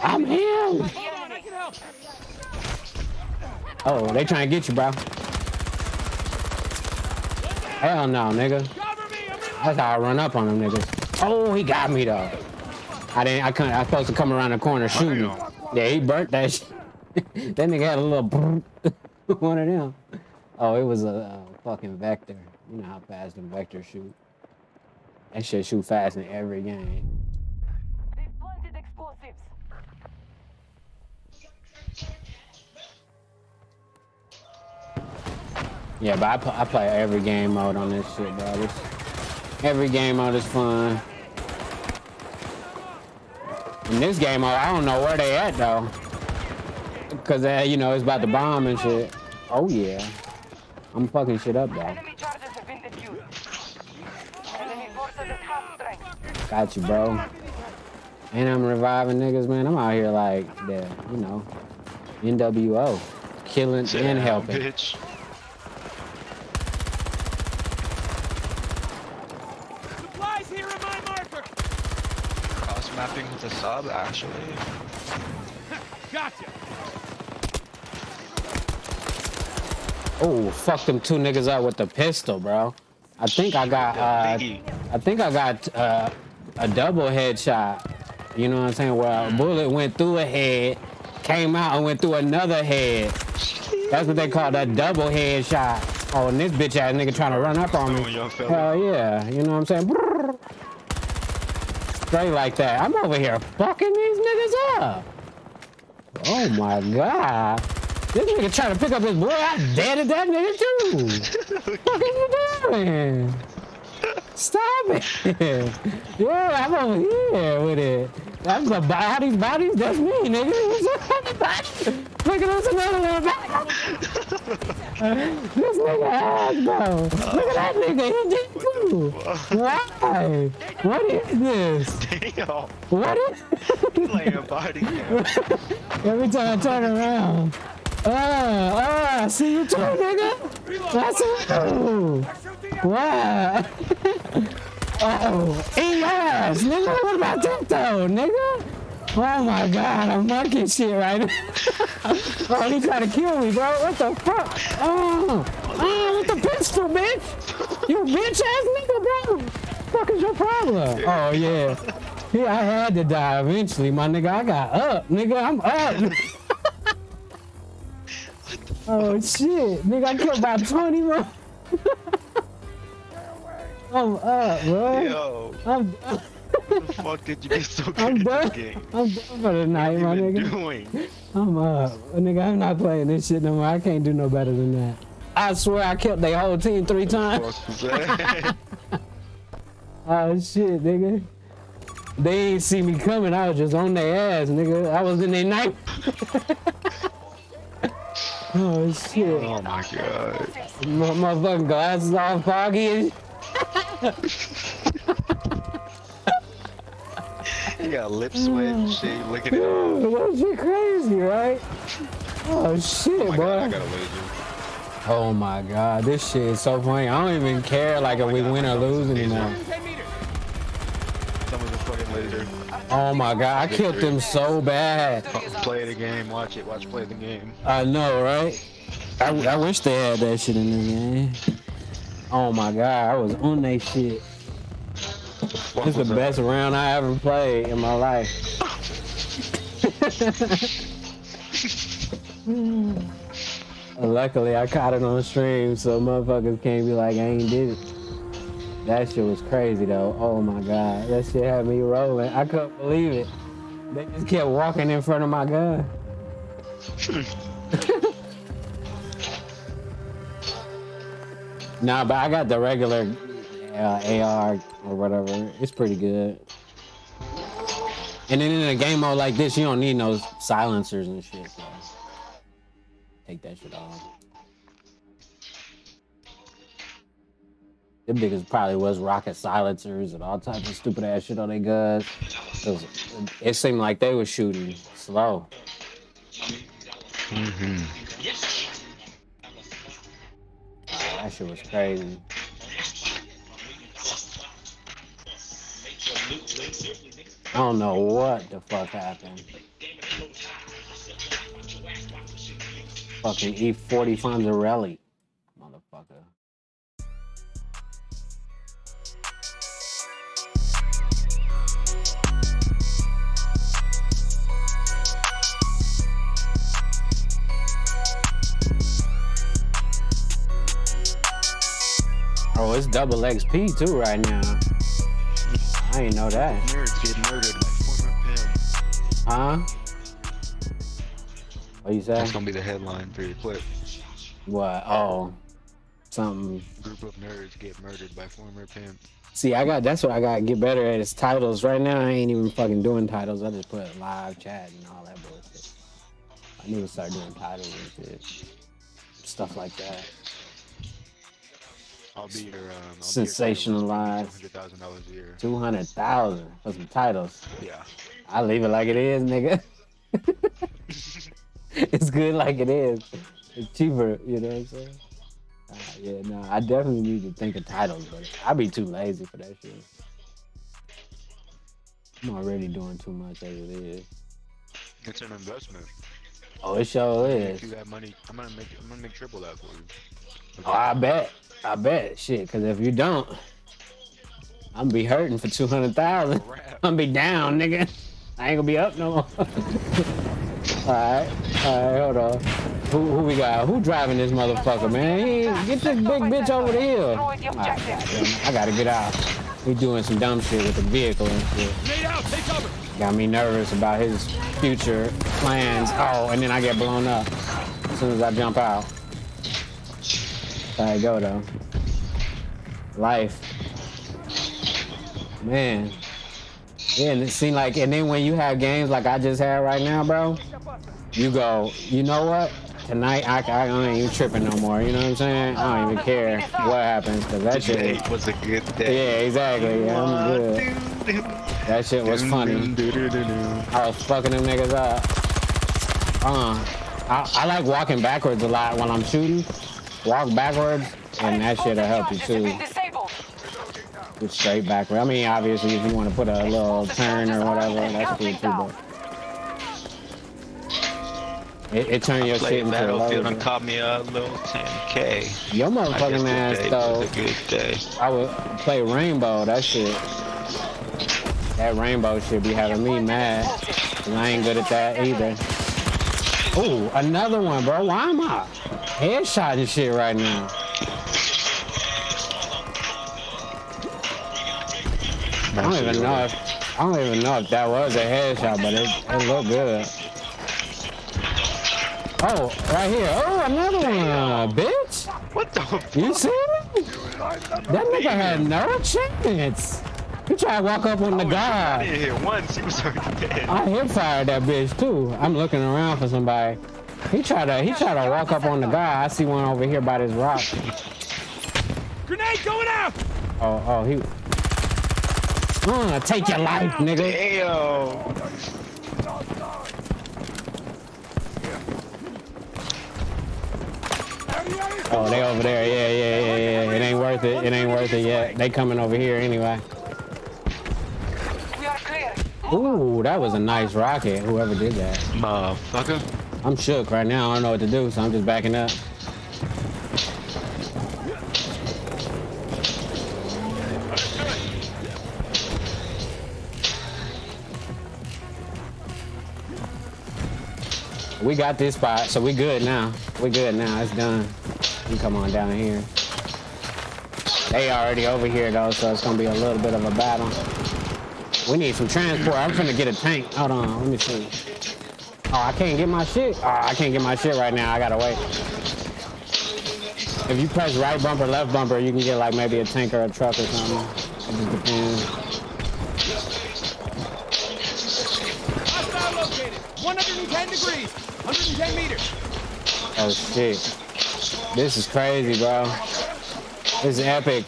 I'm him! Oh, they trying to get you, bro. Hell no, nigga. That's how I run up on them niggas. Oh, he got me though. I was supposed to come around the corner shooting. Yeah, he burnt that shit. That nigga had a little one of them. Oh, it was a fucking Vector. You know how fast the Vector shoot. That shit shoot fast in every game. Yeah, but I play every game mode on this shit, bro. Every game mode is fun. In this game mode, I don't know where they at though. Cause you know, it's about to bomb and shit. Oh yeah. I'm fucking shit up though. Got you, bro. And I'm reviving niggas, man. I'm out here like the, you know, NWO. Killing and helping. Bitch. Supplies here in my marker. Cross mapping with a sub, actually. Gotcha. Oh, fuck them two niggas up with the pistol, bro. I think I got a double headshot. You know what I'm saying? Where a bullet went through a head, came out and went through another head. That's what they call that double headshot. Oh, and this bitch ass nigga trying to run up on me. Hell yeah, you know what I'm saying? Straight like that. I'm over here fucking these niggas up. Oh my god. This nigga trying to pick up his boy. I deaded that nigga too. What are you doing? Stop it. Yeah, I'm over here with it. That's the bodies. That's me, nigga. Look at this another one back. This nigga ass, bro. Look at that nigga. He did too. Why? What is this? Damn. What is Laying a body down. Every time I turn around. I see you too, nigga. That's it. What? Oh, in your ass, nigga. What about that though, nigga? Oh my god, I'm marking shit right now. Oh, he trying to kill me, bro. What the fuck? Oh, with the pistol, bitch. You bitch ass nigga, bro. What the fuck is your problem? Oh yeah. Yeah, I had to die eventually, my nigga. I got up, nigga. I'm up. Oh shit, nigga, I killed about 20 more. I'm up, bro. Yo. I'm How the fuck did you get so good I'm at done. this game? I'm done for the night, my nigga. Doing? I'm up. Nigga, I'm not playing this shit no more. I can't do no better than that. I swear I killed their whole team 3 times. Oh shit, nigga. They ain't see me coming. I was just on their ass, nigga. I was in their night. Oh shit. Oh my god. My motherfucking glasses all foggy and You got lip sweat and shit. Look at it. that shit crazy, right? Oh shit, boy. God, I got a wager. Oh my god, this shit is so funny. I don't even care like if we win or lose anymore. Some of the fucking laser. Oh my god, I killed them so bad. Play the game, watch it, watch play the game. I know, right? I wish they had that shit in the game. Oh my god, I was on that shit. This is the best round I ever played in my life. Luckily, I caught it on stream, so motherfuckers can't be like, I ain't did it. That shit was crazy though. Oh my god, that shit had me rolling. I couldn't believe it. They just kept walking in front of my gun. Nah, but I got the regular AR or whatever. It's pretty good. And then in a game mode like this, you don't need no silencers and shit. So take that shit off. Them niggas probably was rocket silencers and all types of stupid ass shit on their guns. It seemed like they was shooting slow. Mm-hmm. That shit was crazy. I don't know what the fuck happened. Fucking E40 Fonzarelli. Motherfucker. Oh, it's double XP too right now. I didn't know that. Nerds get murdered by former pimp. Huh? What you say? That's gonna be the headline for your clip. What? Oh. something. Group of nerds get murdered by former pimp. See, that's what I got to get better at is titles. Right now, I ain't even fucking doing titles. I just put live chat and all that bullshit. I need to start doing titles and shit. Stuff like that. I'll be your sensationalized. $200,000 a year. $200,000 for some titles. Yeah. I leave it like it is, nigga. It's good like it is. It's cheaper, you know what I'm saying? Yeah, no, I definitely need to think of titles, but I'd be too lazy for that shit. I'm already doing too much as it is. It's an investment. Oh, it sure is. If you got money, I'm gonna make triple that for you. Oh, I bet, shit. Because if you don't, I'm gonna be hurting for 200,000. I'm gonna be down, nigga. I ain't gonna be up no more. All right, hold on. Who we got? Who driving this motherfucker, man? Get this big bitch over the hill. All right, I gotta get out. He doing some dumb shit with the vehicle and shit. Got me nervous about his future plans. Oh, and then I get blown up as soon as I jump out. There I go though. Life. Man. Yeah, and it seemed like, and then when you have games like I just had right now, bro, you go, you know what? Tonight, I ain't even tripping no more, you know what I'm saying? I don't even care what happens, because that shit was a good day. Yeah, exactly. Yeah, I'm good. That shit was funny. I was fucking them niggas up. I like walking backwards a lot when I'm shooting. Walk backwards, and that shit'll help you too. Just straight backward. I mean, obviously, if you want to put a little turn or whatever, that's cool too, but it turned your shit into a Battlefield and caught me a little 10K. Your motherfucking ass, though. Was a good day. I would play Rainbow, that shit. That Rainbow shit be having me mad. And I ain't good at that either. Ooh, another one, bro. Why am I headshotting shit right now? I don't even know if that was a headshot, but it looked good. Oh, right here. Oh, another one, bitch. What the fuck? You see me? That nigga had no chance. He tried to walk up on the guy. I didn't hit once. He was already dead. I hip fired that bitch too. I'm looking around for somebody. He tried to walk up on the guy. I see one over here by this rock. Grenade going out! Oh, he. Take your life, nigga. Damn. Oh, they over there. Yeah. It ain't worth it. It ain't worth it yet. They coming over here anyway. Ooh, that was a nice rocket. Whoever did that. Motherfucker. I'm shook right now. I don't know what to do, so I'm just backing up. We got this spot, so we good now. We good now. It's done. You come on down here. They already over here though, so it's gonna be a little bit of a battle. We need some transport. I'm finna get a tank. Hold on, let me see. Oh, I can't get my shit. Oh, I can't get my shit right now. I gotta wait. If you press right bumper, left bumper, you can get like maybe a tank or a truck or something. It just depends. Hostile located. 110 degrees. 110 meters. Oh shit. This is crazy, bro. This is epic.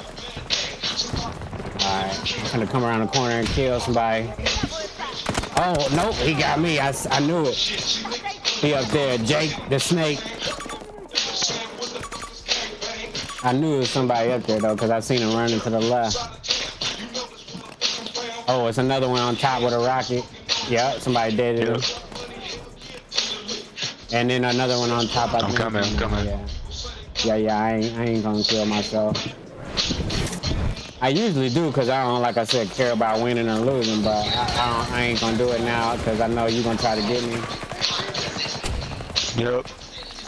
Alright, I'm gonna come around the corner and kill somebody. Oh, nope, he got me. I knew it. He up there, Jake the Snake. I knew it was somebody up there, though, because I seen him running to the left. Oh, it's another one on top with a rocket. Yeah, somebody dead him. And then another one on top. I'm coming. Yeah, I ain't gonna kill myself. I usually do because I don't, like I said, care about winning or losing, but I ain't gonna do it now because I know you're gonna try to get me. Yep.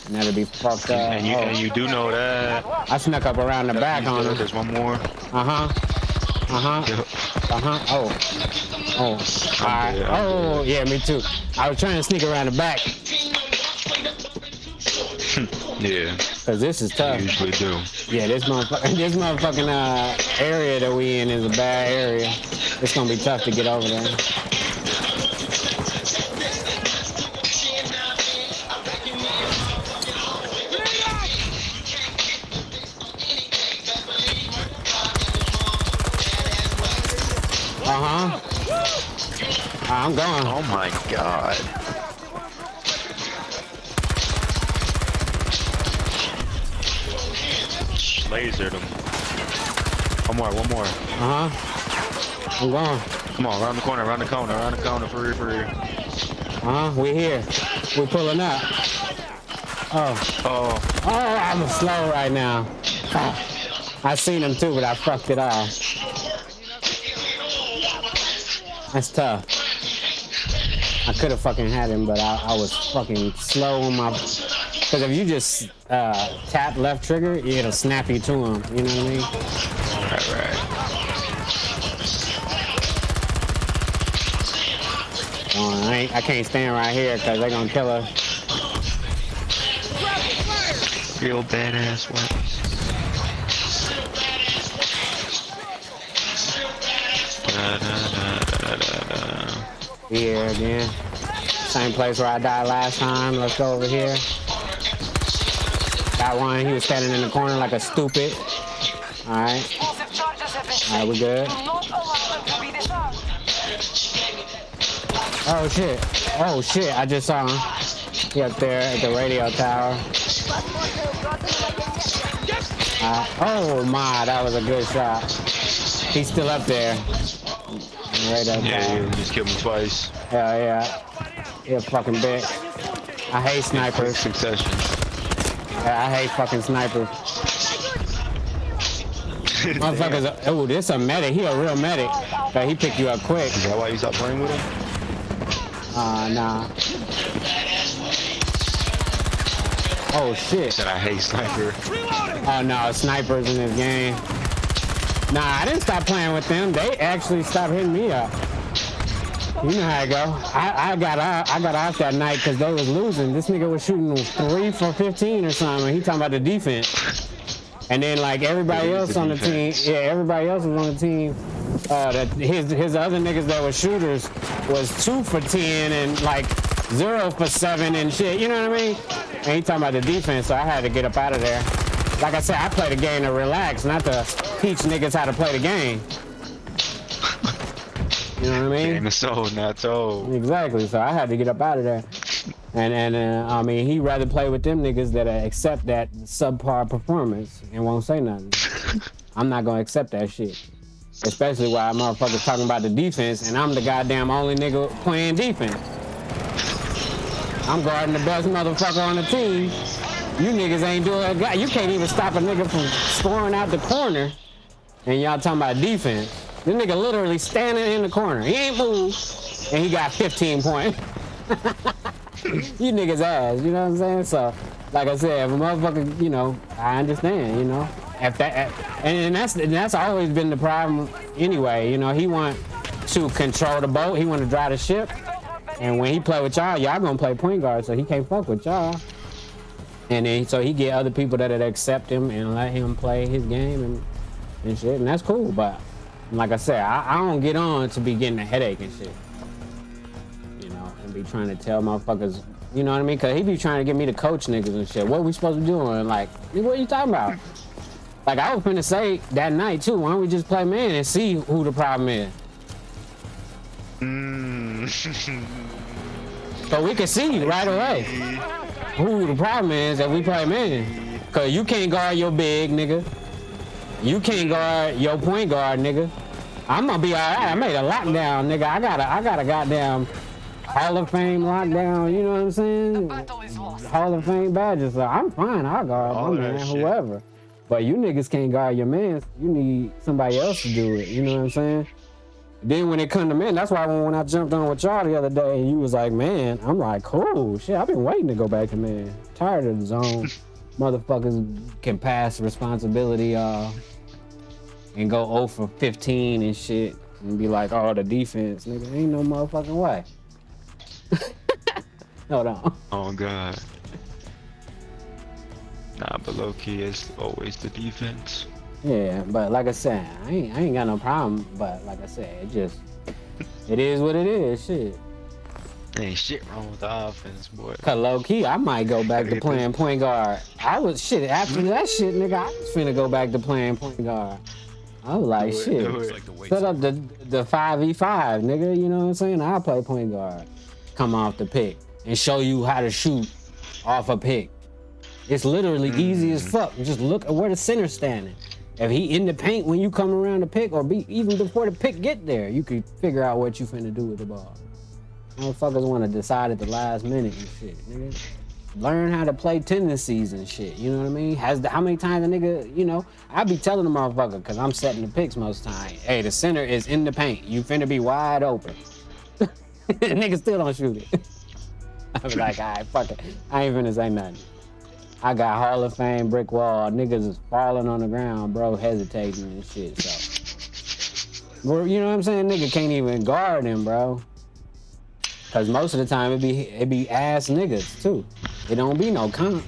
And that'll be fucked up. And you do know that. I snuck up around the back on him. There's one more. Oh. Alright. Oh, yeah, me too. I was trying to sneak around the back. Yeah. Cause this is tough. You usually do. Yeah, this motherfucking area that we in is a bad area. It's gonna be tough to get over there. I'm going. Oh my god. Lasered him. One more. I'm going. Come on, around the corner, for real. We here. We're pulling up. Oh, I'm slow right now. I seen him too, but I fucked it off. That's tough. I could have fucking had him, but I was fucking slow on my... Because if you just tap left trigger, it'll snap you to him. You know what I mean? Right. I can't stand right here because they're going to kill her. Real badass weapons. Here again. Same place where I died last time. Let's go over here. Got one. He was standing in the corner like a stupid. Alright. Alright, we good. Oh shit. I just saw him. He up there at the radio tower. Oh my, that was a good shot. He's still up there. Right up there. You just killed me twice. Hell yeah. He a fucking bitch. I hate snipers. Succession. Yeah, I hate fucking snipers. Motherfuckers, oh, this a medic. He a real medic. But he picked you up quick. Is that why you stopped playing with him? Nah. Oh shit. Said I hate sniper. Oh no, snipers in this game. Nah, I didn't stop playing with them. They actually stopped hitting me up. You know how it go. I got off that night because they was losing. This nigga was shooting 3 for 15 or something. He talking about the defense. And then like everybody else on the team, everybody else was on the team. His other niggas that were shooters was 2 for 10 and like 0 for 7 and shit. You know what I mean? And he talking about the defense, so I had to get up out of there. Like I said, I play the game to relax, not to teach niggas how to play the game. You know what I mean? Game is sold, not told. Exactly. So I had to get up out of there. And I mean, he'd rather play with them niggas that accept that subpar performance and won't say nothing. I'm not gonna accept that shit. Especially while motherfuckers talking about the defense and I'm the goddamn only nigga playing defense. I'm guarding the best motherfucker on the team. You niggas ain't doing a guy. You can't even stop a nigga from scoring out the corner. And y'all talking about defense. This nigga literally standing in the corner. He ain't moved. And he got 15 points. You niggas ass, you know what I'm saying? So, like I said, if a motherfucker, you know, I understand, you know. If that, and that's always been the problem anyway. You know, he want to control the boat. He want to drive the ship. And when he play with y'all gonna play point guard, so he can't fuck with y'all. And then so he get other people that accept him and let him play his game and shit, and that's cool. But like I said, I don't get on to be getting a headache and shit. You know, and be trying to tell motherfuckers, you know what I mean? Cause he be trying to get me to coach niggas and shit. What we supposed to be doing? Like, what are you talking about? Like I was finna say that night too, why don't we just play man and see who the problem is? So we can see right away who the problem is that we play man. Cause you can't guard your big nigga. You can't guard your point guard, nigga. I'm gonna be alright. I made a lockdown, nigga. I got a goddamn Hall of Fame lockdown, you know what I'm saying? Hall of Fame badges. So I'm fine, I'll guard my man, whoever. But you niggas can't guard your man. You need somebody else to do it, you know what I'm saying? Then when it come to men, that's why when I jumped on with y'all the other day and you was like, man, I'm like, cool, shit, I've been waiting to go back to man. Tired of the zone. Motherfuckers can pass responsibility and go 0 for 15 and shit and be like, oh, the defense, nigga, ain't no motherfucking way. Hold on. Oh, God. Nah, but low key is always the defense. Yeah, but like I said, I ain't got no problem. But like I said, it is what it is. Shit. Ain't shit wrong with the offense, boy. Cause low key, I might go back to playing point guard. I was shit after that shit, nigga. I was finna go back to playing point guard. I was like, shit. Set up the 5v5, nigga. You know what I'm saying? I play point guard. Come off the pick and show you how to shoot off a pick. It's literally easy as fuck. Just look at where the center's standing. If he in the paint when you come around the pick, or even before the pick get there, you can figure out what you finna do with the ball. Motherfuckers want to decide at the last minute and shit, nigga. Learn how to play tendencies and shit, you know what I mean? How many times a nigga, you know, I be telling the motherfucker, cause I'm setting the picks most time. Hey, the center is in the paint. You finna be wide open. Nigga still don't shoot it. I be like, all right, fuck it. I ain't finna say nothing. I got Hall of Fame brick wall. Niggas is falling on the ground, bro, hesitating and shit, so. Well, you know what I'm saying? Nigga can't even guard him, bro. Cause most of the time it be ass niggas too. It don't be no comp.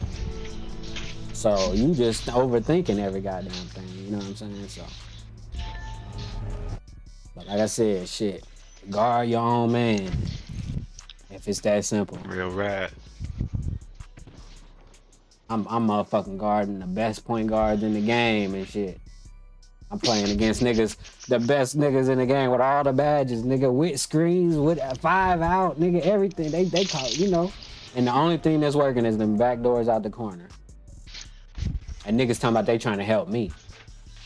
So you just overthinking every goddamn thing, you know what I'm saying? So, but like I said, shit, guard your own man. If it's that simple. Real rad. I'm motherfucking guarding the best point guards in the game and shit. I'm playing against niggas, the best niggas in the game with all the badges, nigga, with screens, with 5 out, nigga, everything. They call, you know. And the only thing that's working is them back doors out the corner. And niggas talking about they trying to help me.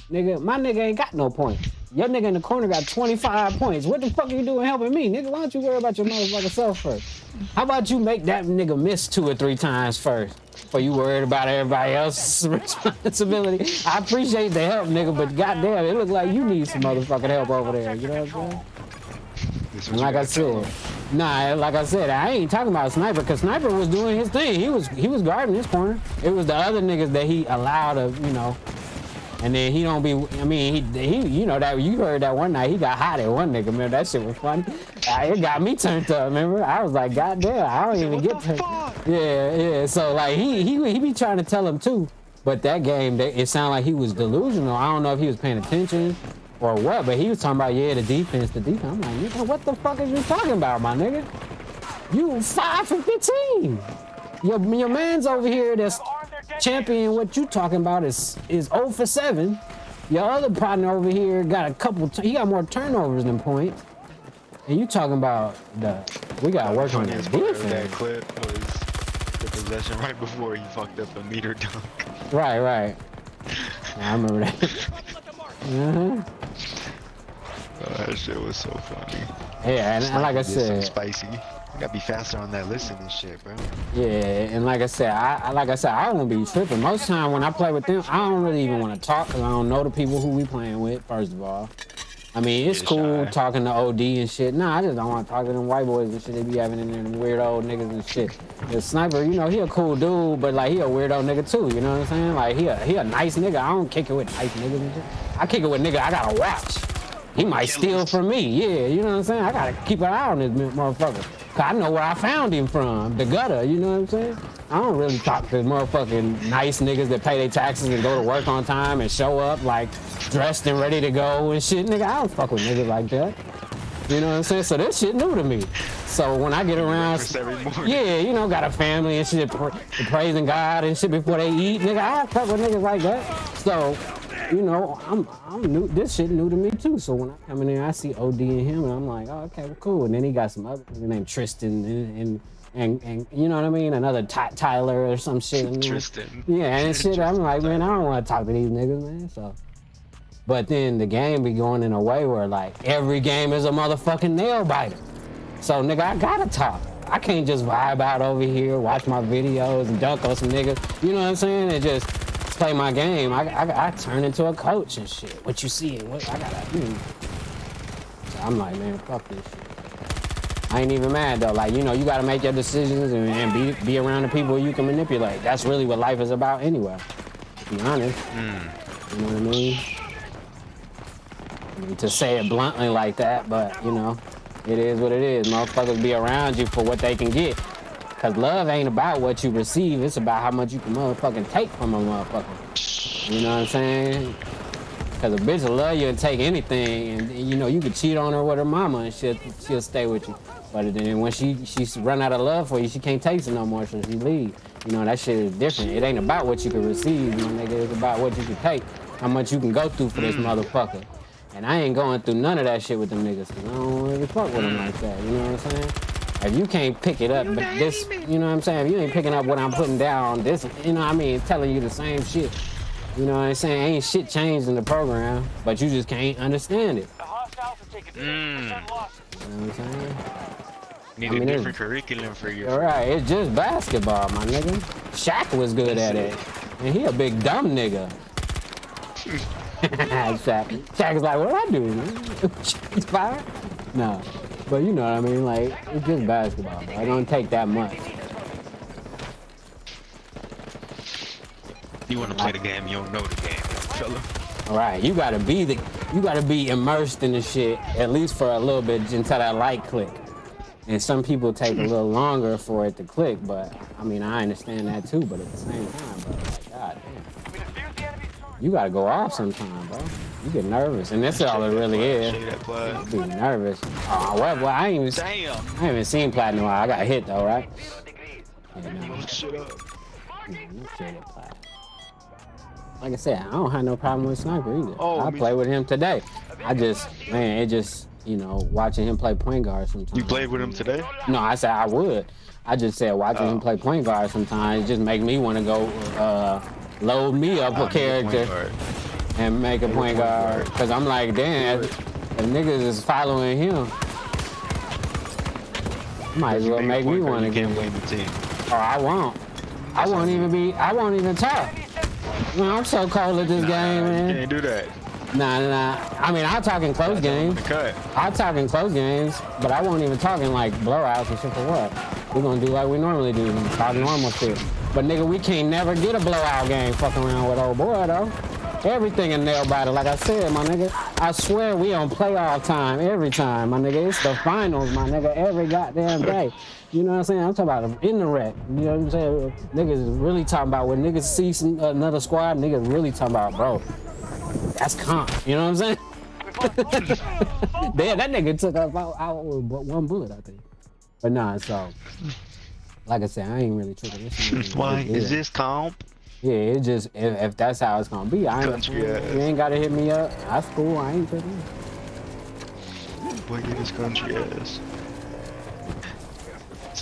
Nigga, my nigga ain't got no points. Your nigga in the corner got 25 points. What the fuck are you doing helping me? Nigga, why don't you worry about your motherfucking self first? How about you make that nigga miss 2 or 3 times first? Before you worried about everybody else's responsibility. I appreciate the help, nigga, but goddamn, it look like you need some motherfucking help over there. You know what I'm saying? And like I said, I ain't talking about Sniper, because Sniper was doing his thing. He was guarding his corner. It was the other niggas that he allowed to, you know. And then he don't be, I mean, he you know, that you heard that one night, he got hot at one nigga, man. That shit was funny. It got me turned up, remember? I was like, goddamn, I don't even get turned up. Yeah. So, like, he be trying to tell him, too. But that game, it sounded like he was delusional. I don't know if he was paying attention or what, but he was talking about, yeah, the defense. I'm like, nigga, what the fuck is you talking about, my nigga? You 5 for 15. Your man's over here that's champion. What you talking about is 0 for 7. Your other partner over here got he got more turnovers than points. And you talking about we gotta work on that defense. That clip was the possession right before he fucked up a meter dunk. Right. I remember that. Oh, that shit was so funny. Yeah, and like I said, spicy. You gotta be faster on that listen and shit, bro. Yeah, and like I said, I don't be tripping. Most time when I play with them, I don't really even want to talk because I don't know the people who we playing with, first of all. I mean, it's cool talking to OD and shit. Nah, I just don't want to talk to them white boys and shit they be having in there, them weird old niggas and shit. The Sniper, you know, he a cool dude, but like he a weirdo nigga too, you know what I'm saying? Like he a nice nigga. I don't kick it with nice niggas and shit. I kick it with nigga I gotta watch. He might steal from me, yeah, you know what I'm saying? I gotta keep an eye on this motherfucker. Cause I know where I found him from, the gutter, you know what I'm saying? I don't really talk to motherfucking nice niggas that pay their taxes and go to work on time and show up like dressed and ready to go and shit, nigga. I don't fuck with niggas like that. You know what I'm saying? So this shit new to me. So when I get around, yeah, you know, got a family and shit, praising God and shit before they eat, nigga, I don't fuck with niggas like that. So, you know, I'm new. This shit new to me too. So when I come in there, I see OD and him, and I'm like, oh, okay, well, cool. And then he got some other nigga named Tristan and you know what I mean, another Tyler or some shit. Tristan. Yeah, and shit. I'm like, man, I don't want to talk to these niggas, man. So, but then the game be going in a way where like every game is a motherfucking nail biter. So nigga, I gotta talk. I can't just vibe out over here, watch my videos and dunk on some niggas. You know what I'm saying? And just play my game. I turn into a coach and shit. What you see? What I gotta do? So I'm like, man, fuck this shit. I ain't even mad though. Like, you know, you gotta make your decisions and be around the people you can manipulate. That's really what life is about anyway. To be honest. You know what I mean? To say it bluntly like that, but you know, it is what it is. Motherfuckers be around you for what they can get. Cause love ain't about what you receive, it's about how much you can motherfucking take from a motherfucker. You know what I'm saying? Cause a bitch will love you and take anything, and you know, you could cheat on her with her mama and she'll stay with you. But then when she run out of love for you, she can't take it no more, so she leave. You know, that shit is different. It ain't about what you can receive, you know, nigga. It's about what you can take, how much you can go through for this motherfucker. And I ain't going through none of that shit with them niggas, cause I don't really fuck with them like that, you know what I'm saying? If you can't pick it up, but this, you know what I'm saying? If you ain't picking up what I'm putting down, this, you know what I mean, telling you the same shit. You know what I'm saying? Ain't shit changed in the program, but you just can't understand it. You know what I'm saying? Need a different curriculum for you. All right, it's just basketball, my nigga. Shaq was good at it. And he a big dumb nigga. Shaq is like, what do I do, man? It's fire? No. But you know what I mean? Like, it's just basketball, bro. It don't take that much. You want to play the game, you don't know the game, fella. All right, you gotta be immersed in the shit at least for a little bit until that light click. And some people take a little longer for it to click, but I mean, I understand that too. But at the same time, bro, like, god damn, you gotta go off sometime, bro. You get nervous, and that's all it really is. Be nervous. Oh, well, I ain't even seen Platinum. I got hit though, right? Yeah, no. Shut up. Like I said, I don't have no problem with Sniper either. Oh, I play with him today. It just, you know, watching him play point guard sometimes. You played with him today? No, I said I would. I just said watching him play point guard sometimes just make me want to go load me up a character and make a point guard. Because I'm like, damn, if niggas is following him, might as well make me want to get win the team. Oh, I won't. I won't even talk. Man, I'm so cold at this game, man. You can't do that. Nah. I mean, I'll talk in close games. I'll talk in close games, but I won't even talk in like blowouts and shit for what? We're gonna do like we normally do, talk normal shit. But nigga, we can't never get a blowout game fucking around with old boy though. Everything in nail biter, like I said, my nigga. I swear we on playoff time every time, my nigga. It's the finals, my nigga, every goddamn day. You know what I'm saying? I'm talking about in the wreck. You know what I'm saying? Niggas is really talking about when niggas see another squad, niggas really talking about, bro, that's comp. You know what I'm saying? Damn, that nigga took us out with one bullet, I think. But nah, so, like I said, I ain't really tripping. Why? Is this comp? Yeah, it just, if that's how it's gonna be, you ain't gotta hit me up. That's cool, I ain't tripping. Boy, get his country ass.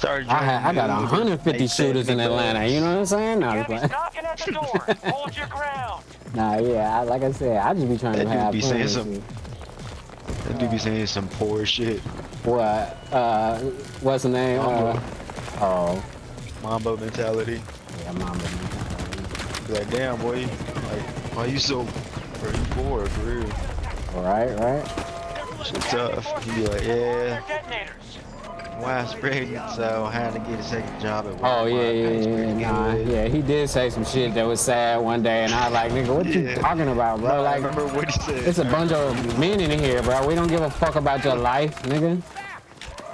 I got 150 shooters in Atlanta, you know what I'm saying? Nah, Knocking at the door. Hold your ground. Nah, yeah, like I said, I just be trying to have fun. That dude be saying some poor shit. What? What's the name? Mambo mentality. Yeah, Mambo mentality. Be like, damn, boy. Like, why you so poor, for real? Right. Shit tough. He be like, yeah. Wife's pregnant, so I had to get a second job at work. Oh, yeah. He did say some shit that was sad one day, and I was like, nigga, what you talking about, bro? Like, I remember what he said. It's a bunch of men in here, bro. We don't give a fuck about your life, nigga.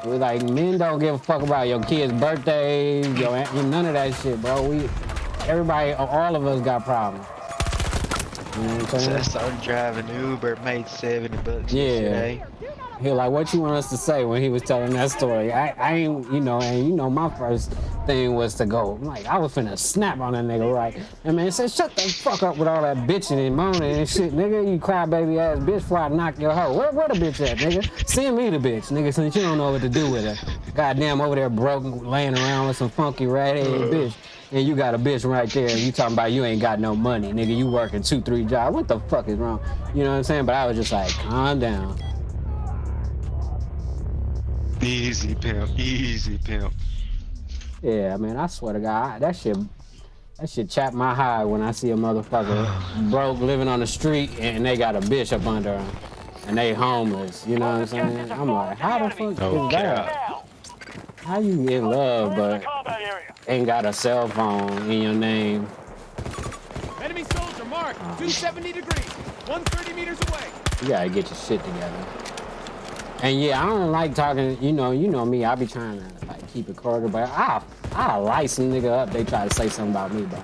We like, men don't give a fuck about your kids' birthdays, none of that shit, bro. Everybody, all of us got problems. You know what I'm saying? So I started driving Uber, made $70 yesterday. He was like, what you want us to say when he was telling that story? I ain't, my first thing was to go, like, I was finna snap on that nigga, right? And man, said, shut the fuck up with all that bitching and moaning and shit, nigga. You crybaby ass bitch before I knock your hoe. Where the bitch at, nigga? Send me the bitch, nigga, since you don't know what to do with her. Goddamn, over there broke, laying around with some funky rat-head bitch. And you got a bitch right there, and you talking about you ain't got no money, nigga. You working 2-3 jobs. What the fuck is wrong? You know what I'm saying? But I was just like, calm down. Easy pimp. Yeah, man, I swear to God, that shit chap my hide when I see a motherfucker broke living on the street and they got a bitch up under them and they homeless. You know what I'm saying? I'm like, how the fuck is that? How you in love but ain't got a cell phone in your name? Enemy soldier marked. 270 degrees. 130 meters away. You gotta get your shit together. And yeah, I don't like talking, you know me, I be trying to like keep it cordial, but I light some nigga up. They try to say something about me, bro.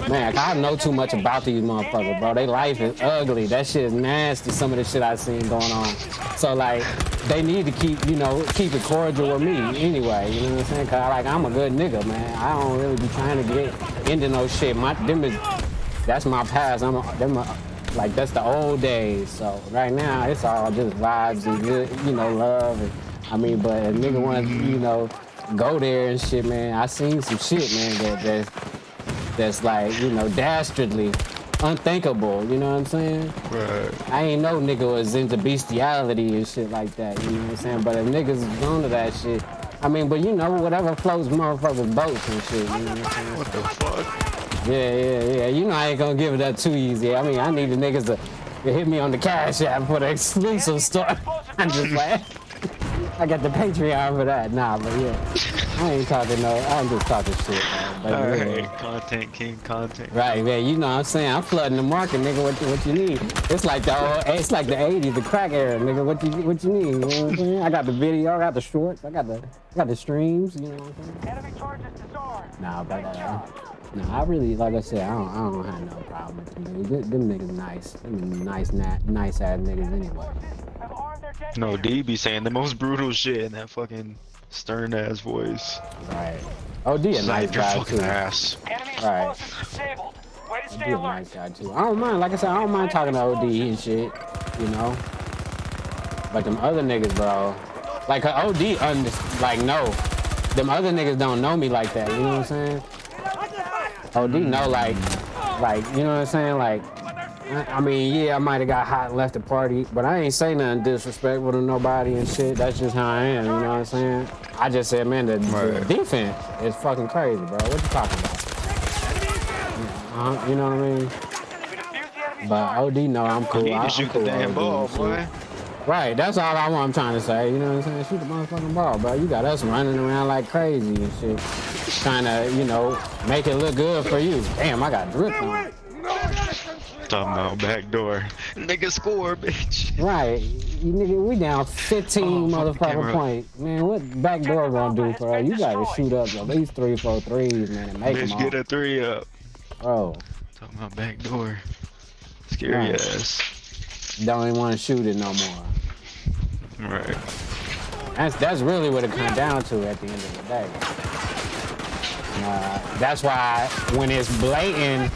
Man, I know too much about these motherfuckers, bro. They life is ugly. That shit is nasty. Some of the shit I seen going on. So like, they need to keep it cordial with me anyway. You know what I'm saying? Cause like I'm a good nigga, man. I don't really be trying to get into no shit. That's my past. Like that's the old days. So right now it's all just vibes and good, love. And, I mean, but a nigga want to, go there and shit, man. I seen some shit, man. That's like, dastardly, unthinkable, you know what I'm saying? Right. I ain't no nigga was into bestiality and shit like that, you know what I'm saying? But if niggas is on to that shit, I mean, but whatever floats motherfuckers' boats and shit, you know what I'm saying? What the fuck? Yeah. I ain't gonna give it up too easy. I mean, I need the niggas to hit me on the Cash App for the exclusive stuff. I'm just like, I got the Patreon for that. Nah, but yeah. I ain't talking I'm just talking shit, man. But, Alright, content king, content. Right, man. You know what I'm saying? I'm flooding the market, nigga. What you need? It's like the 80s, the crack era, nigga. What you need? You know what I'm saying? I got the video, I got the shorts, I got the streams. You know what I'm saying? Enemy charges disarmed. Nah, but I really, like I said, I don't have no problem with them niggas. Them niggas nice. Them nice ass niggas anyway. No, D be saying the most brutal shit in that fucking stern ass voice. Right. OD a nice guy fucking too. Ass. Right. OD a nice guy too. I don't mind, like I said, I don't mind talking to OD and shit, But them other niggas, bro, like OD, no, them other niggas don't know me like that. You know what I'm saying? OD know like, you know what I'm saying? Like, I mean, yeah, I might have got hot and left the party, but I ain't say nothing disrespectful to nobody and shit. That's just how I am, you know what I'm saying? I just said, man, the defense is fucking crazy, bro. What you talking about? You know what I mean? But OD know I'm cool. You need to shoot the damn ball, boy. Right, that's all I'm trying to say, you know what I'm saying? Shoot the motherfucking ball, bro. You got us running around like crazy and shit. Trying to, make it look good for you. Damn, I got drip on. Talking about backdoor. Nigga score, bitch. Right. Nigga, we down 15 motherfucking points. Man, what backdoor gonna do for us? You gotta shoot up at least 3-4 threes, man, and make them Bitch, all. get a 3 up. Bro. Talking about backdoor. Scary ass. Don't even want to shoot it no more. Right. That's really what it comes down to at the end of the day. That's why when it's blatant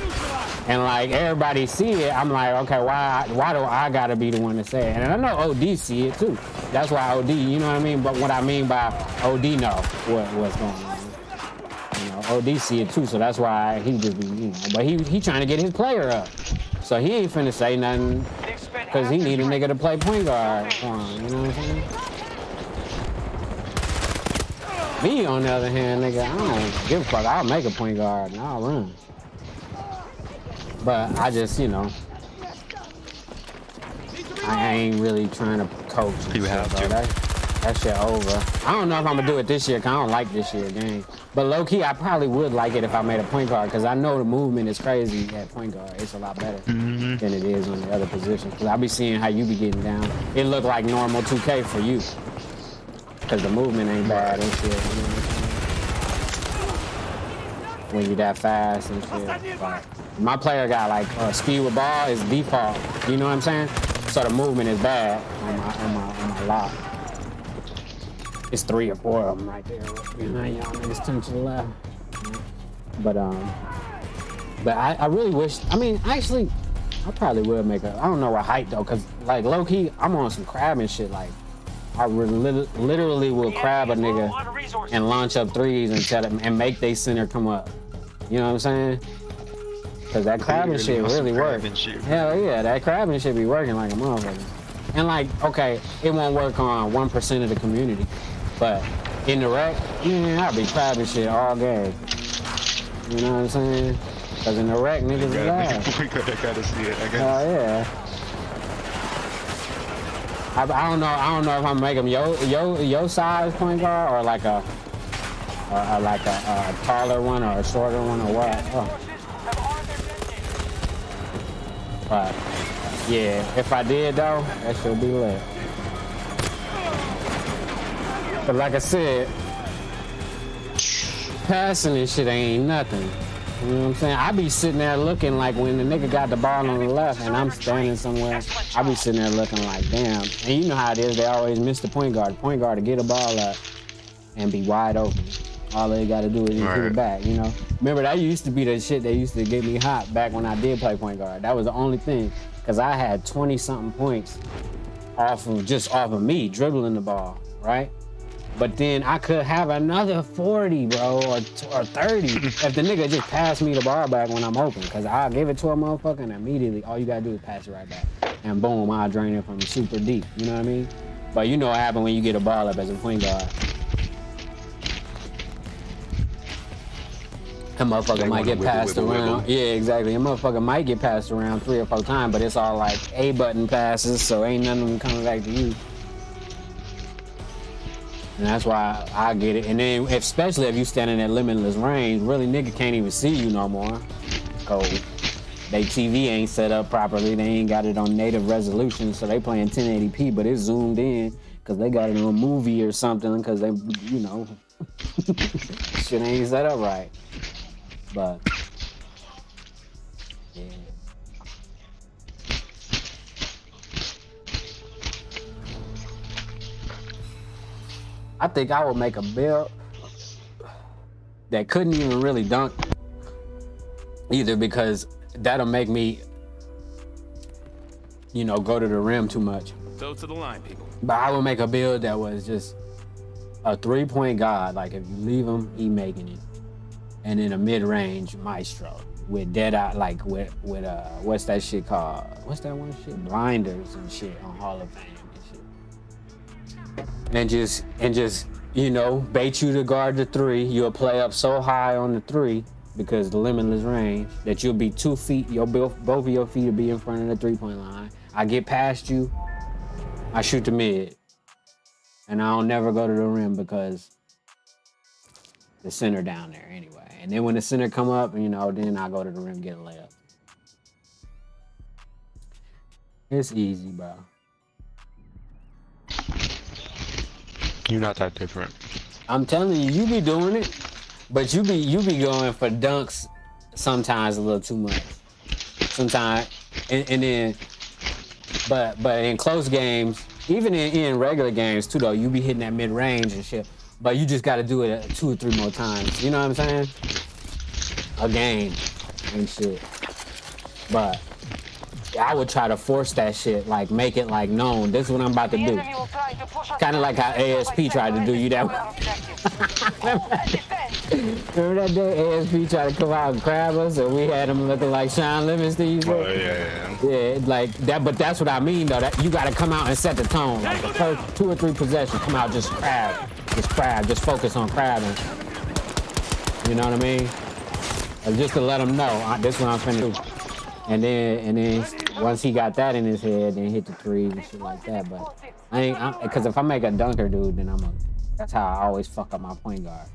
and like everybody see it, I'm like, okay, why do I gotta be the one to say it? And I know OD see it too. That's why OD, you know what I mean? But what I mean by OD know what's going on. OD see it too, so that's why he just be, but he trying to get his player up. So he ain't finna say nothing because he need a nigga to play point guard for him, you know what I'm saying? Me, on the other hand, nigga, I don't give a fuck. I'll make a point guard and I'll run. But I just, I ain't really trying to coach. You have to. That shit over. I don't know if I'm gonna do it this year, cause I don't like this year game. But low key, I probably would like it if I made a point guard, cause I know the movement is crazy at point guard. It's a lot better than it is on the other positions. Cause I be seeing how you be getting down. It look like normal 2K for you, cause the movement ain't bad and shit. You know what I'm saying? When you that fast and shit. But my player got like speed with ball is default. You know what I'm saying? So the movement is bad on my lock. It's 3 or 4 of them right there behind y'all niggas, turn to the left. But I really wish. I mean, actually, I probably will make a. I don't know what height though, cause like low key, I'm on some crabbing shit. Like I literally will crab a nigga and launch up threes and tell them and make they center come up. You know what I'm saying? Cause that crabbing shit really works. Hell yeah, that crabbing shit be working like a motherfucker. And like, okay, it won't work on 1% of the community, but in the rec, man, I'll be crabbing shit all game. You know what I'm saying? Cause in the rec, niggas is ass. I gotta see it. Hell yeah. I don't know if I'm making your size point guard or like a taller one or a shorter one or what. Oh. But yeah, if I did though, that should be lit. But like I said, passing and shit ain't nothing. You know what I'm saying? I be sitting there looking like when the nigga got the ball on the left and I'm standing somewhere, I be sitting there looking like, damn. And you know how it is, they always miss the point guard. The point guard to get a ball up and be wide open. All they gotta do is just hit it back, you know? Remember, that used to be the shit that used to get me hot back when I did play point guard. That was the only thing, because I had 20-something points off of me dribbling the ball, right? But then I could have another 40, bro, or 30 if the nigga just passed me the ball back when I'm open. Because I'll give it to a motherfucker and immediately all you gotta do is pass it right back. And boom, I'll drain it from super deep, you know what I mean? But you know what happens when you get a ball up as a point guard. That motherfucker might get passed around. Yeah, exactly. That motherfucker might get passed around 3 or 4 times, but it's all like A-button passes, so ain't none of them coming back to you. And that's why I get it. And then, especially if you standing at limitless range, really nigga can't even see you no more. Cold. They TV ain't set up properly. They ain't got it on native resolution, so they playing 1080p, but it's zoomed in because they got it on movie or something because they, you know, shit ain't set up right. But, yeah. I think I would make a build that couldn't even really dunk either because that'll make me, you know, go to the rim too much. So to the line, people. But I would make a build that was just a 3-point guard. Like if you leave him, he making it. And then a mid-range maestro with dead eye, like with what's that shit called? What's that one shit? Blinders and shit on Hall of Fame. And just, you know, bait you to guard the 3. You'll play up so high on the 3 because the limitless range that you'll be 2 feet, both of your feet will be in front of the 3-point line. I get past you, I shoot the mid. And I don't never go to the rim because the center down there anyway. And then when the center come up, you know, then I go to the rim, get a layup. It's easy, bro. You're not that different. I'm telling you, you be doing it, but you be going for dunks sometimes a little too much. Sometimes, and then, but in close games, even in regular games too, though, you be hitting that mid range and shit. But you just got to do it 2 or 3 more times. You know what I'm saying? A game and shit. But I would try to force that shit, like make it like known. This is what I'm about to do. Kind of like how ASP tried to do you that way. Remember that day ASP tried to come out and grab us and we had him looking like Sean Livingston? Yeah, like that, but that's what I mean though. That you got to come out and set the tone. Like the first 2 or 3 possessions, come out, just crab, just focus on crabbing. You know what I mean? Just to let him know, this is what I'm finna do. And then once he got that in his head, then hit the 3 and shit like that. But because if I make a dunker, dude, then that's how I always fuck up my point guard.